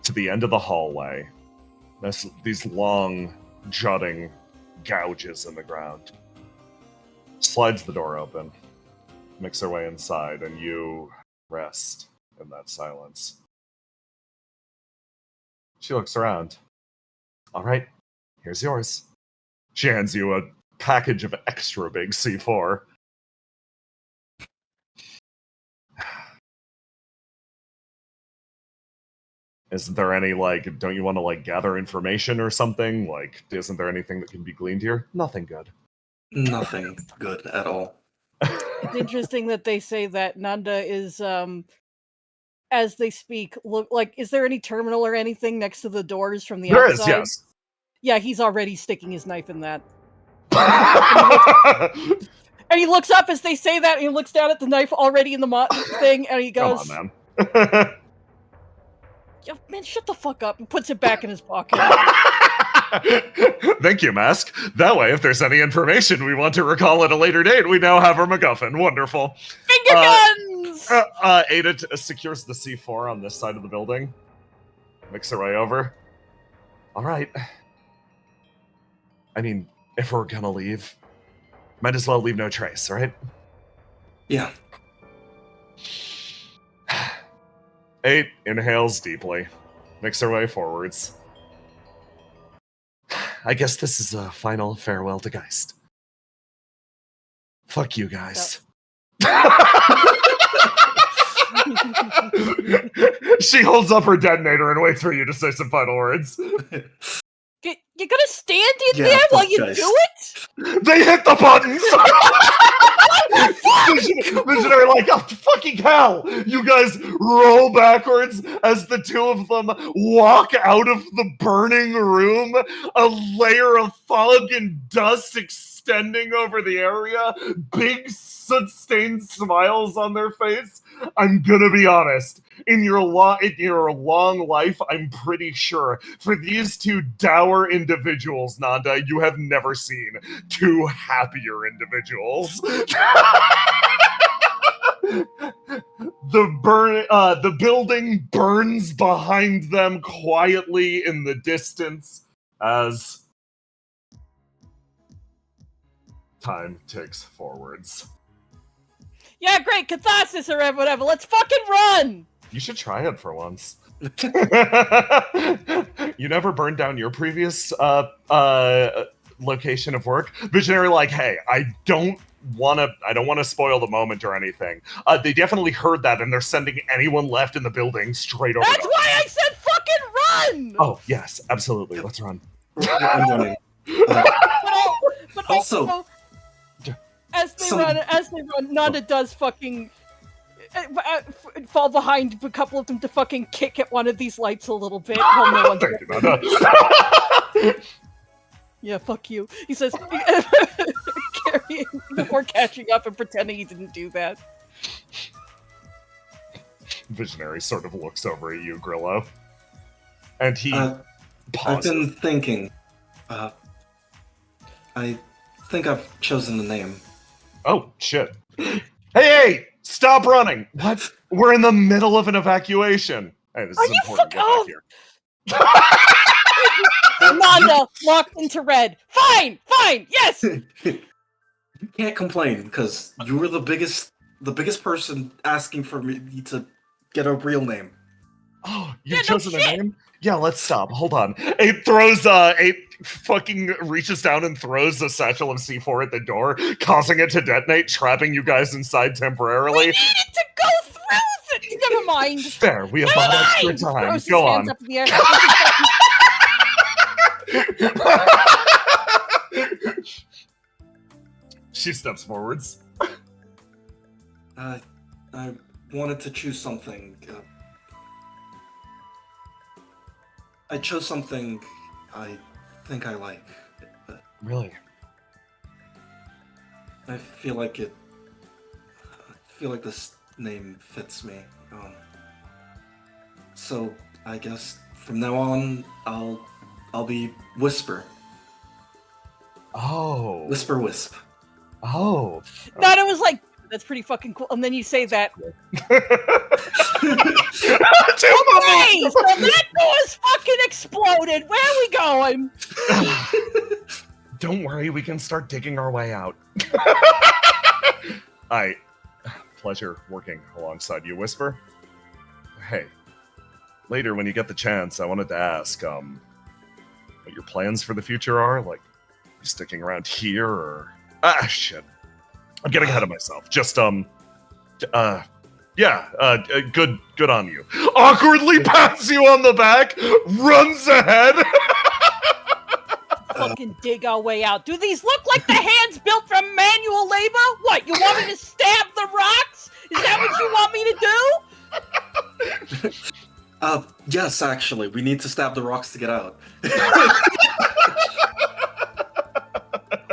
S1: to the end of the hallway. There's these long, jutting gouges in the ground. Slides the door open, makes her way inside, and you rest in that silence. She looks around. All right, here's yours. She hands you a package of extra big C4. Isn't there any, like, don't you want to, like, gather information or something? Like, isn't there anything that can be gleaned here? Nothing good.
S5: Nothing good at all.
S7: It's interesting that they say that Nanda is, as they speak, look like, is there any terminal or anything next to the doors from the
S1: There
S7: outside?
S1: is, yes.
S7: Yeah, he's already sticking his knife in that. And he looks up as they say that, and he looks down at the knife already in the thing, and he goes,
S1: Come on, man.
S7: Yeah, man, shut the fuck up, and puts it back in his pocket.
S1: Thank you, Mask. That way, if there's any information we want to recall at a later date, we now have our MacGuffin. Wonderful.
S7: Finger guns!
S1: Ada secures the C4 on this side of the building. Makes her way over. All right. I mean, if we're gonna leave, might as well leave no trace, right?
S5: Yeah.
S1: 8 inhales deeply. Makes her way forwards. I guess this is a final farewell to Geist. Fuck you guys. She holds up her detonator and waits for you to say some final words.
S7: You're gonna stand in
S5: Yeah,
S7: there while
S5: fuck
S7: you
S5: Geist.
S7: do it?
S1: They hit the buttons! Visionary, like, oh, fucking hell! You guys roll backwards as the two of them walk out of the burning room, a layer of fog and dust extending over the area, big soot-stained smiles on their face. I'm gonna be honest. In your long life, I'm pretty sure, for these two dour individuals, Nanda, you have never seen two happier individuals. The building burns behind them quietly in the distance as time ticks forwards.
S7: Yeah, great, catharsis or whatever. Let's fucking run!
S1: You should try it for once. You never burned down your previous location of work. Visionary, like, hey, I don't want to spoil the moment or anything. They definitely heard that, and they're sending anyone left in the building straight over.
S7: That's why I said fucking run!
S1: Oh yes, absolutely. Let's run.
S5: I'm running.
S7: But
S5: Also-
S7: as they run, Nanda does fucking fall behind a couple of them to fucking kick at one of these lights a little bit. While no one's
S1: Thank you, Nanda.
S7: Yeah, fuck you. He says, carrying before catching up and pretending he didn't do that.
S1: Visionary sort of looks over at you, Grillo, and he
S5: I've
S1: pauses.
S5: been thinking. I think I've chosen the name.
S1: Oh, shit. Hey, stop running! What? We're in the middle of an evacuation. Hey, this
S7: Are
S1: is
S7: you
S1: important.
S7: fuck
S1: Get back here.
S7: Nanda locked into red. Fine, yes!
S5: You can't complain because you were the biggest person asking for me to get a real name.
S1: Oh, you've
S7: Yeah, no
S1: chosen a
S7: shit.
S1: name? Yeah, let's stop. Hold on. It throws, it fucking reaches down and throws a satchel of C4 at the door, causing it to detonate, trapping you guys inside
S7: We
S1: temporarily.
S7: needed to go through Never mind.
S1: Fair, we have
S7: Never
S1: not extra
S7: mind.
S1: time.
S7: Throws his
S1: Go
S7: hands
S1: on.
S7: up in the air.
S1: She steps forwards.
S5: I wanted to choose something. I chose something I think I like. But
S1: Really?
S5: I feel like this name fits me. So I guess from now on, I'll be Whisper.
S1: Oh.
S5: Whisper Wisp.
S1: Oh.
S7: Nana was like, that's pretty fucking cool. And then you say that.
S1: Okay,
S7: Okay, so that door's fucking exploded. Where are we going?
S1: Don't worry, we can start digging our way out. Pleasure working alongside you, Whisper. Hey, later when you get the chance, I wanted to ask, what your plans for the future are? Like, you sticking around here, or... shit. I'm getting ahead of myself. Just, good on you. Awkwardly pats you on the back, runs ahead.
S7: Fucking dig our way out. Do these look like the hands built from manual labor? What, you want me to stab the rocks? Is that what you want me to do?
S5: Yes, actually, we need to stab the rocks to get out.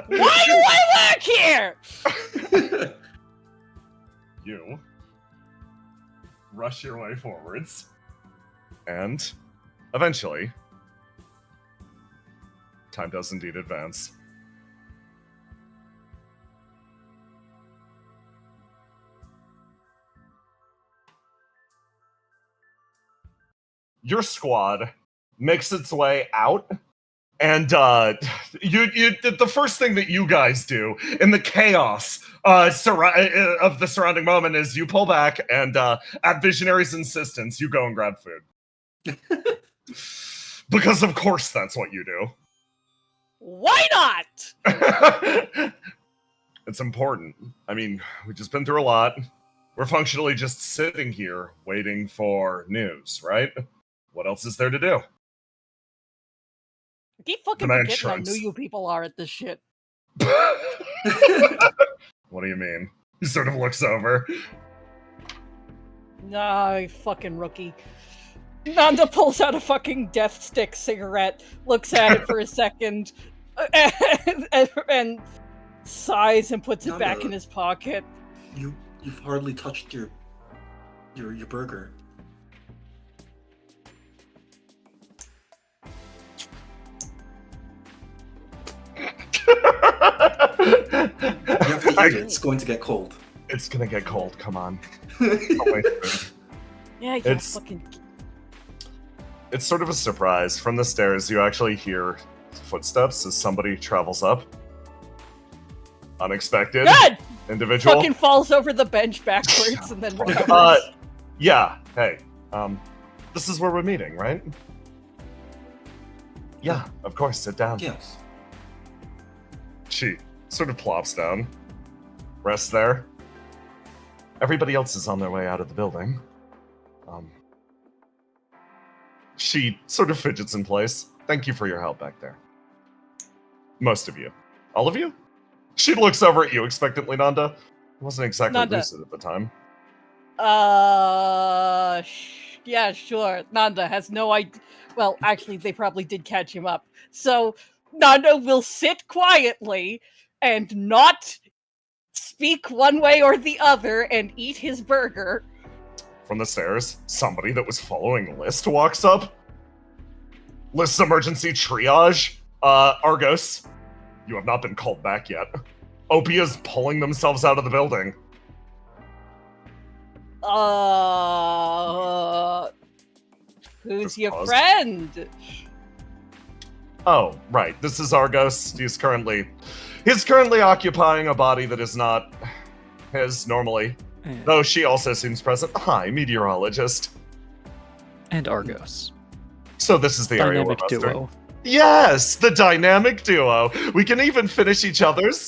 S7: Why do I work here?
S1: You rush your way forwards, and eventually, time does indeed advance. Your squad makes its way out, and the first thing that you guys do in the chaos of the surrounding moment is you pull back, and at Visionary's insistence, you go and grab food. Because of course that's what you do.
S7: Why not?
S1: It's important. I mean, we've just been through a lot. We're functionally just sitting here waiting for news, right? What else is there to do?
S7: I keep fucking
S1: The man
S7: forgetting how new
S1: shrugs.
S7: you people are at this shit.
S1: What do you mean? He sort of looks over.
S7: Nah, you fucking rookie. Nanda pulls out a fucking death stick cigarette, looks at it for a second, and sighs and puts it back in his pocket.
S5: You've hardly touched your burger. You have to eat it. It's going to get cold.
S1: It's gonna get cold, come on.
S7: Yeah,
S1: It's-
S7: fucking...
S1: It's sort of a surprise. From the stairs, you actually hear footsteps as somebody travels up. Unexpected
S7: Good!
S1: individual.
S7: Fucking falls over the bench backwards and then recovers.
S1: Yeah, hey, this is where we're meeting, right? Yeah, of course, sit down.
S5: Yes.
S1: She sort of plops down, rests there. Everybody else is on their way out of the building. She sort of fidgets in place. Thank you for your help back there. Most of you. All of you? She looks over at you expectantly, Nanda. Wasn't exactly
S7: Nanda.
S1: lucid at the time.
S7: Yeah, sure. Nanda has no idea. Well, actually, they probably did catch him up. So, Nanda will sit quietly and not speak one way or the other and eat his burger.
S1: From the stairs, somebody that was following List walks up. List's emergency triage. Argos, you have not been called back yet. Opia's pulling themselves out of the building.
S7: Who's your
S1: Pause.
S7: friend?
S1: Oh, right. This is Argos. He's currently occupying a body that is not his normally. Though she also seems present. Hi, meteorologist.
S2: And Argos.
S1: So this is the area we're
S2: Dynamic
S1: mustering.
S2: duo.
S1: Yes, the dynamic duo. We can even finish each other's.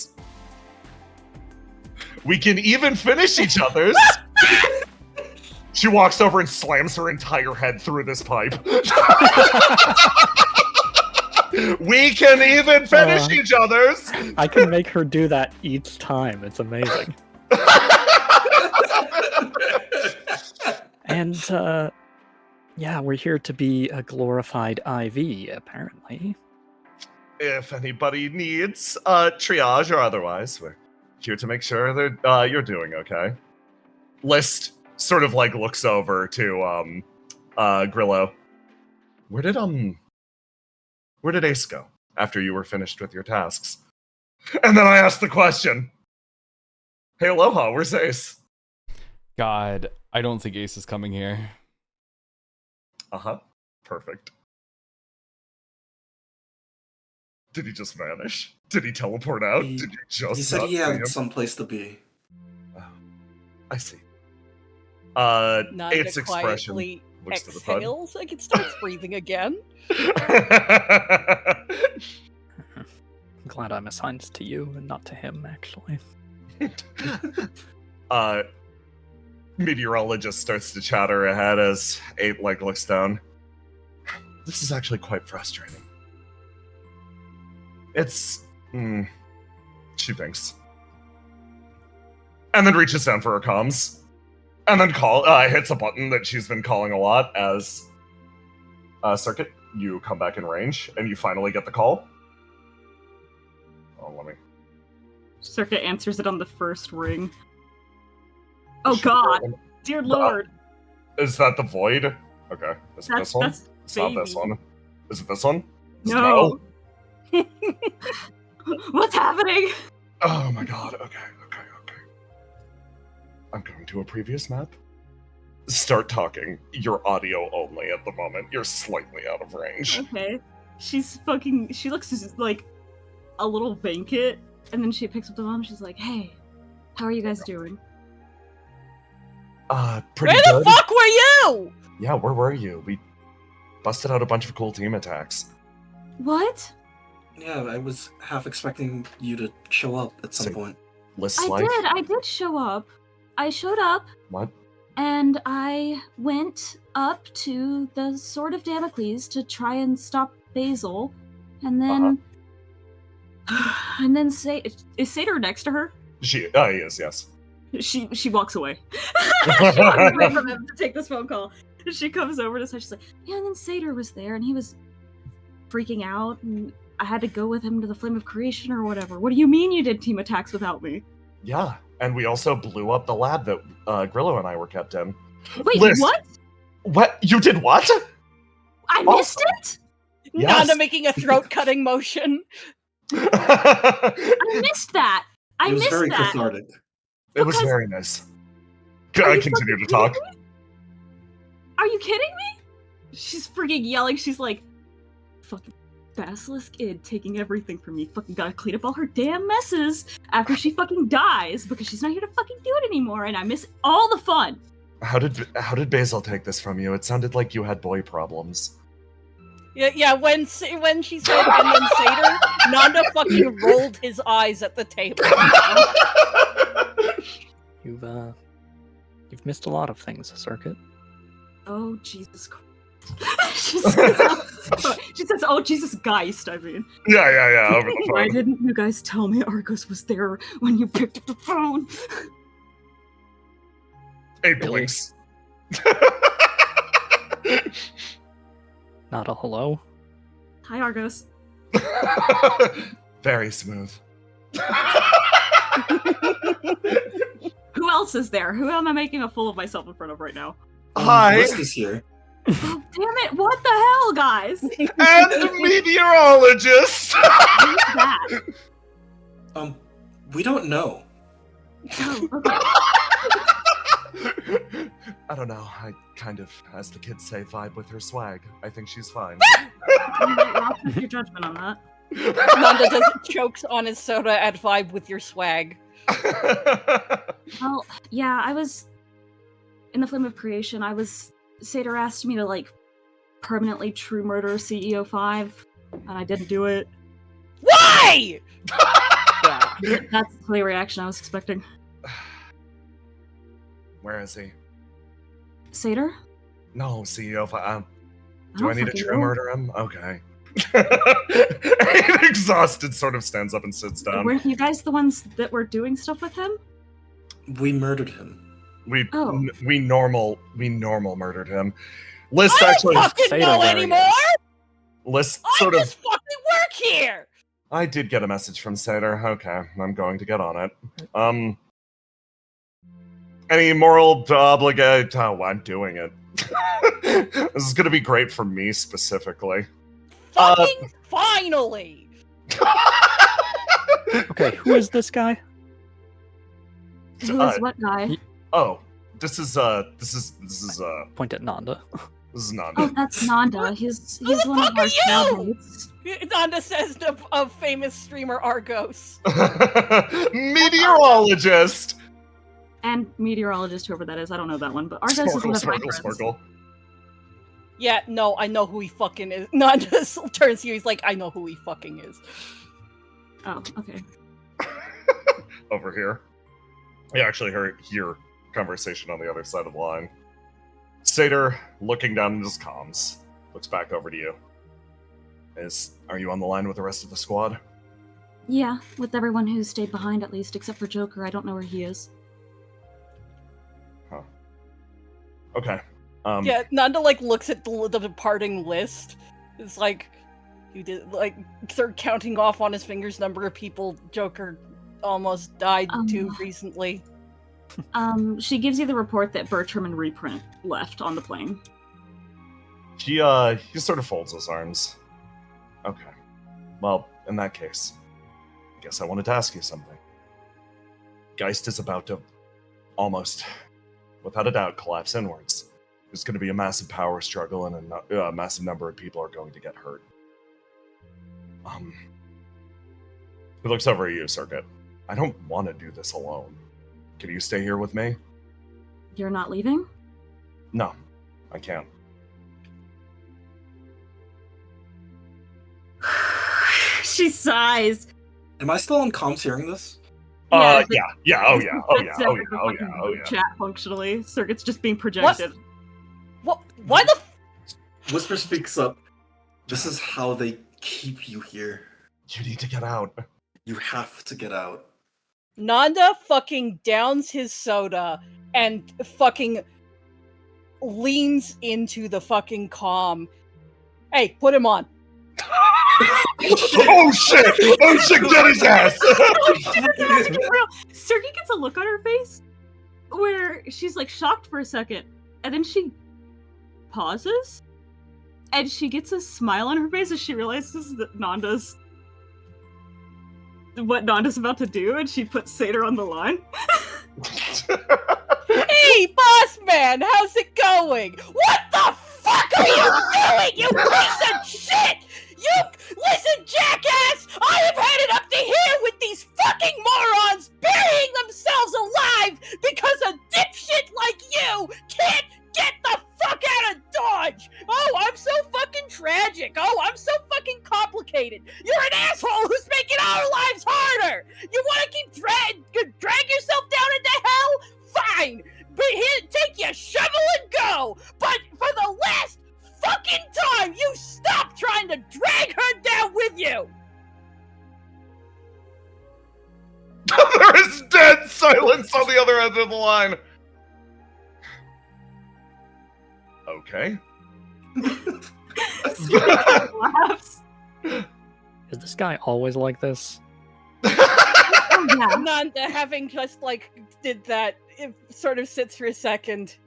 S1: She walks over and slams her entire head through this pipe. We can even finish each other's.
S2: I can make her do that each time. It's amazing. And, yeah, we're here to be a glorified IV, apparently.
S1: If anybody needs triage or otherwise, we're here to make sure that you're doing okay. List sort of like looks over to Grillo. Where did Ace go after you were finished with your tasks? And then I asked the question, hey Aloha, where's Ace?
S6: God, I don't think Ace is coming here.
S1: Uh-huh. Perfect. Did he just vanish? Did he teleport out? Did he just
S5: He said
S1: not
S5: he
S1: see
S5: had
S1: him?
S5: someplace to be.
S1: I see.
S7: Nanda
S1: Its expression
S7: quietly
S1: looks to the PUD.
S7: exhales like it starts breathing again.
S2: I'm glad I'm assigned to you and not to him, actually.
S1: Meteorologist starts to chatter ahead as 8 looks down. This is actually quite frustrating. It's... she thinks. And then reaches down for her comms. And then hits a button that she's been calling a lot as... Circuit, you come back in range, and you finally get the call. Oh, let me...
S3: Circuit answers it on the first ring. Oh god! Dear lord!
S1: Is that the Void? Okay. Is it this one?
S3: That's
S1: It's not this
S3: baby.
S1: one. Is it this one?
S3: No! What's happening?
S1: Oh my god, okay. I'm going to a previous map. Start talking. You're audio only at the moment. You're slightly out of range.
S3: Okay. She looks like a little vacant, and then she picks up the phone and she's like, hey, how are you guys doing?
S1: Pretty
S7: Where
S1: good.
S7: the fuck were you?
S1: Yeah, where were you? We busted out a bunch of cool team attacks.
S3: What?
S5: Yeah, I was half expecting you to show up at some
S1: So-
S5: point.
S1: List
S3: I
S1: life?
S3: did show up. I showed up,
S1: What?
S3: and I went up to the Sword of Damocles to try and stop Basil, and then... And then is Satyr next to her?
S1: He is, yes.
S3: She walks away. She walks away from him to take this phone call. She comes over to us, she's like, yeah, and then Satyr was there, and he was freaking out, and I had to go with him to the Flame of Creation or whatever. What do you mean you did team attacks without me?
S1: Yeah, and we also blew up the lab that Grillo and I were kept in.
S3: Wait,
S1: Liz.
S3: what?
S1: What? You did what?
S3: I missed it?
S1: Yes.
S7: Nanda making a throat-cutting motion.
S3: I missed that. I
S5: It was
S3: missed
S5: very
S3: that.
S5: cathartic.
S1: It was
S3: Because-
S1: very nice.
S3: Are
S1: I
S3: you
S1: continue to
S3: fucking
S1: talk.
S3: kidding me? Are you kidding me? She's freaking yelling. She's like, fucking Basilisk Id taking everything from me. Fucking gotta clean up all her damn messes after she fucking dies because she's not here to fucking do it anymore, and I miss all the fun.
S1: How did Basil take this from you? It sounded like you had boy problems.
S7: Yeah, when she said, and then Satyr, Nanda fucking rolled his eyes at the table.
S2: You've missed a lot of things, Circuit.
S3: Oh, Jesus Christ. she says, oh, Jesus Geist, I mean.
S1: Yeah, over the
S3: Why
S1: phone.
S3: didn't you guys tell me Argos was there when you picked up the phone?
S1: 8 blinks.
S2: Not a hello?
S3: Hi, Argos.
S1: Very smooth.
S3: Who else is there? Who am I making a fool of myself in front of right now?
S1: Hi,
S5: List is here.
S3: Oh, damn it, what the hell, guys?
S1: and the meteorologist.
S3: Who's that?
S5: We don't know.
S3: Oh, okay.
S1: I don't know. I kind of, as the kids say, vibe with her swag. I think she's fine.
S3: I'll take your judgment on that.
S7: Nanda just chokes on his soda at vibe with your swag.
S3: Well, yeah, I was in the Flame of Creation. I was Seder asked me to, like, permanently true murder CEO 5, and I didn't do it.
S7: Why?
S2: Yeah.
S3: That's the reaction I was expecting.
S1: Where is he?
S3: Seder?
S1: No, CEO. Do I
S3: don't
S1: need to
S3: fucking
S1: true
S3: know.
S1: murder him? Okay. Exhausted, sort of stands up and sits down.
S3: Weren't you guys the ones that were doing stuff with him?
S5: We murdered him.
S3: Oh.
S1: We normal murdered him. List
S7: I
S1: actually.
S7: don't fucking
S2: Seder
S7: know
S2: where he
S7: anymore!
S2: is.
S1: List
S7: I
S1: sort of.
S7: just fucking work here!
S1: I did get a message from Seder. Okay, I'm going to get on it. Any moral obligate? Oh, I'm doing it. This is gonna be great for me specifically.
S7: Fucking finally!
S2: Okay, who is this guy?
S3: Who is what guy?
S1: Oh, this is
S2: Point at Nanda.
S1: Nanda.
S3: Oh, that's Nanda. He's
S7: Who the
S3: one of
S7: fuck
S3: our
S7: are you?
S3: squad mates.
S7: Nanda says of famous streamer Argos.
S1: Meteorologist.
S3: And meteorologist, whoever that is. I don't know that one, but Argos is one of my friends.
S7: Yeah, no, I know who he fucking is. Nanda turns to you, he's like, I know who he fucking is.
S3: Oh, okay.
S1: Over here. I actually hear conversation on the other side of the line. Seder, looking down in his comms, looks back over to you. Are you on the line with the rest of the squad?
S3: Yeah, with everyone who stayed behind at least, except for Joker. I don't know where he is.
S1: Huh. Okay.
S7: Yeah, Nanda like looks at the departing list. It's like you did like start counting off on his fingers number of people Joker almost died to recently.
S3: She gives you the report that Bertram and Reprint left on the plane.
S1: He sort of folds his arms. Okay. Well, in that case, I guess I wanted to ask you something. Geist is about to almost, without a doubt, collapse inwards. There's going to be a massive power struggle, and a massive number of people are going to get hurt. He looks over at you, Circuit. I don't want to do this alone. Can you stay here with me?
S3: You're not leaving?
S1: No, I can't.
S3: She sighs.
S5: Am I still on comms hearing this?
S1: Yeah.
S3: Yeah,
S1: Oh yeah.
S3: Chat functionally. Circuit's just being projected.
S7: What? Why the?
S5: Whisper speaks up. This is how they keep you here.
S1: You need to get out.
S5: You have to get out.
S7: Nanda fucking downs his soda and fucking leans into the fucking comm. Hey, put him on.
S1: Oh shit! Get his ass!
S3: Sergi gets a look on her face where she's like shocked for a second, and then she pauses, and she gets a smile on her face as she realizes that what Nanda's about to do, and she puts Seder on the line.
S7: Hey, boss man, how's it going? What the fuck are you doing, you piece of shit? Listen, jackass! I have had it up to here with these fucking morons burying themselves alive because a dipshit like you can't get the fuck out of Dodge! Oh, I'm so fucking tragic! Oh, I'm so fucking complicated! You're an asshole who's making our lives harder! You wanna keep drag yourself down into hell? Fine! But here, take your shovel and go! But for the last fucking time, you stop trying to drag her down with you!
S1: There is dead silence on the other end of the line. Okay.
S3: Laughs.
S2: Is this guy always like this?
S3: Oh, yeah.
S7: Nanda, having just like did that, it sort of sits for a second.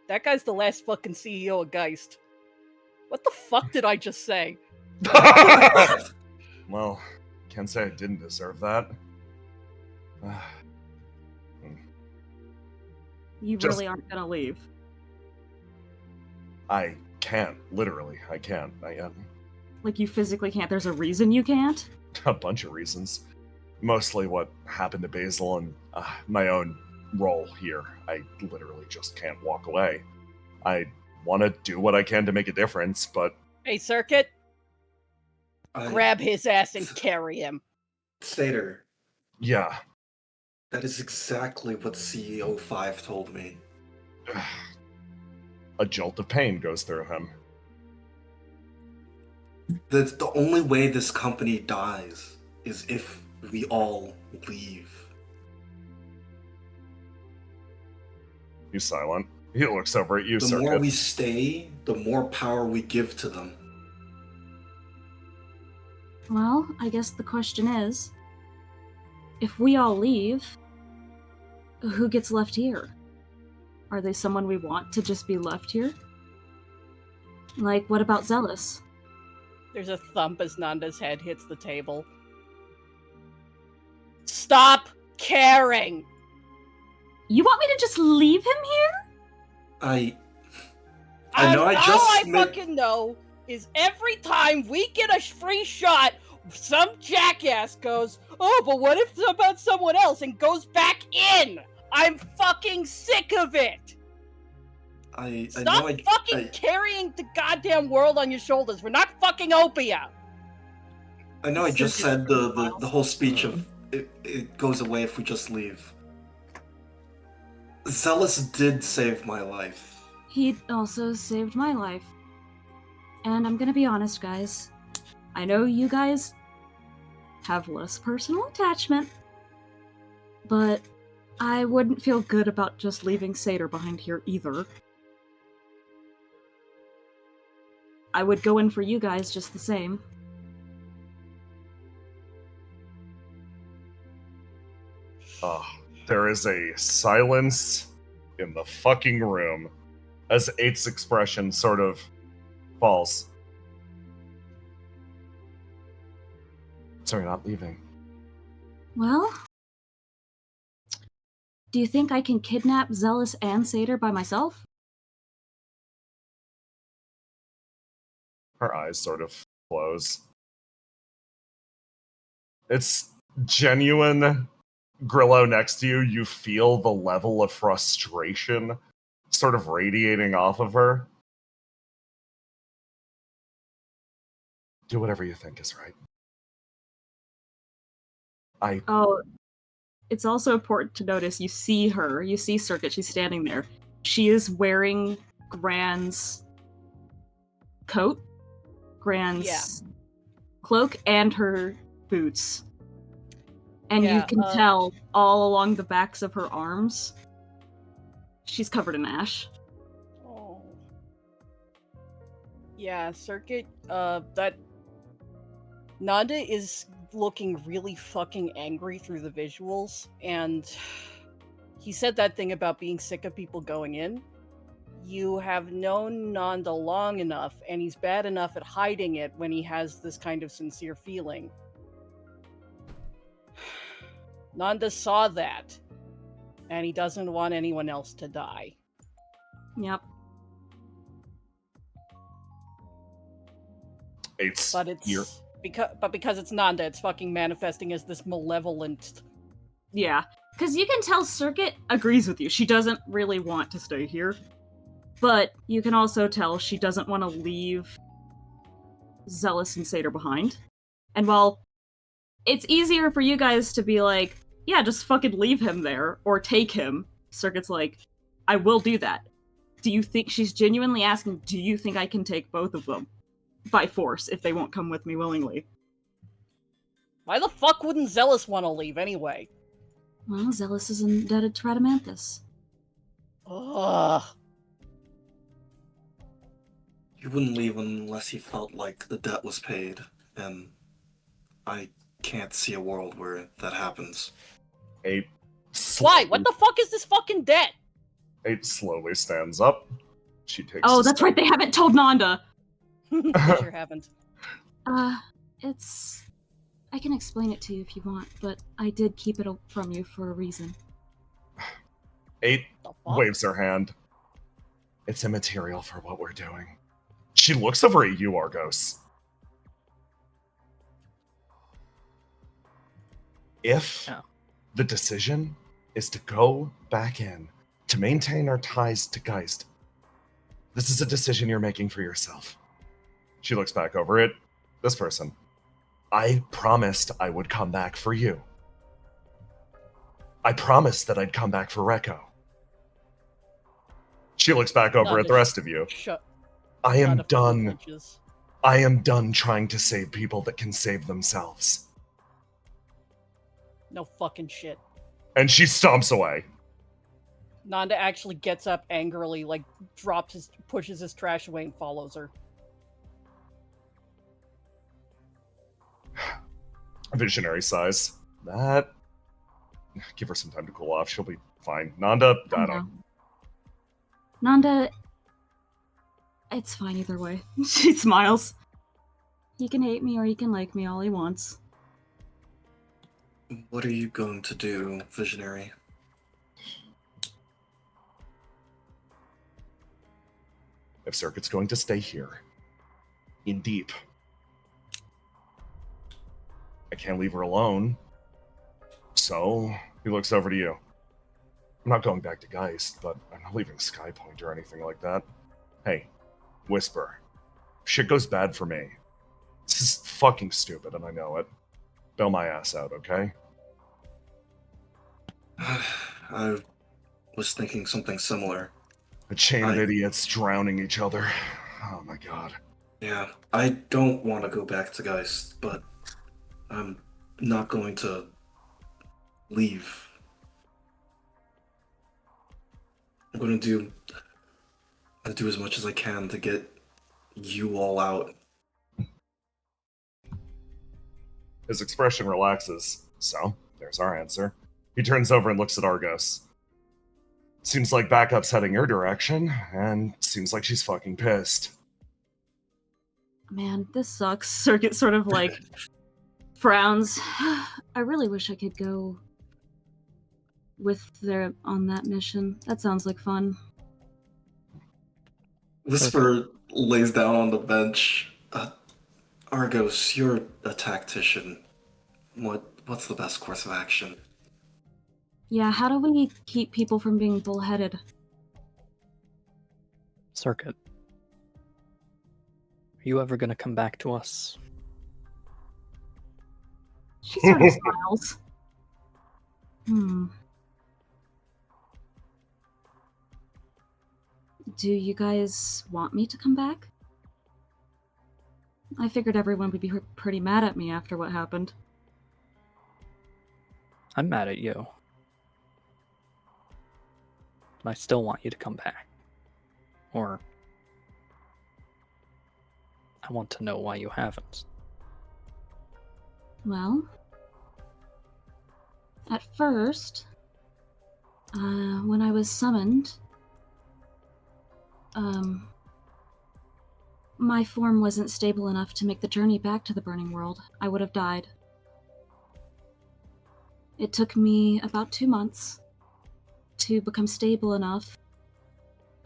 S7: That guy's the last fucking CEO of Geist. What the fuck did I just say?
S1: Well, can't say I didn't deserve that.
S3: You
S1: Just-
S3: really aren't gonna leave.
S1: I can't. Literally, I can't.
S3: Like, you physically can't. There's a reason you can't?
S1: A bunch of reasons. Mostly what happened to Basil and my own role here. I literally just can't walk away. I want to do what I can to make a difference, but...
S7: Hey, Circuit,
S5: I-
S7: grab his ass and carry him.
S5: Stater,
S1: Yeah.
S5: that is exactly what CEO 5 told me.
S1: A jolt of pain goes through him.
S5: The only way this company dies is if we all leave.
S1: He's silent. He looks over at you,
S5: The more
S1: Circuit.
S5: we stay, the more power we give to them.
S3: Well, I guess the question is, if we all leave, who gets left here? Are they someone we want to just be left here? Like, what about Zealous?
S7: There's a thump as Nanda's head hits the table. Stop caring!
S3: You want me to just leave him here?
S5: I know
S7: All
S5: I just
S7: I
S5: made-
S7: fucking know is every time we get a free shot, some jackass goes, "Oh, but what if it's about someone else?" and goes back in. I'm fucking sick of it.
S5: I
S7: Stop
S5: know
S7: fucking carrying the goddamn world on your shoulders. We're not fucking Opia.
S5: I know I just said the whole speech of it goes away if we just leave. Zealous did save my life.
S3: He also saved my life. And I'm gonna be honest, guys. I know you guys have less personal attachment, but I wouldn't feel good about just leaving Satyr behind here either. I would go in for you guys just the same.
S1: There is a silence in the fucking room as Eight's expression sort of falls. So you're not leaving.
S3: Well, do you think I can kidnap Zealous and Satyr by myself?
S1: Her eyes sort of close. It's genuine. Grillo next to you, you feel the level of frustration sort of radiating off of her. Do whatever you think is right.
S3: Oh, it's also important to notice you see Circuit, she's standing there. She is wearing Gran's coat, Gran's cloak, and her boots. And you can tell all along the backs of her arms, she's covered in ash.
S7: Oh. Yeah, Circuit, that Nanda is looking really fucking angry through the visuals, and he said that thing about being sick of people going in. You have known Nanda long enough, and he's bad enough at hiding it when he has this kind of sincere feeling. Nanda saw that, and he doesn't want anyone else to die.
S3: Yep.
S1: Eight's
S7: But it's because it's Nanda, it's fucking manifesting as this malevolent.
S3: Yeah. Because you can tell Circuit agrees with you. She doesn't really want to stay here. But you can also tell she doesn't want to leave Zealous and Satyr behind. And while it's easier for you guys to be like, yeah, just fucking leave him there, or take him, Circuit's like, I will do that. Do you think she's genuinely asking, do you think I can take both of them? By force, if they won't come with me willingly.
S7: Why the fuck wouldn't Zealous want to leave anyway?
S3: Well, Zealous is indebted to Radamanthus.
S7: Ugh.
S5: He wouldn't leave unless he felt like the debt was paid, and I can't see a world where that happens.
S1: Eight.
S7: Why? What the fuck is this fucking debt?
S1: Eight slowly stands up. She takes.
S3: Oh,
S1: a
S3: that's
S1: step.
S3: right, they haven't told Nanda!
S7: Sure haven't.
S3: It's... I can explain it to you if you want, but I did keep it from you for a reason.
S1: Eight
S7: The fuck?
S1: waves her hand. It's immaterial for what we're doing. She looks over at you, Argos. If
S2: Oh.
S1: the decision is to go back in, to maintain our ties to Geist. This is a decision you're making for yourself. She looks back over at this person. I promised I would come back for you. I promised that I'd come back for Rekko. She looks back over at the rest of you.
S7: Shut.
S1: I am
S7: Nanda fucking
S1: done.
S7: flinches.
S1: I am done trying to save people that can save themselves.
S7: No fucking shit.
S1: And she stomps away.
S7: Nanda actually gets up angrily, like pushes his trash away and follows her.
S1: Visionary size. That. Give her some time to cool off. She'll be fine. Nanda, I don't.
S3: Nanda, it's fine either way. She smiles. He can hate me or he can like me all he wants.
S5: What are you going to do, Visionary?
S1: If Circuit's going to stay here, in deep, I can't leave her alone. So, he looks over to you. I'm not going back to Geist, but I'm not leaving Skypoint or anything like that. Hey, Whisper. Shit goes bad for me. This is fucking stupid, and I know it. Bail my ass out, okay?
S5: I was thinking something similar.
S1: A chain of idiots drowning each other. Oh my god.
S5: Yeah, I don't want to go back to Geist, but I'm not going to leave. I'm going to do as much as I can to get you all out.
S1: His expression relaxes. So, there's our answer. He turns over and looks at Argos. Seems like backup's heading your direction, and seems like she's fucking pissed.
S3: Man, this sucks. Circuit sort of like frowns. I really wish I could go with them on that mission. That sounds like fun.
S5: Whisper lays down on the bench. Argos, you're a tactician. What's the best course of action?
S3: Yeah, how do we keep people from being bullheaded?
S2: Circuit. Are you ever gonna come back to us?
S3: She sort of smiles. Do you guys want me to come back? I figured everyone would be pretty mad at me after what happened.
S2: I'm mad at you. But I still want you to come back. Or I want to know why you haven't.
S3: Well, at first, when I was summoned, my form wasn't stable enough to make the journey back to the Burning World. I would have died. It took me about 2 months to become stable enough,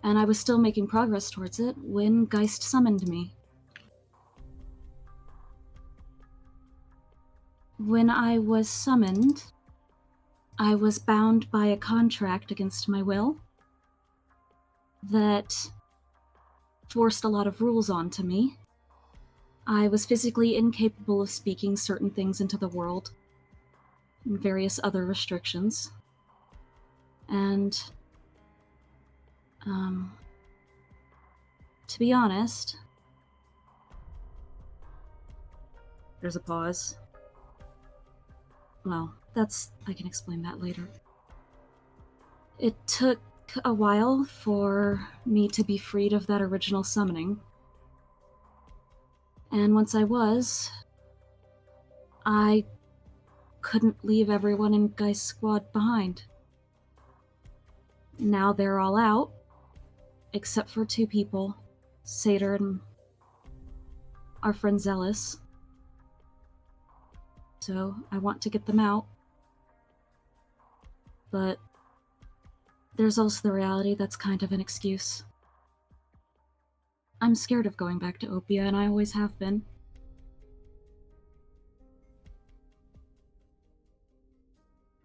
S3: and I was still making progress towards it when Geist summoned me. When I was summoned, I was bound by a contract against my will that forced a lot of rules onto me. I was physically incapable of speaking certain things into the world, and various other restrictions. And, to be honest, there's a pause. Well, I can explain that later. It took a while for me to be freed of that original summoning. And once I was, I couldn't leave everyone in Geist Squad behind. Now they're all out, except for 2 people, Satyr and our friend Zealous. So I want to get them out. But there's also the reality that's kind of an excuse. I'm scared of going back to Opia, and I always have been.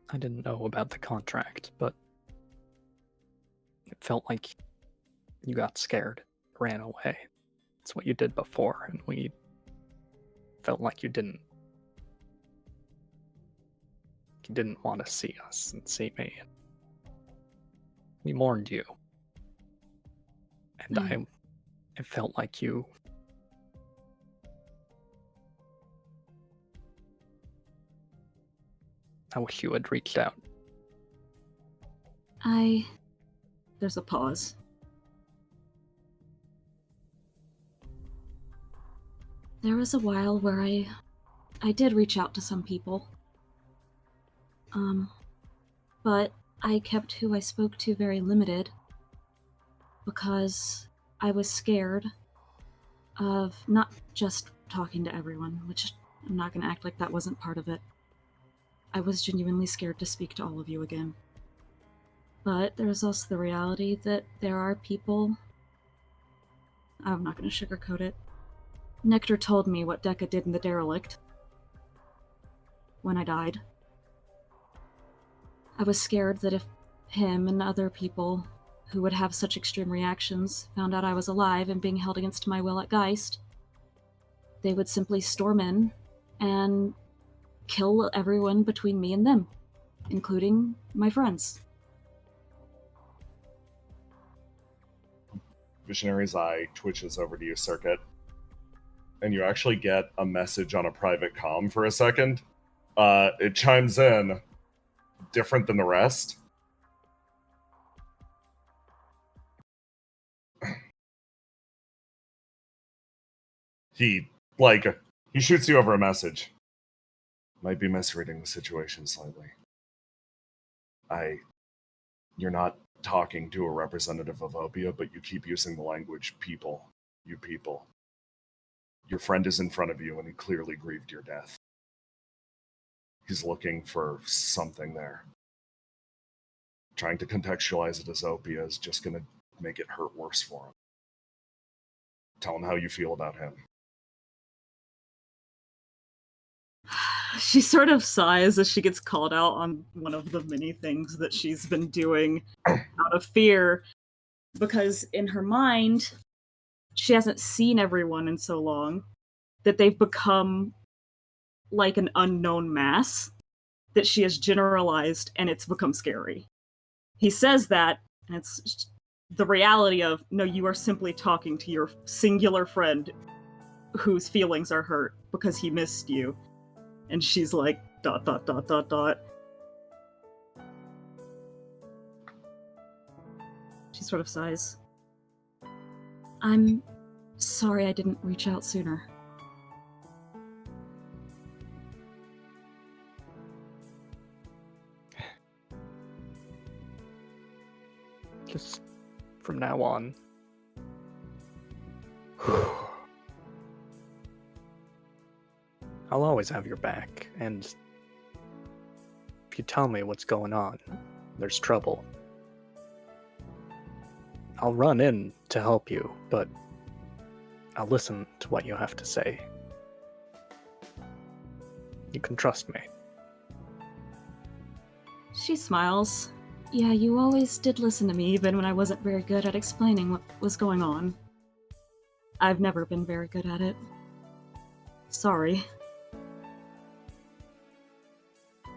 S2: I didn't know about the contract, but it felt like you got scared, ran away. It's what you did before, and we felt like you didn't want to see us and see me. We mourned you. And it felt like you I wish you had reached out.
S3: There's a pause. There was a while where I did reach out to some people. But I kept who I spoke to very limited because I was scared of not just talking to everyone, which I'm not going to act like that wasn't part of it. I was genuinely scared to speak to all of you again. But there's also the reality that there are people... I'm not going to sugarcoat it. Nectar told me what Decca did in the derelict when I died. I was scared that if him and other people who would have such extreme reactions found out I was alive and being held against my will at Geist, they would simply storm in and kill everyone between me and them, including my friends.
S1: Visionary's eye twitches over to you, Circuit, and you actually get a message on a private comm for a second. It chimes in, different than the rest. He shoots you over a message. Might be misreading the situation slightly. You're not talking to a representative of Opia, but you keep using the language people. You people. Your friend is in front of you and he clearly grieved your death. He's looking for something there. Trying to contextualize it as Opia is just going to make it hurt worse for him. Tell him how you feel about him.
S3: She sort of sighs as she gets called out on one of the many things that she's been doing out of fear, because in her mind, she hasn't seen everyone in so long that they've become like an unknown mass that she has generalized, and it's become scary. He says that, and it's the reality of, no, you are simply talking to your singular friend whose feelings are hurt because he missed you. And she's like, ... She sort of sighs. I'm sorry I didn't reach out sooner.
S2: Just from now on. I'll always have your back, and if you tell me what's going on, there's trouble, I'll run in to help you, but I'll listen to what you have to say. You can trust me.
S3: She smiles. Yeah, you always did listen to me, even when I wasn't very good at explaining what was going on. I've never been very good at it. Sorry.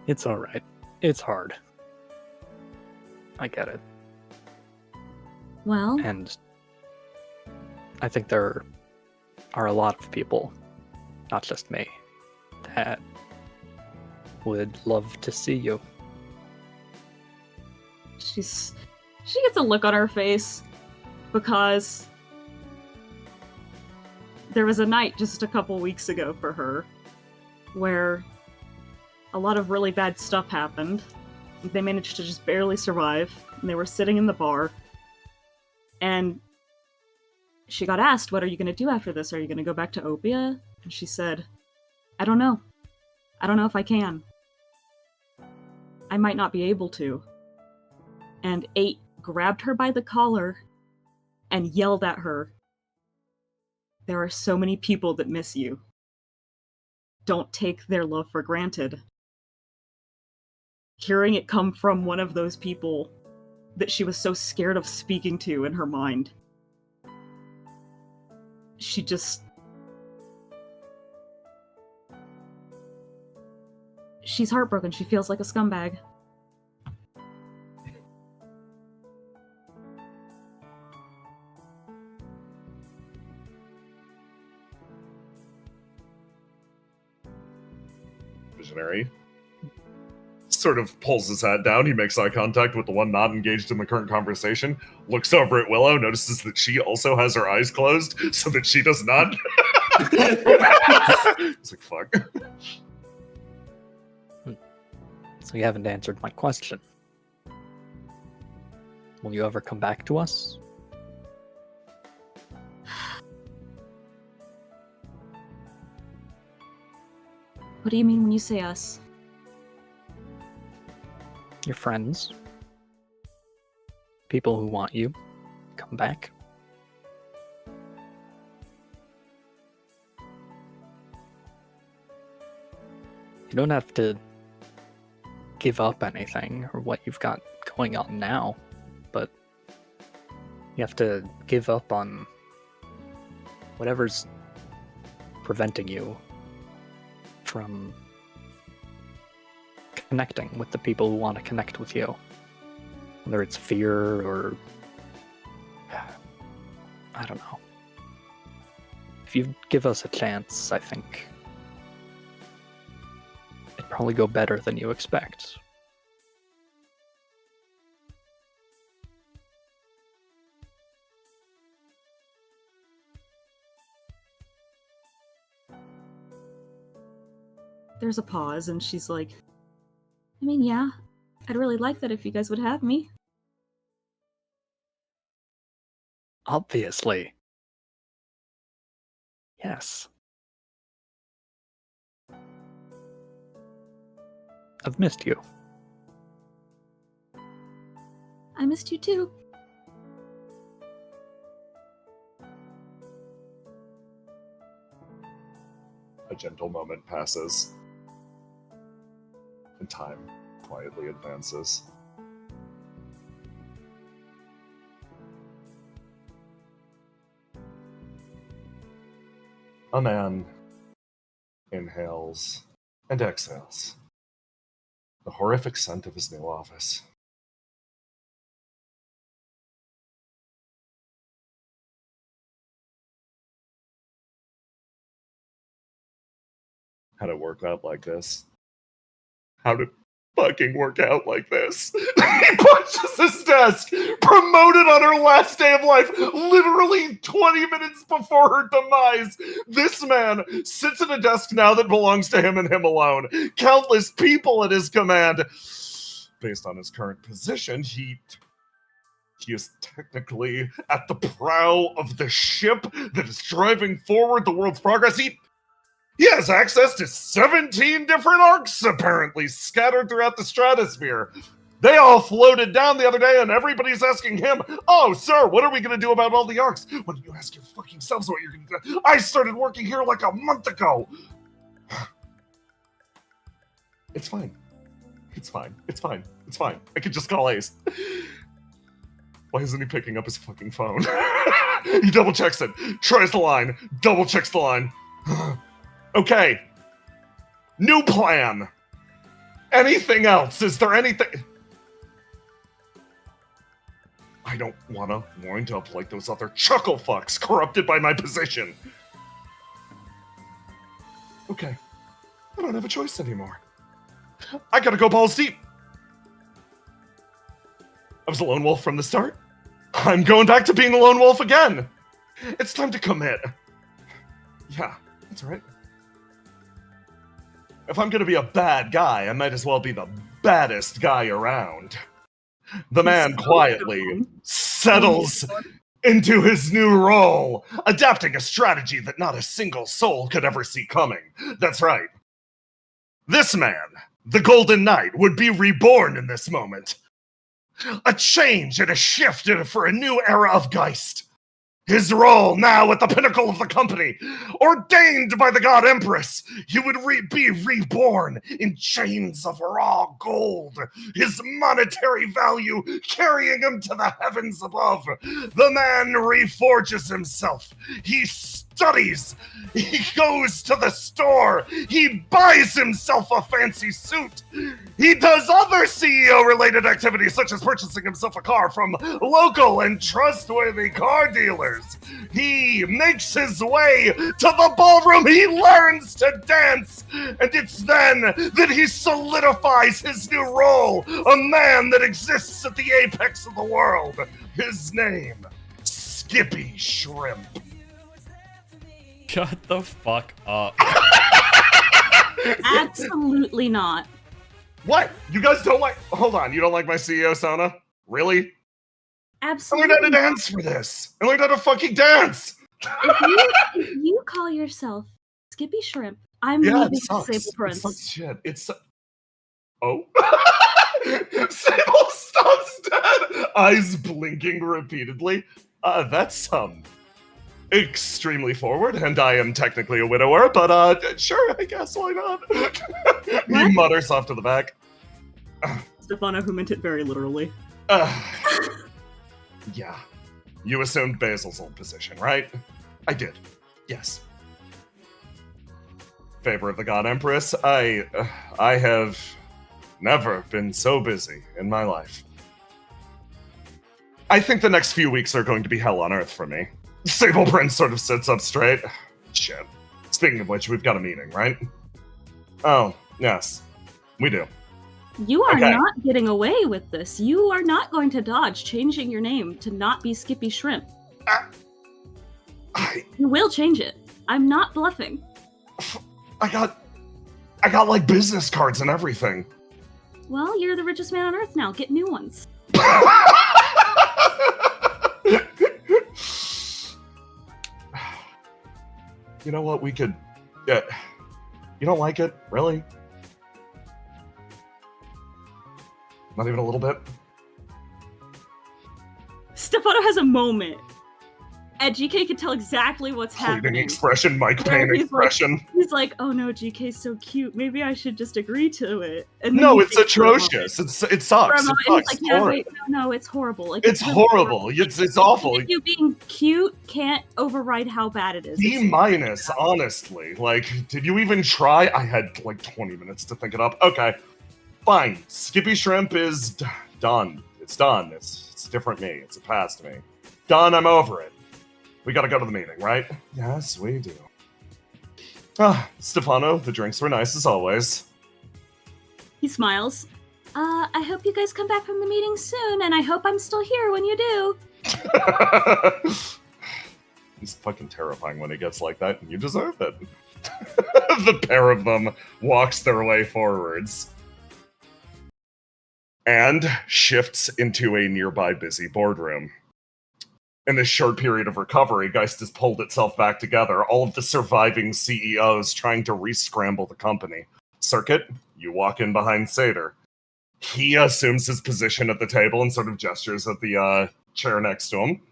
S2: It's alright. It's hard. I get it.
S3: Well...
S2: And I think there are a lot of people, not just me, that would love to see you.
S3: She gets a look on her face because there was a night just a couple weeks ago for her where a lot of really bad stuff happened. They managed to just barely survive, and they were sitting in the bar, and she got asked, what are you going to do after this? Are you going to go back to Opia? And she said, I don't know. I don't know if I can. I might not be able to. And 8 grabbed her by the collar and yelled at her, there are so many people that miss you. Don't take their love for granted. hearing it come from one of those people that she was so scared of speaking to in her mind. She just... She's heartbroken. She feels like a scumbag.
S1: Visionary sort of pulls his hat down. He makes eye contact with the one not engaged in the current conversation, looks over at Willow, notices that she also has her eyes closed so that she does not. It's like, fuck.
S2: So you haven't answered my question. Will you ever come back to us?
S3: What do you mean when you say us?
S2: Your friends? People who want you. Come back. You don't have to give up anything or what you've got going on now, but you have to give up on whatever's preventing you from connecting with the people who want to connect with you. Whether it's fear or... I don't know. If you give us a chance, I think it'd probably go better than you expect.
S3: There's a pause, and she's like, I mean, yeah, I'd really like that if you guys would have me.
S2: Obviously. Yes. I've missed you.
S3: I missed you too.
S1: A gentle moment passes, and time quietly advances. A man inhales and exhales the horrific scent of his new office. How'd it work out like this? How'd it fucking work out like this? He punches his desk, promoted on her last day of life, literally 20 minutes before her demise. This man sits at a desk now that belongs to him and him alone. Countless people at his command. Based on his current position, he is technically at the prow of the ship that is driving forward the world's progress. He has access to 17 different arcs, apparently, scattered throughout the stratosphere. They all floated down the other day, and everybody's asking him, oh, sir, what are we going to do about all the arcs? Why don't you ask your fucking selves what you're going to do? I started working here like a month ago. It's fine. It's fine. It's fine. It's fine. I could just call Ace. Why isn't he picking up his fucking phone? He double checks it, tries the line, double checks the line. Okay. New plan. Anything else? Is there anything? I don't want to wind up like those other chuckle fucks corrupted by my position. Okay. I don't have a choice anymore. I gotta go balls deep. I was a lone wolf from the start. I'm going back to being a lone wolf again. It's time to commit. Yeah, that's right. If I'm gonna be a bad guy, I might as well be the baddest guy around. The man quietly settles into his new role, adapting a strategy that not a single soul could ever see coming. That's right. This man, the Golden Knight, would be reborn in this moment. A change and a shift for a new era of Geist. his role now at the pinnacle of the company, ordained by the god Empress, he would be reborn in chains of raw gold, his monetary value carrying him to the heavens above. The man reforges himself. He studies. He goes to the store. He buys himself a fancy suit. He does other CEO-related activities, such as purchasing himself a car from local and trustworthy car dealers. He makes his way to the ballroom. He learns to dance. And it's then that he solidifies his new role, a man that exists at the apex of the world. His name, Skippy Shrimp.
S6: Shut the fuck up.
S3: Absolutely not.
S1: What? You guys don't like... Hold on, you don't like my CEO, Sona? Really? I
S3: Absolutely.
S1: learned how to dance for this. I learned how to fucking dance.
S3: If you call yourself Skippy Shrimp, I'm
S1: Yeah,
S3: leaving
S1: it sucks.
S3: Sable
S1: It
S3: Prince.
S1: sucks shit. Oh. Sable stops dead. Eyes blinking repeatedly. That's, extremely forward, and I am technically a widower, but, sure, I guess, why not? He mutters off to the back.
S3: Stefano, who meant it very literally.
S1: Yeah. You assumed Basil's old position, right? I did. Yes. Favor of the God Empress, I have never been so busy in my life. I think the next few weeks are going to be hell on earth for me. Sable Prince sort of sits up straight. Shit. Speaking of which, we've got a meeting, right? Oh, yes. We do.
S3: You are
S1: Okay.
S3: not getting away with this. You are not going to dodge changing your name to not be Skippy Shrimp. You will change it. I'm not bluffing.
S1: I got like business cards and everything.
S3: Well, you're the richest man on Earth now. Get new ones.
S1: You know what? We could. You don't like it, really? Not even a little bit.
S3: Stefano has a moment. And GK can tell exactly what's
S1: Pleading
S3: happening.
S1: expression, Mike
S3: Where
S1: Payne
S3: he's
S1: expression.
S3: He's like, oh no, GK's so cute. Maybe I should just agree to it. And then
S1: No,
S3: he
S1: it's
S3: thinks for a moment.
S1: atrocious. It
S3: For a
S1: sucks. It
S3: moment, and he's
S1: sucks.
S3: like, yeah, wait, no, it's horrible. Like,
S1: It's
S3: really
S1: horrible. It's awful.
S3: You being cute can't override how bad it is.
S1: D
S3: It's-
S1: minus, honestly. Like, did you even try? I had like 20 minutes to think it up. Okay, fine. Skippy Shrimp is done. It's done. It's a different me. It's a past me. Done. I'm over it. We gotta go to the meeting, right? Yes, we do. Stefano, the drinks were nice as always.
S3: He smiles. I hope you guys come back from the meeting soon, and I hope I'm still here when you do.
S1: He's fucking terrifying when he gets like that, and you deserve it. The pair of them walks their way forwards and shifts into a nearby busy boardroom. In this short period of recovery, Geist has pulled itself back together, all of the surviving CEOs trying to re-scramble the company. Circuit, you walk in behind Seder. He assumes his position at the table and sort of gestures at the chair next to him.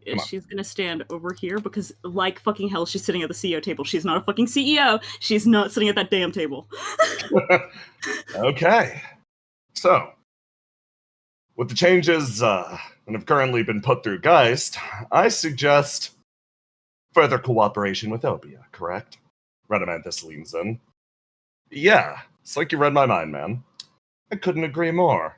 S1: Come on.
S3: She's gonna stand over here because, like fucking hell, she's sitting at the CEO table. She's not a fucking CEO. She's not sitting at that damn table.
S1: Okay. So, with the changes that have currently been put through Geist, I suggest further cooperation with Obia, correct? Radamanthus leans in. Yeah, it's like you read my mind, man. I couldn't agree more.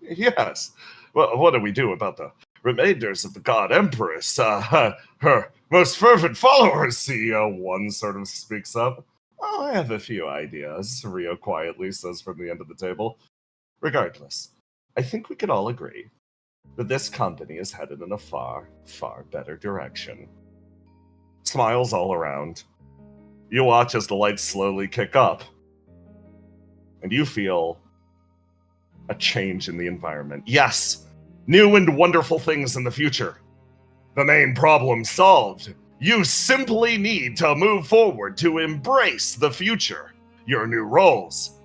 S1: Yes. Well, what do we do about the remainders of the God Empress? Her most fervent followers, CEO 1 sort of speaks up. Oh, I have a few ideas, Rio quietly says from the end of the table. Regardless, I think we could all agree that this company is headed in a far, far better direction. Smiles all around. You watch as the lights slowly kick up, and you feel a change in the environment. Yes, new and wonderful things in the future. The main problem solved. You simply need to move forward to embrace the future, your new roles.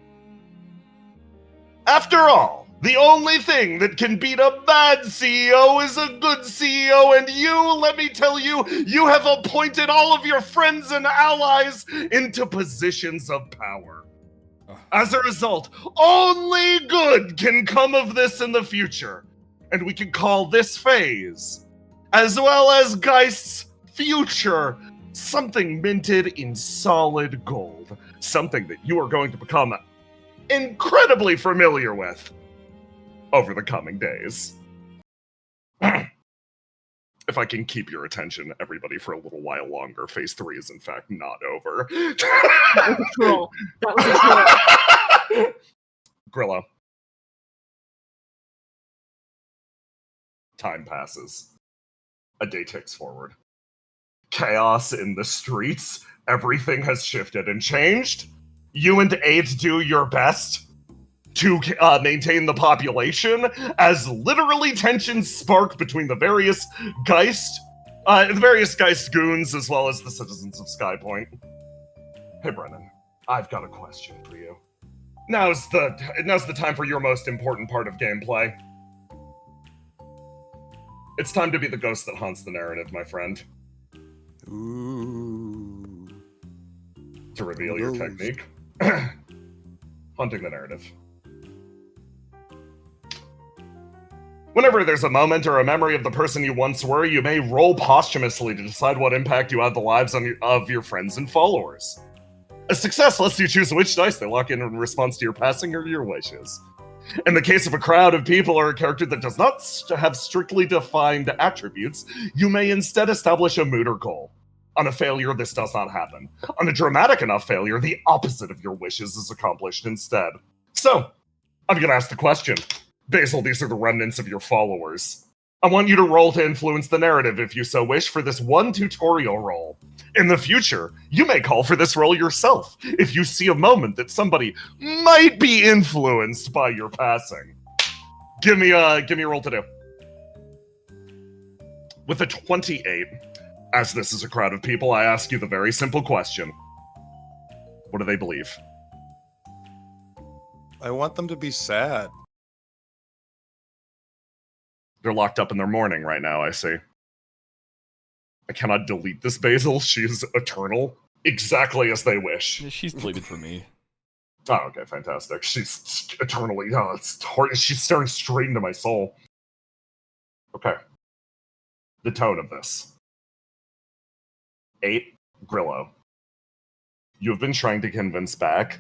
S1: After all, The only thing that can beat a bad CEO is a good CEO, and you, let me tell you, you have appointed all of your friends and allies into positions of power. As a result, only good can come of this in the future, and we can call this phase, as well as Geist's future, something minted in solid gold, something that you are going to become incredibly familiar with over the coming days. If I can keep your attention, everybody, for a little while longer, phase 3 is in fact not over.
S3: That was a troll. That was a troll.
S1: Grillo. Time passes. A day ticks forward. Chaos in the streets. Everything has shifted and changed. You and 8 do your best to maintain the population, as literally tensions spark between the various Geist goons, as well as the citizens of Skypoint. Hey, Brennan, I've got a question for you. Now's the time for your most important part of gameplay. It's time to be the ghost that haunts the narrative, my friend.
S4: Ooh.
S1: To reveal your technique. Haunting the narrative. Whenever there's a moment or a memory of the person you once were, you may roll posthumously to decide what impact you had the lives of your friends and followers. A success lets you choose which dice they lock in response to your passing or your wishes. In the case of a crowd of people or a character that does not have strictly defined attributes, you may instead establish a mood or goal. On a failure, this does not happen. On a dramatic enough failure, the opposite of your wishes is accomplished instead. So, I'm gonna ask the question. Basil, these are the remnants of your followers. I want you to roll to influence the narrative if you so wish for this one tutorial roll. In the future, you may call for this roll yourself if you see a moment that somebody might be influenced by your passing. Give me a roll to do. With a 28, as this is a crowd of people, I ask you the very simple question. What do they believe?
S4: I want them to be sad.
S1: They're locked up in their mourning right now, I see. I cannot delete this Basil. She is eternal, exactly as they wish.
S6: Yeah, she's deleted for me.
S1: Oh, okay, fantastic. She's eternally, it's hard. She's staring straight into my soul. Okay. The tone of this. 8, Grillo. You have been trying to convince back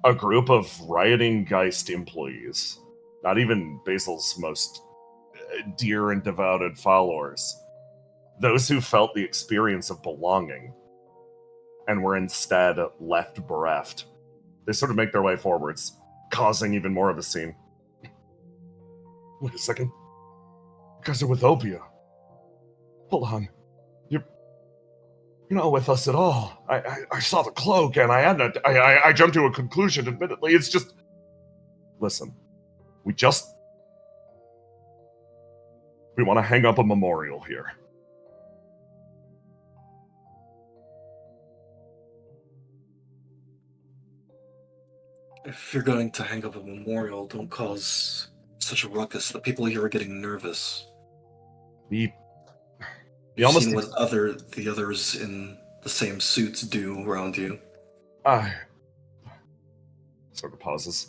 S1: a group of rioting Geist employees, not even Basil's most dear and devoted followers, those who felt the experience of belonging and were instead left bereft. They sort of make their way forwards, causing even more of a scene. Wait a second. You guys are with Opia. Hold on. You're not with us at all. I saw the cloak and I jumped to a conclusion, admittedly. It's just... Listen. We want to hang up a memorial here.
S5: If you're going to hang up a memorial, don't cause such a ruckus. The people here are getting nervous.
S1: You've
S5: You've seen what the others in the same suits do around you.
S1: Sort of pauses.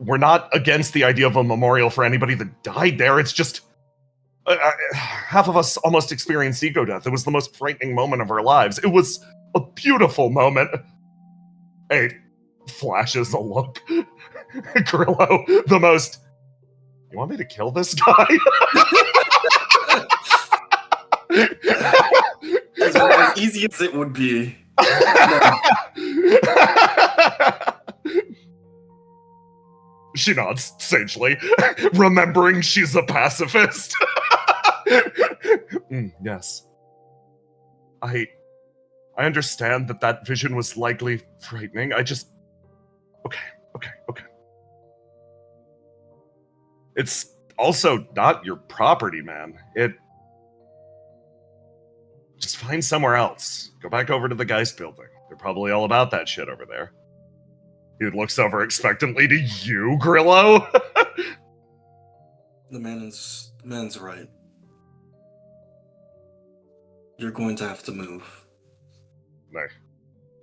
S1: We're not against the idea of a memorial for anybody that died there. It's just half of us almost experienced ego death. It was the most frightening moment of our lives. It was a beautiful moment. Hey, flashes a look. Grillo, the most... You want me to kill this guy?
S5: As easy as it would be.
S1: She nods sagely, remembering she's a pacifist. Yes. I understand that vision was likely frightening. Okay. It's also not your property, man. Just find somewhere else. Go back over to the Geist building. They're probably all about that shit over there. He looks over expectantly to you, Grillo.
S5: The man's right. You're going to have to move.
S1: They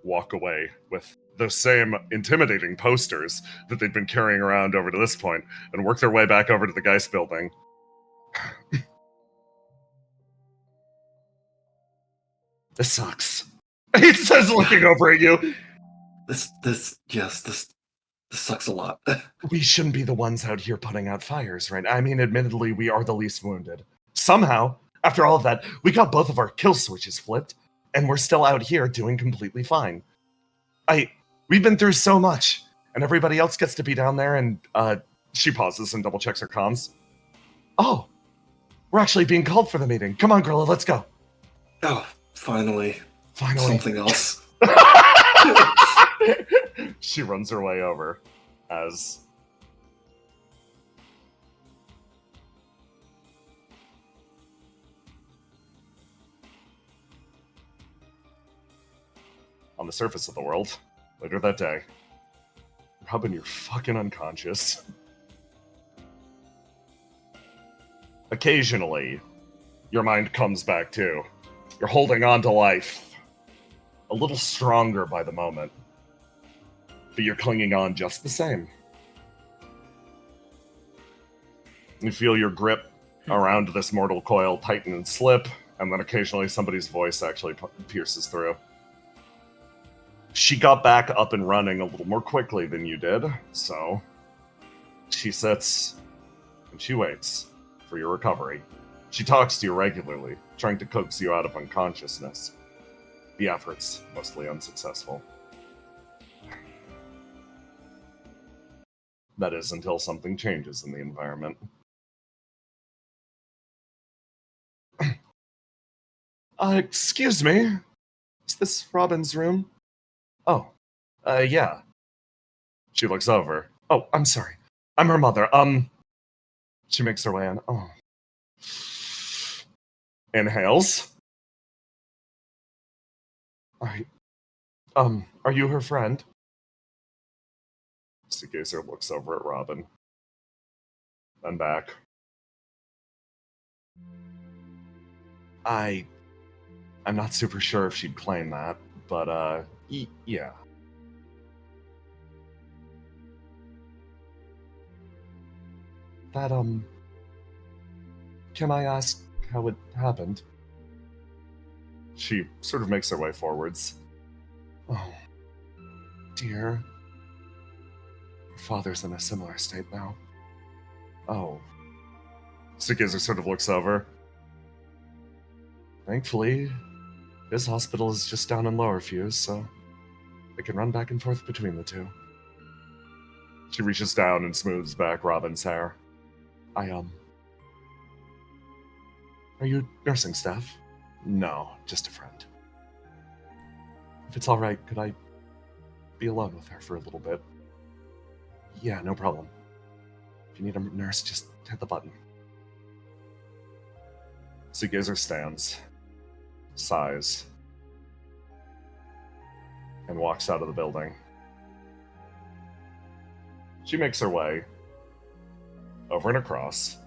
S1: walk away with the same intimidating posters that they'd been carrying around over to this point and work their way back over to the Geist building. This sucks. He says, looking over at you.
S5: This sucks a lot.
S1: We shouldn't be the ones out here putting out fires, right? I mean, admittedly, we are the least wounded. Somehow, after all of that, we got both of our kill switches flipped, and we're still out here doing completely fine. We've been through so much, and everybody else gets to be down there, and, she pauses and double checks her comms. Oh, we're actually being called for the meeting. Come on, Grilla, let's go.
S5: Oh, finally.
S1: Finally.
S5: Something else.
S1: She runs her way over as on the surface of the world, later that day, Robin, you're fucking unconscious. Occasionally, your mind comes back too. You're holding on to life. A little stronger by the moment. But you're clinging on just the same. You feel your grip around this mortal coil tighten and slip, and then occasionally somebody's voice actually pierces through. She got back up and running a little more quickly than you did, so she sits and she waits for your recovery. She talks to you regularly, trying to coax you out of unconsciousness. The effort's mostly unsuccessful. That is until something changes in the environment. Excuse me? Is this Robin's room? Oh, yeah. She looks over. Oh, I'm sorry. I'm her mother. She makes her way in. Oh. Inhales. Alright. Are you her friend? Seagazer looks over at Robin. Then back. I'm not super sure if she'd claim that, but, yeah. That, can I ask how it happened? She sort of makes her way forwards. Oh, dear. Your father's in a similar state now. Oh. Seagazer sort of looks over. Thankfully, his hospital is just down in Lower Fuse, so I can run back and forth between the two. She reaches down and smooths back Robin's hair. Are you nursing staff? No, just a friend. If it's alright, could I be alone with her for a little bit? Yeah, no problem. If you need a nurse, just hit the button. Seagazer stands, sighs, and walks out of the building. She makes her way over and across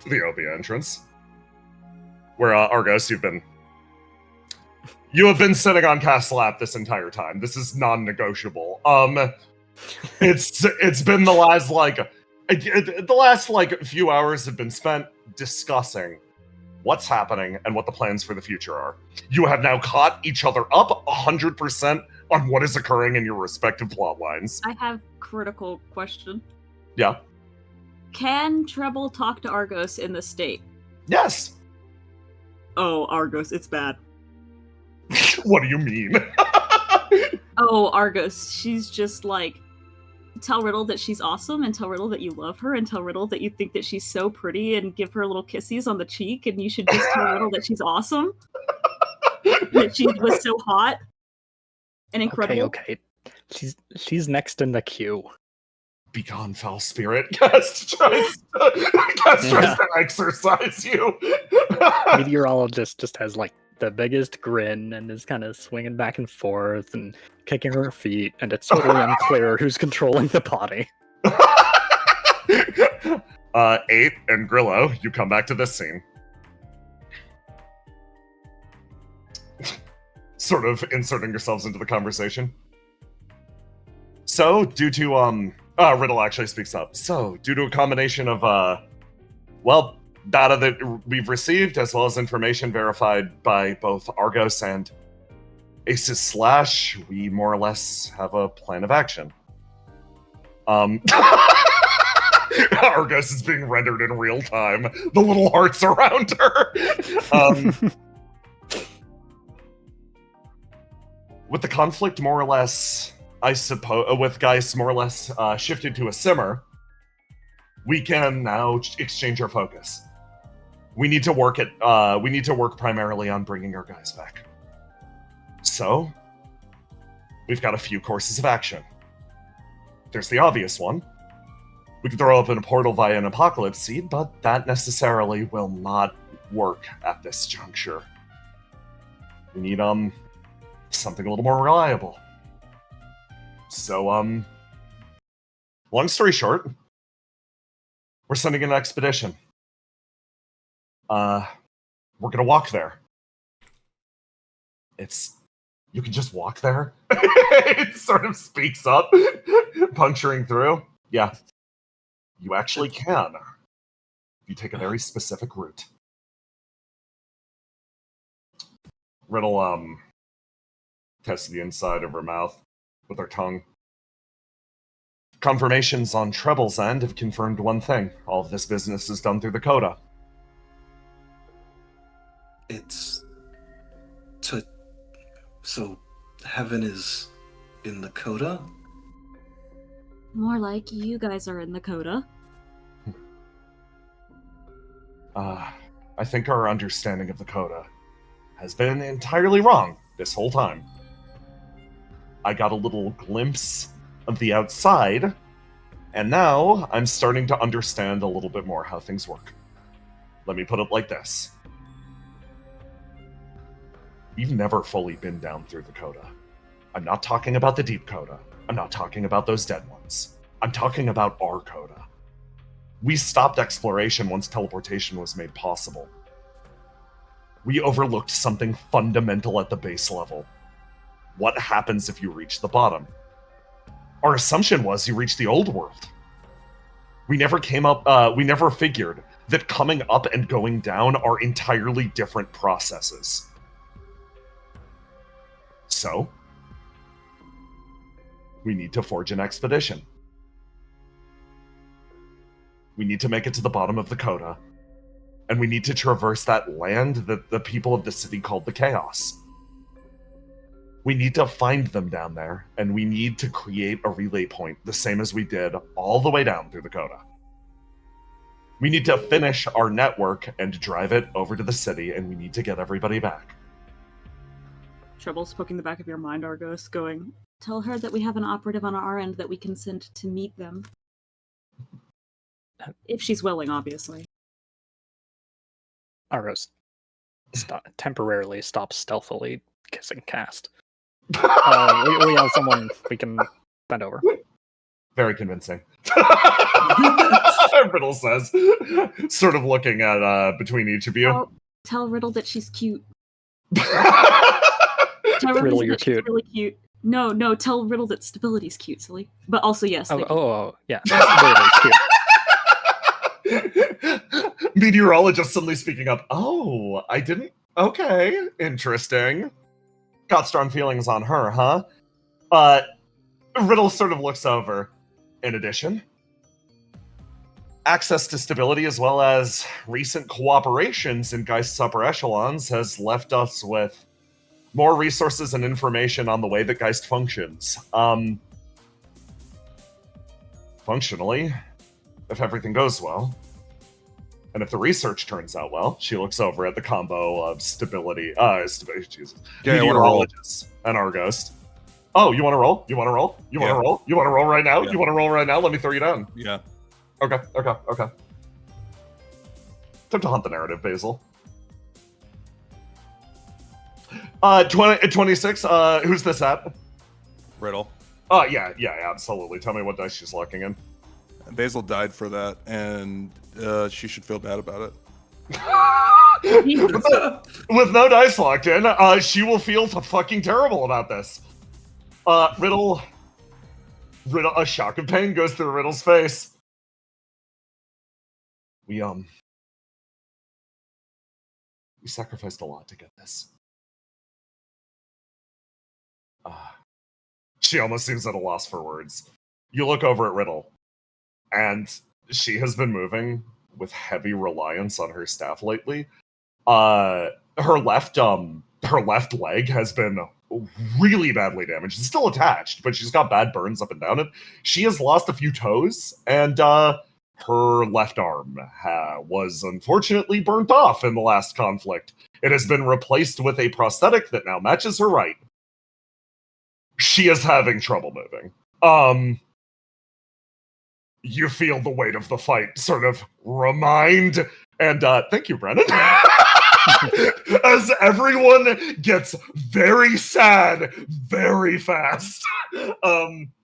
S1: to the OB entrance, where Argos, you have been sitting on Cast's lap this entire time. This is non-negotiable. It's been the last few hours have been spent discussing what's happening and what the plans for the future are. You have now caught each other up 100% on what is occurring in your respective plot lines.
S3: I have critical question.
S1: Yeah.
S3: Can Treble talk to Argos in this state?
S1: Yes.
S3: Oh, Argos, it's bad.
S1: What do you mean?
S3: Oh, Argos, she's just like, tell Riddle that she's awesome, and tell Riddle that you love her, and tell Riddle that you think that she's so pretty, and give her little kissies on the cheek, and you should just tell Riddle that she's awesome. That she was so hot and incredible.
S2: Okay. She's next in the queue.
S1: Begone, foul spirit. Guest tries to exorcise you.
S2: Meteorologist just has like the biggest grin and is kind of swinging back and forth and kicking her feet, and it's totally unclear who's controlling the body.
S1: 8 and Grillo, you come back to this scene. Sort of inserting yourselves into the conversation. So, due to, Riddle actually speaks up. So, due to a combination of, data that we've received, as well as information verified by both Argos and Aces Slash, we more or less have a plan of action. Argos is being rendered in real time. The little hearts around her. With the conflict more or less, I suppose, with Geist more or less shifted to a simmer, we can now exchange our focus. We need to work primarily on bringing our guys back. So, we've got a few courses of action. There's the obvious one. We can throw open a portal via an apocalypse seed, but that necessarily will not work at this juncture. We need, something a little more reliable. So, long story short, we're sending an expedition. We're gonna walk there. You can just walk there? It sort of speaks up, puncturing through. Yeah, you actually can. You take a very specific route. Riddle, tests the inside of her mouth with her tongue. Confirmations on Treble's end have confirmed one thing. All of this business is done through the Coda.
S5: So heaven is in the Coda?
S3: More like you guys are in the Coda.
S1: I think our understanding of the Coda has been entirely wrong this whole time. I got a little glimpse of the outside, and now I'm starting to understand a little bit more how things work. Let me put it like this. We've never fully been down through the Coda. I'm not talking about the Deep Coda. I'm not talking about those dead ones. I'm talking about our Coda. We stopped exploration once teleportation was made possible. We overlooked something fundamental at the base level. What happens if you reach the bottom? Our assumption was you reach the old world. We never figured that coming up and going down are entirely different processes. So, we need to forge an expedition. We need to make it to the bottom of the Coda, and we need to traverse that land that the people of the city called the Chaos. We need to find them down there, and we need to create a relay point, the same as we did all the way down through the Coda. We need to finish our network and drive it over to the city, and we need to get everybody back.
S3: Trouble's poking the back of your mind, Argos, going, tell her that we have an operative on our end that we can send to meet them. If she's willing, obviously.
S2: Argos temporarily stops stealthily kissing Cast. We have someone we can bend over.
S1: Very convincing. Riddle says, sort of looking at between each of you.
S3: Tell Riddle that she's cute.
S2: Riddle, you're cute.
S3: Really cute. No, tell Riddle that Stability's cute, silly. But also, yes.
S2: Yeah. Stability's cute.
S1: Meteorologist suddenly speaking up. Oh, I didn't. Okay, interesting. Got strong feelings on her, huh? Riddle sort of looks over. In addition, access to Stability as well as recent cooperations in Geist's upper echelons has left us with more resources and information on the way that Geist functions. Functionally, if everything goes well, and if the research turns out well, she looks over at the combo of Meteorologist and Argos. Oh, you want to roll? You want to roll? You want to
S4: Yeah.
S1: roll? You want to roll right now?
S4: Yeah.
S1: You want to roll right now? Let me throw you down.
S4: Yeah.
S1: Okay. Time to hunt the narrative, Basil. 26. Who's this at?
S4: Riddle.
S1: Oh, yeah, absolutely. Tell me what dice she's locking in.
S4: Basil died for that, and she should feel bad about it.
S1: With no dice locked in, she will feel fucking terrible about this. Riddle, a shock of pain goes through Riddle's face. We sacrificed a lot to get this. She almost seems at a loss for words. You look over at Riddle, and she has been moving with heavy reliance on her staff lately. Her left leg has been really badly damaged. It's still attached, but she's got bad burns up and down it. She has lost a few toes, and her left arm was unfortunately burnt off in the last conflict. It has been replaced with a prosthetic that now matches her right. She is having trouble moving. You feel the weight of the fight sort of remind, and thank you, Brennan. As everyone gets very sad very fast.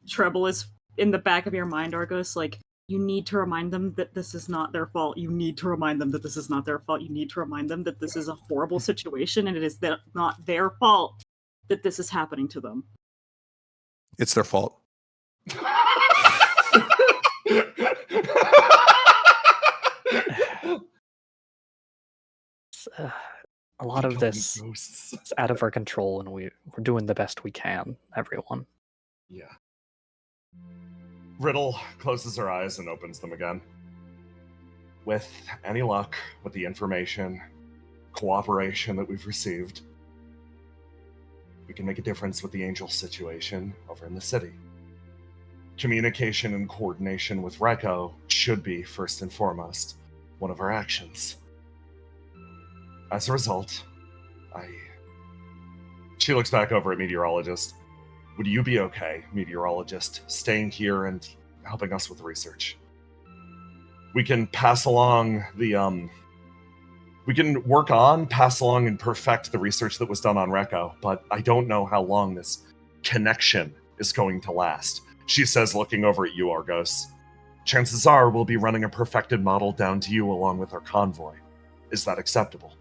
S3: Treble is in the back of your mind, Argos, like, you need to remind them that this is not their fault. You need to remind them that this is not their fault. You need to remind them that this is a horrible situation and it is not their fault that this is happening to them.
S4: It's their fault.
S2: A lot of this is out of our control, and we're doing the best we can, everyone.
S1: Yeah. Riddle closes her eyes and opens them again. With any luck, with the information, cooperation that we've received, we can make a difference with the Angel situation over in the city. Communication and coordination with Reko should be, first and foremost, one of our actions. As a result, She looks back over at Meteorologist. Would you be okay, Meteorologist, staying here and helping us with research? We can pass along the, we can pass along and perfect the research that was done on Reko, but I don't know how long this connection is going to last. She says, looking over at you, Argos. Chances are we'll be running a perfected model down to you along with our convoy. Is that acceptable?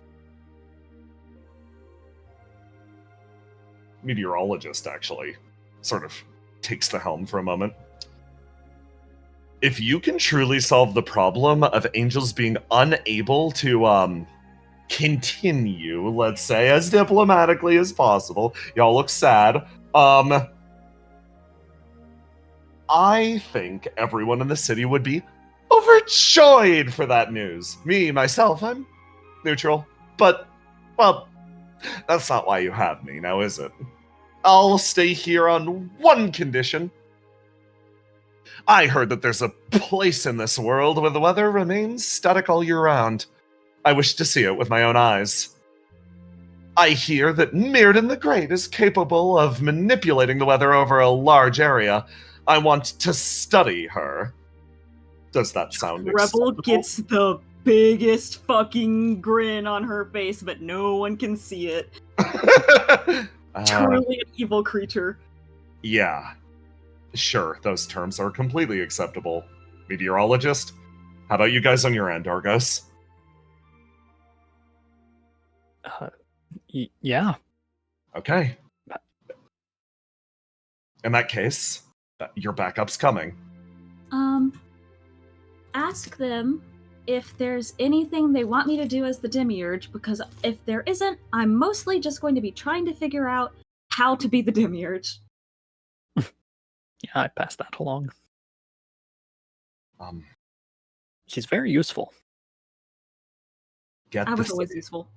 S1: Meteorologist, actually, sort of takes the helm for a moment. If you can truly solve the problem of angels being unable to, continue, let's say, as diplomatically as possible, y'all look sad, I think everyone in the city would be overjoyed for that news. Me, myself, I'm neutral. But, well, that's not why you have me, now is it? I'll stay here on one condition. I heard that there's a place in this world where the weather remains static all year round. I wish to see it with my own eyes. I hear that Mirrodin the Great is capable of manipulating the weather over a large area. I want to study her. Does that sound
S3: Rebel
S1: acceptable?
S3: gets the biggest fucking grin on her face, but no one can see it. Truly an evil creature.
S1: Yeah. Sure, those terms are completely acceptable. Meteorologist, how about you guys on your end, Argos?
S2: Yeah.
S1: Okay. In that case, your backup's coming.
S3: Ask them if there's anything they want me to do as the Demiurge, because if there isn't, I'm mostly just going to be trying to figure out how to be the Demiurge.
S2: Yeah, I passed that along. She's very useful.
S1: Get
S3: I
S1: the
S3: was always
S1: city.
S3: useful.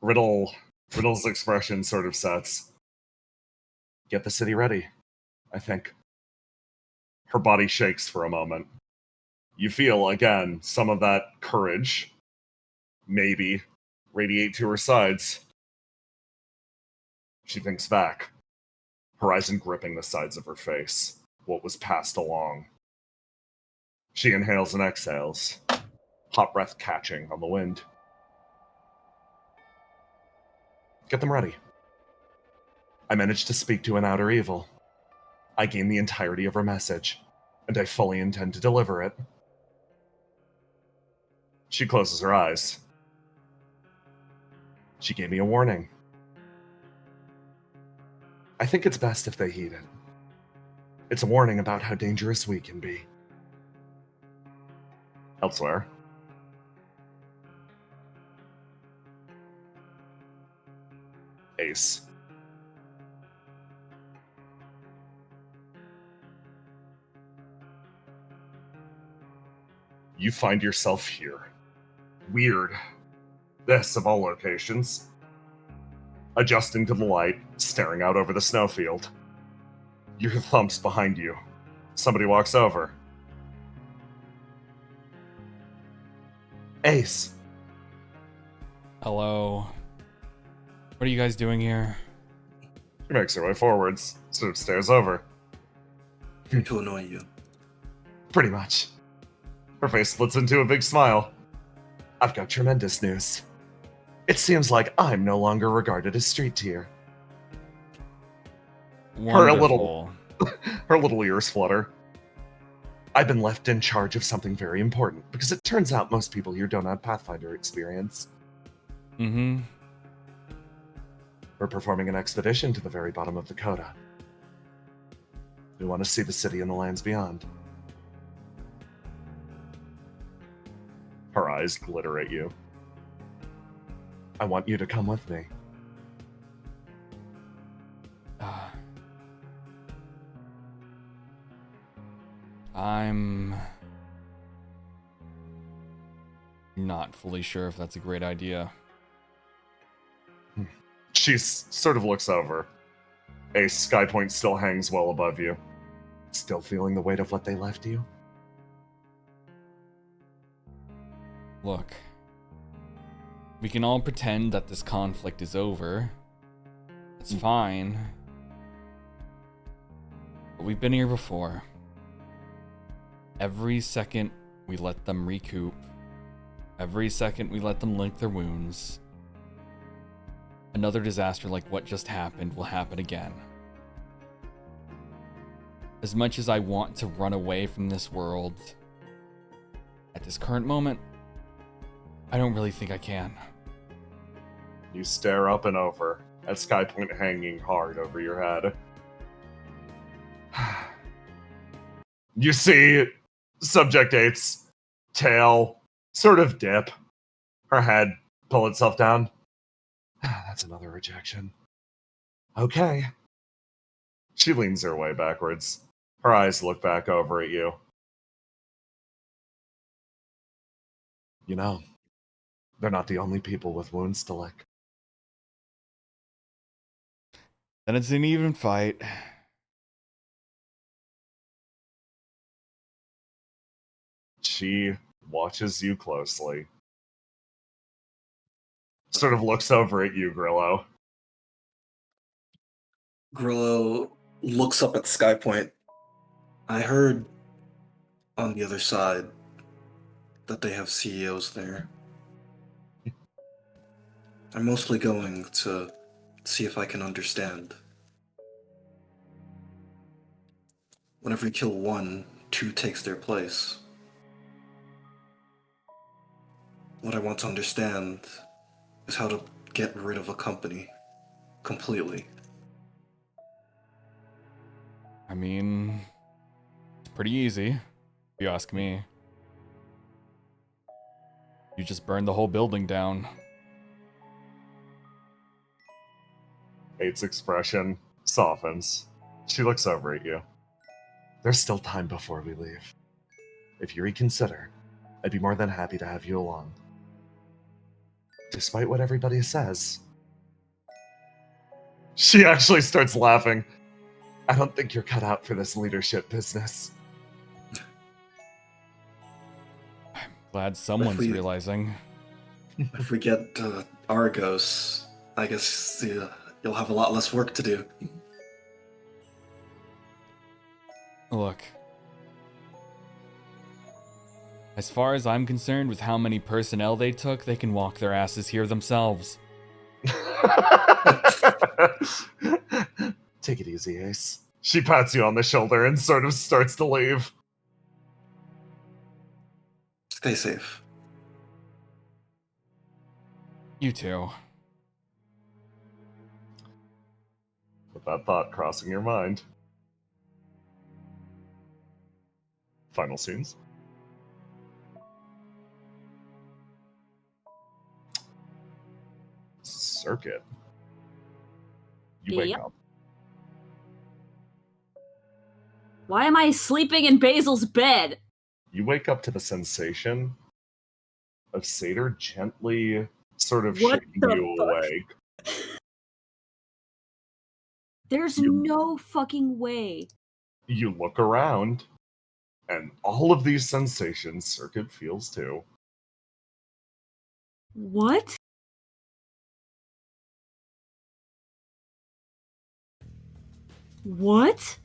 S1: Riddle's expression sort of sets. Get the city ready, I think. Her body shakes for a moment. You feel, again, some of that courage, maybe, radiate to her sides. She thinks back. Horizon gripping the sides of her face, what was passed along. She inhales and exhales, hot breath catching on the wind. Get them ready. I managed to speak to an outer evil. I gain the entirety of her message, and I fully intend to deliver it. She closes her eyes. She gave me a warning. I think it's best if they heed it. It's a warning about how dangerous we can be. Elsewhere. Ace. You find yourself here. Weird. This, of all locations. Adjusting to the light, staring out over the snowfield. You hear thumps behind you. Somebody walks over. Ace.
S6: Hello. What are you guys doing here?
S1: She makes her way forwards, sort of stares over.
S5: Here to annoy you.
S1: Pretty much. Her face splits into a big smile. I've got tremendous news. It seems like I'm no longer regarded as street tier.
S6: Wonderful.
S1: Her little ears flutter. I've been left in charge of something very important, because it turns out most people here don't have Pathfinder experience.
S6: Mm-hmm.
S1: We're performing an expedition to the very bottom of the Coda. We want to see the city and the lands beyond. Her eyes glitter at you. I want you to come with me.
S6: I'm not fully sure if that's a great idea.
S1: She sort of looks over. A sky point still hangs well above you. Still feeling the weight of what they left you?
S6: Look, we can all pretend that this conflict is over. It's fine. But we've been here before. Every second we let them recoup. Every second we let them lick their wounds. Another disaster like what just happened will happen again. As much as I want to run away from this world, at this current moment, I don't really think I can.
S1: You stare up and over, at Sky Point hanging hard over your head. You see Subject 8's tail sort of dip, her head pull itself down. That's another rejection. Okay. She leans her way backwards. Her eyes look back over at you. You know, they're not the only people with wounds to lick.
S6: Then it's an even fight.
S1: She watches you closely. Sort of looks over at you, Grillo.
S5: Grillo looks up at Skypoint. I heard on the other side that they have CEOs there. I'm mostly going to see if I can understand. Whenever you kill one, two takes their place. What I want to understand is how to get rid of a company completely.
S6: I mean, it's pretty easy, if you ask me. You just burn the whole building down.
S1: 8's expression softens. She looks over at you. There's still time before we leave. If you reconsider, I'd be more than happy to have you along. Despite what everybody says. She actually starts laughing. I don't think you're cut out for this leadership business.
S6: I'm glad someone's realizing.
S5: If we get Argos, I guess you'll have a lot less work to do.
S6: Look. As far as I'm concerned, with how many personnel they took, they can walk their asses here themselves.
S1: Take it easy, Ace. She pats you on the shoulder and sort of starts to leave.
S5: Stay safe.
S6: You too.
S1: With that thought crossing your mind. Final scenes. Circuit. You wake
S3: Yep.
S1: up.
S3: Why am I sleeping in Basil's bed?
S1: You wake up to the sensation of Satyr gently sort of
S3: What
S1: shaking
S3: the
S1: you
S3: fuck?
S1: awake.
S3: There's
S1: You-
S3: no fucking way.
S1: You look around, and all of these sensations Circuit feels too.
S3: What? What?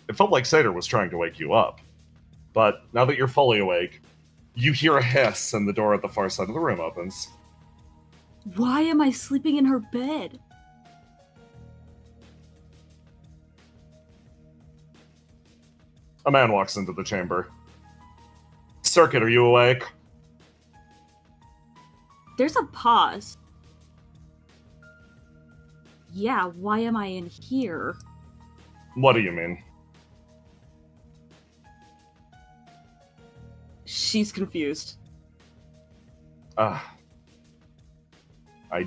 S1: It felt like Satyr was trying to wake you up. But now that you're fully awake, you hear a hiss and the door at the far side of the room opens.
S3: Why am I sleeping in her bed?
S1: A man walks into the chamber. Circuit, are you awake?
S3: There's a pause. Yeah, why am I in here?
S1: What do you mean?
S3: She's confused.
S1: I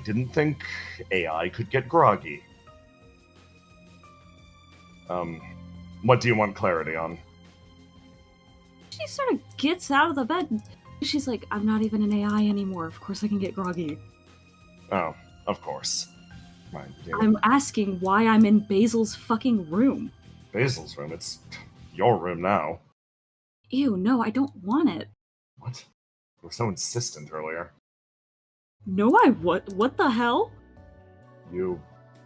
S1: didn't think AI could get groggy. What do you want clarity on?
S3: She sort of gets out of the bed. She's like, I'm not even an AI anymore. Of course I can get groggy.
S1: Oh, of course. Right, yeah.
S3: I'm asking why I'm in Basil's fucking room.
S1: Basil's room. It's your room now.
S3: Ew, no, I don't want it.
S1: What? You were so insistent earlier.
S3: No, what the hell?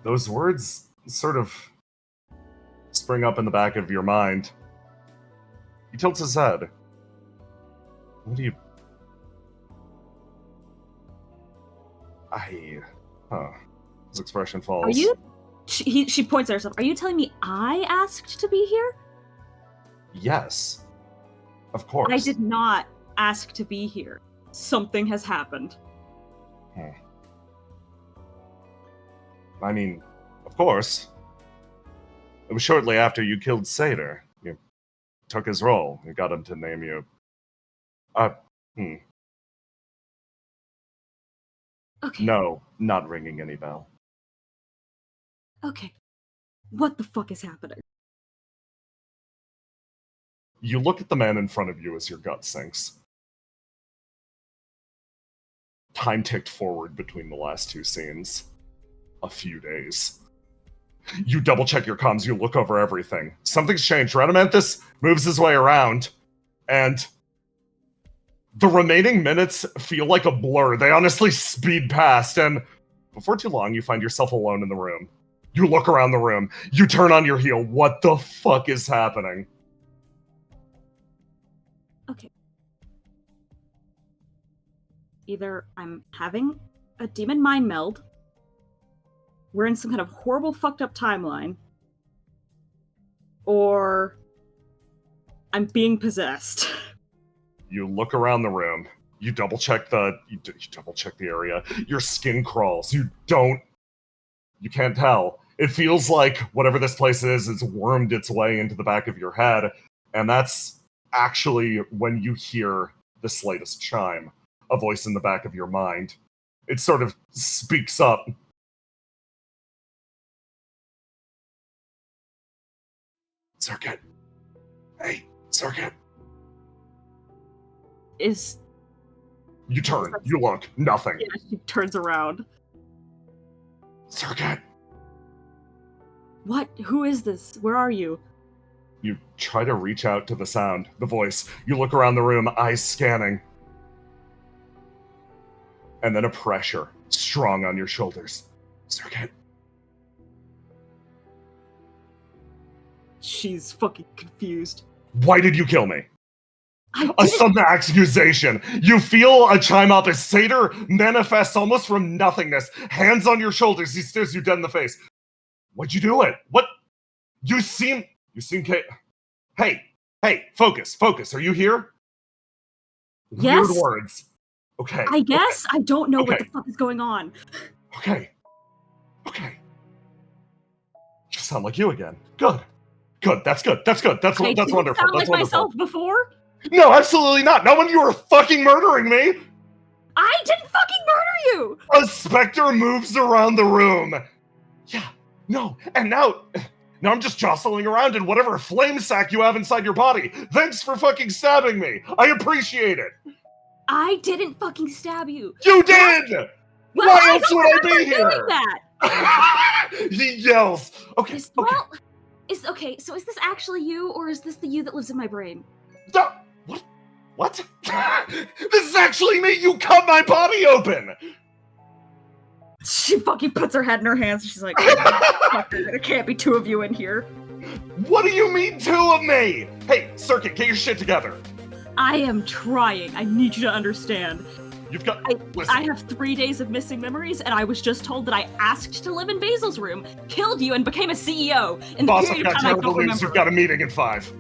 S1: Those words sort of spring up in the back of your mind. He tilts his head. What do you... His expression falls.
S3: Are you? She points at herself. Are you telling me I asked to be here?
S1: Yes. Of course.
S3: I did not ask to be here. Something has happened.
S1: I mean, of course. It was shortly after you killed Satyr. You took his role. You got him to name you...
S3: Okay.
S1: No, not ringing any bell.
S3: Okay. What the fuck is happening?
S1: You look at the man in front of you as your gut sinks. Time ticked forward between the last two scenes. A few days. You double check your comms, you look over everything. Something's changed. Radamanthus moves his way around, and the remaining minutes feel like a blur. They honestly speed past, and before too long, you find yourself alone in the room. You look around the room. You turn on your heel. What the fuck is happening?
S3: Okay. Either I'm having a demon mind meld, we're in some kind of horrible fucked up timeline, or I'm being possessed.
S1: You look around the room. You double check the area. Your skin crawls. You can't tell. It feels like whatever this place is wormed its way into the back of your head, and that's actually when you hear this latest chime, a voice in the back of your mind. It sort of speaks up. Circuit. Hey, Circuit.
S3: Is
S1: You turn. You look. Nothing.
S3: yeah, she turns around.
S1: Circuit.
S3: What? Who is this? Where are you?
S1: You try to reach out to the sound, the voice. You look around the room, eyes scanning. And then a pressure strong on your shoulders. Circuit.
S3: She's fucking confused.
S1: Why did you kill me?
S3: I
S1: A
S3: didn't.
S1: sudden accusation. You feel a chime up as Satyr manifests almost from nothingness. Hands on your shoulders, he stares you dead in the face. Why'd you do it? What? You seem Hey, focus. Are you here?
S3: Yes.
S1: Weird words. Okay.
S3: I guess I don't know what
S1: Okay.
S3: the fuck is going on.
S1: Okay. You sound like you again. Good. That's good. That's
S3: Hey,
S1: wonderful.
S3: did
S1: That's
S3: it
S1: wonderful.
S3: sound
S1: That's
S3: like
S1: wonderful.
S3: myself before?
S1: No, absolutely not. Not when you were fucking murdering me.
S3: I didn't fucking murder you.
S1: A specter moves around the room. Yeah. No. And now I'm just jostling around in whatever flame sack you have inside your body. Thanks for fucking stabbing me. I appreciate it.
S3: I didn't fucking stab you.
S1: You did.
S3: Well,
S1: Why
S3: I
S1: else
S3: don't
S1: would I
S3: remember
S1: be
S3: doing
S1: here?
S3: that.
S1: He yells. Okay.
S3: Okay, so is this actually you, or is this the you that lives in my brain?
S1: What? This is actually me! You cut my body open!
S3: She fucking puts her head in her hands and she's like, "Fucker, there can't be two of you in here."
S1: What do you mean, two of me? Hey, Circuit, get your shit together.
S3: I am trying. I need you to understand.
S1: You've got.
S3: I
S1: Listen.
S3: have 3 days of missing memories, and I was just told that I asked to live in Basil's room, killed you, and became a CEO. In the
S1: Boss, I've
S3: period of
S1: got
S3: time I
S1: terrible
S3: don't
S1: news.
S3: remember.
S1: You've got a meeting in 5.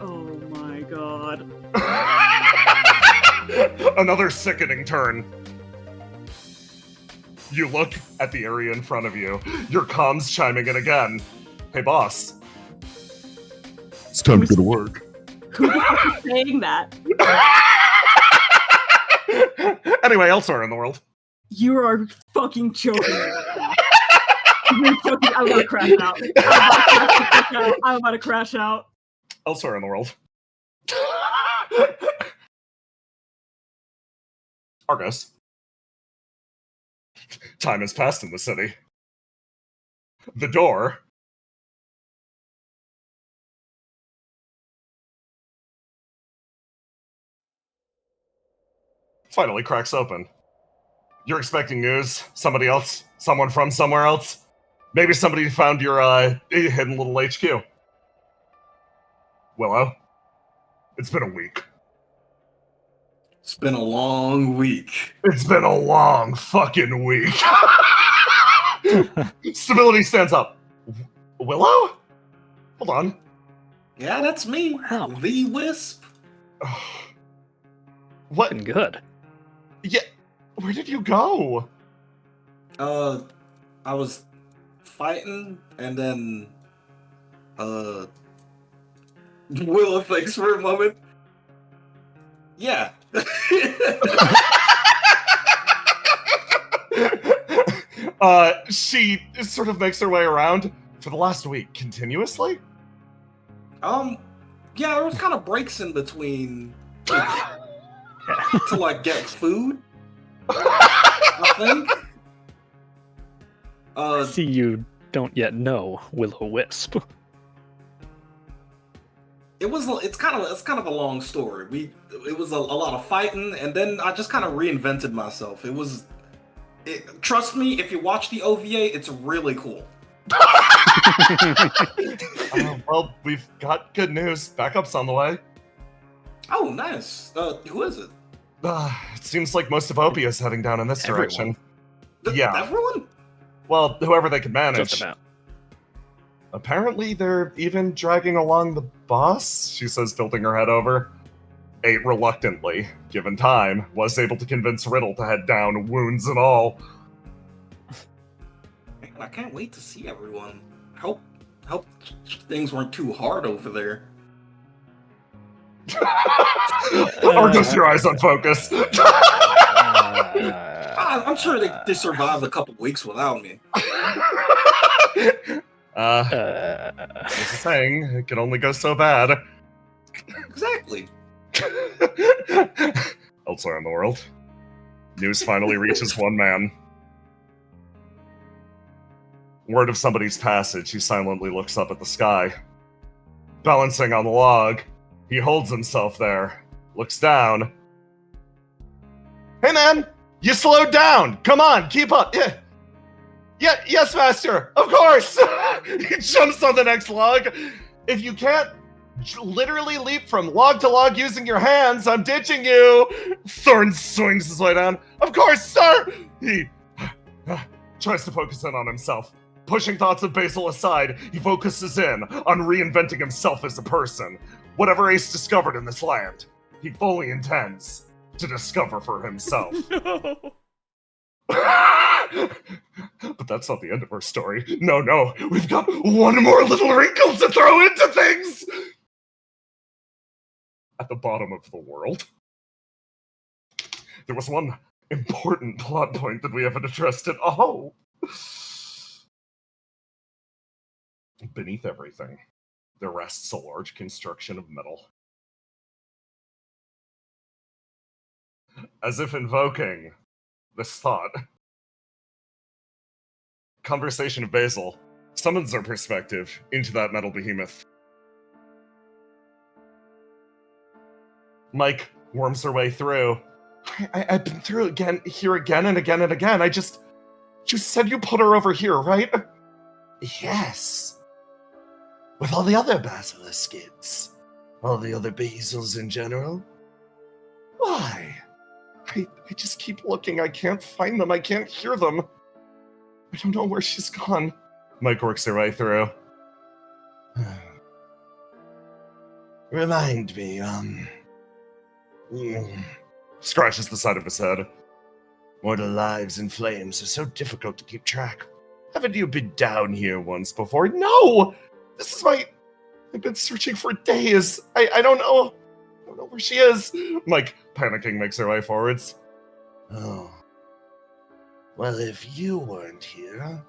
S3: Oh my god.
S1: Another sickening turn. You look at the area in front of you. Your comms chiming in again. Hey, boss. It's time to go to work.
S3: Who the fuck is saying that?
S1: Anyway, elsewhere in the world.
S3: You are fucking joking. You're joking. I'm gonna crash out. I'm about to crash out.
S1: Elsewhere in the world. Argos. Time has passed in the city. The door finally cracks open. You're expecting news? Somebody else? Someone from somewhere else? Maybe somebody found your hidden little HQ. Willow, it's been a week.
S5: It's been a long week.
S1: It's been a long fucking week. Stability stands up. Willow? Hold on.
S5: Yeah, that's me.
S2: Wow.
S5: The Wisp.
S1: What?
S2: Been good.
S1: Yeah. Where did you go?
S5: I was fighting, and then, Willow thinks for a moment. Yeah.
S1: She sort of makes her way around for the last week continuously.
S5: Yeah, there was kind of breaks in between to like get food. I think.
S2: See, you don't yet know Will-O-Wisp.
S5: It's kind of a long story. It was a lot of fighting, and then I just kind of reinvented myself. Trust me, if you watch the OVA, it's really cool.
S1: Well, we've got good news. Backup's on the way.
S5: Oh, nice. Who is it?
S1: It seems like most of Opia is heading down in this
S2: Everyone.
S1: direction. Yeah.
S5: Everyone?
S1: Well, whoever they can manage.
S2: Just about.
S1: Apparently, they're even dragging along the boss, she says, tilting her head over. 8 reluctantly, given time, was able to convince Riddle to head down, wounds and all.
S5: Man, I can't wait to see everyone. Hope things weren't too hard over there.
S1: Or just your eyes on focus.
S5: I'm sure they survived a couple weeks without me.
S1: There's a saying, it can only go so bad.
S5: Exactly.
S1: Elsewhere in the world, news finally reaches one man. Word of somebody's passage, he silently looks up at the sky. Balancing on the log, he holds himself there, looks down. Hey man, you slowed down! Come on, keep up! Yeah, yes, master, of course! He jumps on the next log. If you can't literally leap from log to log using your hands, I'm ditching you. Thorn swings his way down. Of course, sir. He tries to focus in on himself. Pushing thoughts of Basil aside, he focuses in on reinventing himself as a person. Whatever Ace discovered in this land, he fully intends to discover for himself. But that's not the end of our story. No, we've got one more little wrinkle to throw into things! At the bottom of the world, there was one important plot point that we haven't addressed at all. Beneath everything, there rests a large construction of metal. As if invoking this thought, Conversation of Basil summons our perspective into that metal behemoth. Mike worms her way through. I've been through here again and again and again. You said you put her over here, right?
S8: Yes. With all the other basilisks. All the other basils in general.
S1: Why? I just keep looking. I can't find them. I can't hear them. I don't know where she's gone. Mike works her way through.
S8: Remind me,
S1: Scratches the side of his head.
S8: mortal lives in flames are so difficult to keep track.
S1: Haven't you been down here once before? No! This is I've been searching for days. I don't know. I don't know where she is. Mike, panicking, makes her way forwards.
S8: Oh. Well, if you weren't here,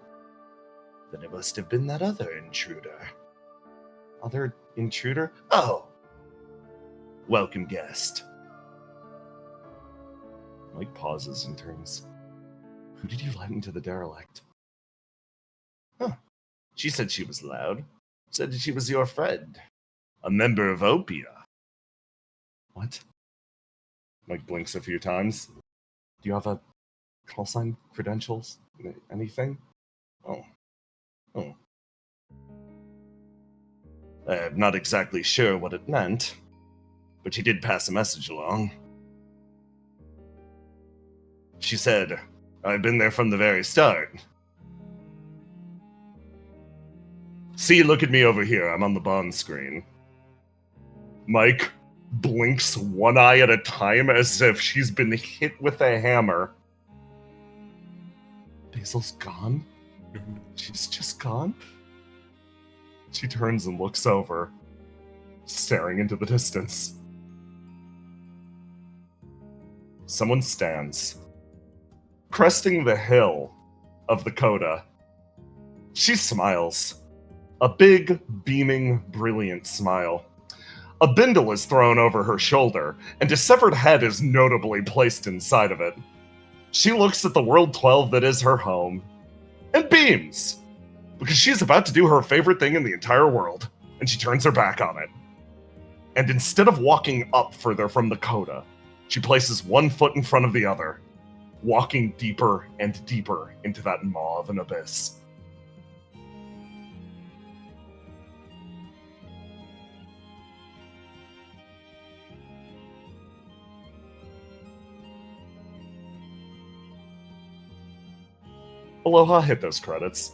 S8: then it must have been that other intruder.
S1: Other intruder?
S8: Oh. Welcome guest.
S1: Mike pauses and turns. Who did you let into the derelict?
S8: Huh. She said she was loud. Said that she was your friend. A member of Opia.
S1: What? Mike blinks a few times. Do you have a call sign, credentials, anything?
S8: Oh. I'm not exactly sure what it meant, but she did pass a message along. She said, I've been there from the very start. See, look at me over here. I'm on the bond screen.
S1: Mike blinks one eye at a time as if she's been hit with a hammer. Basil's gone? She's just gone? She turns and looks over, staring into the distance. Someone stands, cresting the hill of the coda. She smiles. A big, beaming, brilliant smile. A bindle is thrown over her shoulder, and a severed head is notably placed inside of it. She looks at the World 12 that is her home, and beams, because she's about to do her favorite thing in the entire world, and she turns her back on it. And instead of walking up further from the coda, she places one foot in front of the other, walking deeper and deeper into that maw of an abyss. Aloha hit those credits.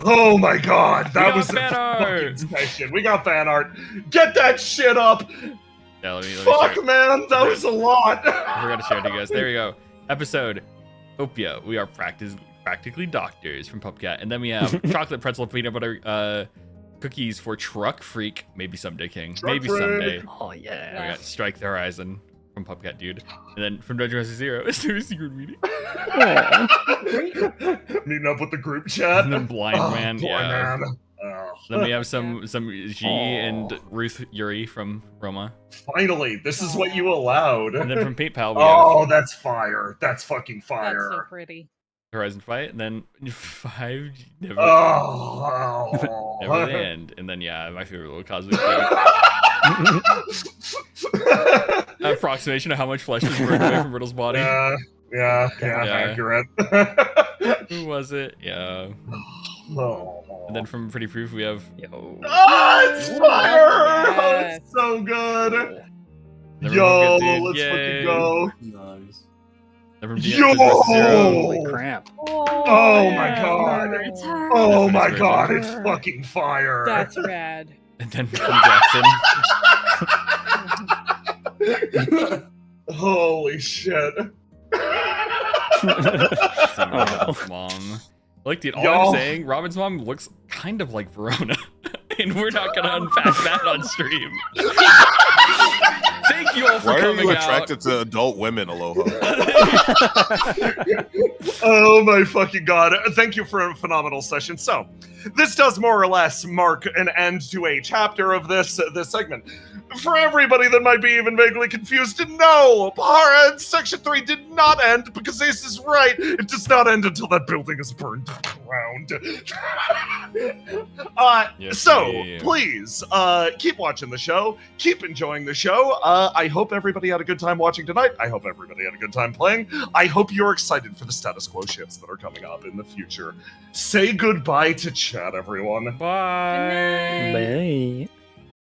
S1: Oh my god, that
S6: got
S1: was a
S6: fan art!
S1: fucking session. We got fan art. Get that shit up.
S6: Yeah, let me
S1: Fuck,
S6: share.
S1: man, that was a lot.
S6: I forgot to share it to you guys. There we go. Episode Opia. We are practically doctors from Pupcat. And then we have chocolate pretzel peanut butter cookies for Truck Freak. Maybe someday, King.
S1: Truck
S6: Maybe
S1: Freak.
S6: someday.
S2: Oh yeah.
S6: We got Strike the Horizon from Pupcat Dude. And then from Dungeon Master Zero, is there a secret meeting?
S1: Meeting up with the group chat.
S6: And then Blind Man.
S1: Blind
S6: Yeah.
S1: Man. Oh.
S6: Then we have some G and Ruth Yuri from Roma.
S1: Finally, this is what you allowed.
S6: And then from PayPal, we
S1: Oh,
S6: have
S1: that's fire. That's fucking fire.
S7: That's so pretty.
S6: Horizon Fight. And then 5G. Never,
S1: Oh.
S6: never the end. And then, yeah, my favorite little cosmic approximation of how much flesh was burned away from Riddle's body.
S1: Yeah,
S6: Yeah.
S1: accurate.
S6: Who was it? Yeah.
S1: Oh.
S6: And then from Pretty Proof, we have
S1: Oh, it's fire!
S7: Yes.
S1: Oh, it's so good.
S6: Then
S1: Yo,
S6: from Good Dude,
S1: let's
S6: yay.
S1: fucking go.
S4: Nice.
S6: Then from
S1: Yo!
S2: Holy crap.
S1: Oh my god.
S3: It's her.
S1: Oh
S6: That's
S1: my
S6: nice
S1: god,
S6: version.
S1: it's fucking fire.
S7: That's rad.
S6: And then from Jackson.
S1: Holy shit.
S6: Robin's mom. Like, dude, all
S1: Y'all.
S6: I'm saying, Robin's mom looks kind of like Verona. And we're not gonna unpack that on stream. Thank you all for
S4: Why are
S6: coming
S4: you
S6: out.
S4: attracted to adult women, Aloha?
S1: Oh my fucking god. Thank you for a phenomenal session. So, this does more or less mark an end to a chapter of this segment. For everybody that might be even vaguely confused, no! Bahara Section 3 did not end because Ace is right. It does not end until that building is burned to the ground.
S6: Yes,
S1: So,
S6: yeah.
S1: please, keep watching the show. Keep enjoying the show. I hope everybody had a good time watching tonight. I hope everybody had a good time playing. I hope you're excited for the status quo shifts that are coming up in the future. Say goodbye to chat, everyone.
S6: Bye.
S7: Good night.
S2: Bye.